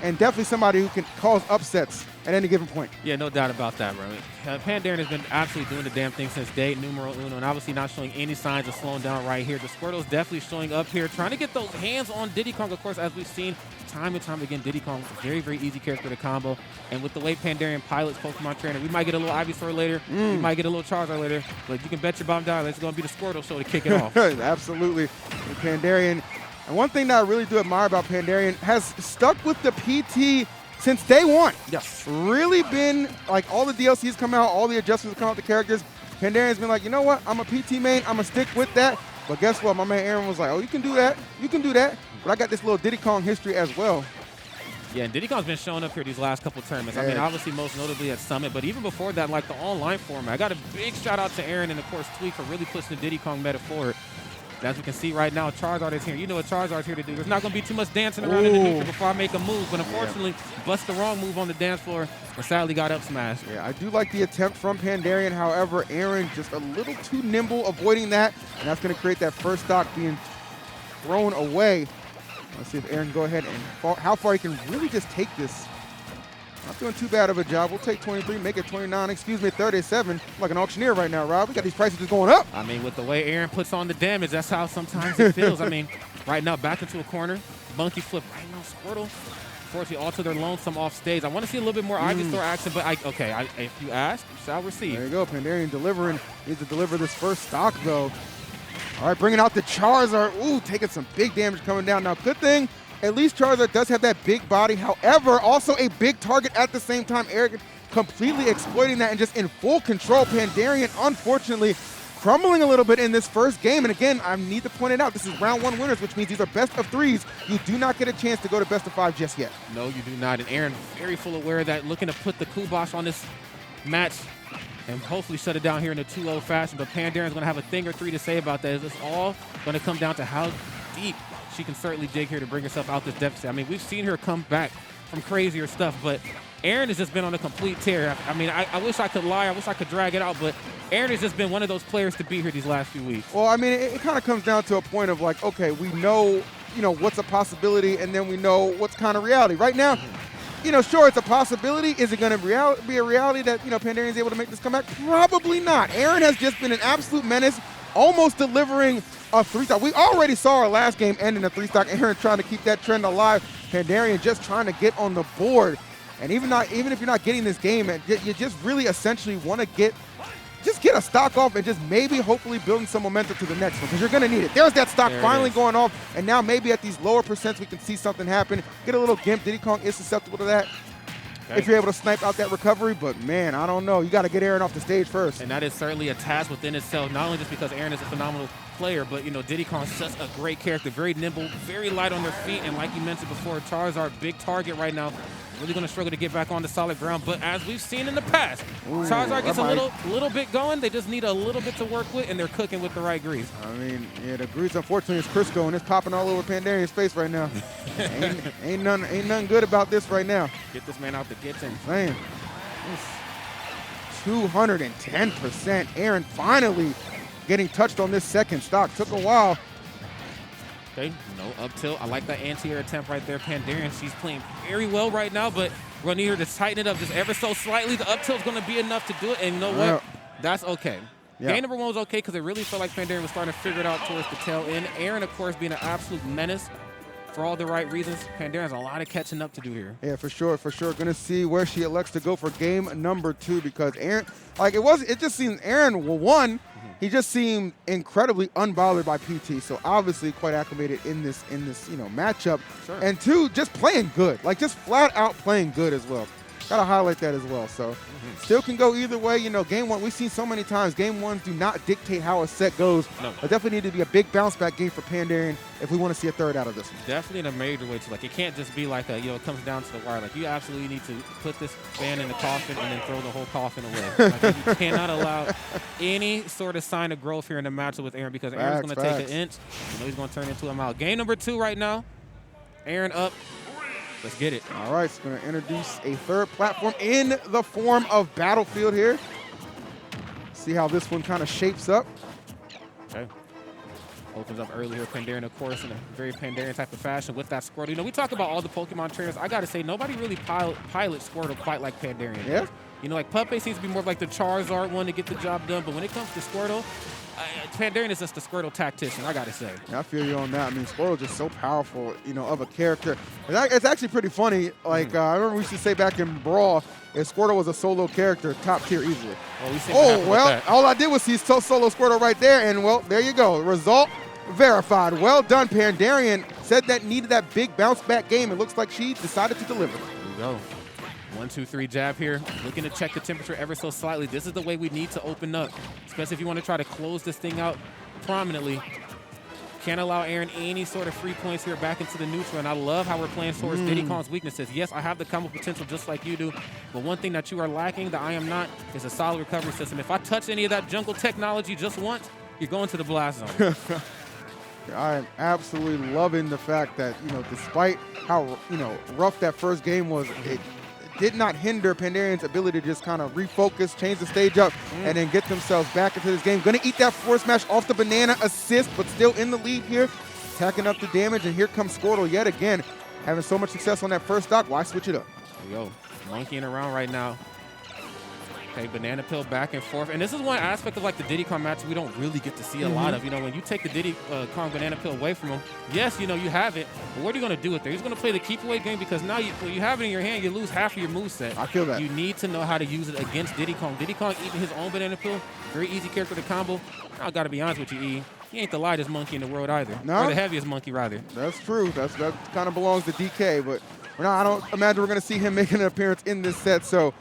and definitely somebody who can cause upsets at any given point. Yeah, no doubt about that, bro. Pandarian has been absolutely doing the damn thing since day numero uno, and obviously not showing any signs of slowing down right here. The Squirtle's definitely showing up here, trying to get those hands on Diddy Kong, of course, as we've seen time and time again. Diddy Kong is a very, very easy character to combo, and with the way Pandarian pilots Pokemon Trainer, we might get a little Ivysaur later, we might get a little Charizard later, but you can bet your bottom dollar it's going to be the Squirtle show to kick it off. Absolutely. And Pandarian, and one thing that I really do admire about Pandarian, has stuck with the PT since day one. Yes. Really been, like, all the DLCs come out, all the adjustments come out, the characters. Pandarian's been like, you know what? I'm a PT main. I'm going to stick with that. But guess what? My man Aaron was like, oh, you can do that. You can do that. But I got this little Diddy Kong history as well. Yeah, and Diddy Kong's been showing up here these last couple tournaments. I mean, obviously most notably at Summit, but even before that, like the online format. I got a big shout out to Aaron and, of course, Tweak for really pushing the Diddy Kong meta forward. As we can see right now, Charizard is here. You know what Charizard's here to do. There's not going to be too much dancing around in the neutral before I make a move. But unfortunately, bust the wrong move on the dance floor and sadly got up smashed. Yeah, I do like the attempt from Pandarian. However, Aaron just a little too nimble avoiding that. And that's going to create that first stock being thrown away. Let's see if Aaron can go ahead and how far he can really just take this. Not doing too bad of a job. We'll take 23, make it 29, excuse me, 37. I'm like an auctioneer right now, Rob. We got these prices just going up. I mean, with the way Aaron puts on the damage, that's how sometimes it feels. I mean, right now, back into a corner. Bunky flip right now, Squirtle. Unfortunately, all to their lonesome off stage. I want to see a little bit more Ivysaur action, but if you ask, you shall receive. There you go, Pandarian delivering. Needs to deliver this first stock, though. All right, bringing out the Charizard. Ooh, taking some big damage coming down. Now, good thing, at least Charizard does have that big body. However, also a big target at the same time. Eric completely exploiting that and just in full control. Pandarian, unfortunately, crumbling a little bit in this first game. And again, I need to point it out. This is round 1 winners, which means these are best of 3s. You do not get a chance to go to best of 5 just yet. No, you do not. And Aaron, very full aware of that, looking to put the Kubosh on this match and hopefully shut it down here in a 2-0 fashion. But Pandarian's going to have a thing or 3 to say about that. It's all going to come down to how deep she can certainly dig here to bring herself out this deficit. I mean, we've seen her come back from crazier stuff, but Aaron has just been on a complete tear. I mean, I wish I could lie. I wish I could drag it out, but Aaron has just been one of those players to be here these last few weeks. Well, I mean, it kind of comes down to a point of like, okay, we know, what's a possibility, and then we know what's kind of reality. Right now, sure, it's a possibility. Is it going to be a reality that, Pandarian's able to make this comeback? Probably not. Aaron has just been an absolute menace, almost delivering a 3-stock. We already saw our last game end in a 3-stock. Aaron trying to keep that trend alive. Pandarian just trying to get on the board. And even if you're not getting this game, you just really essentially want to get a stock off and just maybe hopefully building some momentum to the next one, because you're going to need it. There's that stock finally going off, and now maybe at these lower percents we can see something happen. Get a little gimp. Diddy Kong is susceptible to that. Okay. If you're able to snipe out that recovery, but man, I don't know. You got to get Aaron off the stage first. And that is certainly a task within itself, not only just because Aaron is a phenomenal player, but, you know, Diddy Kong's such a great character, very nimble, very light on their feet, and like you mentioned before, Charizard, big target right now. Really going to struggle to get back onto solid ground, but as we've seen in the past, Charizard gets a little bit going. They just need a little bit to work with, and they're cooking with the right grease. I mean, yeah, the grease, unfortunately, is Crisco, and it's popping all over Pandarian's face right now. ain't nothing good about this right now. Get this man out the kitchen. Man, 210%. Aaron finally getting touched on this second stock. Took a while. Okay, no up tilt. I like that anti-air attempt right there. Pandarian, she's playing very well right now, but we're going to need her to tighten it up just ever so slightly. The up tilt's going to be enough to do it, and you know what? That's okay. Yeah. Game number 1 was okay because it really felt like Pandarian was starting to figure it out towards the tail end. Aaron, of course, being an absolute menace for all the right reasons. Pandarian has a lot of catching up to do here. Yeah, for sure. Going to see where she elects to go for game number 2 because Aaron, like it just seems Aaron, well, one, he just seemed incredibly unbothered by PT, so obviously quite acclimated in this matchup. Sure. And 2, just playing good, like just flat out playing good as well. Gotta highlight that as well. So still can go either way. You know, game 1, we've seen so many times, game 1s do not dictate how a set goes. No. But definitely need to be a big bounce back game for Pandarian if we want to see a third out of this one. Definitely in a major way, too. Like, it can't just be like, it comes down to the wire. Like, you absolutely need to put this fan in the coffin and then throw the whole coffin away. Like, you cannot allow any sort of sign of growth here in the matchup with Aaron because Aaron's going to take an inch. You know he's going to turn into a mile. Game number 2 right now. Aaron up. Let's get it. All right, so going to introduce a third platform in the form of Battlefield here. See how this one kind of shapes up. Okay. Opens up early here. Pandarian, of course, in a very Pandarian type of fashion with that Squirtle. You know, we talk about all the Pokemon trainers. I got to say, nobody really pilots Squirtle quite like Pandarian. Yeah. You know, like Puppey seems to be more of like the Charizard one to get the job done, but when it comes to Squirtle, Pandarian is just the Squirtle tactician, I got to say. Yeah, I feel you on that. I mean, Squirtle's just so powerful, of a character. It's actually pretty funny. Like, I remember we used to say back in Brawl, if Squirtle was a solo character, top tier easily. Well, all I did was see solo Squirtle right there, and, well, there you go. Result verified. Well done, Pandarian. Said that needed that big bounce back game. It looks like she decided to deliver. Here we go. 1, 2, 3 jab here. Looking to check the temperature ever so slightly. This is the way we need to open up, especially if you want to try to close this thing out prominently. Can't allow Aaron any sort of free points here back into the neutral, and I love how we're playing towards Diddy Kong's weaknesses. Yes, I have the combo potential just like you do, but one thing that you are lacking that I am not is a solid recovery system. If I touch any of that jungle technology just once, you're going to the blast zone. I am absolutely loving the fact that, despite how, rough that first game was, it did not hinder Pandarian's ability to just kind of refocus, change the stage up, and then get themselves back into this game. Going to eat that forward smash off the banana assist, but still in the lead here, tacking up the damage, and here comes Squirtle yet again. Having so much success on that first stock, why switch it up? There you go. Monkeying around right now. Okay, banana peel back and forth. And this is one aspect of like the Diddy Kong match we don't really get to see a lot of. You know, when you take the Diddy Kong banana peel away from him, yes, you have it, but what are you going to do with it? He's going to play the keep away game because now when you have it in your hand, you lose half of your moveset. I feel that. You need to know how to use it against Diddy Kong. Diddy Kong eating his own banana peel, very easy character to combo. I got to be honest with you, E. He ain't the lightest monkey in the world either. No. Or the heaviest monkey, rather. That's true. That kind of belongs to DK, but I don't imagine we're going to see him making an appearance in this set, so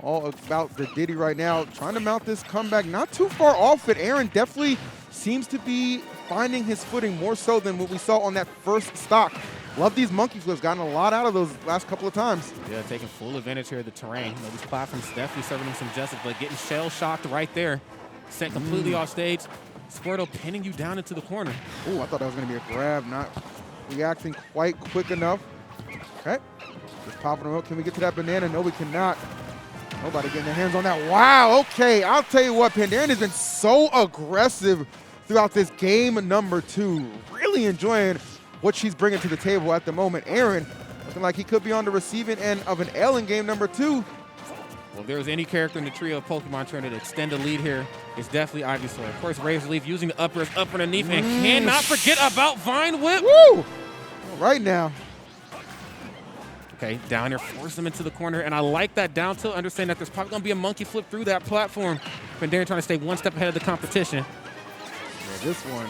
all about the Diddy right now, trying to mount this comeback. Not too far off it. Aaron definitely seems to be finding his footing more so than what we saw on that first stock. Love these monkey flips. Gotten a lot out of those last couple of times. Yeah, taking full advantage here of the terrain. These platforms definitely serving him some justice, but getting shell-shocked right there. Sent completely off stage. Squirtle pinning you down into the corner. Oh, I thought that was going to be a grab. Not reacting quite quick enough. Okay. Just popping him up. Can we get to that banana? No, we cannot. Nobody getting their hands on that. Wow, okay. I'll tell you what, Pandarian has been so aggressive throughout this game number 2. Really enjoying what she's bringing to the table at the moment. Aaron looking like he could be on the receiving end of an L in game number 2. Well, if there was any character in the trio of Pokemon trying to extend the lead here, it's definitely Ivysaur. Of course, Razor Leaf using the uppers up underneath, and cannot forget about Vine Whip. Woo! Right now. Okay, down here, force him into the corner, and I like that down tilt, understand that there's probably going to be a monkey flip through that platform. Pandarian trying to stay one step ahead of the competition. Yeah, this one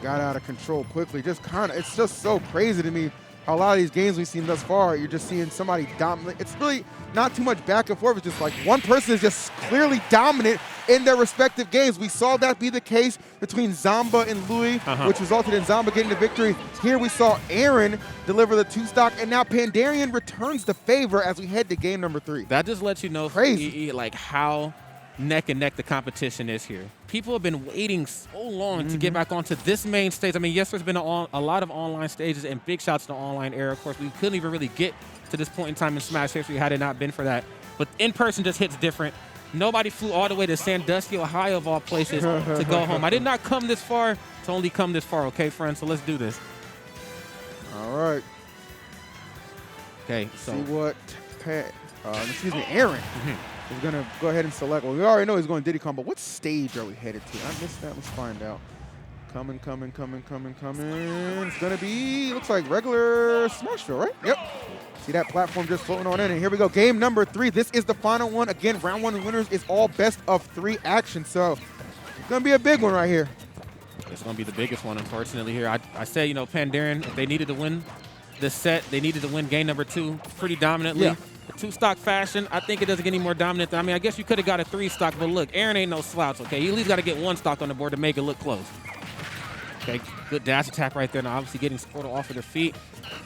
got out of control quickly. It's just so crazy to me how a lot of these games we've seen thus far, you're just seeing somebody dominate. It's really not too much back and forth. It's just like one person is just clearly dominant in their respective games. We saw that be the case between Zamba and Louis, which resulted in Zamba getting the victory. Here we saw Aaron deliver the 2-stock, and now Pandarian returns the favor as we head to game number 3. That just lets you know, Crazy. like how neck and neck the competition is here. People have been waiting so long to get back onto this main stage. I mean, yes, there's been a lot of online stages, and big shouts to the online era. Of course, we couldn't even really get to this point in time in Smash history had it not been for that. But in person just hits different. Nobody flew all the way to Sandusky, Ohio, of all places, to go home. I did not come this far to only come this far, okay, friends? So let's do this. All right. Okay, so See what Aaron is going to go ahead and select. Well, we already know he's going Diddy Kong, but what stage are we headed to? I missed that. Let's find out. Coming. It's going to be, looks like regular Smashville, right? Yep. See that platform just floating on in, and here we go. Game number 3. This is the final one. Again, round 1 winners is all best of 3 action, so it's going to be a big one right here. It's going to be the biggest one, unfortunately, here. I said, you know, Pandaren, if they needed to win this set, they needed to win game number 2 pretty dominantly. Yeah. The 2-stock fashion, I think it doesn't get any more dominant. I mean, I guess you could have got a 3-stock, but look, Aaron ain't no slouch, okay? You at least got to get 1 stock on the board to make it look close. Okay, good dash attack right there. Now, obviously getting Squirtle off of their feet.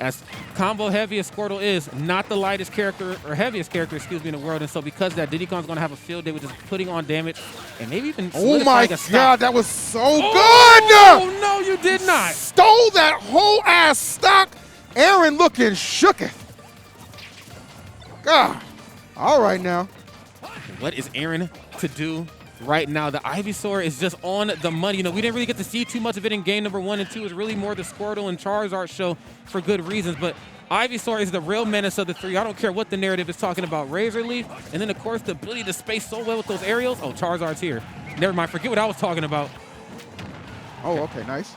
As combo heavy as Squirtle is, not the lightest character, or heaviest character, excuse me, in the world. And so because of that, Diddy Kong's going to have a field day with just putting on damage and maybe even Oh my a stop. God, that was so good! Oh, no, you did not. Stole that whole ass stock. Aaron looking shooketh. God. All right now. What is Aaron to do right now? The Ivysaur is just on the money. You know, we didn't really get to see too much of it in game number 1 and 2. It was really more the Squirtle and Charizard show for good reasons. But Ivysaur is the real menace of the 3. I don't care what the narrative is talking about. Razor Leaf, and then, of course, the ability to space so well with those aerials. Oh, Charizard's here. Never mind. Forget what I was talking about. Oh, okay, nice.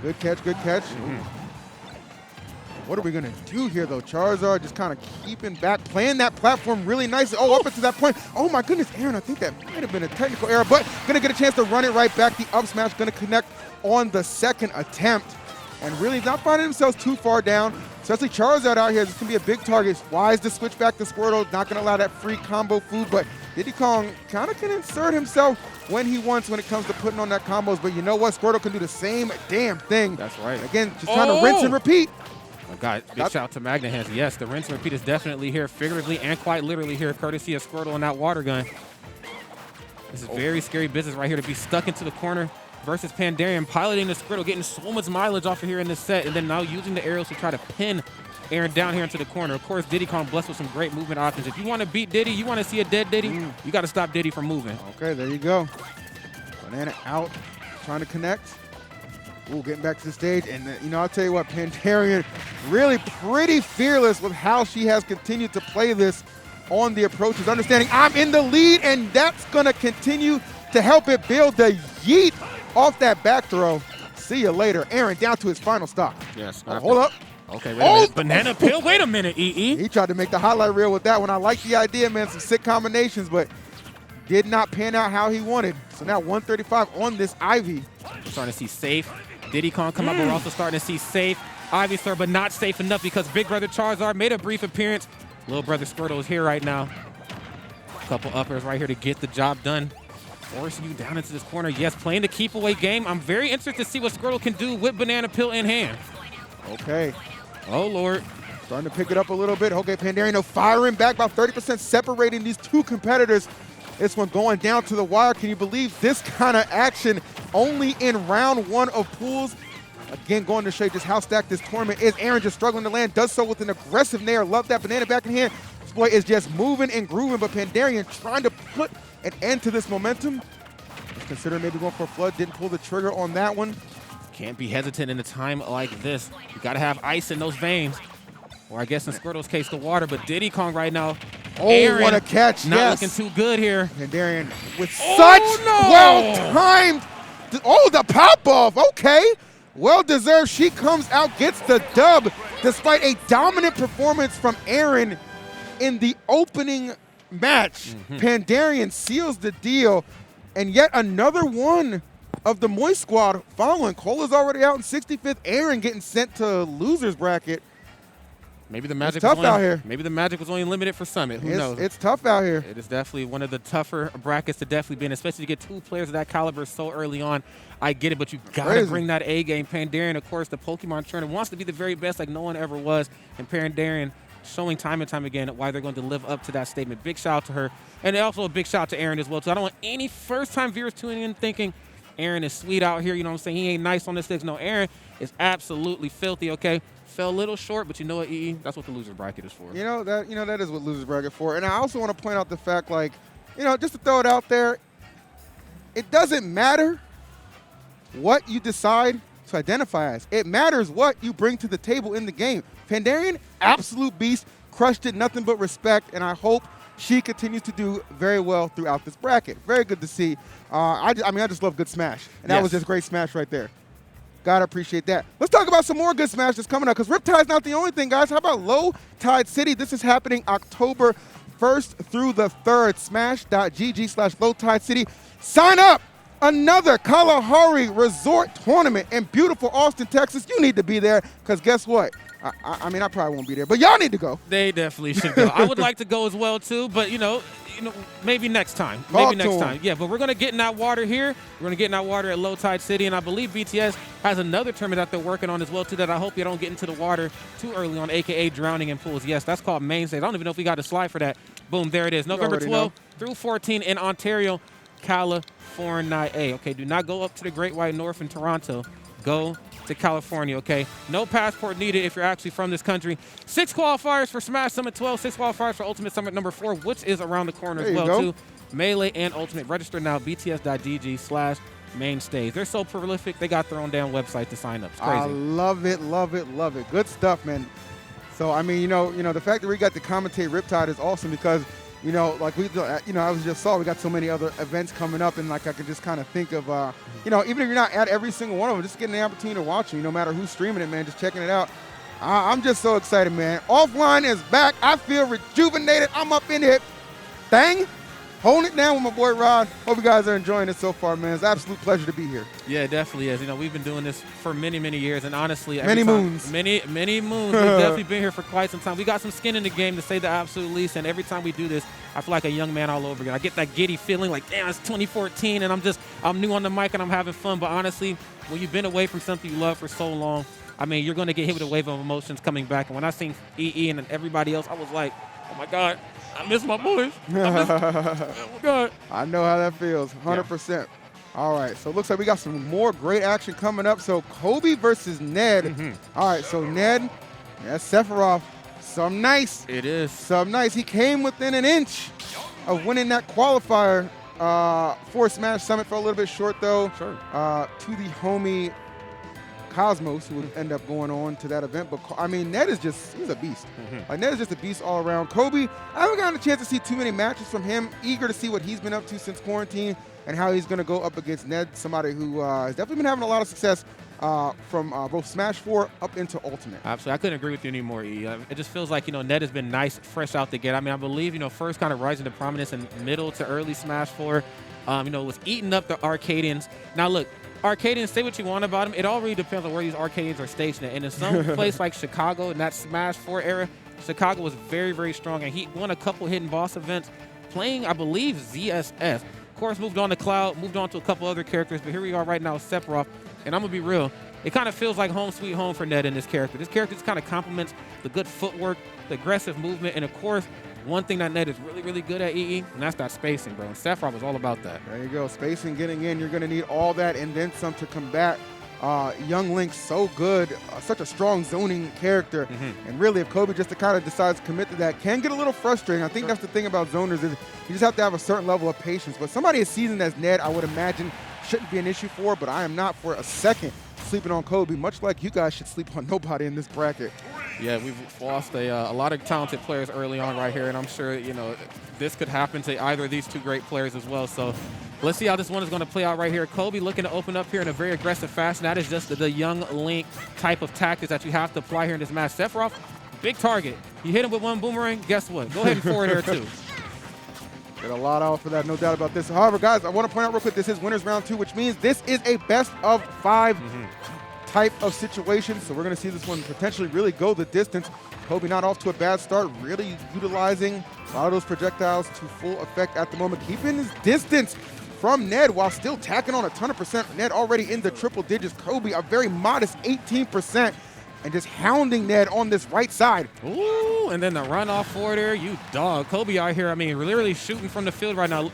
Good catch. What are we going to do here, though? Charizard just kind of keeping back, playing that platform really nicely. Oh, up until that point. Oh, my goodness, Aaron, I think that might have been a technical error, but going to get a chance to run it right back. The up smash going to connect on the second attempt. And really not finding themselves too far down, especially Charizard out here. This can be a big target. Wise to switch back to Squirtle, not going to allow that free combo food, but Diddy Kong kind of can insert himself when he wants when it comes to putting on that combos. But you know what? Squirtle can do the same damn thing. That's right. Again, just trying to rinse and repeat. Oh my God, big shout out to Magna Hands. Yes, the rinse and repeat is definitely here, figuratively and quite literally here, courtesy of Squirtle and that water gun. This is very scary business right here to be stuck into the corner versus Pandarian, piloting the Squirtle, getting so much mileage off of here in this set, and then now using the aerials to try to pin Aaron down here into the corner. Of course, Diddy Kong blessed with some great movement options. If you want to beat Diddy, you want to see a dead Diddy, you got to stop Diddy from moving. Okay, there you go. Banana out, trying to connect. Ooh, getting back to the stage, and you know, I'll tell you what, Pandarian really pretty fearless with how she has continued to play this on the approaches, understanding I'm in the lead, and that's gonna continue to help it build the yeet off that back throw. See you later. Aaron down to his final stop. Yes. Hold up. Okay, wait a minute. Banana peel? Wait a minute, EE. He tried to make the highlight reel with that one. I like the idea, man, some sick combinations, but did not pan out how he wanted. So now 135 on this Ivy. We're starting to see safe. Diddy Kong come up, but we're also starting to see safe Ivysaur, but not safe enough because Big Brother Charizard made a brief appearance. Little Brother Squirtle is here right now. A couple uppers right here to get the job done. Forcing you down into this corner. Yes, playing the keep away game. I'm very interested to see what Squirtle can do with Banana Peel in hand. Okay. Oh, Lord. Starting to pick it up a little bit. Okay, Pandarian firing back, about 30% separating these two competitors. This one going down to the wire. Can you believe this kind of action only in round 1 of pools? Again, going to show you just how stacked this tournament is. Aaron just struggling to land, does so with an aggressive nair. Love that banana back in hand. This boy is just moving and grooving, but Pandarian trying to put an end to this momentum. Just considering maybe going for a flood, didn't pull the trigger on that one. Can't be hesitant in a time like this. You got to have ice in those veins. Or I guess in Squirtle's case, the water. But Diddy Kong right now. Oh, Aaron, what a catch. Not yes. looking too good here. Pandarian with such well-timed. Oh, the pop-off. Okay. Well-deserved. She comes out, gets the dub, despite a dominant performance from Aaron in the opening match. Pandarian seals the deal. And yet another one of the Moist Squad following. Cole is already out in 65th. Aaron getting sent to loser's bracket. Maybe the magic tough out here. Maybe the magic was only limited for Summit. Who knows? It's tough out here. It is definitely one of the tougher brackets to definitely be in, especially to get 2 players of that caliber so early on. I get it, but you got to bring that A game. Pandaren, of course, the Pokemon trainer, wants to be the very best like no one ever was. And Pandaren showing time and time again why they're going to live up to that statement. Big shout out to her. And also a big shout out to Aaron as well, too. I don't want any first-time viewers tuning in thinking Aaron is sweet out here. You know what I'm saying? He ain't nice on the sticks. No, Aaron is absolutely filthy, okay? Fell a little short, but you know what, EE? That's what the loser bracket is for. You know that is what loser bracket for. And I also want to point out the fact, like, just to throw it out there, it doesn't matter what you decide to identify as. It matters what you bring to the table in the game. Pandaren, absolute beast, crushed it, nothing but respect, and I hope she continues to do very well throughout this bracket. Very good to see. I just love good Smash, and that was just great Smash right there. Gotta appreciate that. Let's talk about some more good Smash that's coming up, because Riptide's not the only thing, guys. How about Low Tide City? This is happening October 1st through the 3rd. Smash.gg/Low Tide City. Sign up! Another Kalahari Resort Tournament in beautiful Austin, Texas. You need to be there, because guess what? I probably won't be there, but y'all need to go. They definitely should go. I would like to go as well, too, but, maybe next time. Maybe next time. Yeah, but we're going to get in that water here. We're going to get in that water at Low Tide City, and I believe BTS has another tournament that they're working on as well, too, that I hope you don't get into the water too early on, a.k.a. drowning in pools. Yes, that's called main stage. I don't even know if we got a slide for that. Boom, there it is. November 12th through 14 in Ontario, California. Okay, do not go up to the Great White North in Toronto. Go to California, okay? No passport needed if you're actually from this country. 6 qualifiers for Smash Summit 12, 6 qualifiers for Ultimate Summit number 4, which is around the corner as well, too. Melee and Ultimate. Register now, bts.gg/mainstage. They're so prolific, they got their own damn website to sign up. It's crazy. I love it, love it, love it. Good stuff, man. So, the fact that we got to commentate Riptide is awesome because, I was just saw we got so many other events coming up, and like I could just kind of think of, even if you're not at every single one of them, just getting the opportunity to watch them, no matter who's streaming it, man, just checking it out. I'm just so excited, man. Offline is back. I feel rejuvenated. I'm up in it. Bang. Holding it down with my boy Rod. Hope you guys are enjoying it so far, man. It's an absolute pleasure to be here. Yeah, it definitely is. We've been doing this for many, many years, and honestly, many moons. Many moons. We've definitely been here for quite some time. We got some skin in the game, to say the absolute least, and every time we do this, I feel like a young man all over again. I get that giddy feeling like, damn, it's 2014, and I'm new on the mic, and I'm having fun. But honestly, when you've been away from something you love for so long, you're going to get hit with a wave of emotions coming back. And when I seen EE and everybody else, I was like, oh, my God. I miss my boys. Oh my God. I know how that feels, 100%. Yeah. All right, so it looks like we got some more great action coming up. So Kobe versus Ned. All right, so Ned, that's Sephiroth. Some nice. It is. Some nice. He came within an inch of winning that qualifier for Smash Summit. Fell a little bit short, though. Sure. To the homie Cosmos, who would end up going on to that event. But, Ned is he's a beast. Like, Ned is just a beast all around. Kobe, I haven't gotten a chance to see too many matches from him. Eager to see what he's been up to since quarantine and how he's going to go up against Ned, somebody who has definitely been having a lot of success from both Smash 4 up into Ultimate. Absolutely. I couldn't agree with you anymore, E. It just feels like, Ned has been nice, fresh out the gate. I believe, first kind of rising to prominence in middle to early Smash 4, was eating up the Arcadians. Now, look, Arcadians, say what you want about them. It all really depends on where these Arcadians are stationed at. And in some place like Chicago, in that Smash 4 era, Chicago was very, very strong. And he won a couple hidden boss events playing, I believe, ZSS. Of course, moved on to Cloud, moved on to a couple other characters. But here we are right now with Sephiroth. And I'm going to be real. It kind of feels like home sweet home for Ned in this character. This character just kind of complements the good footwork, the aggressive movement, and, of course, one thing that Ned is really, really good at, EE, and that's that spacing, bro. And Sephiroth was all about that. There you go. Spacing, getting in. You're going to need all that and then some to combat young Link. So good. Such a strong zoning character. And really, if Kobe just kind of decides to commit to that, can get a little frustrating. I think that's the thing about zoners is you just have to have a certain level of patience. But somebody as seasoned as Ned, I would imagine, shouldn't be an issue for. But I am not for a second sleeping on Kobe, much like you guys should sleep on nobody in this bracket. Yeah, we've lost a lot of talented players early on right here, and I'm sure, this could happen to either of these two great players as well. So let's see how this one is going to play out right here. Kobe looking to open up here in a very aggressive fashion. That is just the young Link type of tactics that you have to apply here in this match. Sephiroth, big target. You hit him with one boomerang, guess what? Go ahead and forward there, too. Get a lot out for that, no doubt about this. However, guys, I want to point out real quick, this is winners round 2, which means this is a best of 5 type of situation. So we're going to see this one potentially really go the distance. Kobe not off to a bad start, really utilizing a lot of those projectiles to full effect at the moment, keeping his distance from Ned while still tacking on a ton of percent. Ned already in the triple digits. Kobe a very modest 18%. And just hounding Ned on this right side. Ooh, and then the runoff for there, you dog. Kobe out here, I mean, literally shooting from the field right now,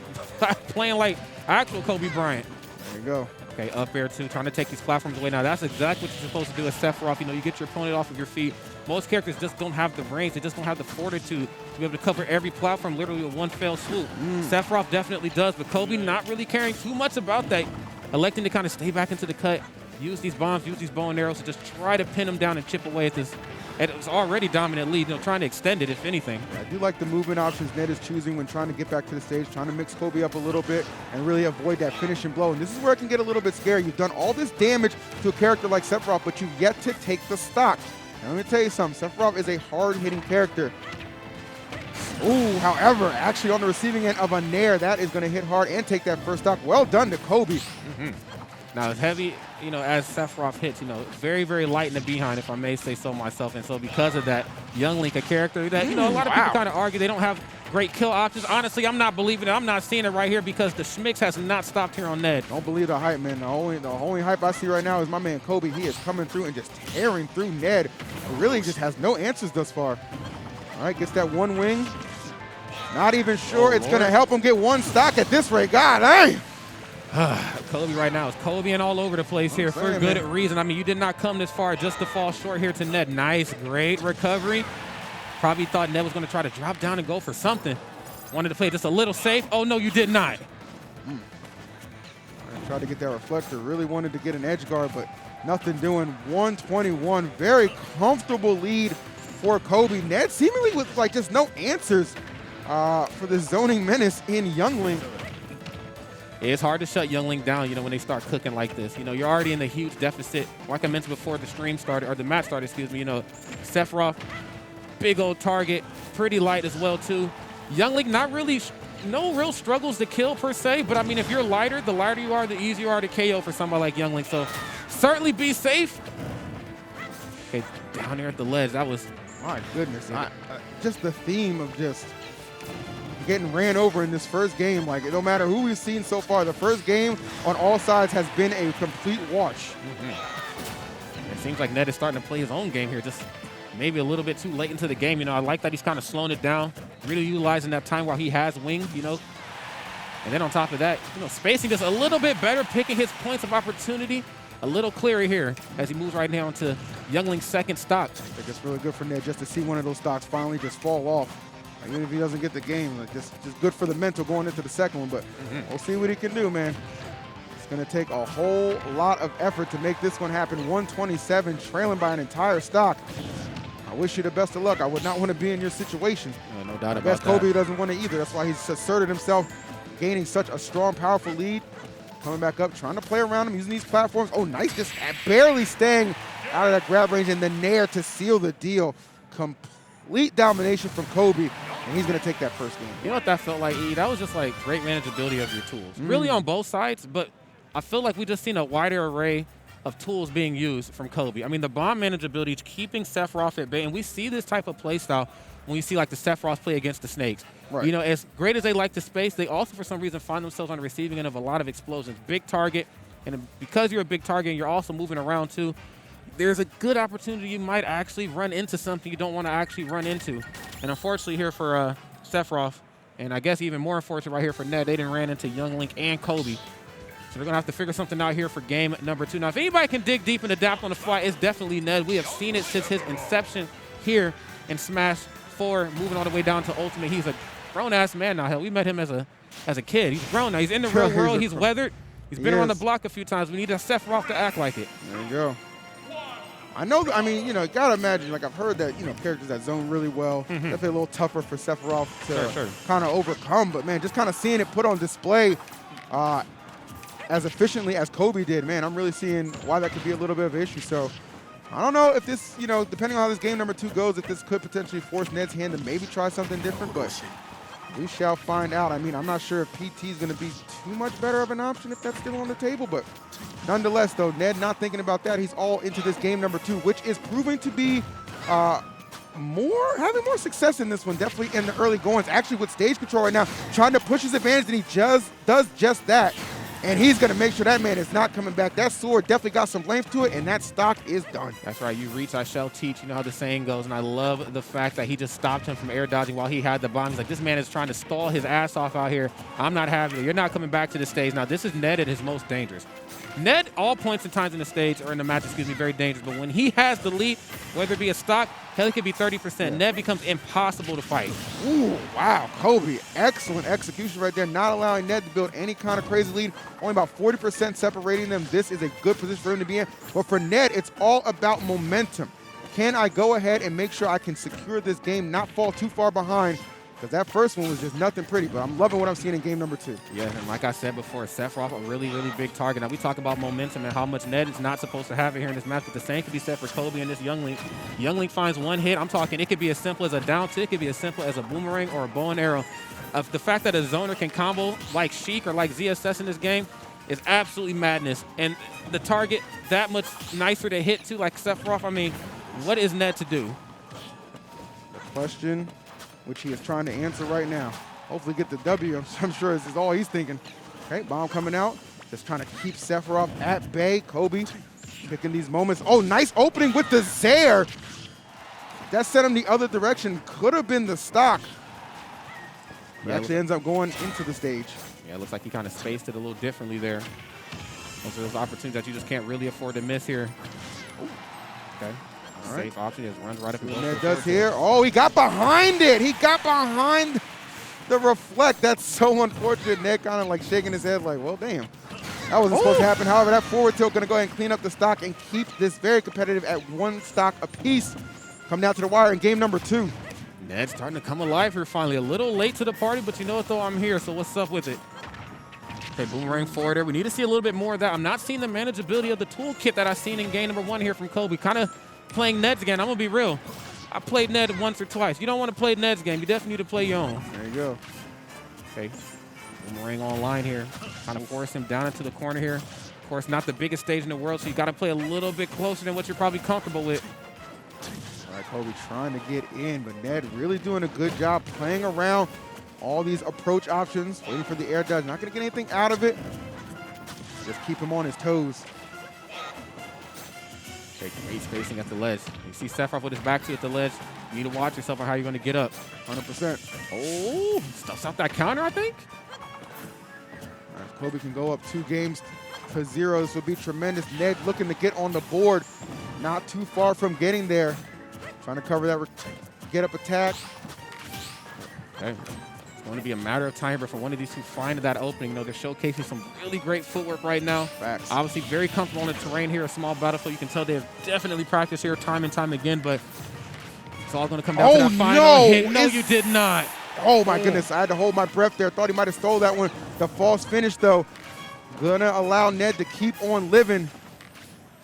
playing like actual Kobe Bryant. There you go. Okay, up air too, trying to take these platforms away. Now, that's exactly what you're supposed to do as Sephiroth. You know, you get your opponent off of your feet. Most characters just don't have the range. They just don't have the fortitude to be able to cover every platform literally with one fell swoop. Sephiroth definitely does, but Kobe not really caring too much about that, electing to kind of stay back into the cut, use these bombs, use these bow and arrows to just try to pin him down and chip away at this. It was already dominant lead, you know, trying to extend it, if anything. I do like the movement options Ned is choosing when trying to get back to the stage, trying to mix Kobe up a little bit and really avoid that finishing blow. And this is where it can get a little bit scary. You've done all this damage to a character like Sephiroth, but you've yet to take the stock. Now, let me tell you something. Sephiroth is a hard-hitting character. Ooh, however, actually on the receiving end of a Nair, that is going to hit hard and take that first stock. Well done to Kobe. Now, as heavy, you know, as Sephiroth hits, you know, very, very light in the behind, if I may say so myself. And so because of that, Young Link, a character that, you know, a lot of people kind of argue they don't have great kill options. Honestly, I'm not believing it. I'm not seeing it right here because the schmicks has not stopped here on Ned. Don't believe the hype, man. The only hype I see right now is my man Kobe. He is coming through and just tearing through Ned. Who really just has no answers thus far. All right, gets that one wing. Not even sure it's going to help him get one stock at this rate. God, hey! Kobe right now is Kobeing all over the place here for good reason. I mean, you did not come this far just to fall short here to Ned. Nice, great recovery. Probably thought Ned was going to try to drop down and go for something. Wanted to play just a little safe. Oh, no, you did not. Tried to get that reflector. Really wanted to get an edge guard, but nothing doing. 121. Very comfortable lead for Kobe. Ned seemingly with like just no answers for this zoning menace in Young Link. It's hard to shut Young Link down, you know, when they start cooking like this. You know, you're already in a huge deficit. Like I mentioned before the stream started, or the match started, excuse me, you know, Sephiroth, big old target, pretty light as well, too. Young Link, not really, no real struggles to kill per se, but I mean, if you're lighter, the lighter you are, the easier you are to KO for somebody like Young Link. So certainly be safe. Okay, down there at the ledge, that was... My goodness, just the theme of just getting ran over in this first game. Like, no matter who we've seen so far, the first game on all sides has been a complete wash. It seems like Ned is starting to play his own game here, just maybe a little bit too late into the game. You know, I like that he's kind of slowing it down, really utilizing that time while he has wing, you know. And then on top of that, you know, spacing just a little bit better, picking his points of opportunity a little clearer here as he moves right now into Young Link's second stock. I think it's really good for Ned just to see one of those stocks finally just fall off. Like, even if he doesn't get the game, like just good for the mental going into the second one. But we'll see what he can do, man. It's going to take a whole lot of effort to make this one happen. 127, trailing by an entire stock. I wish you the best of luck. I would not want to be in your situation. No doubt about that. I guess Kobe doesn't want to either. That's why he's asserted himself, gaining such a strong, powerful lead. Coming back up, trying to play around him, using these platforms. Oh, nice, just barely staying out of that grab range, and the Nair to seal the deal. Complete domination from Kobe, and he's going to take that first game. You know what that felt like, E? That was just like great manageability of your tools. Really on both sides, but I feel like we just seen a wider array of tools being used from Kobe. I mean, the bomb manageability is keeping Sephiroth at bay, and we see this type of play style when you see like the Sephiroth play against the Snakes. Right. You know, as great as they like the space, they also for some reason find themselves on the receiving end of a lot of explosions. Big target, and because you're a big target and you're also moving around too, there's a good opportunity you might actually run into something you don't want to actually run into. And unfortunately here for Sephiroth, and I guess even more unfortunate right here for Ned, they didn't ran into Young Link and Kobe. So they're going to have to figure something out here for game number 2. Now, if anybody can dig deep and adapt on the fly, it's definitely Ned. We have seen it since his inception here in Smash 4, moving all the way down to Ultimate. He's a grown-ass man now. Hell, we met him as a kid. He's grown now. He's in the real world. He's weathered. He's been around the block a few times. We need a Sephiroth to act like it. There you go. I know, I mean, you know, gotta imagine, like I've heard that, you know, characters that zone really well, definitely a little tougher for Sephiroth to kind of overcome, but man, just kind of seeing it put on display as efficiently as Kobe did, man, I'm really seeing why that could be a little bit of an issue. So I don't know if this, you know, depending on how this game number 2 goes, if this could potentially force Ned's hand to maybe try something different, but we shall find out. I mean, I'm not sure if PT is going to be too much better of an option if that's still on the table, but Nonetheless, though, Ned not thinking about that. He's all into this game number 2, which is proving to be having more success in this one, definitely in the early goings. Actually, with stage control right now, trying to push his advantage, and he just does just that. And he's going to make sure that man is not coming back. That sword definitely got some length to it, and that stock is done. That's right. You reach, I shall teach. You know how the saying goes, and I love the fact that he just stopped him from air dodging while he had the bomb. He's like, this man is trying to stall his ass off out here. I'm not having it. You're not coming back to the stage. Now, this is Ned at his most dangerous. Ned, all points and times in the stage, or in the match, excuse me, very dangerous. But when he has the lead, whether it be a stock, hell, it could be 30%. Yeah. Ned becomes impossible to fight. Ooh, wow. Kobe, excellent execution right there. Not allowing Ned to build any kind of crazy lead. Only about 40% separating them. This is a good position for him to be in. But for Ned, it's all about momentum. Can I go ahead and make sure I can secure this game, not fall too far behind? Because that first one was just nothing pretty, but I'm loving what I'm seeing in game number 2. Yeah, and like I said before, Sephiroth, a really, really big target. Now, we talk about momentum and how much Ned is not supposed to have it here in this match, but the same could be said for Kobe and this Young Link. Young Link finds one hit. I'm talking it could be as simple as a down tick, it could be as simple as a boomerang or a bow and arrow. The fact that a zoner can combo like Sheik or like ZSS in this game is absolutely madness. And the target that much nicer to hit to, like Sephiroth, I mean, what is Ned to do? The question, which he is trying to answer right now. Hopefully get the W. I'm sure this is all he's thinking. Okay, bomb coming out. Just trying to keep Sephiroth at bay. Kobe picking these moments. Oh, nice opening with the Zaire. That sent him the other direction. Could have been the stock. He actually ends up going into the stage. Yeah, it looks like he kind of spaced it a little differently there. Those are those opportunities that you just can't really afford to miss here. Okay. All right. Safe option, just runs right up and goes. Ned does here. Oh, he got behind it. He got behind the reflect. That's so unfortunate. Ned kind of like shaking his head like, well, damn. That wasn't supposed to happen. However, that forward tilt going to go ahead and clean up the stock and keep this very competitive at 1 stock apiece. Come down to the wire in game number 2. Ned's starting to come alive here finally. A little late to the party, but you know what, though? I'm here, so what's up with it? Okay, boomerang forward there. We need to see a little bit more of that. I'm not seeing the manageability of the toolkit that I've seen in game number 1 here from Kobe. Kind of playing Ned's again. I'm going to be real. I played Ned once or twice. You don't want to play Ned's game. You definitely need to play your own. There you go. Okay, boomerang online here. Trying to force him down into the corner here. Of course, not the biggest stage in the world, so you got to play a little bit closer than what you're probably comfortable with. All right, Kobe trying to get in, but Ned really doing a good job playing around all these approach options, waiting for the air dodge. Not going to get anything out of it. Just keep him on his toes. Okay, great spacing at the ledge. You see Sephiroth with his back to you at the ledge. You need to watch yourself on how you're going to get up. 100%. Oh, stuffs out that counter, I think. All right, if Kobe can go up 2 games to 0, this would be tremendous. Ned looking to get on the board. Not too far from getting there. Trying to cover that get up attack. Okay. It's going to be a matter of time for one of these two find that opening. You know, they're showcasing some really great footwork right now. Facts. Obviously very comfortable on the terrain here, a small battlefield. You can tell they've definitely practiced here time and time again, but it's all going to come down to that final hit. No, you did not. Oh, my goodness. I had to hold my breath there. Thought he might have stole that one. The false finish, though. Gonna allow Ned to keep on living.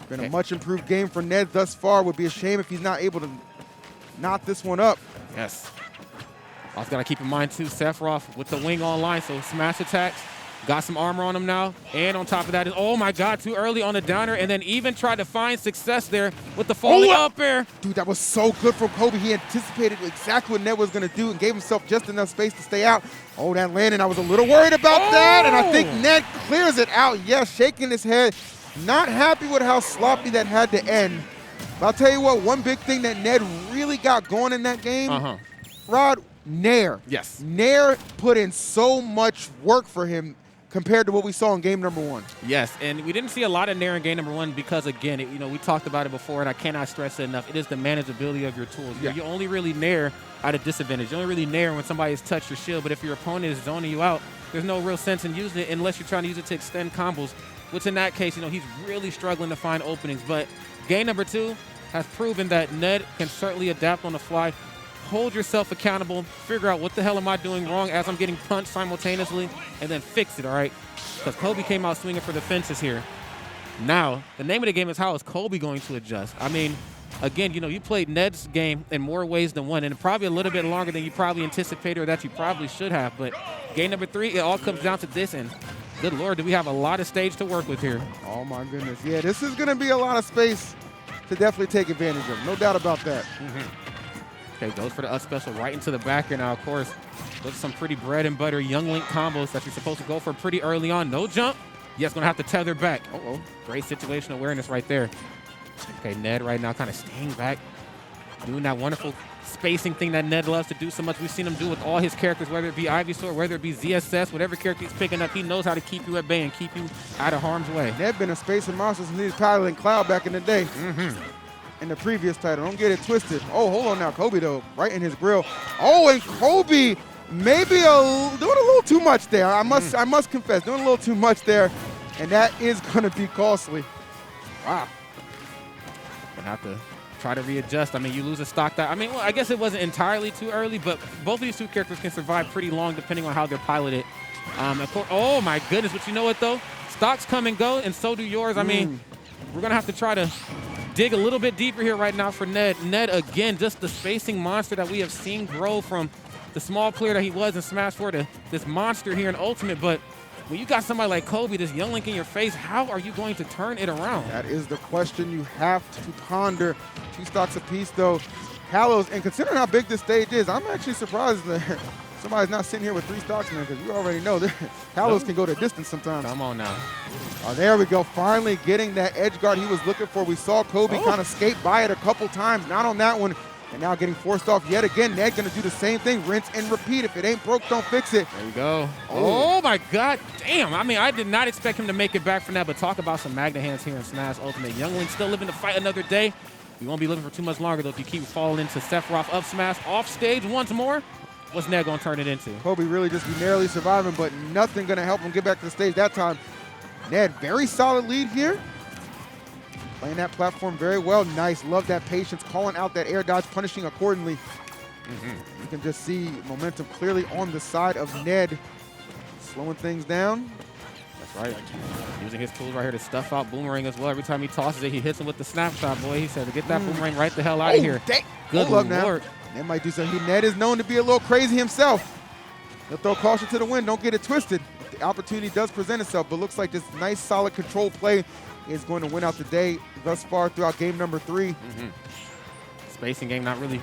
Been a much improved game for Ned thus far. Would be a shame if he's not able to knot this one up. Yes. Also got to keep in mind, too, Sephiroth with the wing online, so smash attacks. Got some armor on him now. And on top of that is, oh, my God, too early on the downer. And then even tried to find success there with the falling up air. Dude, that was so good from Kobe. He anticipated exactly what Ned was going to do and gave himself just enough space to stay out. Oh, that landing. I was a little worried about that. And I think Ned clears it out. Yes, shaking his head. Not happy with how sloppy that had to end. But I'll tell you what, one big thing that Ned really got going in that game, Rod, Nair. Yes. Nair put in so much work for him compared to what we saw in game number 1. Yes, and we didn't see a lot of Nair in game number 1 because, again, you know, we talked about it before, and I cannot stress it enough. It is the manageability of your tools. Yeah. You only really Nair at a disadvantage. You only really Nair when somebody has touched your shield, but if your opponent is zoning you out, there's no real sense in using it unless you're trying to use it to extend combos, which in that case, you know, he's really struggling to find openings. But game number 2 has proven that Ned can certainly adapt on the fly. Hold yourself accountable, figure out what the hell am I doing wrong as I'm getting punched simultaneously, and then fix it, all right? Because Kobe came out swinging for the fences here. Now, the name of the game is how is Kobe going to adjust? I mean, again, you know, you played Ned's game in more ways than one, and probably a little bit longer than you probably anticipated or that you probably should have. But game number 3, it all comes down to this, and Good Lord, do we have a lot of stage to work with here. Oh, my goodness. Yeah, this is going to be a lot of space to definitely take advantage of. No doubt about that. Okay, goes for the up special right into the back here now, of course. Those are some pretty bread and butter Young Link combos that you're supposed to go for pretty early on. No jump. Yes, going to have to tether back. Uh-oh. Great situational awareness right there. Okay, Ned right now kind of staying back, doing that wonderful spacing thing that Ned loves to do so much. We've seen him do with all his characters, whether it be Ivysaur, whether it be ZSS, whatever character he's picking up, he knows how to keep you at bay and keep you out of harm's way. Ned been a spacing monster since he was piloting Cloud back in the day. In the previous title. Don't get it twisted. Oh, hold on now. Kobe, though, right in his grill. Oh, and Kobe maybe doing a little too much there. I must confess, doing a little too much there, and that is going to be costly. Wow. Gonna have to try to readjust. I mean, you lose a stock that, I mean, well, I guess it wasn't entirely too early, but both of these two characters can survive pretty long depending on how they're piloted. Of course, oh my goodness, but you know what though? Stocks come and go, and so do yours. I mean, we're gonna have to try to dig a little bit deeper here right now for Ned. Ned, again, just the spacing monster that we have seen grow from the small player that he was in Smash 4 to this monster here in Ultimate. But when you got somebody like Kobe, this Young Link in your face, how are you going to turn it around? That is the question you have to ponder. 2 stocks apiece, though. Kalos, and considering how big this stage is, I'm actually surprised that somebody's not sitting here with 3 stocks, man, because you already know that Kalos can go the distance sometimes. Come on now. Oh, there we go. Finally getting that edge guard he was looking for. We saw Kobe kind of skate by it a couple times, not on that one, and now getting forced off yet again. Ned going to do the same thing, rinse and repeat. If it ain't broke, don't fix it. There you go. Oh, my God. Damn. I mean, I did not expect him to make it back from that, but talk about some Magna hands here in Smash Ultimate. Young Link still living to fight another day. We won't be living for too much longer, though, if you keep falling into Sephiroth up smash off stage once more. What's Ned going to turn it into? Kobe really just be narrowly surviving, but nothing going to help him get back to the stage that time. Ned, very solid lead here. Playing that platform very well. Nice. Love that patience. Calling out that air dodge, punishing accordingly. You can just see momentum clearly on the side of Ned. Slowing things down. That's right. Using his tools right here to stuff out Boomerang as well. Every time he tosses it, he hits him with the snapshot, boy. He said to get that Boomerang right the hell out of here. Good Lord. Ned might do something. Ned is known to be a little crazy himself. He'll throw caution to the wind. Don't get it twisted. The opportunity does present itself, but looks like this nice, solid control play is going to win out the day thus far throughout game number 3. Spacing game not really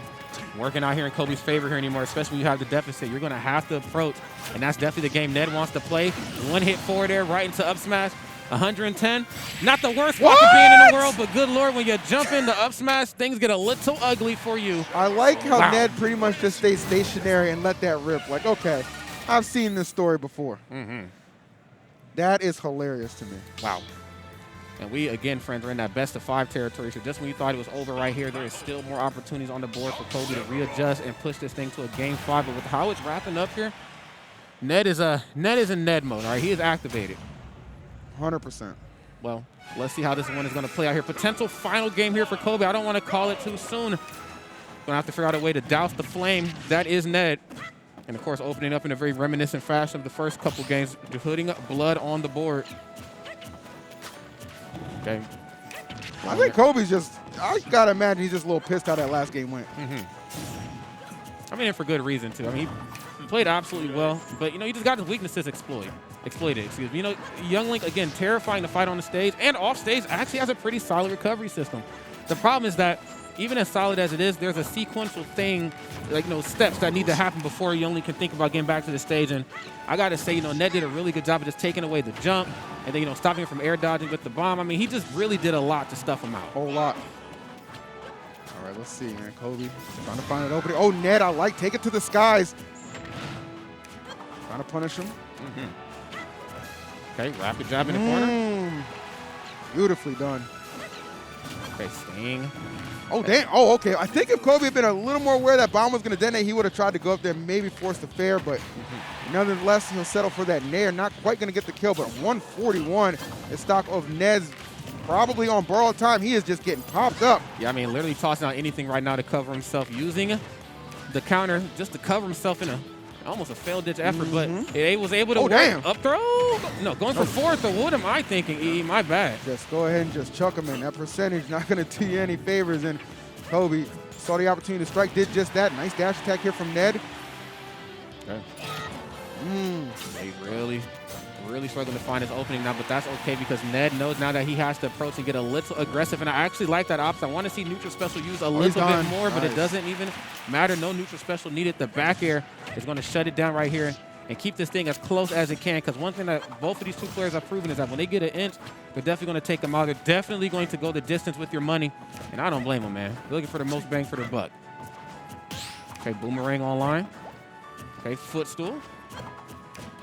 working out here in Kobe's favor here anymore, especially when you have the deficit. You're going to have to approach, and that's definitely the game Ned wants to play. One hit forward there right into up smash. 110. Not the worst spot to be in the world, but good Lord, when you jump into up smash, things get a little ugly for you. I like how Ned pretty much just stays stationary and let that rip. Like, okay, I've seen this story before. That is hilarious to me. Wow. And we, again, friends, are in that best of 5 territory. So just when you thought it was over right here, there is still more opportunities on the board for Kobe to readjust and push this thing to a game 5. But with how it's wrapping up here, Ned is in Ned mode. All right, he is activated. 100%. Well, let's see how this one is going to play out here. Potential final game here for Kobe. I don't want to call it too soon. Going to have to figure out a way to douse the flame. That is Ned. And, of course, opening up in a very reminiscent fashion of the first couple games, putting up blood on the board. Okay. I think Kobe's just, I got to imagine he's just a little pissed how that last game went. I mean, for good reason, too. I mean, he played absolutely well, but, you know, he just got his weaknesses exploited. Excuse me. You know, Young Link, again, terrifying to fight on the stage and off stage, actually has a pretty solid recovery system. The problem is that even as solid as it is, there's a sequential thing, like, you know, steps that need to happen before you only can think about getting back to the stage. And I got to say, you know, Ned did a really good job of just taking away the jump and then, you know, stopping him from air dodging with the bomb. I mean, he just really did a lot to stuff him out. Whole lot. All right, let's see, man. Kobe trying to find an opening. Oh, Ned, I like. Take it to the skies. Trying to punish him. Okay, rapid jab in the corner. Beautifully done. Okay, Sting. Oh, damn. Oh, okay. I think if Kobe had been a little more aware that bomb was going to detonate, he would have tried to go up there and maybe force the fair, but nonetheless, he'll settle for that nair. Not quite going to get the kill, but 141 is stock of Ned's probably on borrowed time. He is just getting popped up. Yeah, I mean, literally tossing out anything right now to cover himself, using the counter just to cover himself in almost a failed ditch effort, but it was able to work. Up throw? No, going for forward throw. What am I thinking, E? My bad. Just go ahead and just chuck him in. That percentage not going to do you any favors, and Kobe saw the opportunity to strike, did just that. Nice dash attack here from Ned. Okay. They really struggling to find his opening now, but that's okay because Ned knows now that he has to approach and get a little aggressive, and I actually like that option. I want to see neutral special used a little bit more, but it doesn't even matter. No neutral special needed. The back air is going to shut it down right here and keep this thing as close as it can, because one thing that both of these two players have proven is that when they get an inch, they're definitely going to take them out. They're definitely going to go the distance with your money, and I don't blame them, man. They're looking for the most bang for their buck. Okay, boomerang online. Okay, footstool.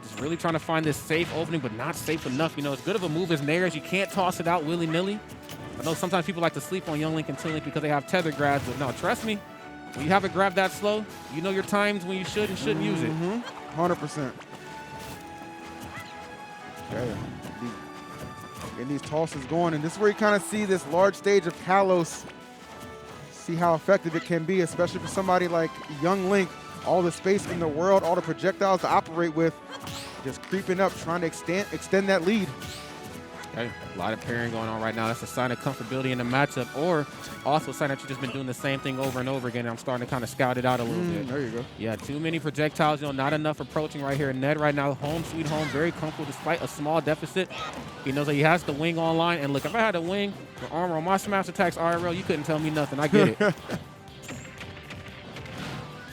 Just really trying to find this safe opening, but not safe enough. You know, as good of a move as Nair is, you can't toss it out willy-nilly. I know sometimes people like to sleep on Young Link and Toon Link because they have tether grabs, but no, trust me, when you have a grab that slow, you know your times when you should and shouldn't use it. 100%. Okay. Getting these tosses going, and this is where you kind of see this large stage of Kalos, see how effective it can be, especially for somebody like Young Link. All the space in the world, all the projectiles to operate with, just creeping up, trying to extend that lead. Okay, a lot of pairing going on right now. That's a sign of comfortability in the matchup, or also a sign that you've just been doing the same thing over and over again. I'm starting to kind of scout it out a little bit. There you go. Yeah, too many projectiles, you know, not enough approaching right here. Ned right now, home sweet home, very comfortable despite a small deficit. He knows that he has the wing online, and look, if I had a wing with armor on my smash attacks IRL, you couldn't tell me nothing. I get it.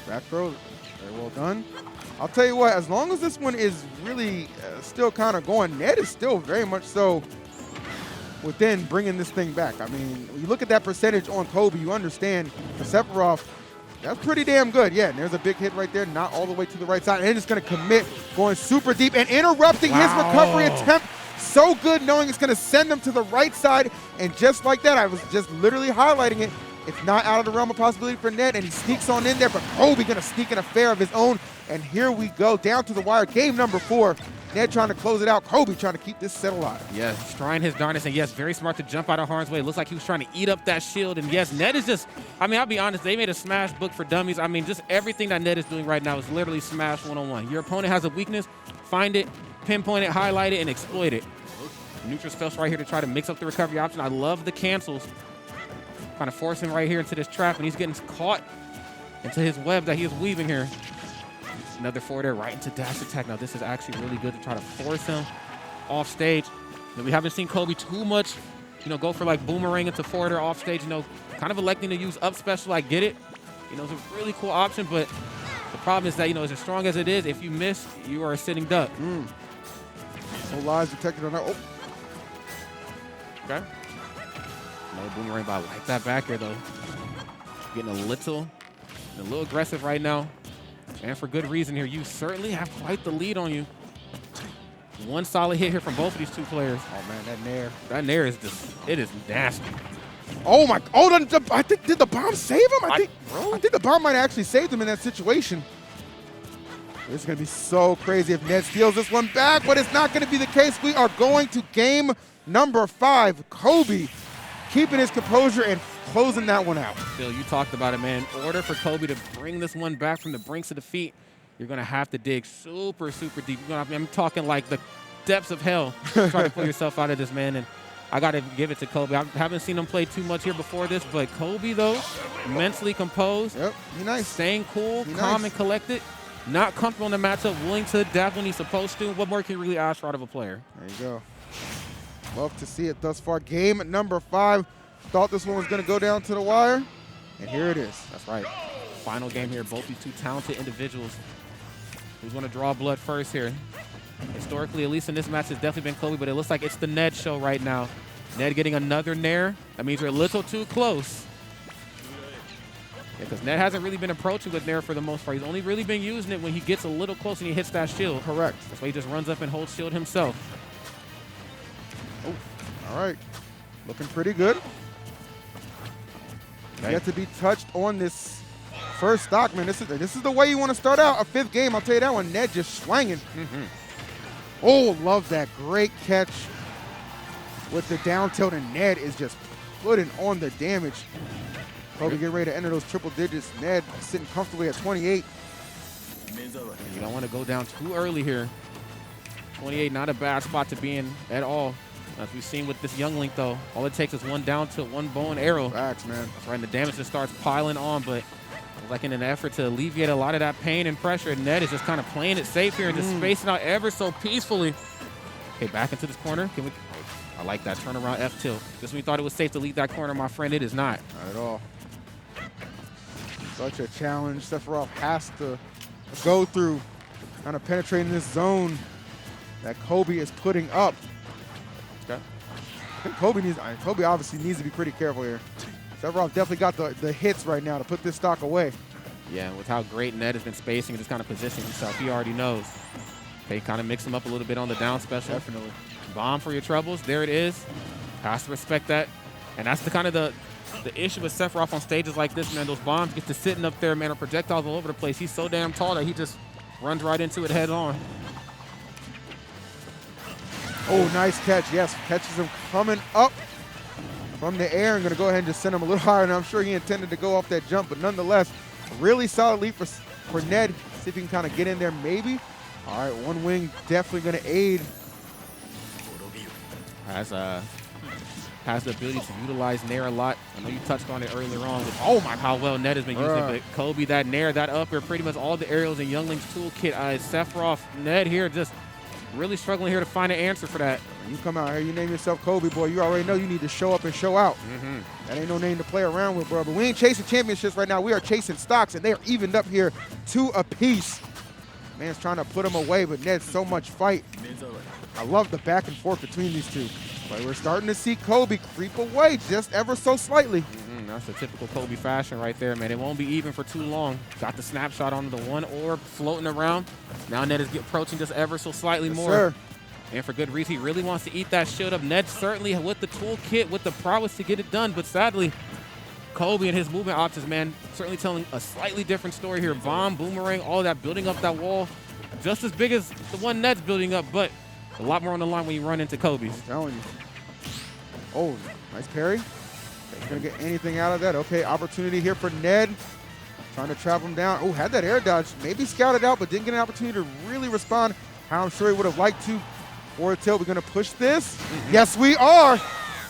Back throw, very well done. I'll tell you what, as long as this one is really still kind of going, Ned is still very much so within bringing this thing back. I mean, when you look at that percentage on Kobe, you understand for Sephiroth, that's pretty damn good. Yeah, and there's a big hit right there, not all the way to the right side. And it's going to commit, going super deep and interrupting his recovery attempt. So good knowing it's going to send him to the right side. And just like that, I was just literally highlighting it. It's not out of the realm of possibility for Ned, and he sneaks on in there, but Kobe going to sneak in a fair of his own. And here we go, down to the wire, game number 4. Ned trying to close it out, Kobe trying to keep this set alive. Yes, trying his darndest, and yes, very smart to jump out of harm's way. It looks like he was trying to eat up that shield, and yes, Ned is just, I mean, I'll be honest, they made a Smash book for dummies. I mean, just everything that Ned is doing right now is literally Smash 101. Your opponent has a weakness, find it, pinpoint it, highlight it, and exploit it. Neutral special right here to try to mix up the recovery option. I love the cancels. Kind of force him right here into this trap, and he's getting caught into his web that he is weaving here. Another forward air right into dash attack. Now this is actually really good to try to force him off stage. And we haven't seen Kobe too much, you know, go for like boomerang into forward air off stage, you know, kind of electing to use up special. I get it. You know, it's a really cool option, but the problem is that, you know, as strong as it is, if you miss, you are a sitting duck. No lies detected on that. Oh. Okay. Another boomerang, but I like that back here, though. Getting a little aggressive right now. And for good reason here. You certainly have quite the lead on you. One solid hit here from both of these two players. Oh, man, that Nair. That Nair is just, it is nasty. Oh, my. Oh, I think, did the bomb save him? I think the bomb might have actually saved him in that situation. This is going to be so crazy if Ned steals this one back, but it's not going to be the case. We are going to game number 5. Kobe keeping his composure and closing that one out. Phil, you talked about it, man. In order for Kobe to bring this one back from the brinks of defeat, you're going to have to dig super, super deep. I'm talking like the depths of hell trying to pull yourself out of this, man. And I got to give it to Kobe. I haven't seen him play too much here before this, but Kobe, though, mentally composed. Yep, he's nice. Staying cool, calm, and collected. Not comfortable in the matchup, willing to adapt when he's supposed to. What more can you really ask for out of a player? There you go. Love to see it thus far. Game number 5. Thought this one was going to go down to the wire, and here it is. That's right. Final game here. Both these two talented individuals. Who's going to draw blood first here? Historically, at least in this match, it's definitely been Kobe, but it looks like it's the Ned show right now. Ned getting another Nair. That means you're a little too close. Yeah, because Ned hasn't really been approaching with Nair for the most part. He's only really been using it when he gets a little close and he hits that shield. Correct. That's why he just runs up and holds shield himself. Oh, all right. Looking pretty good. Okay. Yet to be touched on this first stock, man. This is the way you want to start out a 5th game. I'll tell you that one. Ned just swinging. Oh, love that. Great catch with the down tilt, and Ned is just putting on the damage. Kobe get ready to enter those triple digits. Ned sitting comfortably at 28. You don't want to go down too early here. 28, not a bad spot to be in at all. As we've seen with this Young Link, though, all it takes is one down tilt, one bow and arrow. Facts, man. That's right, and the damage just starts piling on, but Like in an effort to alleviate a lot of that pain and pressure, Ned is just kind of playing it safe here and just spacing out ever so peacefully. Okay, back into this corner. Can we? I like that turnaround F tilt. Just when we thought it was safe to leave that corner, my friend, it is not. Not at all. Such a challenge Sephiroth has to go through, kind of penetrating this zone that Kobe is putting up. Okay. I think Kobe obviously needs to be pretty careful here. Sephiroth definitely got the hits right now to put this stock away. Yeah, with how great Ned has been spacing and just kind of positioning himself, he already knows. Okay, kind of mix him up a little bit on the down special. Definitely. Bomb for your troubles. There it is. Has to respect that. And that's the kind of the issue with Sephiroth on stages like this, man. Those bombs get to sitting up there, man, or projectiles all over the place. He's so damn tall that he just runs right into it head on. Oh, nice catch. Yes, catches him coming up from the air and going to go ahead and just send him a little higher. And I'm sure he intended to go off that jump, but nonetheless, really solid lead for Ned. See if he can kind of get in there maybe. All right, one wing definitely going to aid. Has the ability to utilize Nair a lot. I know you touched on it earlier on with, oh my, how well Ned has been using it. But Kobe, that Nair, that up air, pretty much all the aerials in Youngling's toolkit. Sephiroth, Ned here just really struggling here to find an answer for that. You come out here, you name yourself Kobe, boy, you already know you need to show up and show out. That ain't no name to play around with, bro. But we ain't chasing championships right now. We are chasing stocks, and they are evened up here 2 apiece. Man's trying to put him away, but Ned's so much fight. I love the back and forth between these two. But we're starting to see Kobe creep away just ever so slightly. That's a typical Kobe fashion right there, man. It won't be even for too long. Got the snapshot on the one orb floating around. Now Ned is approaching just ever so slightly more. Sir. And for good reason, he really wants to eat that shield up. Ned certainly with the toolkit, with the prowess to get it done, but sadly, Kobe and his movement options, man, certainly telling a slightly different story here. Bomb, boomerang, all that, building up that wall. Just as big as the one Ned's building up, but a lot more on the line when you run into Kobe's. I'm telling you. Oh, nice parry. Ain't gonna get anything out of that. Okay, opportunity here for Ned. Trying to trap him down. Oh, had that air dodge. Maybe scouted out, but didn't get an opportunity to really respond how I'm sure he would have liked to. Forward tilt, we're gonna push this. Yes, we are.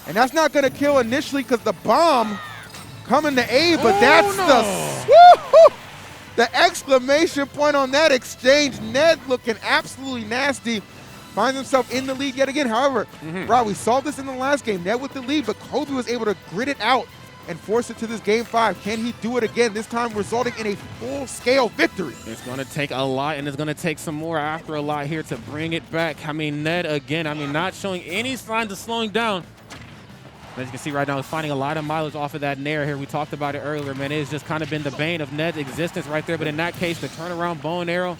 And that's not gonna kill initially because the bomb coming to aid, but the exclamation point on that exchange. Ned looking absolutely nasty. Finds himself in the lead yet again. However, Rob, we saw this in the last game. Ned with the lead, but Kobe was able to grit it out and force it to this game 5. Can he do it again, this time resulting in a full-scale victory? It's going to take a lot, and it's going to take some more after a lot here to bring it back. I mean, Ned, again, not showing any signs of slowing down. As you can see right now, he's finding a lot of mileage off of that Nair here. We talked about it earlier, man. It's just kind of been the bane of Ned's existence right there. But in that case, the turnaround bow and arrow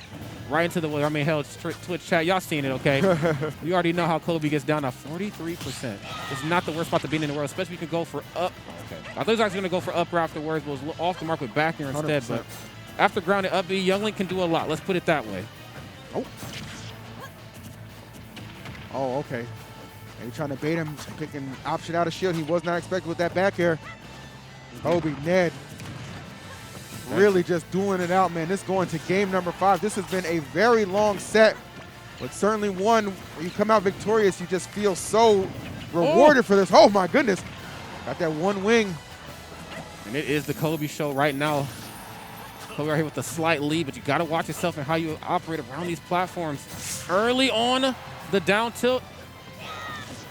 right into the, I mean, hell, Twitch chat, y'all seen it, okay? You already know how Kobe gets down to 43%. It's not the worst spot to be in the world, especially if you can go for up. Okay. I thought he was actually going to go for up afterwards, but was off the mark with back here instead. 100%. But after grounded up B, Youngling can do a lot. Let's put it that way. Oh, okay. And trying to bait him, picking option out of shield. He was not expected with that back air. Kobe, Ned, really just doing it out, man. This going to game number 5. This has been a very long set, but certainly one where you come out victorious, you just feel so rewarded for this. Oh, my goodness. Got that one wing. And it is the Kobe show right now. Kobe right here with a slight lead, but you got to watch yourself and how you operate around these platforms. Early on the down tilt.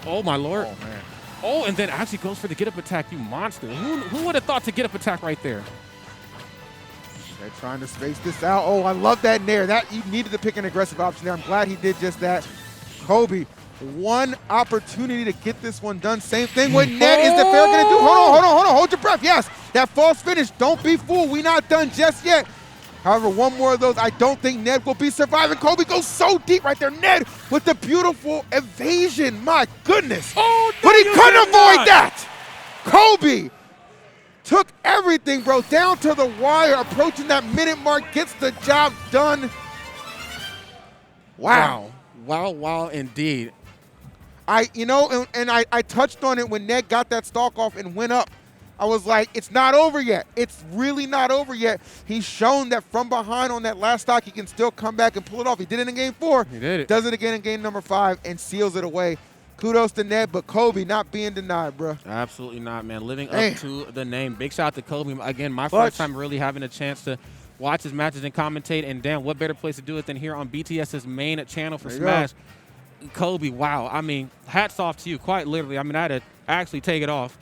Oh, my Lord. Oh, man. Oh, and then actually goes for the get-up attack, you monster. Who would have thought to get-up attack right there? They're trying to space this out. Oh, I love that Nair. That you needed to pick an aggressive option there. I'm glad he did just that. Kobe, one opportunity to get this one done. Same thing with Ned. Is the fair going to do? Hold on. Hold your breath. Yes, that false finish. Don't be fooled. We not done just yet. However, one more of those, I don't think Ned will be surviving. Kobe goes so deep right there. Ned with the beautiful evasion. My goodness. Oh, no, but he couldn't avoid that. Kobe took everything, bro, down to the wire, approaching that minute mark, gets the job done. Wow. Wow, indeed. I touched on it when Ned got that stalk off and went up. I was like, it's not over yet. It's really not over yet. He's shown that from behind on that last stock, he can still come back and pull it off. He did it in game 4. He did it. Does it again in game number 5 and seals it away. kudos to Ned, but Kobe not being denied, bro. Absolutely not, man. Living Damn. up to the name. Big shout out to Kobe. Again, my Clutch. first time really having a chance to watch his matches and commentate. And damn, what better place to do it than here on BTS's main channel for There you Smash. Kobe, wow. I mean, hats off to you, quite literally. I mean, I had to actually take it off.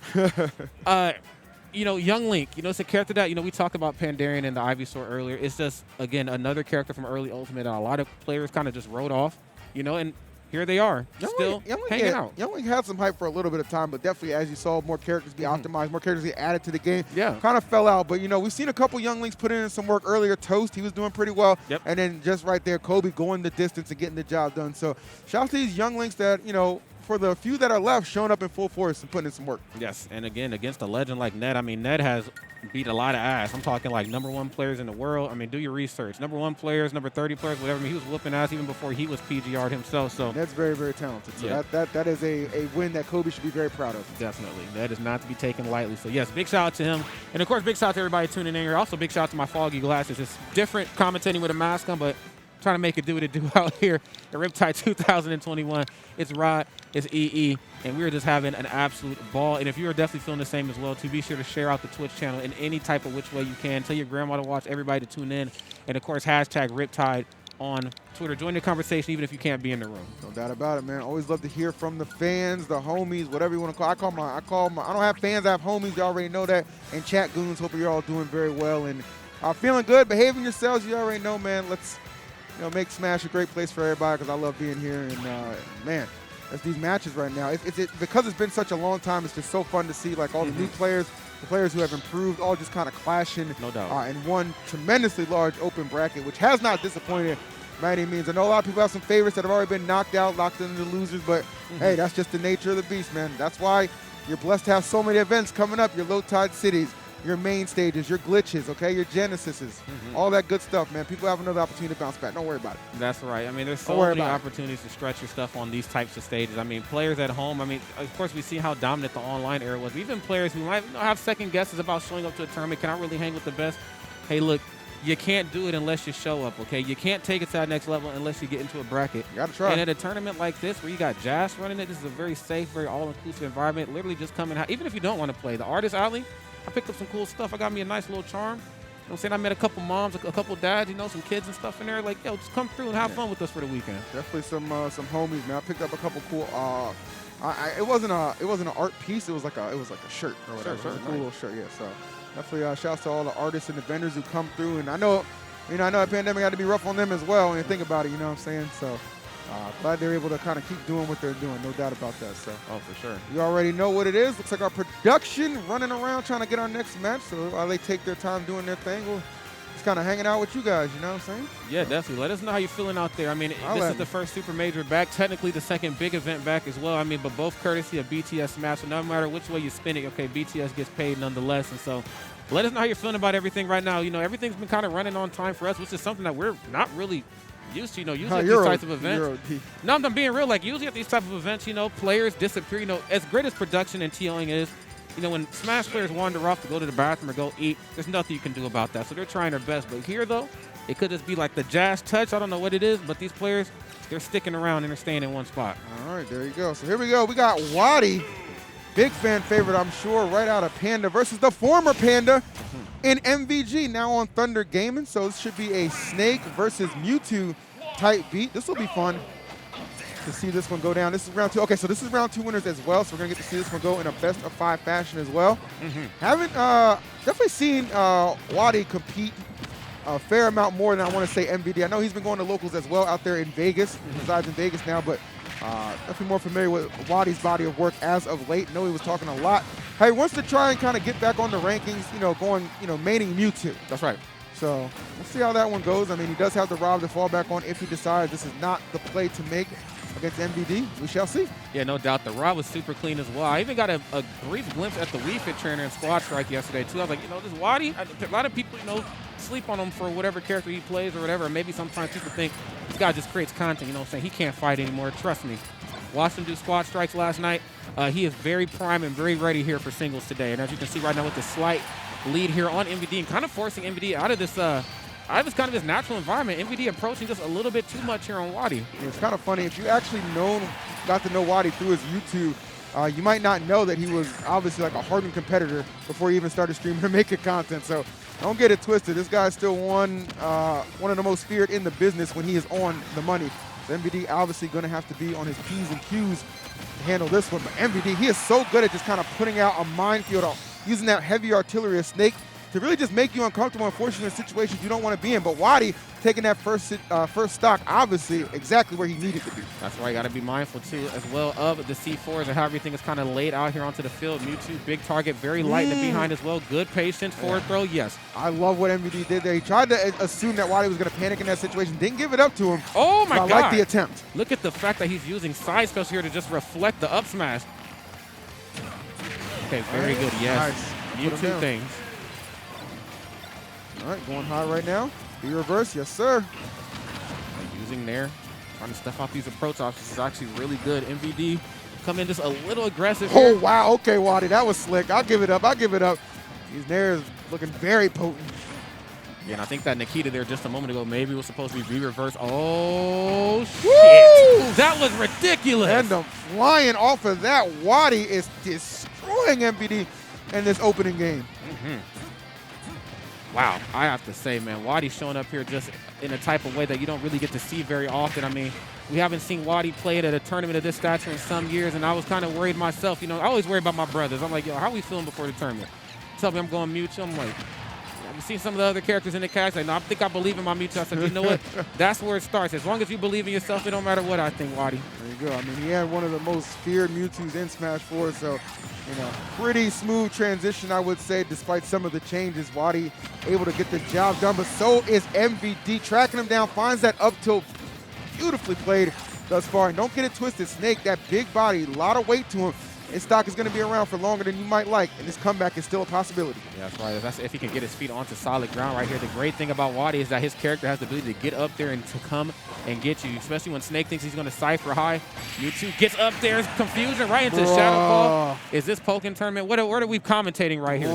You know, Young Link, you know, it's a character that, you know, we talked about Pandarian and the Ivysaur earlier. It's just, again, another character from early Ultimate that a lot of players kind of just wrote off, you know, and here they are, still hanging out. Young Link had some hype for a little bit of time, but definitely, as you saw, more characters be optimized, more characters get added to the game. Yeah. Kind of fell out, but, you know, we've seen a couple Young Links put in some work earlier. Toast, he was doing pretty well. Yep. And then just right there, Kobe going the distance and getting the job done. So shout out to these Young Links that, you know, for the few that are left, showing up in full force and putting in some work. Yes, and again, against a legend like Ned, I mean, Ned has beat a lot of ass. I'm talking like #1 players in the world. I mean, do your research. #1 players, number 30 players, whatever. I mean, he was whooping ass even before he was PGR'd himself. So Ned's very, very talented. So Yeah. that is a win that Kobe should be very proud of. definitely, Ned is not to be taken lightly. So yes, big shout out to him, and of course, big shout out to everybody tuning in here. Also, big shout out to my foggy glasses. It's different commentating with a mask on, but trying to make it do what it do out here at Riptide 2021. It's Rod, it's EE, and we're just having an absolute ball. And if you are definitely feeling the same as well, too, be sure to share out the Twitch channel in any type of which way you can. Tell your grandma to watch, everybody to tune in, and of course, hashtag Riptide on Twitter. Join the conversation even if you can't be in the room. No doubt about it, man. Always love to hear from the fans, the homies, whatever you want to call. I call my. I don't have fans. I have homies. You already know that. And chat goons. Hope you're all doing very well and feeling good, behaving yourselves. You already know, man. Let's make Smash a great place for everybody because I love being here. And man, that's these matches right now. Because it's been such a long time. It's just so fun to see like all the new players, the players who have improved, all just kind of clashing. No doubt. In one tremendously large open bracket, which has not disappointed by any means. I know a lot of people have some favorites that have already been knocked out, locked into the losers, but hey, that's just the nature of the beast, man. That's why you're blessed to have so many events coming up, your low-tide cities, your main stages, your glitches, okay, your Genesises, all that good stuff, man. People have another opportunity to bounce back. Don't worry about it. That's right. I mean, there's Don't so worry many about it. opportunities to stretch your stuff on these types of stages. I mean, players at home, I mean, of course, we see how dominant the online era was. Even players who might have second guesses about showing up to a tournament, can I really hang with the best? Hey, look, you can't do it unless you show up, okay? You can't take it to that next level unless you get into a bracket. You got to try. And at a tournament like this where you got Jazz running it, this is a very safe, very all-inclusive environment. Literally just coming out, even if you don't want to play. The Artist Alley, I picked up some cool stuff. I got me a nice little charm. You know what I'm saying? I met a couple moms, a couple dads, some kids and stuff in there. Like, yo, just come through and have fun with us for the weekend. Definitely some homies, man. I picked up a couple cool. It wasn't an art piece. It was like a shirt or whatever. Sure, It was a cool little shirt, yeah. So definitely shouts to all the artists and the vendors who come through. And I know the pandemic had to be rough on them as well. When you think about it, you know what I'm saying? So glad they're able to kind of keep doing what they're doing. No doubt about that. So Oh, for sure. you already know what it is. Looks like our production running around trying to get our next match. So while they take their time doing their thing, we'll just kind of hanging out with you guys. You know what I'm saying? Yeah, definitely. Let us know how you're feeling out there. I mean, I'll this let is the first super major back, technically the second big event back as well. I mean, but both courtesy of BTS Smash. So no matter which way you spin it, okay, BTS gets paid nonetheless. And so let us know how you're feeling about everything right now. Everything's been kind of running on time for us, which is something that we're not really used to. Usually at these types of events. No, I'm being real. Like, usually at these type of events, players disappear. As great as production and TOing is, when Smash players wander off to go to the bathroom or go eat, there's nothing you can do about that. So they're trying their best. But here, though, it could just be like the Jazz touch. I don't know what it is, but these players, they're sticking around and they're staying in one spot. All right, there you go. So here we go. We got Wadi, big fan favorite, I'm sure, right out of Panda versus the former Panda in MVG, now on Thunder Gaming. So this should be a Snake versus Mewtwo type beat. This will be fun to see this one go down. This is round 2. Okay, so this is round 2 winners as well. So we're going to get to see this one go in a best of 5 fashion as well. Haven't definitely seen Wadi compete a fair amount more than I want to say MVD. I know he's been going to locals as well out there in Vegas. He resides in Vegas now, but definitely more familiar with Wadi's body of work as of late. Know he was talking a lot. Hey, wants to try and kind of get back on the rankings, going, maining Mewtwo. That's right. So we'll see how that one goes. I mean, he does have the Rob to fall back on if he decides this is not the play to make against MVD. We shall see. Yeah, no doubt. The Rob was super clean as well. I even got a brief glimpse at the Wii Fit trainer in Squad Strike yesterday, too. I was like, this Wadi, a lot of people, sleep on him for whatever character he plays or whatever. Maybe sometimes people think this guy just creates content, saying he can't fight anymore. Trust me. Watched him do Squad Strikes last night. He is very prime and very ready here for singles today. And as you can see right now with the slight lead here on MVD and kind of forcing MVD out of this I was kind of his natural environment. MVD approaching just a little bit too much here on Wadi. It's kind of funny. If you actually got to know Wadi through his YouTube, you might not know that he was obviously like a hardened competitor before he even started streaming or making content. So don't get it twisted. This guy's still one of the most feared in the business when he is on the money. So MVD obviously going to have to be on his P's and Q's to handle this one. But MVD, he is so good at just kind of putting out a minefield, using that heavy artillery of Snake to really just make you uncomfortable and force you in situations you don't want to be in. But Wadi taking that first stock, obviously exactly where he needed to be. That's why you got to be mindful, too, as well of the C4s and how everything is kind of laid out here onto the field. Mewtwo, big target, very light in the behind as well. Good patience, forward throw, yes. I love what MVD did there. He tried to assume that Wadi was going to panic in that situation. Didn't give it up to him. Oh, my God. I like the attempt. Look at the fact that he's using side special here to just reflect the up smash. Okay, very good, yes. Nice. Mewtwo things. All right, going high right now. B reverse, yes, sir. Using there, trying to stuff out these approach options is actually really good. MVD come in just a little aggressive here. Oh, wow. Okay, Wadi, that was slick. I'll give it up. These nairs looking very potent. Yeah, and I think that Nikita there just a moment ago maybe was supposed to be B-reverse. Oh, shit. Woo! That was ridiculous. And them flying off of that. Wadi is destroying MVD in this opening game. Wow, I have to say, man, Wadi showing up here just in a type of way that you don't really get to see very often. I mean, we haven't seen Wadi play it at a tournament of this stature in some years, and I was kind of worried myself. You know, I always worry about my brothers. I'm like, yo, how are we feeling before the tournament? Tell me I'm going Mewtwo. I'm like, you seen some of the other characters in the cast? Like, no, I think I believe in my Mewtwo. I said, you know what? That's where it starts. As long as you believe in yourself, it don't matter what I think, Wadi. There you go. I mean, he had one of the most feared Mewtwo's in Smash 4, so, you know, pretty smooth transition, I would say, despite some of the changes. Wadi able to get the job done, but so is MVD. Tracking him down, finds that up tilt. Beautifully played thus far. And don't get it twisted. Snake, that big body, a lot of weight to him. His stock is going to be around for longer than you might like, and this comeback is still a possibility. Yeah, that's right. That's if he can get his feet onto solid ground right here. The great thing about Wadi is that his character has the ability to get up there and to come and get you, especially when Snake thinks he's going to cypher high. Mewtwo gets up there, confusion right into Shadow Call. Is this Pokken tournament? What are we commentating right here?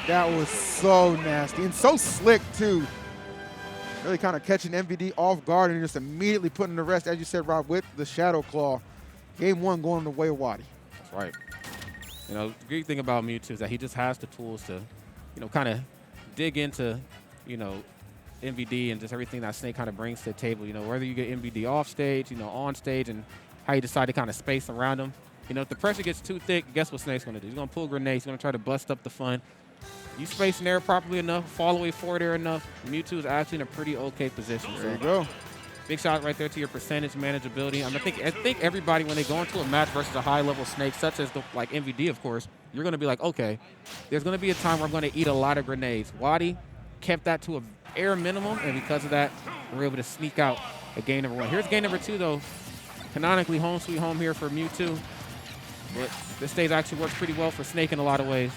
That was so nasty and so slick, too. Really kind of catching MVD off guard and just immediately putting the rest, as you said, Rob, with the Shadow Claw. Game one going the way of Wadi. That's right. You know, the great thing about Mewtwo is that he just has the tools to, you know, kind of dig into, you know, MVD and just everything that Snake kind of brings to the table. You know, whether you get MVD off stage, you know, on stage, and how you decide to kind of space around him. You know, if the pressure gets too thick, guess what Snake's going to do? He's going to pull grenades. He's going to try to bust up the fun. You space in there properly enough, fall away forward there enough, Mewtwo is actually in a pretty okay position. There you go. Big shot right there to your percentage manageability. I think everybody, when they go into a match versus a high-level Snake, such as like MVD, of course, you're going to be like, okay, there's going to be a time where I'm going to eat a lot of grenades. Wadi kept that to a bare minimum, and because of that, we're able to sneak out at game number one. Here's game number two, though. Canonically, home sweet home here for Mewtwo. But this stage actually works pretty well for Snake in a lot of ways.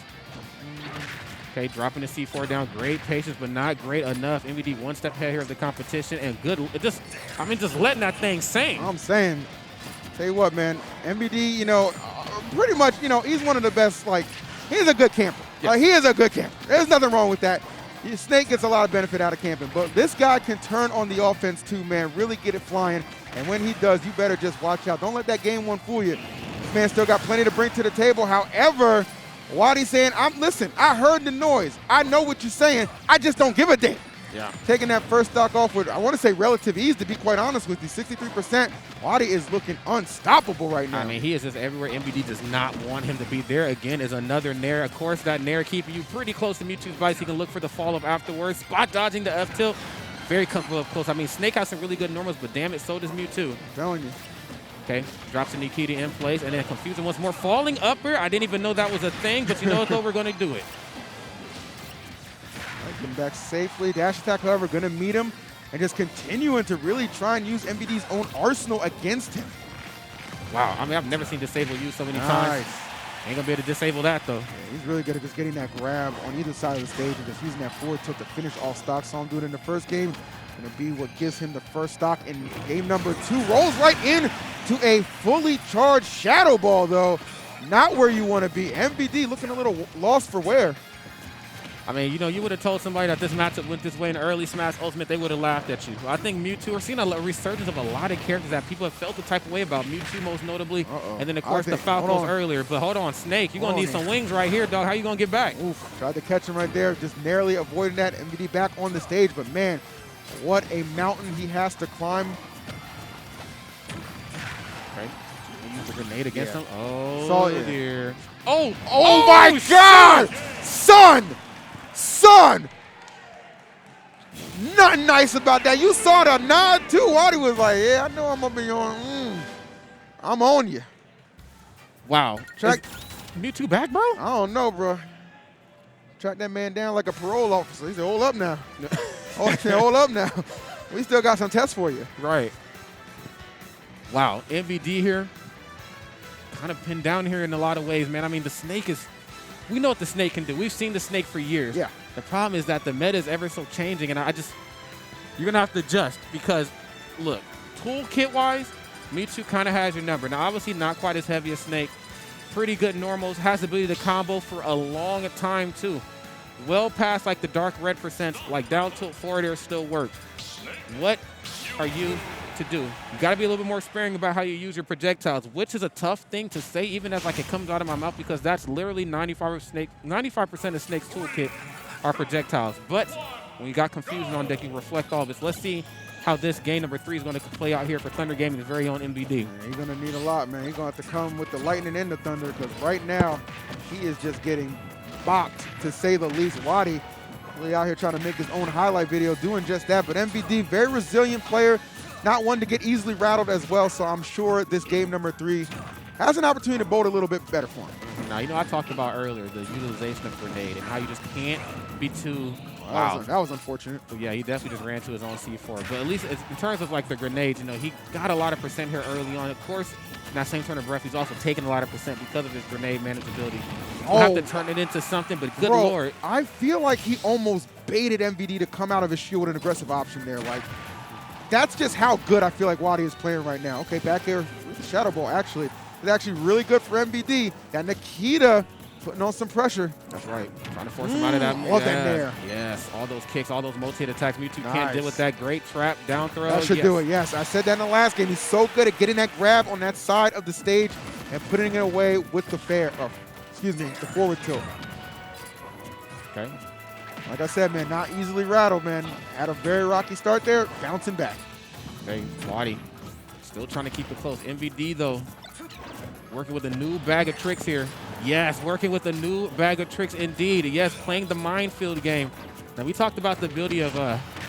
Okay, dropping the C4 down. Great patience, but not great enough. MVD one step ahead here of the competition, and good. Just letting that thing sing. I'm saying, tell you what, man, MVD, you know, pretty much, you know, he's one of the best. Like, he's a good camper. Yes. He is a good camper. There's nothing wrong with that. Snake gets a lot of benefit out of camping, but this guy can turn on the offense too, man. Really get it flying, and when he does, you better just watch out. Don't let that game one fool you. This man still got plenty to bring to the table. However, Wadi's saying, listen, I heard the noise. I know what you're saying. I just don't give a damn. Yeah. Taking that first stock off with, I want to say, relative ease, to be quite honest with you. 63%. Wadi is looking unstoppable right now. I mean, he is just everywhere. MVD does not want him to be. There again is another Nair. Of course, that Nair keeping you pretty close to Mewtwo's bites. He can look for the follow-up afterwards. Spot dodging the F-tilt. Very comfortable up close. I mean, Snake has some really good normals, but damn it, so does Mewtwo. I'm telling you. Okay, drops a Nikita in place, and then confusion once more. Falling upper, I didn't even know that was a thing, but you know what, though, we're going to do it. Getting back safely. Dash attack, however, going to meet him and just continuing to really try and use MVD's own arsenal against him. Wow, I mean, I've never seen disable used so many times. Ain't going to be able to disable that, though. Yeah, he's really good at just getting that grab on either side of the stage and just using that forward tilt to finish all stock. Saw him do it in the first game. Going to be what gives him the first stock in game number 2. Rolls right in to a fully charged Shadow Ball, though. Not where you want to be. MVD looking a little lost for wear. I mean, you know, you would have told somebody that this matchup went this way in early Smash Ultimate, they would have laughed at you. I think Mewtwo, we're seeing a resurgence of a lot of characters that people have felt the type of way about. Mewtwo most notably, and then, of course, the Falcos earlier. But hold on, Snake, you're going to need some wings right here, dog. How you going to get back? Oof, tried to catch him right there, just narrowly avoiding that. MVD back on the stage, but man, what a mountain he has to climb. Okay. Use the grenade against him. Oh, Saw dear. Oh my God! Son! Nothing nice about that. You saw the nod too. Waddy was like, yeah, I know I'm gonna be on. I'm on you. Wow. Track Mewtwo back, bro? I don't know, bro. Track that man down like a parole officer. He said, hold up now. Hold up now. We still got some tests for you. Right. Wow. MVD here. Kind of pinned down here in a lot of ways, man. I mean, the Snake is, we know what the Snake can do. We've seen the Snake for years. Yeah. The problem is that the meta is ever so changing, and you're going to have to adjust because, look, toolkit-wise, Mewtwo kind of has your number. Now, obviously not quite as heavy as Snake. Pretty good normals. Has the ability to combo for a long time, too. Well past, like, the dark red percents, like down tilt forward air still works. What are you to do? You got to be a little bit more sparing about how you use your projectiles, which is a tough thing to say, even as like it comes out of my mouth, because that's literally 95% of Snake's toolkit are projectiles. But when you got confusion on deck, you reflect all of this. Let's see how this game number 3 is going to play out here for Thunder Gaming's very own MVD. Yeah, he's going to need a lot, man. He's going to have to come with the lightning and the thunder, because right now he is just getting bopped, to say the least. Waddy really out here trying to make his own highlight video doing just that. But MVD, very resilient player, not one to get easily rattled as well. So I'm sure this game number 3 has an opportunity to bolt a little bit better for him. Now, you know, I talked about earlier the utilization of grenade and how you just can't be too. Wow, that was unfortunate. But yeah, he definitely just ran to his own C4. But at least in terms of like the grenades, you know, he got a lot of percent here early on. Of course, in that same turn of breath, he's also taken a lot of percent because of his grenade manageability. He'll have to turn it into something, but good Lord. I feel like he almost baited MVD to come out of his shield with an aggressive option there. Like, that's just how good I feel like Waddy is playing right now. Okay, back air with the Shadow Ball, actually. It's actually really good for MVD. That Nikita putting on some pressure. That's right. Trying to force him out of that. Love that there. Yes, all those kicks, all those multi-hit attacks. Mewtwo can't deal with that. Great trap, down throw. That should do it, yes. I said that in the last game. He's so good at getting that grab on that side of the stage and putting it away with the the forward tilt. Okay. Like I said, man, not easily rattled, man. Had a very rocky start there, bouncing back. Okay, Waddy still trying to keep it close. MVD, though, working with a new bag of tricks here. Yes, working with a new bag of tricks indeed. Yes, playing the minefield game. Now, we talked about the ability of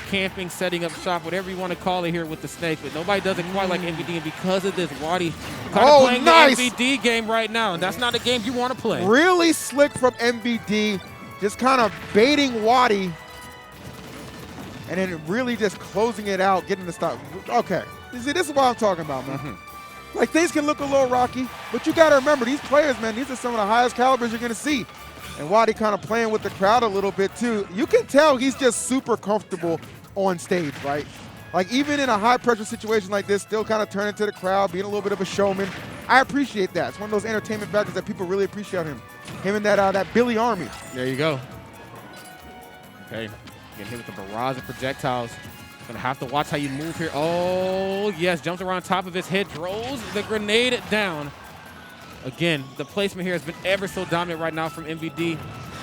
camping, setting up shop, whatever you want to call it here with the Snake, but nobody does it quite like MVD, and because of this, Waddy kind of playing the MVD game right now, and that's not a game you want to play. Really slick from MVD, just kind of baiting Waddy, and then really just closing it out, getting the stop. Okay, you see, this is what I'm talking about, man. Like, things can look a little rocky, but you got to remember, these players, man, these are some of the highest calibers you're going to see. And Waddy kind of playing with the crowd a little bit, too. You can tell he's just super comfortable on stage, right? Like, even in a high-pressure situation like this, still kind of turning to the crowd, being a little bit of a showman. I appreciate that. It's one of those entertainment factors that people really appreciate him. Him and that Billy Army. There you go. Okay, getting hit with the barrage of projectiles. Gonna have to watch how you move here. Oh, yes, jumps around top of his head, throws the grenade down. Again, the placement here has been ever so dominant right now from MVD.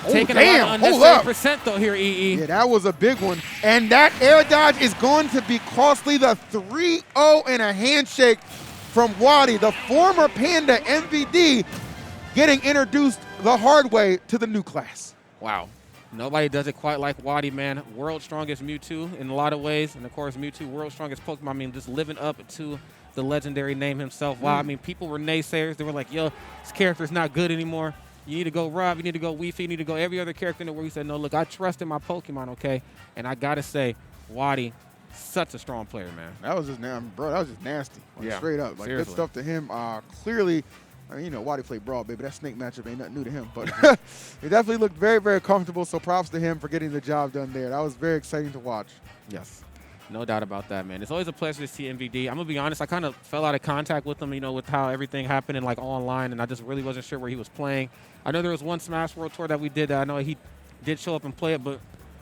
Taking a lot of unnecessary percent, though, here, EE. Yeah, that was a big one. And that air dodge is going to be costly. The 3-0 and a handshake from Waddy, the former Panda MVD, getting introduced the hard way to the new class. Wow. Nobody does it quite like Waddy, man. World's strongest Mewtwo in a lot of ways. And, of course, Mewtwo, world's strongest Pokemon. I mean, just living up to the legendary name himself. Wow, I mean, people were naysayers. They were like, yo, this character's not good anymore. You need to go Rob. You need to go Weefy. You need to go every other character in the world. He said, no, look, I trust in my Pokemon, okay? And I got to say, Waddy, such a strong player, man. That was just, bro, that was just nasty. Like, yeah, straight up. Like, seriously. good stuff to him. Clearly, I mean, you know, Waddy played Brawl, baby. That Snake matchup ain't nothing new to him. But he definitely looked very, very comfortable. So props to him for getting the job done there. That was very exciting to watch. Yes. No doubt about that, man. It's always a pleasure to see MVD. I'm going to be honest, I kind of fell out of contact with him, you know, with how everything happened and, like, online, and I just really wasn't sure where he was playing. I know there was one Smash World Tour that we did that I know he did show up and play it. But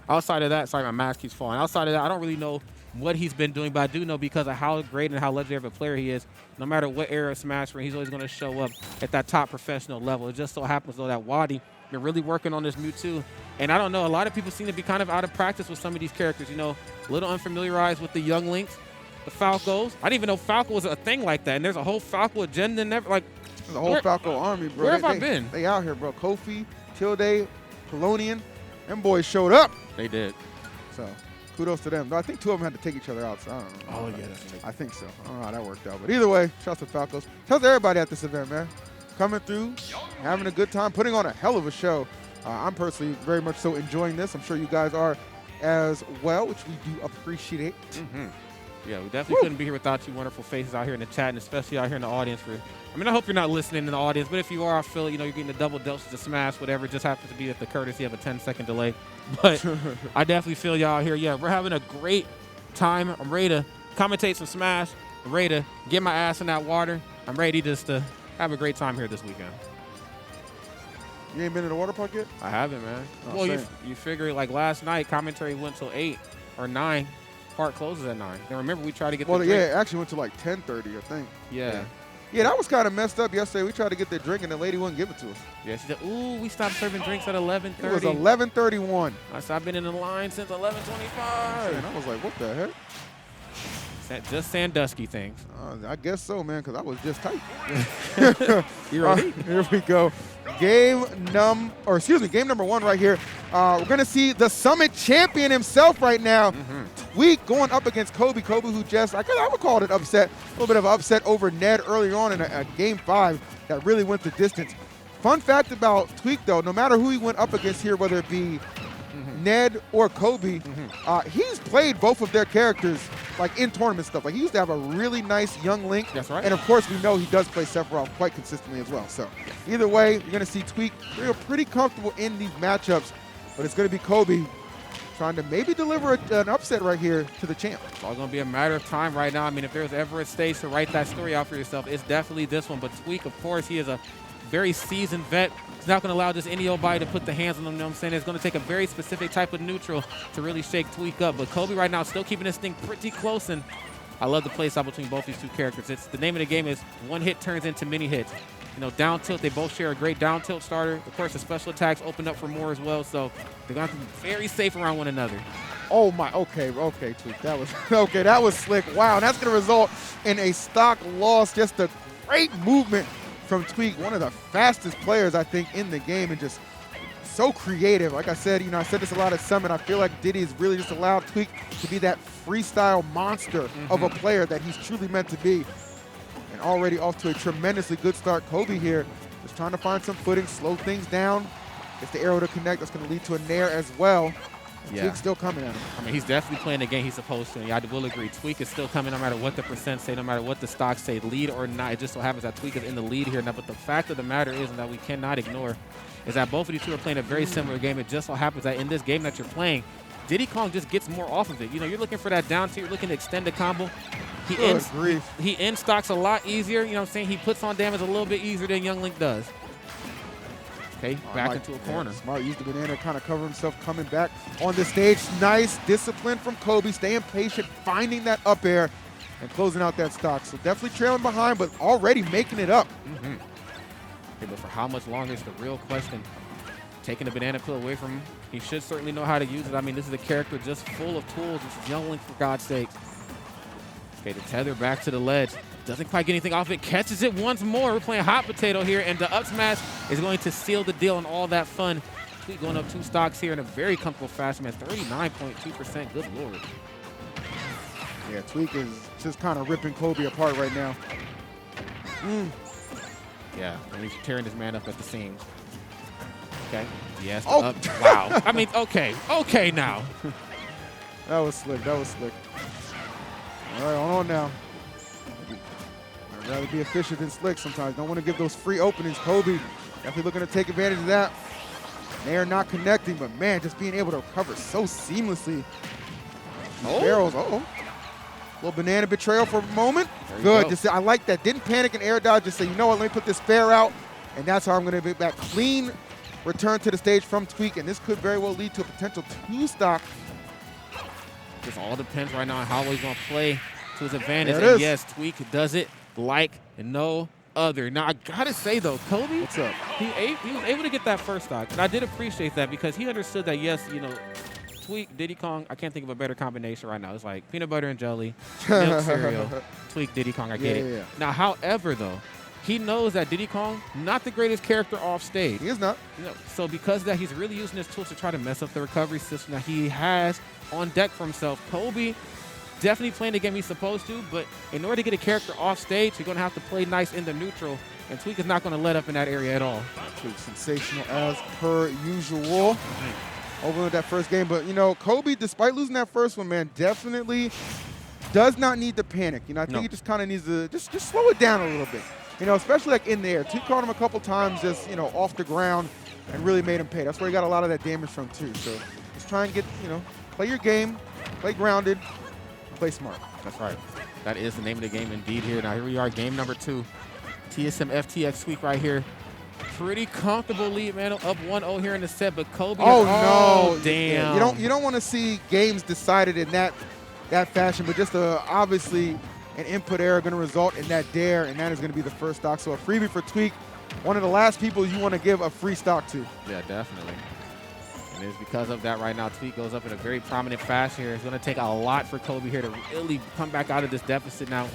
outside of that, sorry, my mask keeps falling. Outside of that, I don't really know what he's been doing, but I do know because of how great and how legendary of a player he is, no matter what era of Smash we're in, he's always going to show up at that top professional level. It just so happens, though, that Wadi been really working on this Mewtwo. And I don't know, a lot of people seem to be kind of out of practice with some of these characters, you know, a little unfamiliarized with the young Links, the Falcos. I didn't even know Falco was a thing like that. And there's a whole Falco agenda and like. There's a whole Falco army, bro. Where have I been? They out here, bro. Kofi, Tilde, Polonian, them boys showed up. They did. So kudos to them. Though I think 2 of them had to take each other out, so I don't know. Oh, yeah. That's I think so. I don't know how that worked out. But either way, shouts to Falcos. Shouts to everybody at this event, man. Coming through, having a good time, putting on a hell of a show. I'm personally very much so enjoying this. I'm sure you guys are as well, which we do appreciate. Yeah, we definitely couldn't be here without you wonderful faces out here in the chat, and especially out here in the audience. I mean, I hope you're not listening in the audience, but if you are, I feel, you know, you're getting the double doses of Smash, whatever. It just happens to be at the courtesy of a 10-second delay. But I definitely feel y'all here. Yeah, we're having a great time. I'm ready to commentate some Smash. I'm ready to get my ass in that water. I'm ready just to have a great time here this weekend. You ain't been to the water park yet? I haven't, man. Oh, Well, you figure like last night, commentary went till 8 or 9. Park closes at 9. Now remember, we tried to get the drink. Yeah, it actually went to like 10:30, I think. Yeah. Yeah, that was kind of messed up yesterday. We tried to get the drink and the lady wouldn't give it to us. Yeah, she said, ooh, we stopped serving drinks at 11:30. It was 11:31. I said, I've been in the line since 11:25. And I was like, what the heck? Just Sandusky things. I guess so, man, because I was just tight. You ready? Here we go. Game number 1 right here. We're going to see the Summit champion himself right now. Tweak going up against Kobe. Kobe, who just, I would call it an upset. A little bit of an upset over Ned earlier on in a Game 5 that really went the distance. Fun fact about Tweak, though, no matter who he went up against here, whether it be Ned or Kobe, he's played both of their characters like in tournament stuff. Like he used to have a really nice young Link. That's right. And of course we know he does play Sephiroth quite consistently as well. So either way, you're gonna see Tweak feel pretty comfortable in these matchups, but it's gonna be Kobe trying to maybe deliver an upset right here to the champ. It's all going to be a matter of time right now. I mean, if there's ever a stage to write that story out for yourself, it's definitely this one. But Tweak, of course, he is a very seasoned vet. He's not going to allow just any old body to put the hands on him, you know what I'm saying? It's going to take a very specific type of neutral to really shake Tweak up. But Kobe right now still keeping this thing pretty close, and I love the play style between both these two characters. It's the name of the game is one hit turns into many hits. You know, down tilt, they both share a great down tilt starter. Of course, the special attacks open up for more as well, so they're going to have to be very safe around one another. Oh my, okay, Tweak, that was, okay, that was slick. Wow, and that's going to result in a stock loss. Just a great movement from Tweak, one of the fastest players, I think, in the game, and just so creative. Like I said, you know, I said this a lot at Summit. I feel like Diddy has really just allowed Tweak to be that freestyle monster of a player that he's truly meant to be. And already off to a tremendously good start. Kobe here just trying to find some footing, slow things down. Gets the arrow to connect. That's going to lead to a nair as well. Yeah. Tweak's still coming at him. I mean, he's definitely playing the game he's supposed to. And I will agree. Tweak is still coming no matter what the percent say, no matter what the stocks say, lead or not. It just so happens that Tweak is in the lead here now. But the fact of the matter is, and that we cannot ignore, is that both of these two are playing a very similar game. It just so happens that in this game that you're playing, Diddy Kong just gets more off of it. You know, you're looking for that down tier, you're looking to extend the combo. He end stocks a lot easier. You know what I'm saying? He puts on damage a little bit easier than Young Link does. Okay, back into a corner. Smart used the banana to kind of cover himself, coming back on the stage. Nice discipline from Kobe, staying patient, finding that up air, and closing out that stock. So definitely trailing behind, but already making it up. Okay, but for how much longer is the real question. Taking the banana peel away from him, he should certainly know how to use it. I mean, this is a character just full of tools. This is Young Link, for God's sake. Okay, the tether back to the ledge. Doesn't quite get anything off it. Catches it once more. We're playing hot potato here, and the up smash is going to seal the deal and all that fun. Tweak going up 2 stocks here in a very comfortable fashion, man. 39.2%. Good lord. Yeah, Tweak is just kind of ripping Kobe apart right now. Yeah, and he's tearing this man up at the seams. Okay. Yes. Oh. Wow. I mean, okay now. That was slick. That was slick. All right, on now. I'd rather be efficient than slick sometimes. Don't want to give those free openings. Kobe definitely looking to take advantage of that. They are not connecting, but man, just being able to recover so seamlessly. Barrels, little banana betrayal for a moment. Good. Just, I like that. Didn't panic and air dodge. Just say, you know what, let me put this fair out. And that's how I'm going to be back clean return to the stage from Tweak, and this could very well lead to a potential 2-stock. This all depends right now on how he's going to play to his advantage. There it is. And yes, Tweak does it like no other. Now, I got to say, though, Kobe, What's up? he was able to get that first stock. And I did appreciate that because he understood that, yes, you know, Tweak, Diddy Kong, I can't think of a better combination right now. It's like peanut butter and jelly, milk cereal, Tweak, Diddy Kong, I get it. Yeah. Now, however, though, he knows that Diddy Kong, not the greatest character off stage. He is not. You know, so because of that, he's really using his tools to try to mess up the recovery system that he has on deck for himself. Kobe definitely playing the game he's supposed to, but in order to get a character off stage, you're going to have to play nice in the neutral, and Tweak is not going to let up in that area at all. Tweak sensational as per usual. Over with that first game, but you know, Kobe, despite losing that first one, man, definitely does not need to panic. You know, I think he just kind of needs to just slow it down a little bit. You know, especially like in the air. Tweak caught him a couple times just, you know, off the ground and really made him pay. That's where he got a lot of that damage from too. So just try and get, you know, play your game, play grounded, play smart. That's right. That is the name of the game indeed here. Now here we are, game number 2. TSM FTX Tweak right here. Pretty comfortable lead, man. Up 1-0 here in the set, but Kobe. Oh no! Damn. You don't want to see games decided in that fashion, but just obviously an input error going to result in that dare, and that is going to be the first stock. So a freebie for Tweak, one of the last people you want to give a free stock to. Yeah, definitely. And it's because of that right now. Tweak goes up in a very prominent fashion here. It's going to take a lot for Kobe here to really come back out of this deficit now.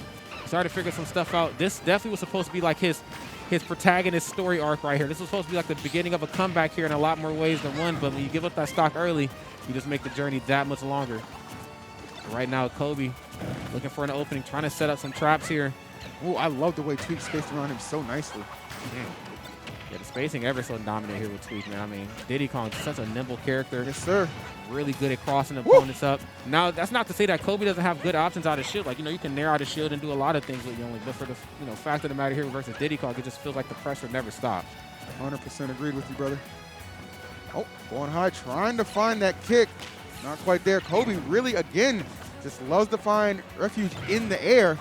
Started to figure some stuff out. This definitely was supposed to be like his protagonist story arc right here. This was supposed to be like the beginning of a comeback here in a lot more ways than one, but when you give up that stock early, you just make the journey that much longer. Right now, Kobe looking for an opening, trying to set up some traps here. Oh, I love the way Tweak spaced around him so nicely. Yeah, the spacing ever so dominant here with Tweak, man. I mean, Diddy Kong's such a nimble character. Yes, sir. Really good at crossing opponents up. Now, that's not to say that Kobe doesn't have good options out of shield. Like, you know, you can narrow out a shield and do a lot of things with Youngling. But for the, you know, fact of the matter here versus Diddy Kong, it just feels like the pressure never stops. 100% agreed with you, brother. Oh, going high, trying to find that kick. Not quite there. Kobe really, again, just loves to find refuge in the air.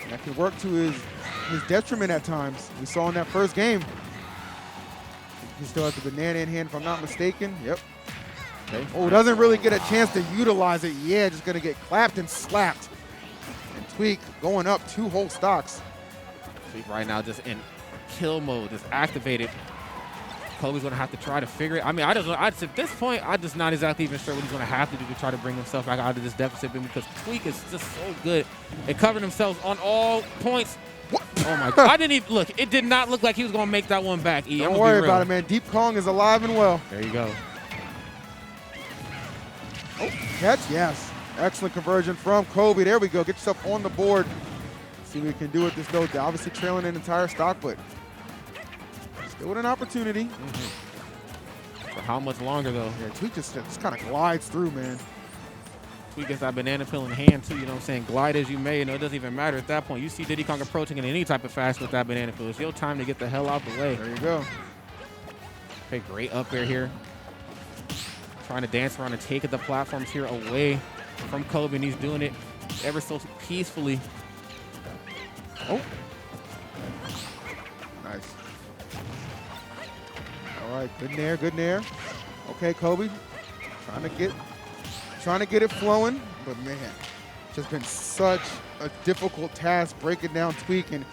And that can work to his detriment at times. We saw in that first game. He still has the banana in hand, if I'm not mistaken. Yep. Okay. Oh, doesn't really get a chance to utilize it. Yeah, just going to get clapped and slapped. And Tweak going up 2 whole stocks. Tweak right now just in kill mode, just activated. Kobe's going to have to try to figure it. I mean, at this point, I'm just not exactly even sure what he's going to have to do to try to bring himself back out of this deficit because Tweak is just so good at covering himself on all points. What? Oh, my God. I didn't even look. It did not look like he was going to make that one back, E. Don't worry about it, man. Deep Kong is alive and well. There you go. Oh, catch, yes. Excellent conversion from Kobe. There we go. Get yourself on the board. See what we can do with this, though. Obviously trailing an entire stock, but still with an opportunity. For how much longer, though? Yeah, Tweak just kind of glides through, man. Tweak gets that banana peel in hand, too. You know what I'm saying? Glide as you may. You know, it doesn't even matter at that point. You see Diddy Kong approaching in any type of fashion with that banana peel. It's your time to get the hell out the way. There you go. Okay, great up air here. Trying to dance around and take the platforms here away from Kobe, and he's doing it ever so peacefully. Oh. Nice. All right, good nair, good nair. Okay, Kobe, trying to get it flowing, but man, just been such a difficult task breaking down Tweak, and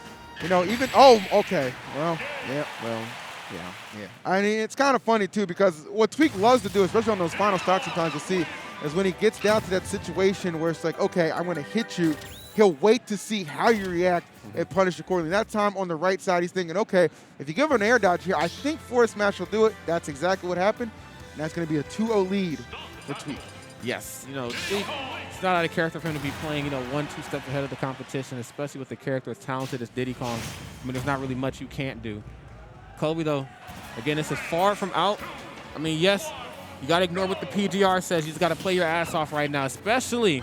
you know, even okay, well, yeah. I mean, it's kind of funny too because what Tweak loves to do, especially on those final stocks, sometimes you'll see, is when he gets down to that situation where it's like, okay, I'm going to hit you. He'll wait to see how you react and punish accordingly. That time on the right side, he's thinking, okay, if you give him an air dodge here, I think Forward Smash will do it. That's exactly what happened, and that's going to be a 2-0 lead for Tweak. Yes, you know, Tweak, it's not out of character for him to be playing, you know, 1-2 steps ahead of the competition, especially with the character as talented as Diddy Kong. I mean, there's not really much you can't do. Kobe, though, again, this is far from out. I mean, yes, you got to ignore what the PGR says. You just got to play your ass off right now, especially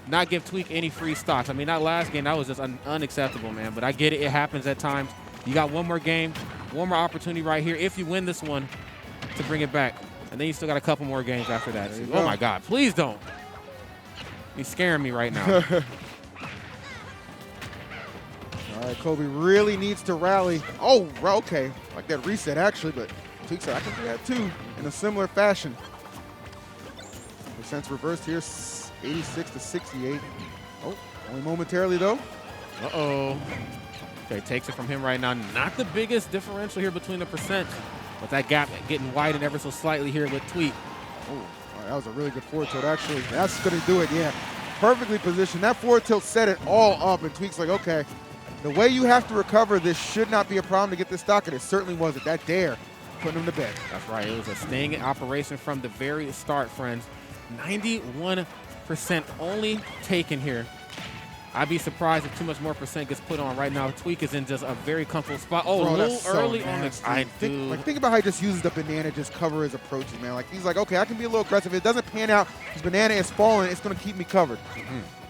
not give Tweak any free stocks. I mean, that last game, that was just unacceptable, man. But I get it. It happens at times. You got one more game, one more opportunity right here if you win this one to bring it back. And then you still got a couple more games after that. Oh, my God. Please don't. He's scaring me right now. All right, Kobe really needs to rally. Oh, okay. Like that reset, actually, but Tweak said, I can do that too, in a similar fashion. Percent's reversed here, 86 to 68. Oh, only momentarily though. Uh-oh. Okay, takes it from him right now. Not the biggest differential here between the percent, but that gap getting widened ever so slightly here with Tweak. Oh, all right, that was a really good forward tilt, actually. That's going to do it, yeah. Perfectly positioned. That forward tilt set it all up, and Tweak's like, okay, the way you have to recover this should not be a problem to get this stock, and it certainly wasn't. That dare putting him to bed. That's right. It was a sting operation from the very start, friends. 91% only taken here. I'd be surprised if too much more percent gets put on right now. Tweak is in just a very comfortable spot. Oh, Bro, a little so early on the think about how he just uses the banana to just cover his approaches, man. Like, he's like, okay, I can be a little aggressive. If it doesn't pan out, his banana is falling, it's going to keep me covered.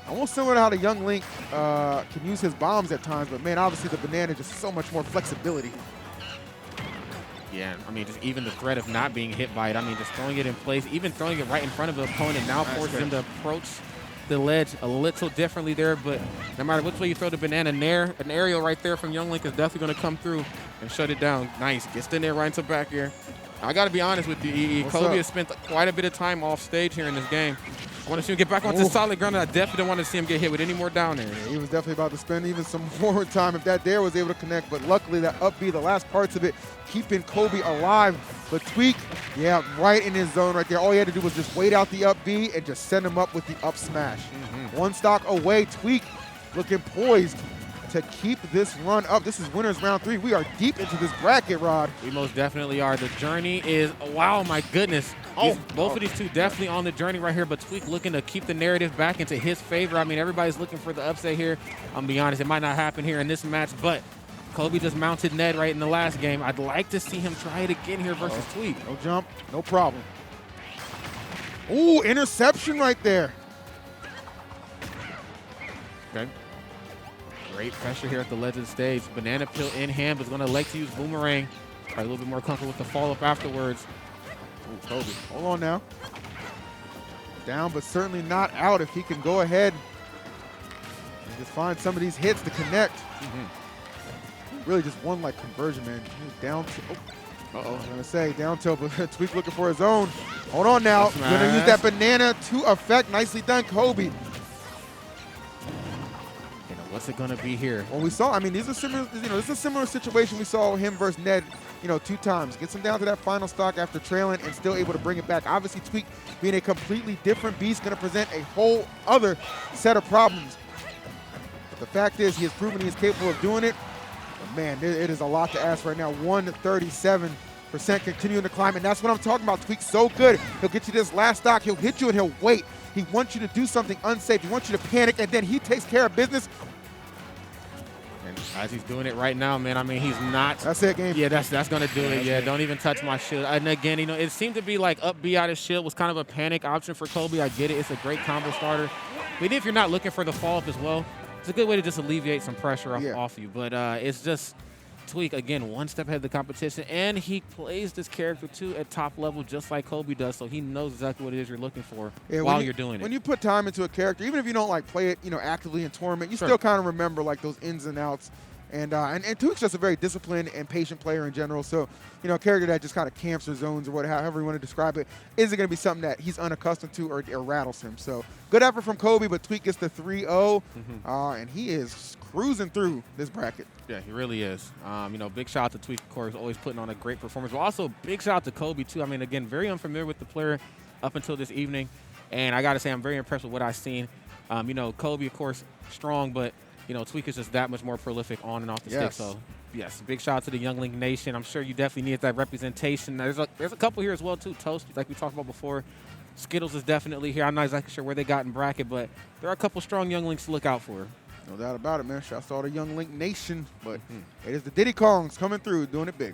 Almost similar to how the young Link can use his bombs at times, but man, obviously the banana just so much more flexibility. Yeah, I mean, just even the threat of not being hit by it. I mean, just throwing it in place, even throwing it right in front of the opponent now forces him to approach the ledge a little differently there. But no matter which way you throw the banana, an aerial right there from Young Link is definitely going to come through and shut it down. Nice. Gets in there right into back here. I got to be honest with you, EE. Kobe has spent quite a bit of time off stage here in this game. I want to see him get back onto solid ground, and I definitely don't want to see him get hit with any more down there. Yeah, he was definitely about to spend even some more time if that dare was able to connect, but luckily that up B, the last parts of it, keeping Kobe alive. But Tweak, yeah, right in his zone right there. All he had to do was just wait out the up B and just send him up with the up smash. One stock away, Tweak looking poised to keep this run up. This is winners round 3. We are deep into this bracket, Rod. We most definitely are. The journey is, wow, my goodness. Both of these two definitely on the journey right here, but Tweak looking to keep the narrative back into his favor. I mean, everybody's looking for the upset here. I'm going to be honest, it might not happen here in this match, but Kobe just mounted Ned right in the last game. I'd like to see him try it again here versus Tweak. No jump, no problem. Ooh, interception right there. Okay. Great pressure here at the ledge of the stage. Banana peel in hand, but is going to like to use boomerang. Probably a little bit more comfortable with the follow-up afterwards. Ooh, Kobe, hold on now. Down, but certainly not out if he can go ahead and just find some of these hits to connect. Really just one like conversion, man. He was down to, I was going to say down tilt, but Tweak looking for his own. Hold on now. Going to use that banana to effect. Nicely done, Kobe. What's it gonna be here? Well, we saw. I mean, these are similar. This is a similar situation we saw him versus Ned. 2 times. Gets him down to that final stock after trailing and still able to bring it back. Obviously, Tweak being a completely different beast, going to present a whole other set of problems. But the fact is, he has proven he is capable of doing it. But man, it is a lot to ask right now. 137% continuing to climb, and that's what I'm talking about. Tweak's so good. He'll get you this last stock. He'll hit you and he'll wait. He wants you to do something unsafe. He wants you to panic, and then he takes care of business. And as he's doing it right now, man, I mean, he's not. That's it, game. Yeah, that's going to do it. Yeah, don't even touch my shield. And again, it seemed to be like up B out of shield was kind of a panic option for Kobe. I get it. It's a great combo starter. But if you're not looking for the follow-up as well, it's a good way to just alleviate some pressure off you. But it's just Tweak, again, one step ahead of the competition. And he plays this character, too, at top level just like Kobe does. So he knows exactly what it is you're looking for while you're doing it. When you put time into a character, even if you don't like play it, actively in tournament, you still kind of remember like those ins and outs. And Tweak's just a very disciplined and patient player in general. So, a character that just kind of camps or zones or however you want to describe it, isn't going to be something that he's unaccustomed to or rattles him. So, good effort from Kobe, but Tweak gets the 3-0, and he is cruising through this bracket. Yeah, he really is. Big shout out to Tweak, of course, always putting on a great performance. But also, big shout out to Kobe, too. I mean, again, very unfamiliar with the player up until this evening. And I got to say, I'm very impressed with what I've seen. Kobe, of course, strong, but Tweak is just that much more prolific on and off the stick. So, yes, big shout out to the Young Link Nation. I'm sure you definitely need that representation. There's a couple here as well, too. Toast, like we talked about before. Skittles is definitely here. I'm not exactly sure where they got in bracket, but there are a couple strong Young Links to look out for. No doubt about it, man. Shouts to all the Young Link Nation. But it is the Diddy Kongs coming through, doing it big.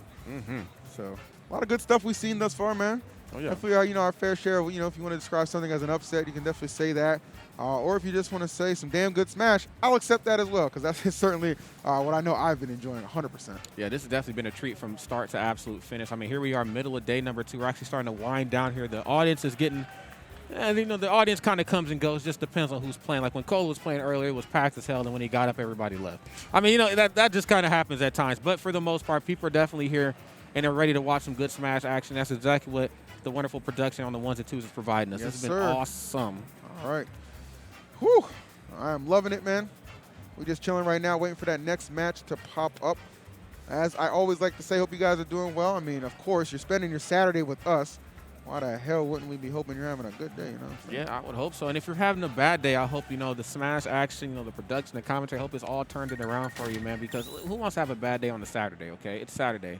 So, a lot of good stuff we've seen thus far, man. Oh, yeah. Definitely, our fair share of, if you want to describe something as an upset, you can definitely say that. Or if you just want to say some damn good smash, I'll accept that as well, because that's certainly what I know I've been enjoying 100%. Yeah, this has definitely been a treat from start to absolute finish. I mean, here we are, middle of day number 2. We're actually starting to wind down here. The audience is getting, the audience kind of comes and goes. Just depends on who's playing. Like when Cole was playing earlier, it was packed as hell, and when he got up, everybody left. I mean, that just kind of happens at times. But for the most part, people are definitely here. and they're ready to watch some good Smash action. That's exactly what the wonderful production on the 1s and 2s is providing us. Yes, This has been sir. awesome. All right. Whew. I'm loving it, man. We're just chilling right now, waiting for that next match to pop up. As I always like to say, hope you guys are doing well. I mean, of course, you're spending your Saturday with us. Why the hell wouldn't we be hoping you're having a good day, you know what I'm saying? Yeah, I would hope so. And if you're having a bad day, I hope, the Smash action, the production, the commentary, I hope it's all turned it around for you, man, because who wants to have a bad day on a Saturday, okay? It's Saturday.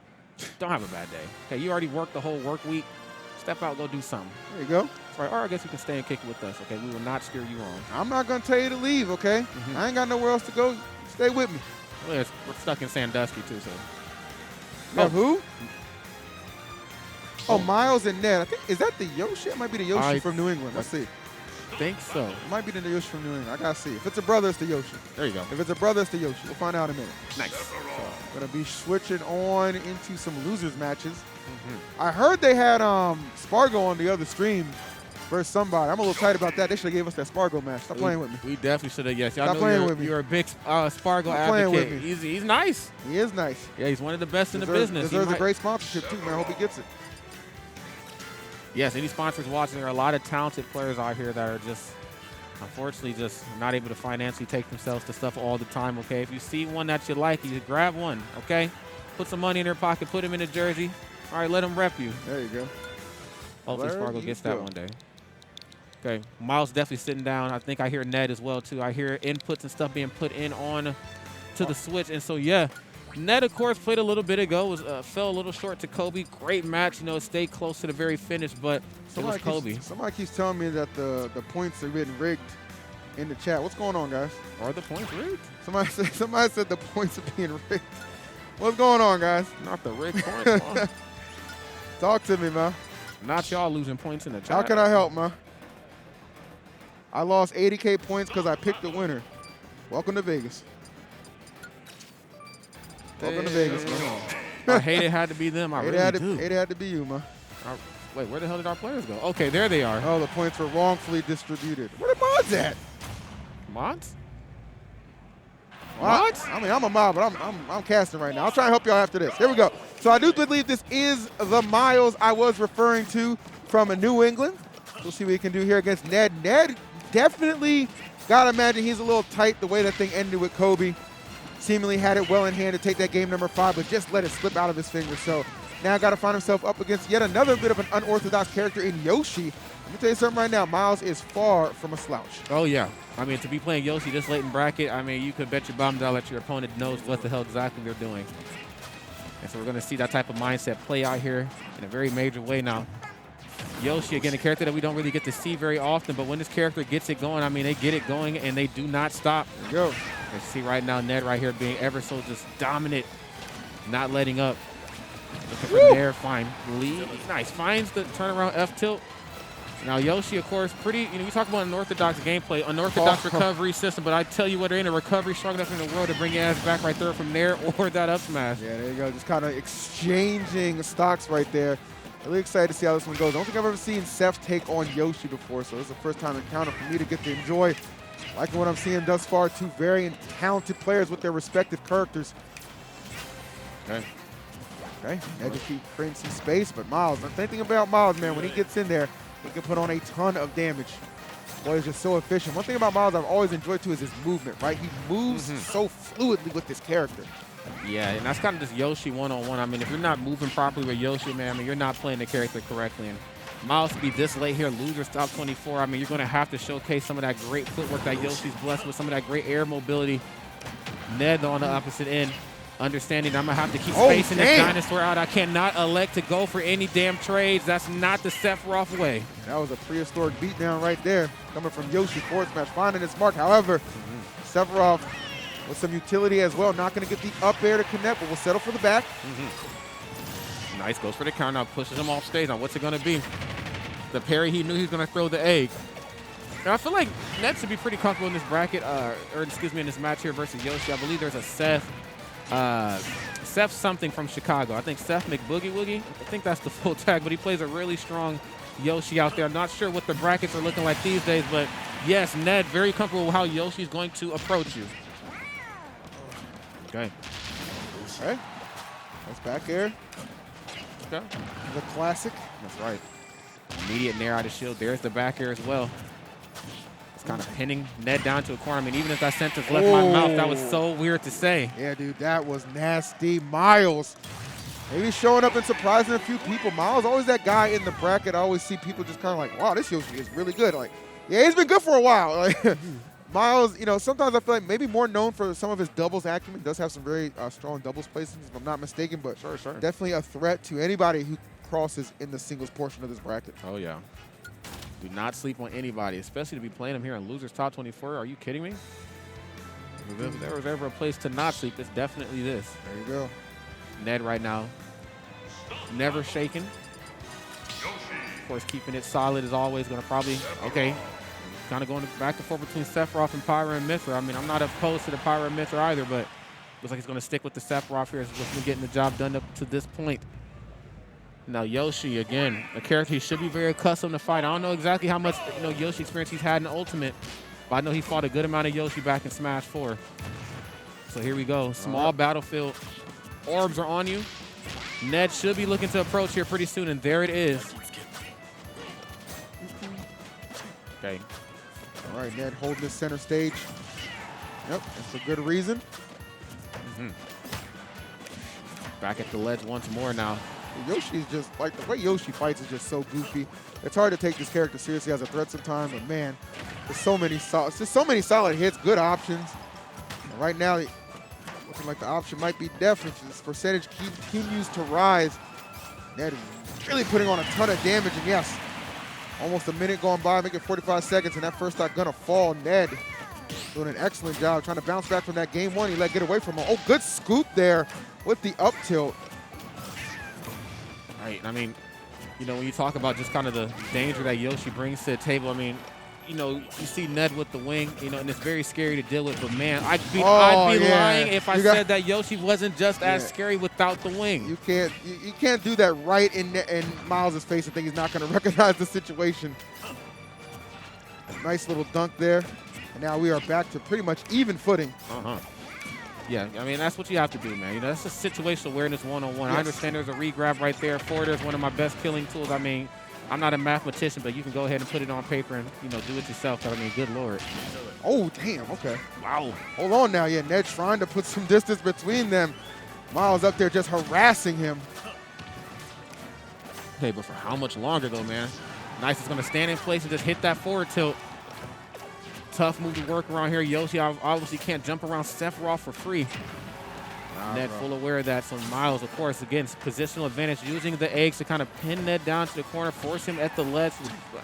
Don't have a bad day. Okay, you already worked the whole work week. Step out, go do something. There you go. Or I guess you can stay and kick it with us, okay? We will not steer you wrong. I'm not going to tell you to leave, okay? I ain't got nowhere else to go. Stay with me. Well, we're stuck in Sandusky, too, so. You have who? Oh, Miles and Ned. I think, is that the Yoshi? It might be the Yoshi from New England. Let's see. Think so. It might be the Yoshi from New England. I got to see. If it's a brother, it's the Yoshi. There you go. If it's a brother, it's the Yoshi. We'll find out in a minute. Nice. So, going to be switching on into some losers matches. I heard they had Spargo on the other stream versus somebody. I'm a little tight about that. They should have gave us that Spargo match. Stop playing with me. We definitely should have, yes. Stop playing with me. You're a big Spargo Stop playing with advocate. me. He's nice. He is nice. Yeah, he's one of the best in the business. Deserves a great sponsorship, too, man. I hope he gets it. Yes, any sponsors watching, there are a lot of talented players out here that are just, unfortunately, just not able to financially take themselves to stuff all the time, okay? If you see one that you like, you grab one, okay? Put some money in their pocket, put them in a jersey. All right, let them rep you. There you go. Hopefully There Spargo you gets go. that one day. Okay, Miles definitely sitting down. I think I hear Ned as well, too. I hear inputs and stuff being put in on to the Switch. And so, yeah, Ned, of course, played a little bit ago. Was fell a little short to Kobe. Great match. Stayed close to the very finish, but it was Kobe. Somebody keeps telling me that the points are getting rigged in the chat. What's going on, guys? Are the points rigged? Somebody said the points are being rigged. What's going on, guys? Not the rigged points, man. Talk to me, man. Not y'all losing points in the chat. How can I help, man? I lost 80K points because I picked the winner. Welcome to Vegas. Welcome to Vegas, man. I hate it had to be them. I really do. It had to be you, man. Wait, where the hell did our players go? Okay, there they are. Oh, the points were wrongfully distributed. Where the mods at? Mods? Well, I mean, I'm a mod, but I'm casting right now. I'll try and help y'all after this. Here we go. So I do believe this is the Miles I was referring to from New England. We'll see what he can do here against Ned. Ned definitely, gotta imagine he's a little tight the way that thing ended with Kobe. Seemingly had it well in hand to take that game number 5, but just let it slip out of his fingers. So now got to find himself up against yet another bit of an unorthodox character in Yoshi. Let me tell you something right now. Miles is far from a slouch. Oh, yeah. I mean, to be playing Yoshi this late in bracket, I mean, you could bet your bottom dollar that your opponent knows what the hell exactly they're doing. And so we're going to see that type of mindset play out here in a very major way now. Yoshi, again, a character that we don't really get to see very often, but when this character gets it going, I mean, they get it going and they do not stop. There you go. You see right now Ned right here being ever so just dominant, not letting up. Looking for Nair, fine. Lead, nice. Finds the turnaround F tilt. Now Yoshi, of course, pretty, you talk about unorthodox gameplay, unorthodox recovery system, but I tell you what, there ain't a recovery strong enough in the world to bring your ass back right there from Nair or that up smash. Yeah, there you go. Just kind of exchanging stocks right there. Really excited to see how this one goes. I don't think I've ever seen Seth take on Yoshi before, so this is the first time encounter for me to get to enjoy. Liking what I'm seeing thus far, two very talented players with their respective characters. Okay. Okay, Ned just keep creating some space, but Miles, the same thing about Miles, man, when he gets in there, he can put on a ton of damage. Boy, he's just so efficient. One thing about Miles I've always enjoyed, too, is his movement, right? He moves so fluidly with this character. Yeah, and that's kind of just Yoshi one-on-one. I mean, if you're not moving properly with Yoshi, man, I mean, you're not playing the character correctly. And Miles to be this late here, loser top 24, I mean, you're going to have to showcase some of that great footwork that Yoshi's blessed with, some of that great air mobility. Ned on the opposite end, understanding I'm going to have to keep spacing this dinosaur out. I cannot elect to go for any damn trades. That's not the Sephiroth way. That was a prehistoric beatdown right there, coming from Yoshi forward smash, finding his mark. However, Sephiroth with some utility as well, not going to get the up air to connect, but will settle for the back. Nice, goes for the counter, now pushes him off stage. Now what's it going to be? The parry, he knew he was going to throw the egg. Now I feel like Ned should be pretty comfortable in this bracket, or excuse me, in this match here versus Yoshi. I believe there's a Seth something from Chicago. I think Seth McBoogie Woogie. I think that's the full tag, but he plays a really strong Yoshi out there. I'm not sure what the brackets are looking like these days, but yes, Ned, very comfortable with how Yoshi's going to approach you. Okay. Okay. That's back air. go. The classic. That's right. Immediate nair out of shield. There's the back air as well. It's kind of pinning Ned down to a corner. I mean, even if that sentence left my mouth, that was so weird to say. Yeah, dude, that was nasty. Miles, maybe showing up and surprising a few people. Miles, always that guy in the bracket. I always see people just kind of like, wow, this Yoshi is really good. Like, yeah, he's been good for a while. Like, Miles, you know, sometimes I feel like maybe more known for some of his doubles acumen. Does have some very strong doubles placements, if I'm not mistaken, but Sure. definitely a threat to anybody who crosses in the singles portion of this bracket. Oh, yeah. Do not sleep on anybody, especially to be playing him here in Losers Top 24. Are you kidding me? If there was ever a place to not sleep, it's definitely this. There you go. Ned right now, never shaken. Of course, keeping it solid is always going to probably, okay, kind of going back and forth between Sephiroth and Pyra and Mithra. I mean, I'm not opposed to the Pyra and Mithra either, but looks like he's going to stick with the Sephiroth here. It's what's been getting the job done up to this point. Now Yoshi, again, a character he should be very accustomed to fight. I don't know exactly how much Yoshi experience he's had in Ultimate, but I know he fought a good amount of Yoshi back in Smash 4. So here we go. Small battlefield. Orbs are on you. Ned should be looking to approach here pretty soon, and there it is. Okay. All right, Ned holding this center stage. Yep, that's for good reason. Back at the ledge once more now. Yoshi's just, like, the way Yoshi fights is just so goofy. It's hard to take this character seriously as a threat sometimes, but man, there's so many solid hits, good options. And right now, looking like the option might be def if this percentage continues to rise. Ned really putting on a ton of damage, and yes, almost a minute going by, making 45 seconds, and that first stock gonna fall. Ned doing an excellent job trying to bounce back from that game one. He let get away from him. Oh, good scoop there with the up tilt. Right, I mean, when you talk about just kind of the danger that Yoshi brings to the table, I mean, you see Ned with the wing, and it's very scary to deal with, but man, I'd be lying if I said that Yoshi wasn't just as scary without the wing. You can't do that right in Miles' face and think he's not going to recognize the situation. Nice little dunk there, and now we are back to pretty much even footing. Yeah, I mean, that's what you have to do, man. That's just situational awareness one-on-one. Yes. I understand there's a regrab right there. Forwarder is one of my best killing tools. I mean, I'm not a mathematician, but you can go ahead and put it on paper and, do it yourself. But I mean, good Lord. Oh, damn, okay. Wow. Hold on now. Yeah, Ned trying to put some distance between them. Miles up there just harassing him. Hey, but for how much longer, though, man? Nice is going to stand in place and just hit that forward tilt. Tough move to work around here. Yoshi obviously can't jump around Sephiroth for free. Ned full aware of that. So Miles, of course, again, positional advantage, using the eggs to kind of pin Ned down to the corner, force him at the ledge,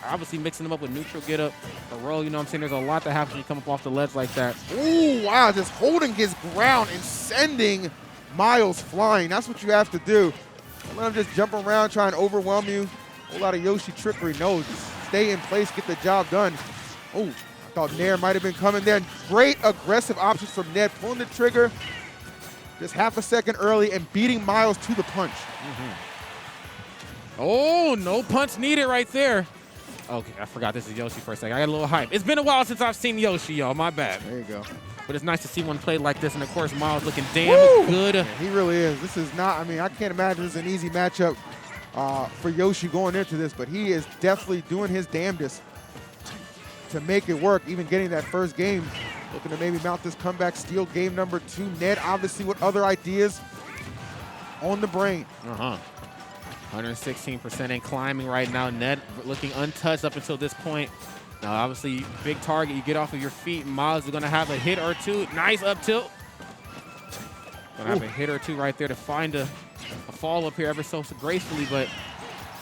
obviously mixing him up with neutral get up, a roll. You know what I'm saying? There's a lot that happens when you come up off the ledge like that. Ooh, wow, just holding his ground and sending Miles flying. That's what you have to do. Don't let him just jump around, try and overwhelm you. A whole lot of Yoshi trickery. No, just stay in place, get the job done. Oh, I thought Nair might have been coming there. Great aggressive options from Ned, pulling the trigger just half a second early and beating Miles to the punch. Oh, no punch needed right there. Okay, I forgot this is Yoshi for a second. I got a little hype. It's been a while since I've seen Yoshi, y'all. My bad. There you go. But it's nice to see one played like this. And, of course, Miles looking damn good. Yeah, he really is. This is not, I mean, I can't imagine this is an easy matchup for Yoshi going into this, but he is definitely doing his damnedest to make it work, even getting that first game. Looking to maybe mount this comeback, steal game number 2. Ned, obviously, with other ideas on the brain. 116% and climbing right now. Ned looking untouched up until this point. Now, obviously, big target. You get off of your feet. Miles is going to have a hit or two. Nice up tilt. Going to have a hit or two right there to find a fall up here ever so gracefully, but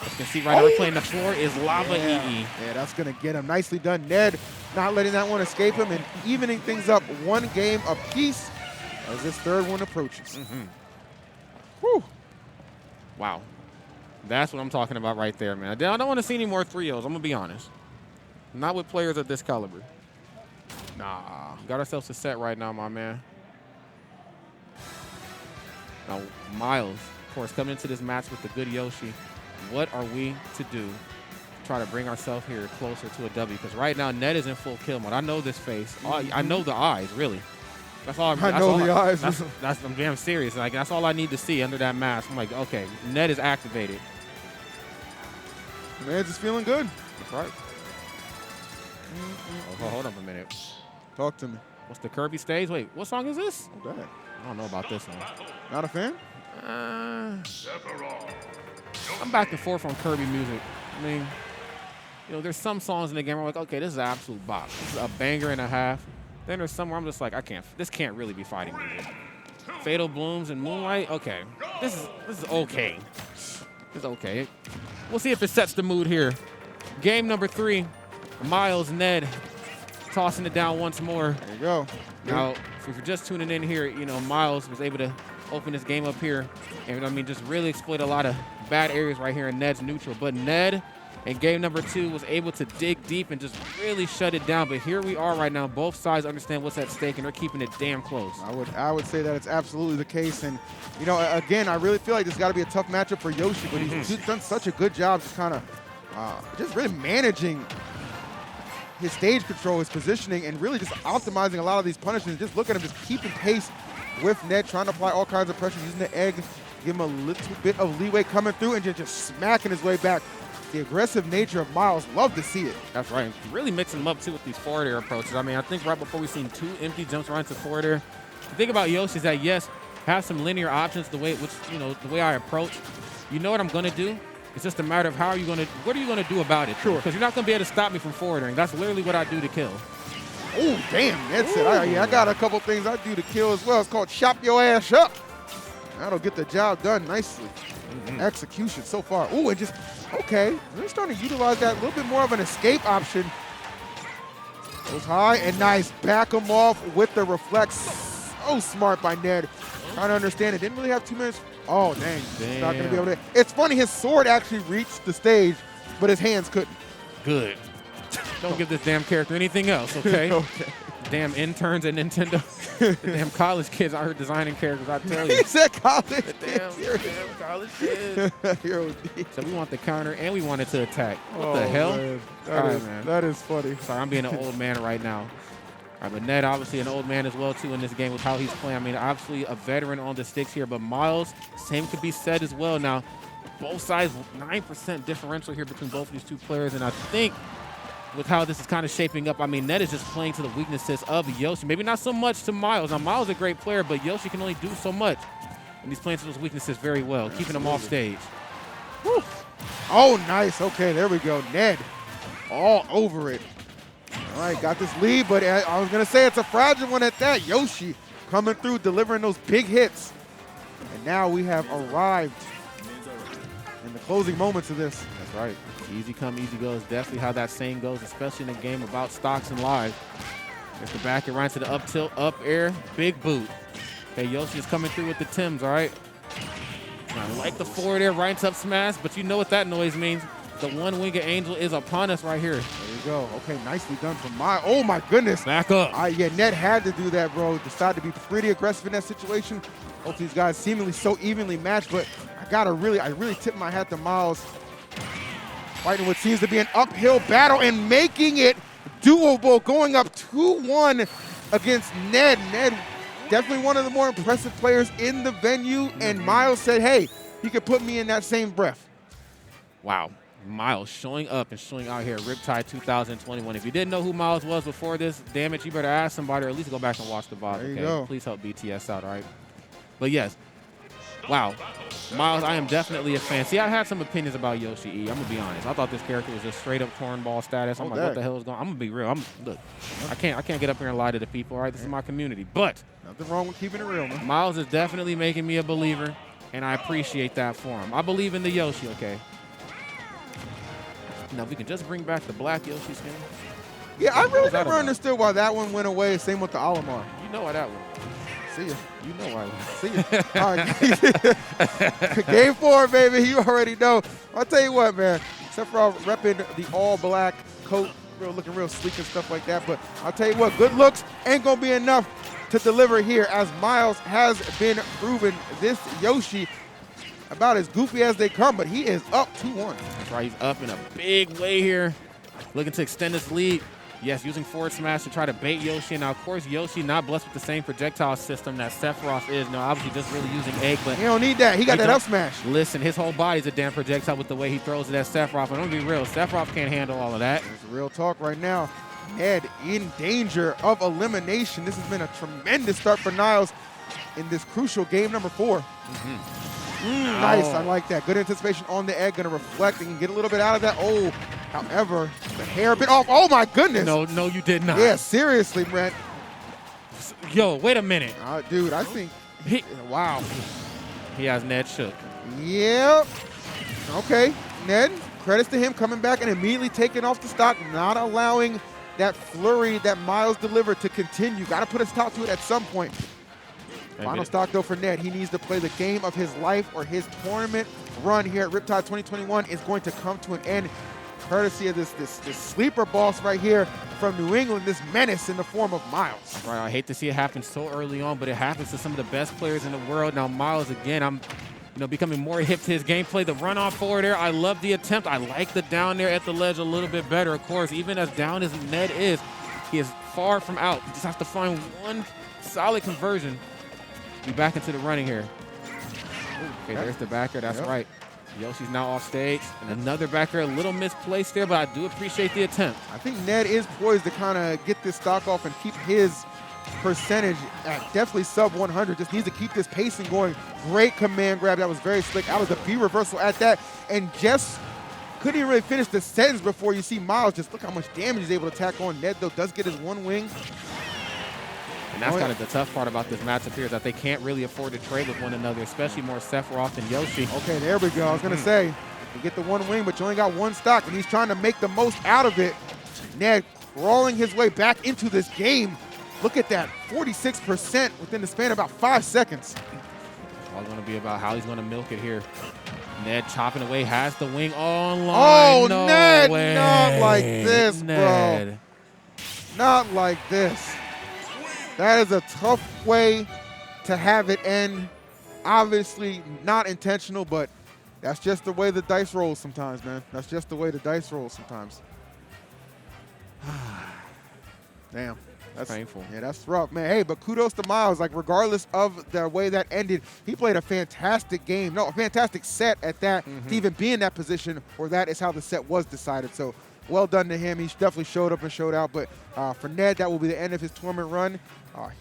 as you can see right now, we're playing the floor is Lava EE. Yeah, that's going to get him. Nicely done. Ned not letting that one escape him and evening things up one game apiece as this third one approaches. Whew. Wow. That's what I'm talking about right there, man. I don't want to see any more 3-0s. I'm going to be honest. Not with players of this caliber. Nah. Got ourselves a set right now, my man. Now, Miles, of course, coming into this match with the good Yoshi. What are we to do to try to bring ourselves here closer to a W? Because right now, Ned is in full kill mode. I know this face. I know the eyes, really. That's all. I know the eyes. I'm damn serious. Like that's all I need to see under that mask. I'm like, okay, Ned is activated. Man's just feeling good. That's right. Oh, hold up a minute. Talk to me. What's the Kirby stage? Wait, what song is this? Oh, God. I don't know about this one. Not a fan? I'm back and forth on Kirby music. I mean, you know, there's some songs in the game where I'm like, okay, this is an absolute bop. This is a banger and a half. Then there's some where I'm just like, this can't really be fighting music. Fatal Blooms and Moonlight, okay. This is okay. This is okay. We'll see if it sets the mood here. Game number 3, Miles, Ned, tossing it down once more. There you go. Now, if you're just tuning in here, you know, Miles was able to open this game up here and, I mean, just really exploit a lot of bad areas right here in Ned's neutral. But Ned, in game number 2, was able to dig deep and just really shut it down. But here we are right now. Both sides understand what's at stake, and they're keeping it damn close. I would say that it's absolutely the case. And, you know, again, I really feel like this has got to be a tough matchup for Yoshi, but he's done such a good job just kind of just really managing his stage control, his positioning, and really just optimizing a lot of these punishes. Just look at him just keeping pace with Ned, trying to apply all kinds of pressure, using the egg, give him a little bit of leeway coming through, and just smacking his way back. The aggressive nature of Miles, love to see it. That's right. Really mixing them up, too, with these forward air approaches. I mean, I think right before we seen 2 empty jumps right into forward air. The thing about Yoshi is that, yes, have some linear options the way I approach. You know what I'm going to do? It's just a matter of what are you going to do about it? Sure. Because you're not going to be able to stop me from forwarding. That's literally what I do to kill. Oh, damn. That's it. I got a couple things I do to kill as well. It's called chop your ass up. That'll get the job done nicely. Execution so far. Oh, and just, okay. They're starting to utilize that a little bit more of an escape option. Goes high and nice. Back him off with the reflex. So smart by Ned. Trying to understand it. Didn't really have 2 minutes. Oh, dang. He's not going to be able to. It's funny, his sword actually reached the stage, but his hands couldn't. Good. Don't give this damn character anything else, okay? Okay. Damn interns at Nintendo. The damn college kids out here designing characters, I tell you. He said college. Damn college kids. Hero D. So we want the counter and we want it to attack. What the hell? Man. Man. That is funny. Sorry, I'm being an old man right now. All right, but Ned, obviously an old man as well, too, in this game with how he's playing. I mean, obviously a veteran on the sticks here, but Miles, same could be said as well. Now, both sides, 9% differential here between both of these 2 players, and I think with how this is kind of shaping up, I mean, Ned is just playing to the weaknesses of Yoshi. Maybe not so much to Miles. Now, Miles is a great player, but Yoshi can only do so much. And he's playing to those weaknesses very well, keeping him off stage. Woo. Oh, nice. Okay, there we go. Ned all over it. All right, got this lead, but I was going to say it's a fragile one at that. Yoshi coming through, delivering those big hits. And now we have arrived in the closing moments of this. That's right. Easy come, easy go is definitely how that saying goes, especially in a game about stocks and lives. There's the back and right to the up tilt, up air, big boot. Okay, Yoshi is coming through with the Tims, all right? I like the forward air, right up smash, but you know what that noise means. The one-winged angel is upon us right here. There you go. Okay, nicely done from oh my goodness. Back up. Yeah, Ned had to do that, bro. Decided to be pretty aggressive in that situation. Both these guys seemingly so evenly matched, but I really tip my hat to Miles. Fighting what seems to be an uphill battle and making it doable, going up 2-1 against Ned. Ned, definitely one of the more impressive players in the venue, and Miles said, hey, he could put me in that same breath. Wow. Miles showing up and showing out here at Riptide 2021. If you didn't know who Miles was before this, damn it, you better ask somebody or at least go back and watch the VOD. There you okay? go. Please help BTS out, all right? But yes, wow. Miles, I am definitely a fan. See, I had some opinions about Yoshi E. I'm going to be honest. I thought this character was just straight up cornball status. I'm like, what the hell is going on? I'm going to be real. Look, I can't get up here and lie to the people, all right? This is my community. But nothing wrong with keeping it real, man. Miles is definitely making me a believer, and I appreciate that for him. I believe in the Yoshi, okay? Now, if we can just bring back the black Yoshi skin. Yeah, I really never understood why that one went away. Same with the Olimar. You know why that one. See ya. You know why. See ya. All right. Game 4, baby. You already know. I'll tell you what, man. Except for repping the all-black coat, looking real sleek and stuff like that. But I'll tell you what, good looks ain't going to be enough to deliver here, as Miles has been proven. This Yoshi, about as goofy as they come, but he is up 2-1. That's right. He's up in a big way here. Looking to extend his lead. Yes, using forward smash to try to bait Yoshi. Now, of course, Yoshi not blessed with the same projectile system that Sephiroth is. Now, obviously, just really using egg, but He don't need that. He got that up smash. listen, his whole body's a damn projectile with the way he throws it at Sephiroth. And I'm gonna be real, Sephiroth can't handle all of that. It's real talk right now. Ned in danger of elimination. This has been a tremendous start for Niles in this crucial game number 4. Nice, I like that. Good anticipation on the egg, gonna reflect and get a little bit out of that. Oh, however, the hair a bit off. Oh my goodness. No, you did not. Yeah, seriously, Brent. Yo, wait a minute. Dude, I think, wow. He has Ned shook. Yep. Okay, Ned, credits to him coming back and immediately taking off the stock, not allowing that flurry that Miles delivered to continue. Got to put a stop to it at some point. Final stock, though, for Ned. He needs to play the game of his life, or his tournament run here at Riptide 2021 is going to come to an end, courtesy of this sleeper boss right here from New England, this menace in the form of Miles. Right, I hate to see it happen so early on, but it happens to some of the best players in the world. Now, Miles, again, I'm becoming more hip to his gameplay. The run off forward there, I love the attempt. I like the down there at the ledge a little bit better. Of course, even as down as Ned is, he is far from out. He just has to find one solid conversion. Be back into the running here. Okay, there's the backer. That's right. Yoshi's now off stage. And another backer, a little misplaced there, but I do appreciate the attempt. I think Ned is poised to kind of get this stock off and keep his percentage at definitely sub 100. Just needs to keep this pacing going. Great command grab. That was very slick. Out of the B reversal at that. And just couldn't even really finish the sentence before you see Miles. Just look how much damage he's able to tack on. Ned, though, does get his one wing. And that's kind of the tough part about this matchup here, is that they can't really afford to trade with one another, especially more Sephiroth and Yoshi. Okay, there we go. I was going to say, you get the one wing, but you only got one stock, and he's trying to make the most out of it. Ned crawling his way back into this game. Look at that, 46% within the span of about 5 seconds. It's all going to be about how he's going to milk it here. Ned chopping away, has the wing online. Oh, no Ned, way. not like this, Ned. bro. Not like this. That is a tough way to have it end. Obviously not intentional, but that's just the way the dice rolls sometimes, man. That's just the way the dice rolls sometimes. Damn. That's painful. Yeah, that's rough, man. Hey, but kudos to Miles. Like, regardless of the way that ended, he played a fantastic game. No, a fantastic set at that to even be in that position, or that is how the set was decided. So well done to him. He definitely showed up and showed out. But for Ned, that will be the end of his tournament run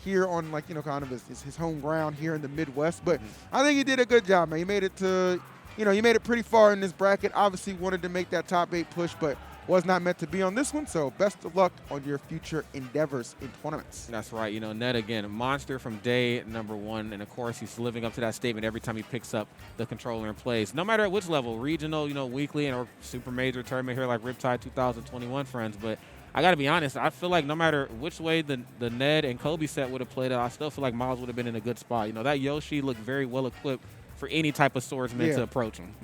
here on, like, kind of his home ground here in the Midwest. But I think he did a good job, man. He made it to, you made it pretty far in this bracket. Obviously wanted to make that top 8 push, but was not meant to be on this one. So best of luck on your future endeavors in tournaments. That's right. Ned, again, a monster from day number 1. And, of course, he's living up to that statement every time he picks up the controller and plays. No matter at which level, regional, weekly, or super major tournament here like Riptide 2021, friends. But I got to be honest, I feel like no matter which way the Ned and Kobe set would have played out, I still feel like Miles would have been in a good spot. That Yoshi looked very well equipped for any type of swordsman to approach him.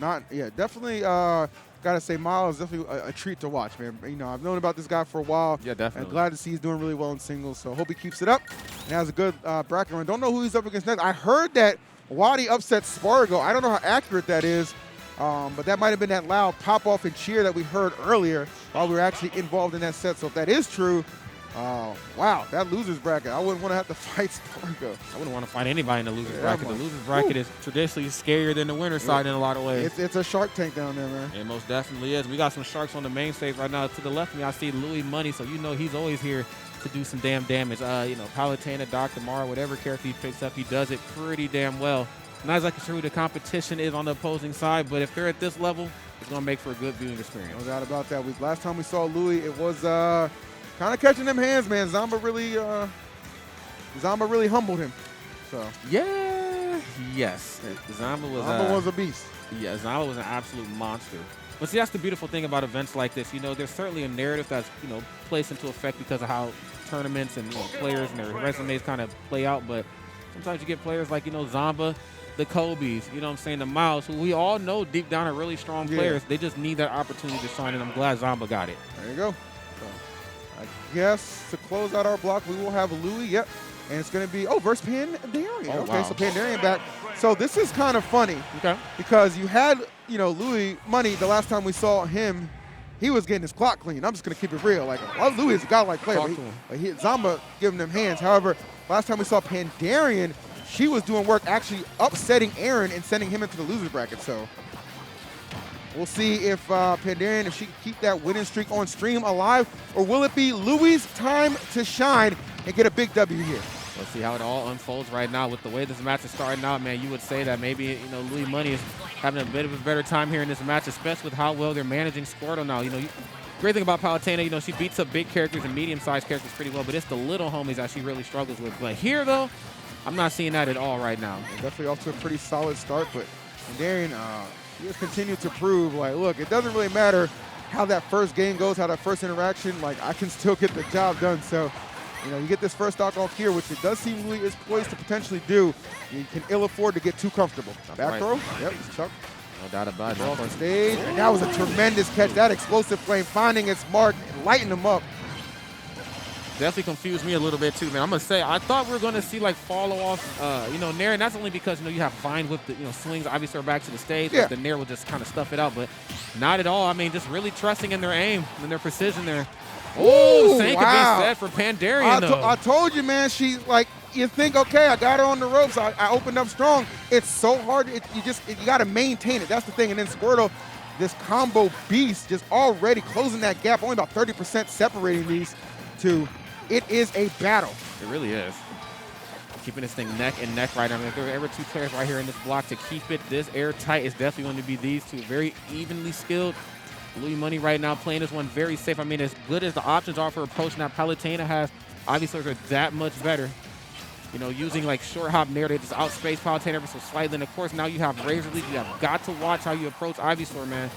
Definitely got to say, Miles is definitely a treat to watch, man. I've known about this guy for a while. Yeah, definitely. I'm glad to see he's doing really well in singles, so hope he keeps it up and has a good bracket run. Don't know who he's up against next. I heard that Wadi upset Spargo. I don't know how accurate that is, but that might have been that loud pop-off and cheer that we heard earlier while we were actually involved in that set. So if that is true, wow, that loser's bracket, I wouldn't want to have to fight Spargo. I wouldn't want to fight anybody in the loser's bracket. The loser's bracket is traditionally scarier than the winner's side in a lot of ways. It's a Shark Tank down there, man. It most definitely is. We got some sharks on the main stage right now. To the left of me, I see Louis Money, so he's always here to do some damn damage. Palutena, Dr. Mara, whatever character he picks up, he does it pretty damn well. Not exactly sure who the competition is on the opposing side, but if they're at this level, it's going to make for a good viewing experience. No doubt about that. Last time we saw Louis, it was kind of catching them hands, man. Zamba really humbled him. So Yes. Zamba was a beast. Yeah, Zamba was an absolute monster. But see, that's the beautiful thing about events like this. There's certainly a narrative that's placed into effect because of how tournaments and players and their resumes kind of play out. But sometimes you get players like Zamba, the Kobe's, the Miles, who we all know deep down are really strong players. They just need that opportunity to shine, and I'm glad Zamba got it. There you go. I guess to close out our block, we will have Louis. Yep. And it's going to be, versus Pandarian. Oh, okay, wow. so Pandarian back. So this is kind of funny. Okay. Because you had, Louis Money the last time we saw him he was getting his clock clean. I'm just going to keep it real. Like, Louis is a godlike player. Talk to him. But Zamba giving them hands. However, last time we saw Pandarian, she was doing work actually upsetting Aaron and sending him into the loser bracket. So we'll see if Pandarian, if she can keep that winning streak on stream alive, or will it be Louis' time to shine and get a big W here? Let's see how it all unfolds right now. With the way this match is starting out, man, you would say that maybe, you know, Louis Money is having a bit of a better time here in this match, especially with how well they're managing Squirtle now. You know, great thing about Palutena, you know, she beats up big characters and medium-sized characters pretty well, but it's the little homies that she really struggles with. But here, though, I'm not seeing that at all right now. And definitely off to a pretty solid start, but Darian, he has continued to prove, like, look, it doesn't really matter how that first game goes, how that first interaction, like, I can still get the job done. So, you know, you get this first stock off here, which it does seem Louis is poised to potentially do. You can ill afford to get too comfortable. Back throw, yep, it's Chuck. No doubt about it. Off on stage, and that was a tremendous catch. That explosive flame finding its mark and lighting them up. Definitely confused me a little bit too, man. I'm gonna say I thought we were gonna see like follow off, you know, Nair, and that's only because, you know, you have Vine with the, you know, swings obviously are back to the stage. Yeah. The Nair will just kind of stuff it out, but not at all. I mean, just really trusting in their aim and their precision there. Oh, same could be said for Pandarian though. I told you, man. She, like, you think, okay, I got her on the ropes. I opened up strong. It's so hard. You got to maintain it. That's the thing. And then Squirtle, this combo beast, just already closing that gap. Only about 30% separating these two. It is a battle. It really is. Keeping this thing neck and neck right now. I mean, if there were ever two players right here in this block to keep it this airtight, it's definitely going to be these two. Very evenly skilled. Louis Money right now playing this one very safe. I mean, as good as the options are for approach now, Palutena has, obviously, they're that much better. You know, using like short hop Nair, they just outspace Palutena ever so slightly. And of course, now you have Razor Leaf. You have got to watch how you approach Ivysaur, man.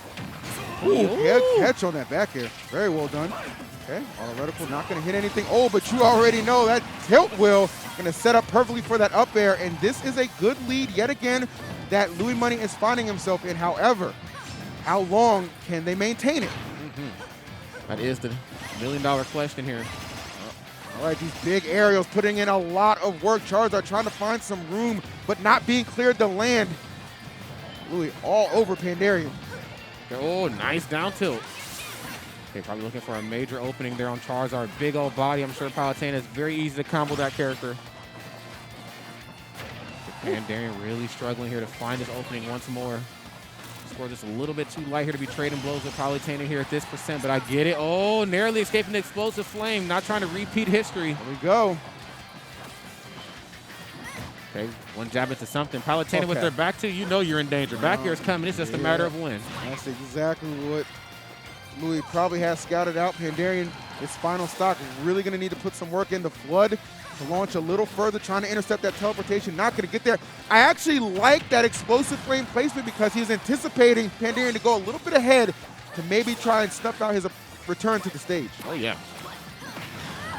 Ooh, catch on that back air. Very well done. Okay, Reticle not going to hit anything. Oh, but you already know that tilt wheel going to set up perfectly for that up air. And this is a good lead yet again that Louis Money is finding himself in. However, how long can they maintain it? That is the million-dollar question here. All right, these big aerials putting in a lot of work. Charizard trying to find some room, but not being cleared to land. Louis all over Pandarian. Oh, nice down tilt. Okay, probably looking for a major opening there on Charizard. Big old body. I'm sure Palutena is very easy to combo that character. Pandarian really struggling here to find his opening once more. Score just a little bit too light here to be trading blows with Palutena here at this percent, but I get it. Oh, narrowly escaping the explosive flame, not trying to repeat history. Here we go. Okay, one jab into something. Palutena with their back two, you know you're in danger. Back air is coming, it's just a matter of when. That's exactly what Louis probably has scouted out. Pandarian, his final stock, really going to need to put some work into Flood to launch a little further, trying to intercept that teleportation. Not going to get there. I actually like that explosive flame placement because he's anticipating Pandarian to go a little bit ahead to maybe try and snuff out his return to the stage. Oh, yeah.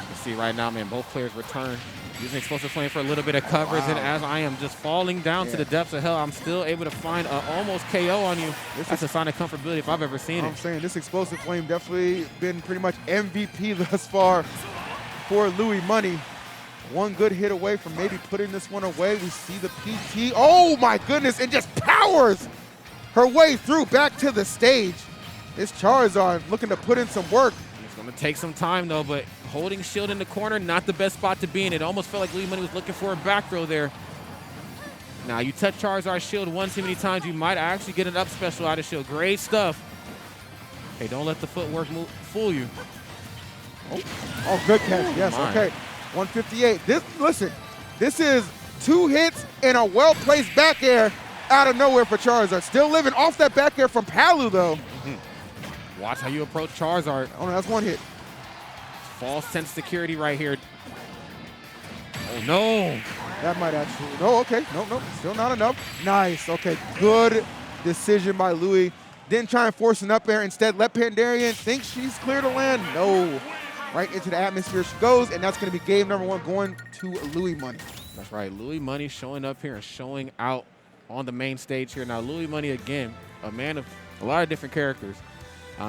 You see right now, man, both players return. Using explosive flame for a little bit of coverage, and as I am just falling down to the depths of hell, I'm still able to find an almost KO on you. That's a sign of comfortability if I've ever seen it. I'm saying this explosive flame definitely been pretty much MVP thus far for Louis Money. One good hit away from maybe putting this one away. We see the PT. Oh my goodness, and just powers her way through back to the stage. This Charizard looking to put in some work. It's going to take some time though, but holding shield in the corner, not the best spot to be in. It almost felt like Louis Money was looking for a back throw there. Now, you touch Charizard's shield one too many times, you might actually get an up special out of shield. Great stuff. Hey, don't let the footwork fool you. Oh, good catch. Yes, okay. 158. Listen, this is 2 hits and a well-placed back air out of nowhere for Charizard. Still living off that back air from Palu, though. Watch how you approach Charizard. Oh, no, that's 1 hit. False sense security right here. Oh, no. That might actually. No, okay. No, still not enough. Nice. Okay, good decision by Louis. Didn't try and force an up air. Instead, let Pandarian think she's clear to land. No. Right into the atmosphere she goes, and that's going to be game number 1 going to Louis Money. That's right. Louis Money showing up here and showing out on the main stage here. Now, Louis Money, again, a man of a lot of different characters.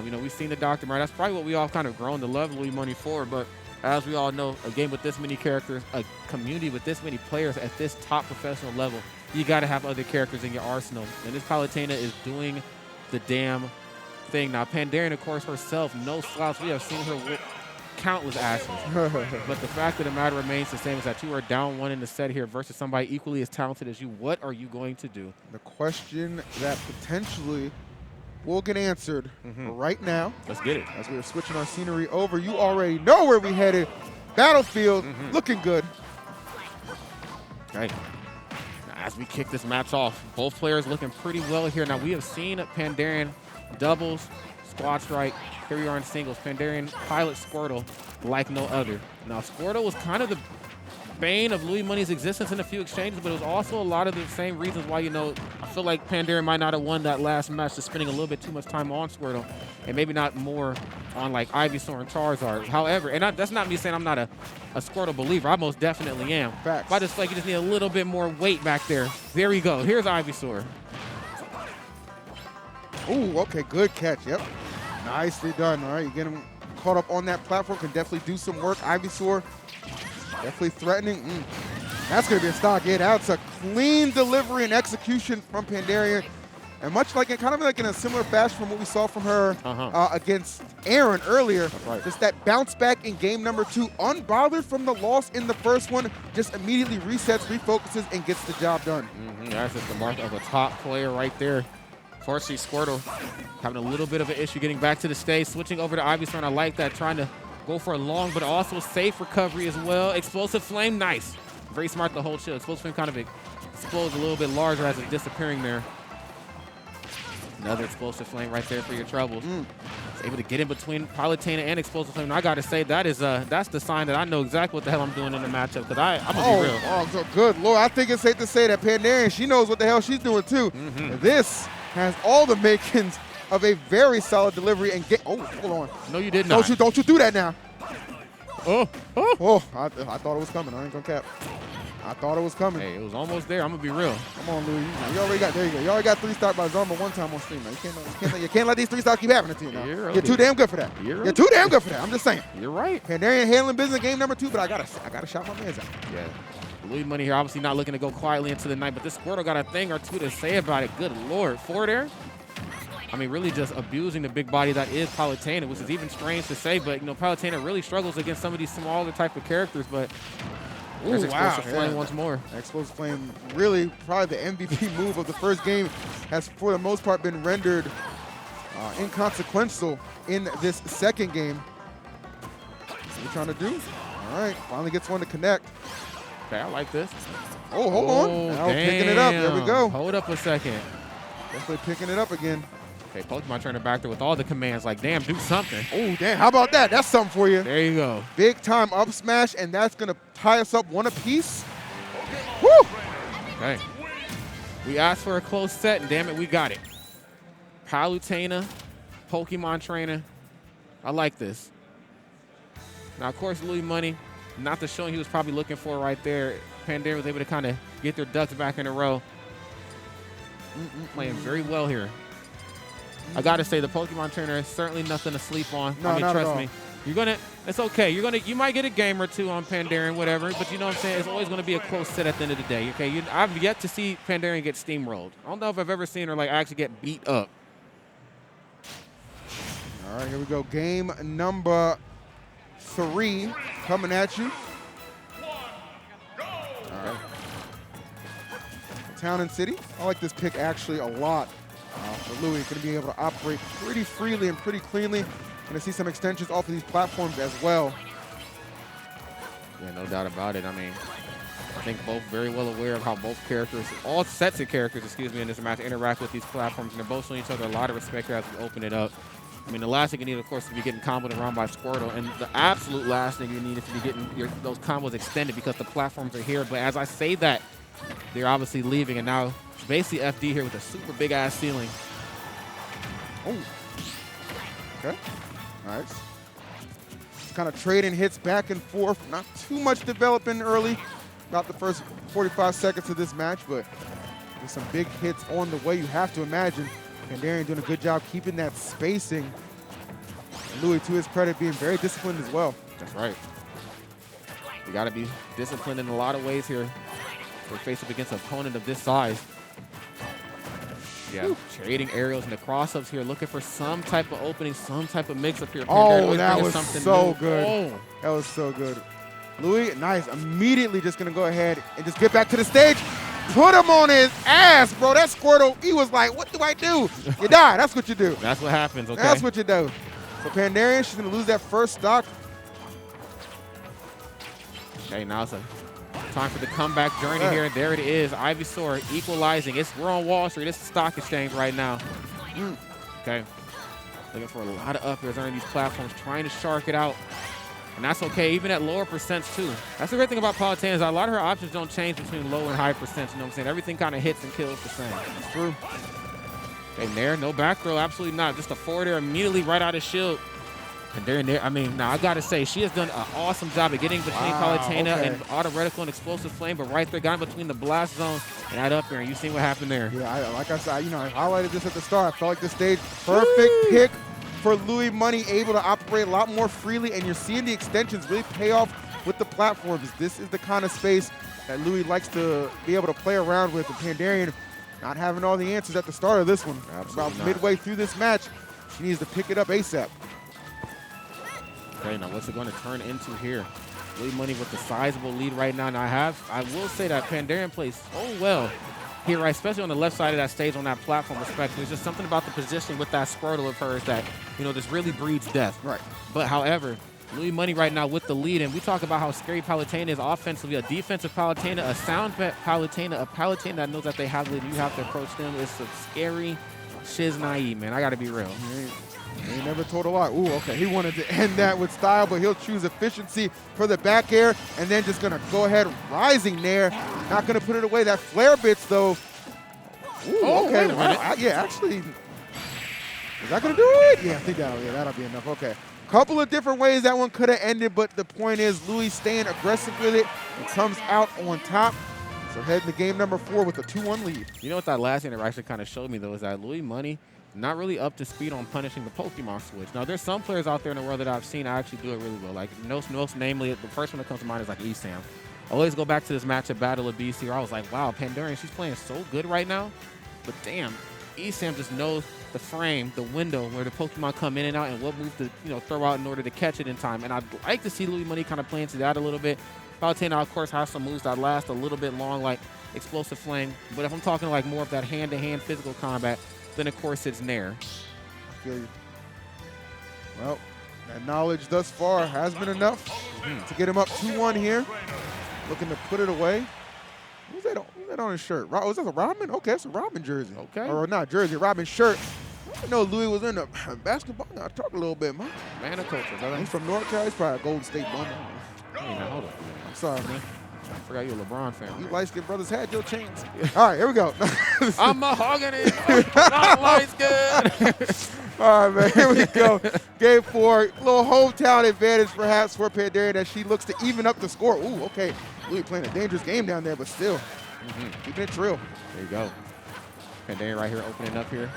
You know, we've seen the Dr. Mar. That's probably what we all kind of grown to love Louis Money for. But as we all know, a game with this many characters, a community with this many players at this top professional level, you got to have other characters in your arsenal. And this Palutena is doing the damn thing. Now, Pandaren, of course, herself, no slouch. We have seen her whoop countless asses. But the fact of the matter remains the same, is that you are down 1 in the set here versus somebody equally as talented as you. What are you going to do? The question that potentially will get answered right now. Let's get it. As we are switching our scenery over, you already know where we headed. Battlefield, looking good. Okay. As we kick this match off, both players looking pretty well here. Now, we have seen Pandaren doubles, squad strike. Here we are in singles. Pandaren pilot Squirtle like no other. Now, Squirtle was kind of the bane of Louis Money's existence in a few exchanges, but it was also a lot of the same reasons why, I feel like Pandaren might not have won that last match, just spending a little bit too much time on Squirtle and maybe not more on like Ivysaur and Charizard. However, and that's not me saying I'm not a Squirtle believer. I most definitely am. Facts. But I just feel like you just need a little bit more weight back there. There we go. Here's Ivysaur. Ooh, okay, good catch. Yep. Nicely done. All right, you get him caught up on that platform, can definitely do some work. Ivysaur definitely threatening. That's going to be a stock. Yeah, that's a clean delivery and execution from Pandaren. And much like, kind of like in a similar fashion from what we saw from her against Aaron earlier, just that bounce back in game number 2, unbothered from the loss in the first one, just immediately resets, refocuses, and gets the job done. That's just the mark of a top player right there. Unfortunately, Squirtle having a little bit of an issue getting back to the stage, switching over to Ivysaur, and I like that, trying to go for a long but also safe recovery as well. Explosive Flame, nice. Very smart to hold chill. Explosive Flame kind of explodes a little bit larger as it's disappearing there. Another Explosive Flame right there for your troubles. It's able to get in between Palutena and Explosive Flame. And I got to say, that's the sign that I know exactly what the hell I'm doing in the matchup, because I'm going to be real. Oh, so good Lord. I think it's safe to say that Pandaren, she knows what the hell she's doing too. This has all the makings of a very solid delivery and get. Oh, hold on. No, you did not. Don't you do that now. Oh. I thought it was coming. I ain't gonna cap. I thought it was coming. Hey, it was almost there. I'm gonna be real. Come on, Louis. You already got, there you go. You already got 3-star by Zomba one time on stream. Now. You can't let these 3-stars keep happening to you now. You're too damn good for that. You're too damn good for that. I'm just saying. You're right. Pandaren handling business game number 2, but I gotta shout my man's out. Yeah. Louis Money here, obviously not looking to go quietly into the night, but this Squirtle got a thing or two to say about it. Good Lord. Forward air. I mean, really just abusing the big body that is Palutena, which is even strange to say, but, Palutena really struggles against some of these smaller type of characters, but there's Explosive Flame once more. Explosive Flame, really probably the MVP move of the first game, has for the most part been rendered inconsequential in this second game. What are you trying to do? All right, finally gets one to connect. Okay, I like this. Oh, hold on. Now picking it up. There we go. Hold up a second. Definitely picking it up again. Okay, Pokemon turning back there with all the commands like, damn, do something. Oh, damn. How about that? That's something for you. There you go. Big time up smash, and that's going to tie us up one apiece. Woo! Okay. We asked for a close set, and damn it, we got it. Palutena, Pokemon trainer. I like this. Now, of course, Louis Money, not the showing he was probably looking for right there. Pandaren was able to kind of get their ducks back in a row. Playing very well here. I got to say, the Pokemon trainer is certainly nothing to sleep on. No, I mean, not trust at all. me. It's okay. You might get a game or two on Pandaren, whatever, but you know what I'm saying? It's always going to be a close set at the end of the day, okay? I've yet to see Pandaren get steamrolled. I don't know if I've ever seen her, actually get beat up. All right, here we go. Game number 3 coming at you. All right. Town and City. I like this pick actually a lot for Louis. Going to be able to operate pretty freely and pretty cleanly. Going to see some extensions off of these platforms as well. Yeah, no doubt about it. I mean, I think both very well aware of how both characters, all sets of characters, in this match interact with these platforms, and they're both showing each other a lot of respect as we open it up. I mean, the last thing you need, of course, is to be getting comboed around by Squirtle, and the absolute last thing you need is to be getting those combos extended because the platforms are here. But as I say that, they're obviously leaving, and now it's basically FD here with a super big-ass ceiling. Oh. Okay. Nice. Kind of trading hits back and forth. Not too much developing early. About the first 45 seconds of this match, but there's some big hits on the way, you have to imagine. Pandaren doing a good job keeping that spacing. And Louis, to his credit, being very disciplined as well. That's right. You got to be disciplined in a lot of ways here. We're faced up against an opponent of this size. Yeah, trading aerials and the cross-ups here, looking for some type of opening, some type of mix-up here. Oh, that was something so new. good. Oh. That was so good. Louis, nice. Immediately just going to go ahead and just get back to the stage. Put him on his ass, bro. That Squirtle, he was like, what do I do? You die. That's what you do. That's what happens, okay? That's what you do. So Pandarian, she's going to lose that first stock. Okay, now it's time for the comeback journey here. There it is. Ivysaur equalizing. We're on Wall Street. It's a stock exchange right now. Okay. Looking for a lot of up airs under these platforms, trying to shark it out. And that's okay, even at lower percents too. That's the great thing about Palutena is that a lot of her options don't change between low and high percents. You know what I'm saying? Everything kind of hits and kills the same. That's true. Okay, Nair, no back throw, absolutely not. Just a forward air immediately right out of shield. And there, I mean, now I gotta say, she has done an awesome job of getting between Palutena and Auto Reticle and Explosive Flame, but right there, got in between the blast zone and that up there, and you seen what happened there. Yeah, like I said, I highlighted this at the start. I felt like the stage, perfect pick for Louis Money, able to operate a lot more freely, and you're seeing the extensions really pay off with the platforms. This is the kind of space that Louis likes to be able to play around with. And Pandarian not having all the answers at the start of this one. Absolutely About midway through this match, she needs to pick it up ASAP. Okay, now what's it going to turn into here? Louis Money with the sizable lead right now. Now I will say that Pandarian plays so well here, right, especially on the left side of that stage on that platform, respectively. There's just something about the positioning with that Squirtle of hers that, this really breeds death. Right. But however, Louis Money right now with the lead, and we talk about how scary Palutena is offensively. A defensive Palutena, a sound Palutena, a Palutena that knows that they have the lead. You have to approach them. It's a scary shiz naive, man. I got to be real. He never told a lie. Ooh, okay. He wanted to end that with style, but he'll choose efficiency for the back air and then just going to go ahead rising there. Not going to put it away. That flare bits, though. Ooh, okay. Wow. Yeah, actually. Is that going to do it? Yeah, I think that'll be enough. Okay. Couple of different ways that one could have ended, but the point is Louis staying aggressive with it and comes out on top. So heading to game number 4 with a 2-1 lead. You know what that last interaction kind of showed me, though, is that Louis Money not really up to speed on punishing the Pokemon switch. Now, there's some players out there in the world that I've seen actually do it really well. Like, most namely, the first one that comes to mind is like Esam. I always go back to this match at Battle of BC where I was like, wow, Pandarian, she's playing so good right now. But damn, Esam just knows the frame, the window where the Pokemon come in and out and what move to throw out in order to catch it in time. And I'd like to see Louis Money kind of play into that a little bit. Palutena, of course, has some moves that last a little bit long, like Explosive Flame. But if I'm talking like more of that hand-to-hand physical combat, then of course it's Nair. Feel you. Well, that knowledge thus far has been enough to get him up 2-1 here. Looking to put it away. Who's that on his shirt? Was that a Robin? Okay, that's a Robin jersey. Okay. Or not jersey, Robin shirt. I didn't know Louis was in the basketball. I talk a little bit, man. Man of culture, brother. He's from North Carolina. He's probably a Golden State bum. Hey, now, hold up. I'm sorry, man. I forgot you're a LeBron fan. You light-skinned brothers had your chance. All right, here we go. I'm mahogany, not light-skinned. All right, man, here we go. Game 4, little hometown advantage perhaps for Pandarian as she looks to even up the score. Ooh, okay. Louis playing a dangerous game down there, but still, keeping it real. There you go. Pandarian right here opening up here.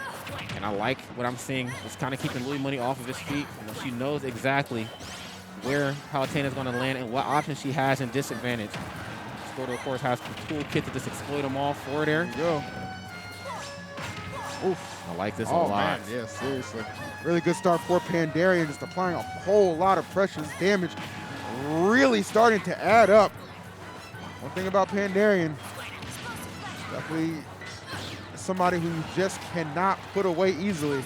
And I like what I'm seeing. It's kind of keeping Louis Money off of his feet. She knows exactly where Palutena is going to land and what options she has in disadvantage. Squirtle, of course, has the toolkit to just exploit them all forward there. There you go. Oof. I like this a lot. Man, yeah, seriously. Really good start for Pandarian, just applying a whole lot of pressure. This damage really starting to add up. One thing about Pandarian, definitely somebody who you just cannot put away easily.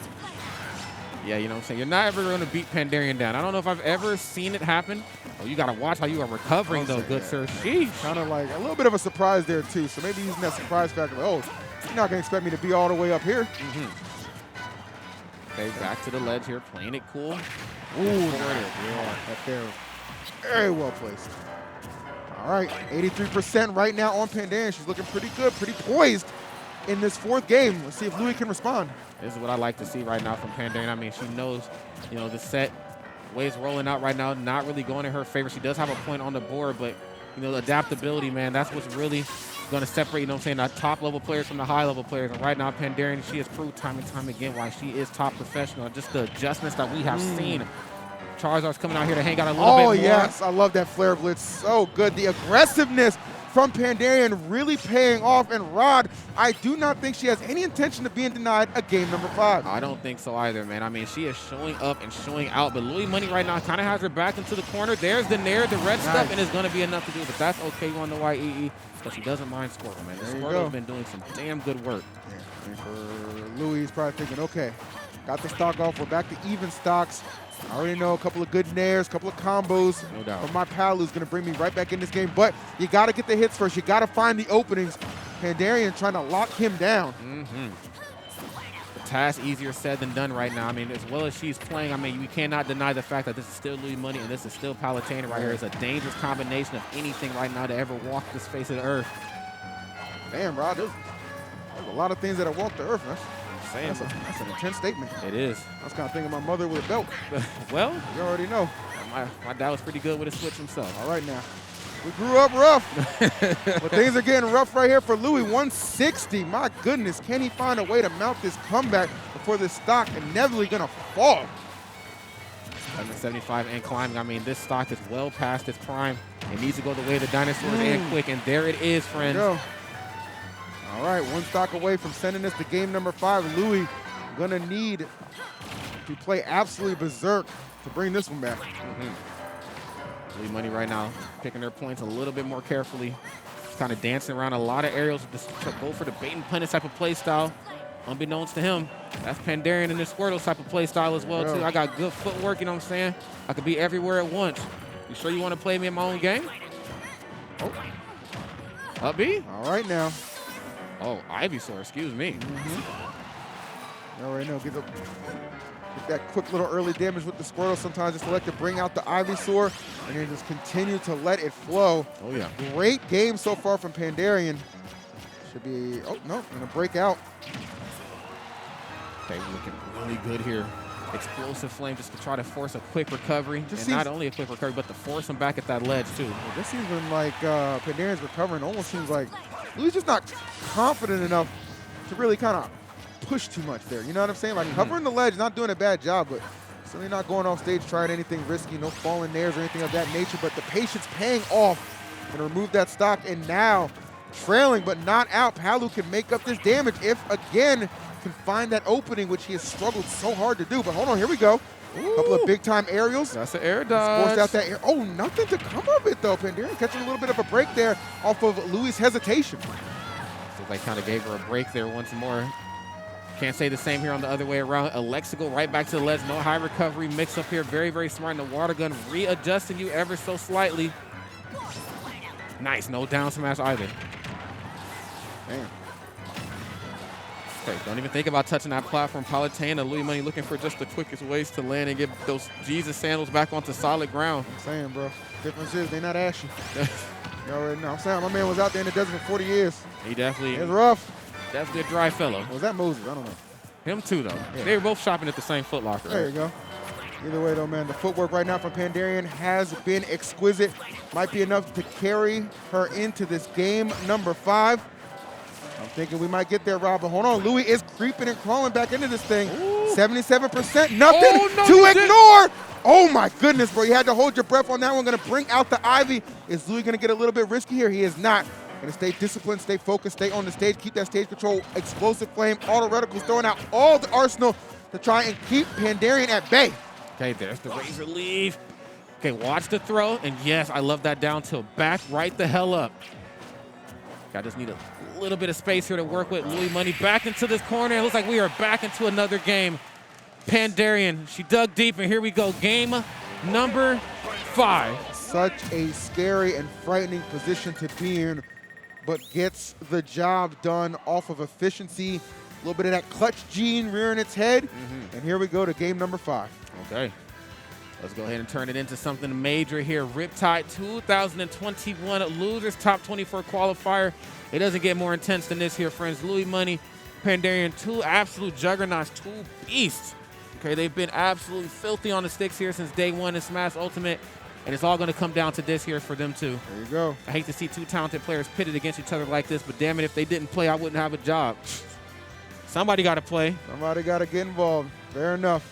Yeah, you know what I'm saying? You're not ever going to beat Pandarian down. I don't know if I've ever seen it happen. Oh, you got to watch how you are recovering, though, good sir. Sheesh. Kind of like a little bit of a surprise there, too. So maybe using that surprise factor. Like, oh, you're not going to expect me to be all the way up here. Okay, back to the ledge here, playing it cool. Ooh, yeah, up there. Very well placed. All right, 83% right now on Pandarian. She's looking pretty good, pretty poised in this 4th game. Let's see if Louis can respond. This is what I like to see right now from Pandarian. I mean, she knows, the set waves rolling out right now, not really going in her favor. She does have a point on the board, but, the adaptability, man, that's what's really going to separate, the top-level players from the high-level players. And right now, Pandarian, she has proved time and time again why she is top professional. Just the adjustments that we have seen. Charizard's coming out here to hang out a little bit more. Oh, yes. I love that Flare Blitz. So good. The aggressiveness from Pandarian really paying off. And Rod, I do not think she has any intention of being denied a game number 5. I don't think so either, man. I mean, she is showing up and showing out, but Louis Money right now kind of has her back into the corner. There's the nair, the red stuff, and it's going to be enough to do, but that's okay. You want to know why, EE? But she doesn't mind Squirtle, man. Squirtle's been doing some damn good work. Yeah. And for Louis, he's probably thinking, okay, got the stock off. We're back to even stocks. I already know a couple of good nairs, a couple of combos no doubt. from my pal who's going to bring me right back in this game. But you got to get the hits first. You got to find the openings. Pandarian trying to lock him down. The task easier said than done right now. I mean, as well as she's playing, I mean, we cannot deny the fact that this is still Louis Money and this is still Palutena right here. It's a dangerous combination of anything right now to ever walk this face of the earth. Damn, Rod, there's a lot of things that have walked the earth. That's an intense statement. It is. I was kind of thinking my mother with a belt. Well, you already know. My dad was pretty good with a switch himself. All right now. We grew up rough. But things are getting rough right here for Louis. 160. My goodness. Can he find a way to mount this comeback before this stock inevitably going to fall? 75 and climbing. I mean, this stock is well past its prime. It needs to go the way of the dinosaurs and quick. And there it is, friends. There you go. All right, one stock away from sending us to game number 5. Louis gonna need to play absolutely berserk to bring this one back. Louis Money right now picking her points a little bit more carefully. Kind of dancing around a lot of aerials to go for the bait and punish type of play style. Unbeknownst to him, that's Pandarian and this Squirtle type of play style as well, too. I got good footwork, you know what I'm saying? I could be everywhere at once. You sure you want to play me in my own game? Oh. Up B? All right now. Oh, Ivysaur, excuse me. All right, now get that quick little early damage with the Squirtle. Sometimes just like to bring out the Ivysaur and then just continue to let it flow. Oh, yeah. Great game so far from Pandarian. Should be, oh, no, gonna break out. Okay, looking really good here. Explosive Flame just to try to force a quick recovery. Just and not only a quick recovery, but to force him back at that ledge, too. Well, this seems like Pandarian's recovering. Almost seems like Louis just not confident enough to really kind of push too much there. You know what I'm saying? Like covering the ledge, not doing a bad job, but certainly not going off stage trying anything risky, no falling nairs or anything of that nature. But the patience paying off. Gonna remove that stock, and now trailing but not out. Palu can make up this damage if again can find that opening, which he has struggled so hard to do. But hold on, here we go. A couple of big time aerials. That's an air dodge. Forced out that air. Oh, nothing to come of it though. Pandarian catching a little bit of a break there off of Louis' hesitation. So they kind of gave her a break there once more. Can't say the same here on the other way around. Alexico right back to the ledge. No high recovery mix up here. Very, very smart. And the water gun readjusting you ever so slightly. Nice. No down smash either. Damn. Okay, don't even think about touching that platform. Palutena, Louis Money looking for just the quickest ways to land and get those Jesus sandals back onto solid ground. I'm saying, bro. Difference is they're not ashy. You already know. I'm saying my man was out there in the desert for 40 years. He definitely. It's rough. Definitely a dry fellow. Was that Moses? I don't know. Him too, though. Yeah. They were both shopping at the same Foot Locker. There you go. Either way, though, man, the footwork right now from Pandarian has been exquisite. Might be enough to carry her into this game number 5. I'm thinking we might get there, Rob, but hold on. Louis is creeping and crawling back into this thing. 77%, nothing to ignore. Oh, my goodness, bro. You had to hold your breath on that one. Going to bring out the Ivy. Is Louis going to get a little bit risky here? He is not. Going to stay disciplined, stay focused, stay on the stage, keep that stage control, explosive flame, auto reticles, throwing out all the arsenal to try and keep Pandarian at bay. Okay, there's the razor leave. Okay, watch the throw. And yes, I love that down tilt. Back right the hell up. I just need a little bit of space here to work with. Louis Money back into this corner. It looks like we are back into another game. Pandarian, she dug deep, and here we go. Game number 5. Such a scary and frightening position to be in, but gets the job done off of efficiency. A little bit of that clutch gene rearing its head. And here we go to game number 5. Okay. Let's go ahead and turn it into something major here. Riptide 2021 Losers Top 24 qualifier. It doesn't get more intense than this here, friends. Louis Money, Pandarian, 2 absolute juggernauts, 2 beasts. Okay, they've been absolutely filthy on the sticks here since day 1 in Smash Ultimate. And it's all going to come down to this here for them, too. There you go. I hate to see 2 talented players pitted against each other like this, but damn it, if they didn't play, I wouldn't have a job. Somebody got to play. Somebody got to get involved. Fair enough.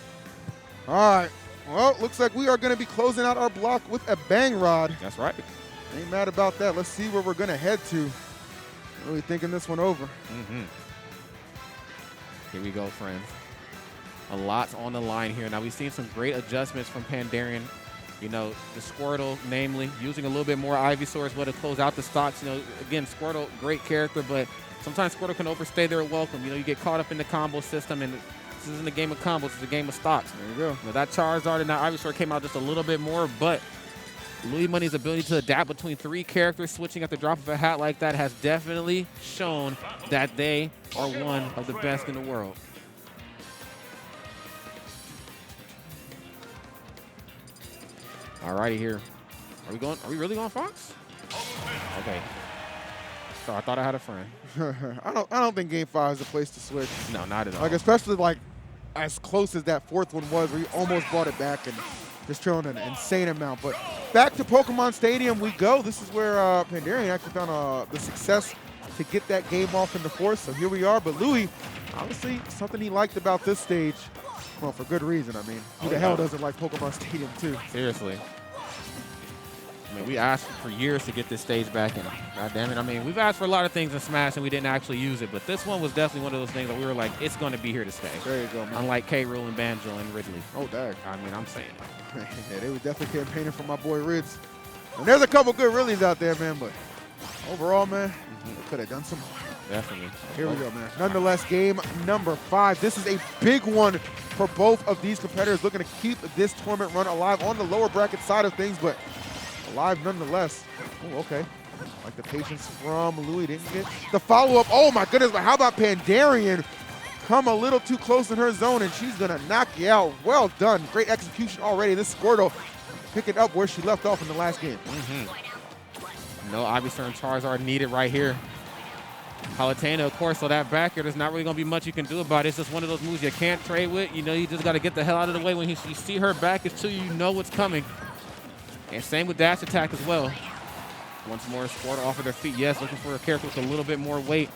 All right. Well, looks like we are going to be closing out our block with a bang rod. That's right. Ain't mad about that. Let's see where we're going to head to. Really thinking this one over. Here we go, friends. A lot's on the line here. Now, we've seen some great adjustments from Pandarian. You know, the Squirtle, namely, using a little bit more Ivysaur as well to close out the stocks. You know, again, Squirtle, great character, but sometimes Squirtle can overstay their welcome. You know, you get caught up in the combo system, and this isn't a game of combos, it's a game of stocks. There you go. You know, that Charizard and that Ivysaur came out just a little bit more, but Louis Money's ability to adapt between 3 characters, switching at the drop of a hat like that, has definitely shown that they are one of the best in the world. Alrighty here. Are we really going Fox? Okay. So I thought I had a friend. I don't think Game 5 is a place to switch. No, not at all. Like, especially like as close as that 4th one was, where you almost brought it back and just throwing an insane amount. But back to Pokemon Stadium we go. This is where Pandarian actually found the success to get that game off in the 4th. So here we are. But Louis, obviously, something he liked about this stage. Well, for good reason. I mean, who the hell doesn't like Pokemon Stadium too? Seriously. I mean, we asked for years to get this stage back, and God damn it, I mean, we've asked for a lot of things in Smash, and we didn't actually use it, but this one was definitely one of those things that we were like, it's going to be here to stay. There you go, man. Unlike K. Rool and Banjo and Ridley. Oh, dang. I mean, I'm saying. Yeah, they were definitely campaigning for my boy Rids. And there's a couple good Ridleys out there, man, but overall, man, they could have done some more. Definitely. Here we go, man. Nonetheless, game number 5. This is a big one for both of these competitors, looking to keep this tournament run alive on the lower bracket side of things, but alive nonetheless. Oh, okay. Like the patience from Louis. Didn't get the follow-up. Oh, my goodness, but how about Pandarian? Come a little too close in her zone, and she's going to knock you out. Well done. Great execution already. This Squirtle picking up where she left off in the last game. No Ivysaur and Charizard needed right here. Palutena, of course, so that back air, there's not really going to be much you can do about it. It's just one of those moves you can't trade with. You know, you just got to get the hell out of the way. When you see her back is to you, you know what's coming. And same with dash attack as well. Once more, Squirtle off of their feet. Yes, looking for a character with a little bit more weight.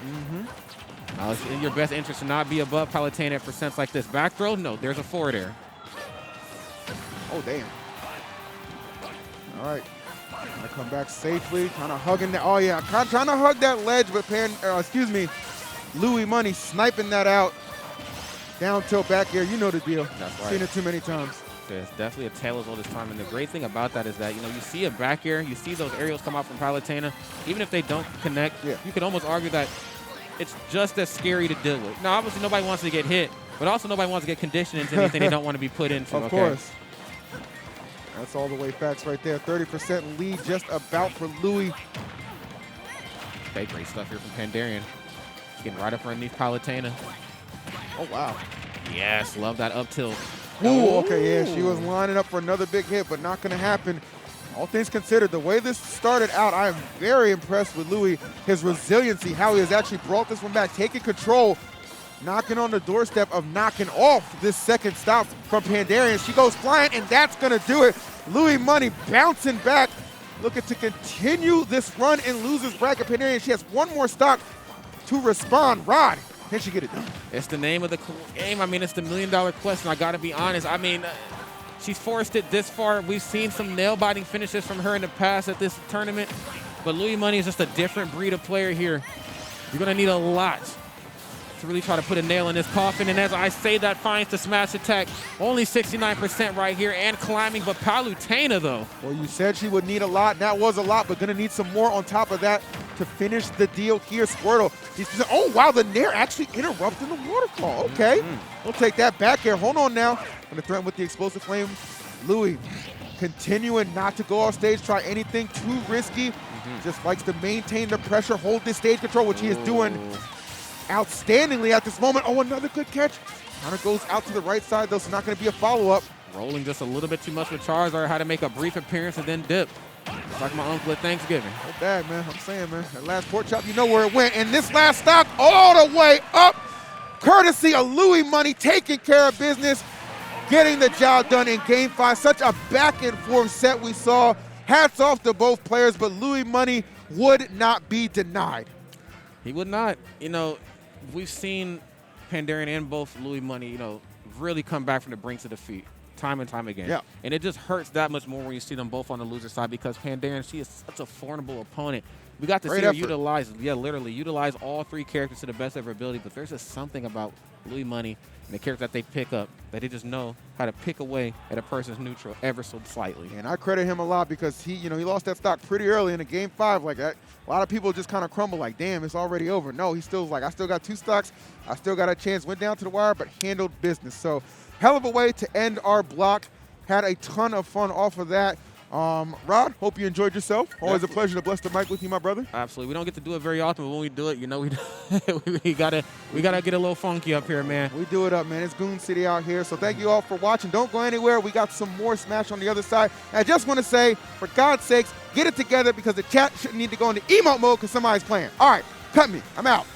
Now, it's in your best interest to not be above Palutena at percents like this. Back throw? No, there's a forward air. Oh, damn. All right. Gonna come back safely, kind of hugging that. Oh, yeah, trying to hug that ledge, but Louis Money sniping that out. Down tilt back air, you know the deal. That's right. Seen it too many times. It's definitely a tale as old as time, and the great thing about that is that, you know, you see a back air, you see those aerials come out from Palutena, even if they don't connect, you could almost argue that it's just as scary to deal with. Now, obviously, nobody wants to get hit, but also nobody wants to get conditioned into anything they don't want to be put into. Of course. That's all the way facts right there. 30% lead just about for Louis. Okay, great stuff here from Pandarian. Getting right up underneath Palutena. Oh, wow. Yes, love that up tilt. Ooh, okay, yeah, she was lining up for another big hit, but not going to happen. All things considered, the way this started out, I am very impressed with Louis, his resiliency, how he has actually brought this one back, taking control, knocking on the doorstep of knocking off this second stop from Pandarian. She goes flying, and that's going to do it. Louis Money bouncing back, looking to continue this run and loses bracket. Pandarian, she has one more stock to respond. Rod, can she get it done? It's the name of the game. I mean, it's the million-dollar question. I got to be honest. I mean, she's forced it this far. We've seen some nail-biting finishes from her in the past at this tournament, but Louis Money is just a different breed of player here. You're going to need a lot to really try to put a nail in this coffin, and as I say that, finds the smash attack. Only 69% right here and climbing, but Palutena, though. Well, you said she would need a lot, and that was a lot, but going to need some more on top of that to finish the deal here. Squirtle, oh, wow, the Nair actually interrupting the waterfall. Okay, we'll take that back air. Hold on now. Going to threaten with the explosive flame. Louis continuing not to go off stage, try anything too risky. Just likes to maintain the pressure, hold this stage control, which he is doing outstandingly at this moment. Oh, another good catch. Kind of goes out to the right side, though, so not going to be a follow-up. Rolling just a little bit too much with Charizard, had to make a brief appearance and then dip. It's like my uncle at Thanksgiving. Oh, bad, man. I'm saying, man. That last pork chop, you know where it went. And this last stock all the way up, courtesy of Louis Money, taking care of business, getting the job done in Game 5. Such a back-and-forth set we saw. Hats off to both players, but Louis Money would not be denied. He would not. You know, we've seen Pandarian and both Louis Money, you know, really come back from the brinks of defeat. time and time again. Yeah. And it just hurts that much more when you see them both on the loser side because Pandaren, she is such a formidable opponent. We got to Great see her effort. utilize all three characters to the best of her ability, but there's just something about Louis Money and the characters that they pick up that they just know how to pick away at a person's neutral ever so slightly. And I credit him a lot because he lost that stock pretty early in the game 5 like that. A lot of people just kind of crumble like, damn, it's already over. No, he still was like, I still got 2 stocks. I still got a chance. Went down to the wire, but handled business. So hell of a way to end our block. Had a ton of fun off of that. Rod, hope you enjoyed yourself. Always a pleasure to bless the mic with you, my brother. Absolutely. We don't get to do it very often, but when we do it, we gotta get a little funky up here, man. We do it up, man. It's Goon City out here. So thank you all for watching. Don't go anywhere. We got some more Smash on the other side. And I just want to say, for God's sakes, get it together because the chat shouldn't need to go into emote mode because somebody's playing. All right, cut me. I'm out.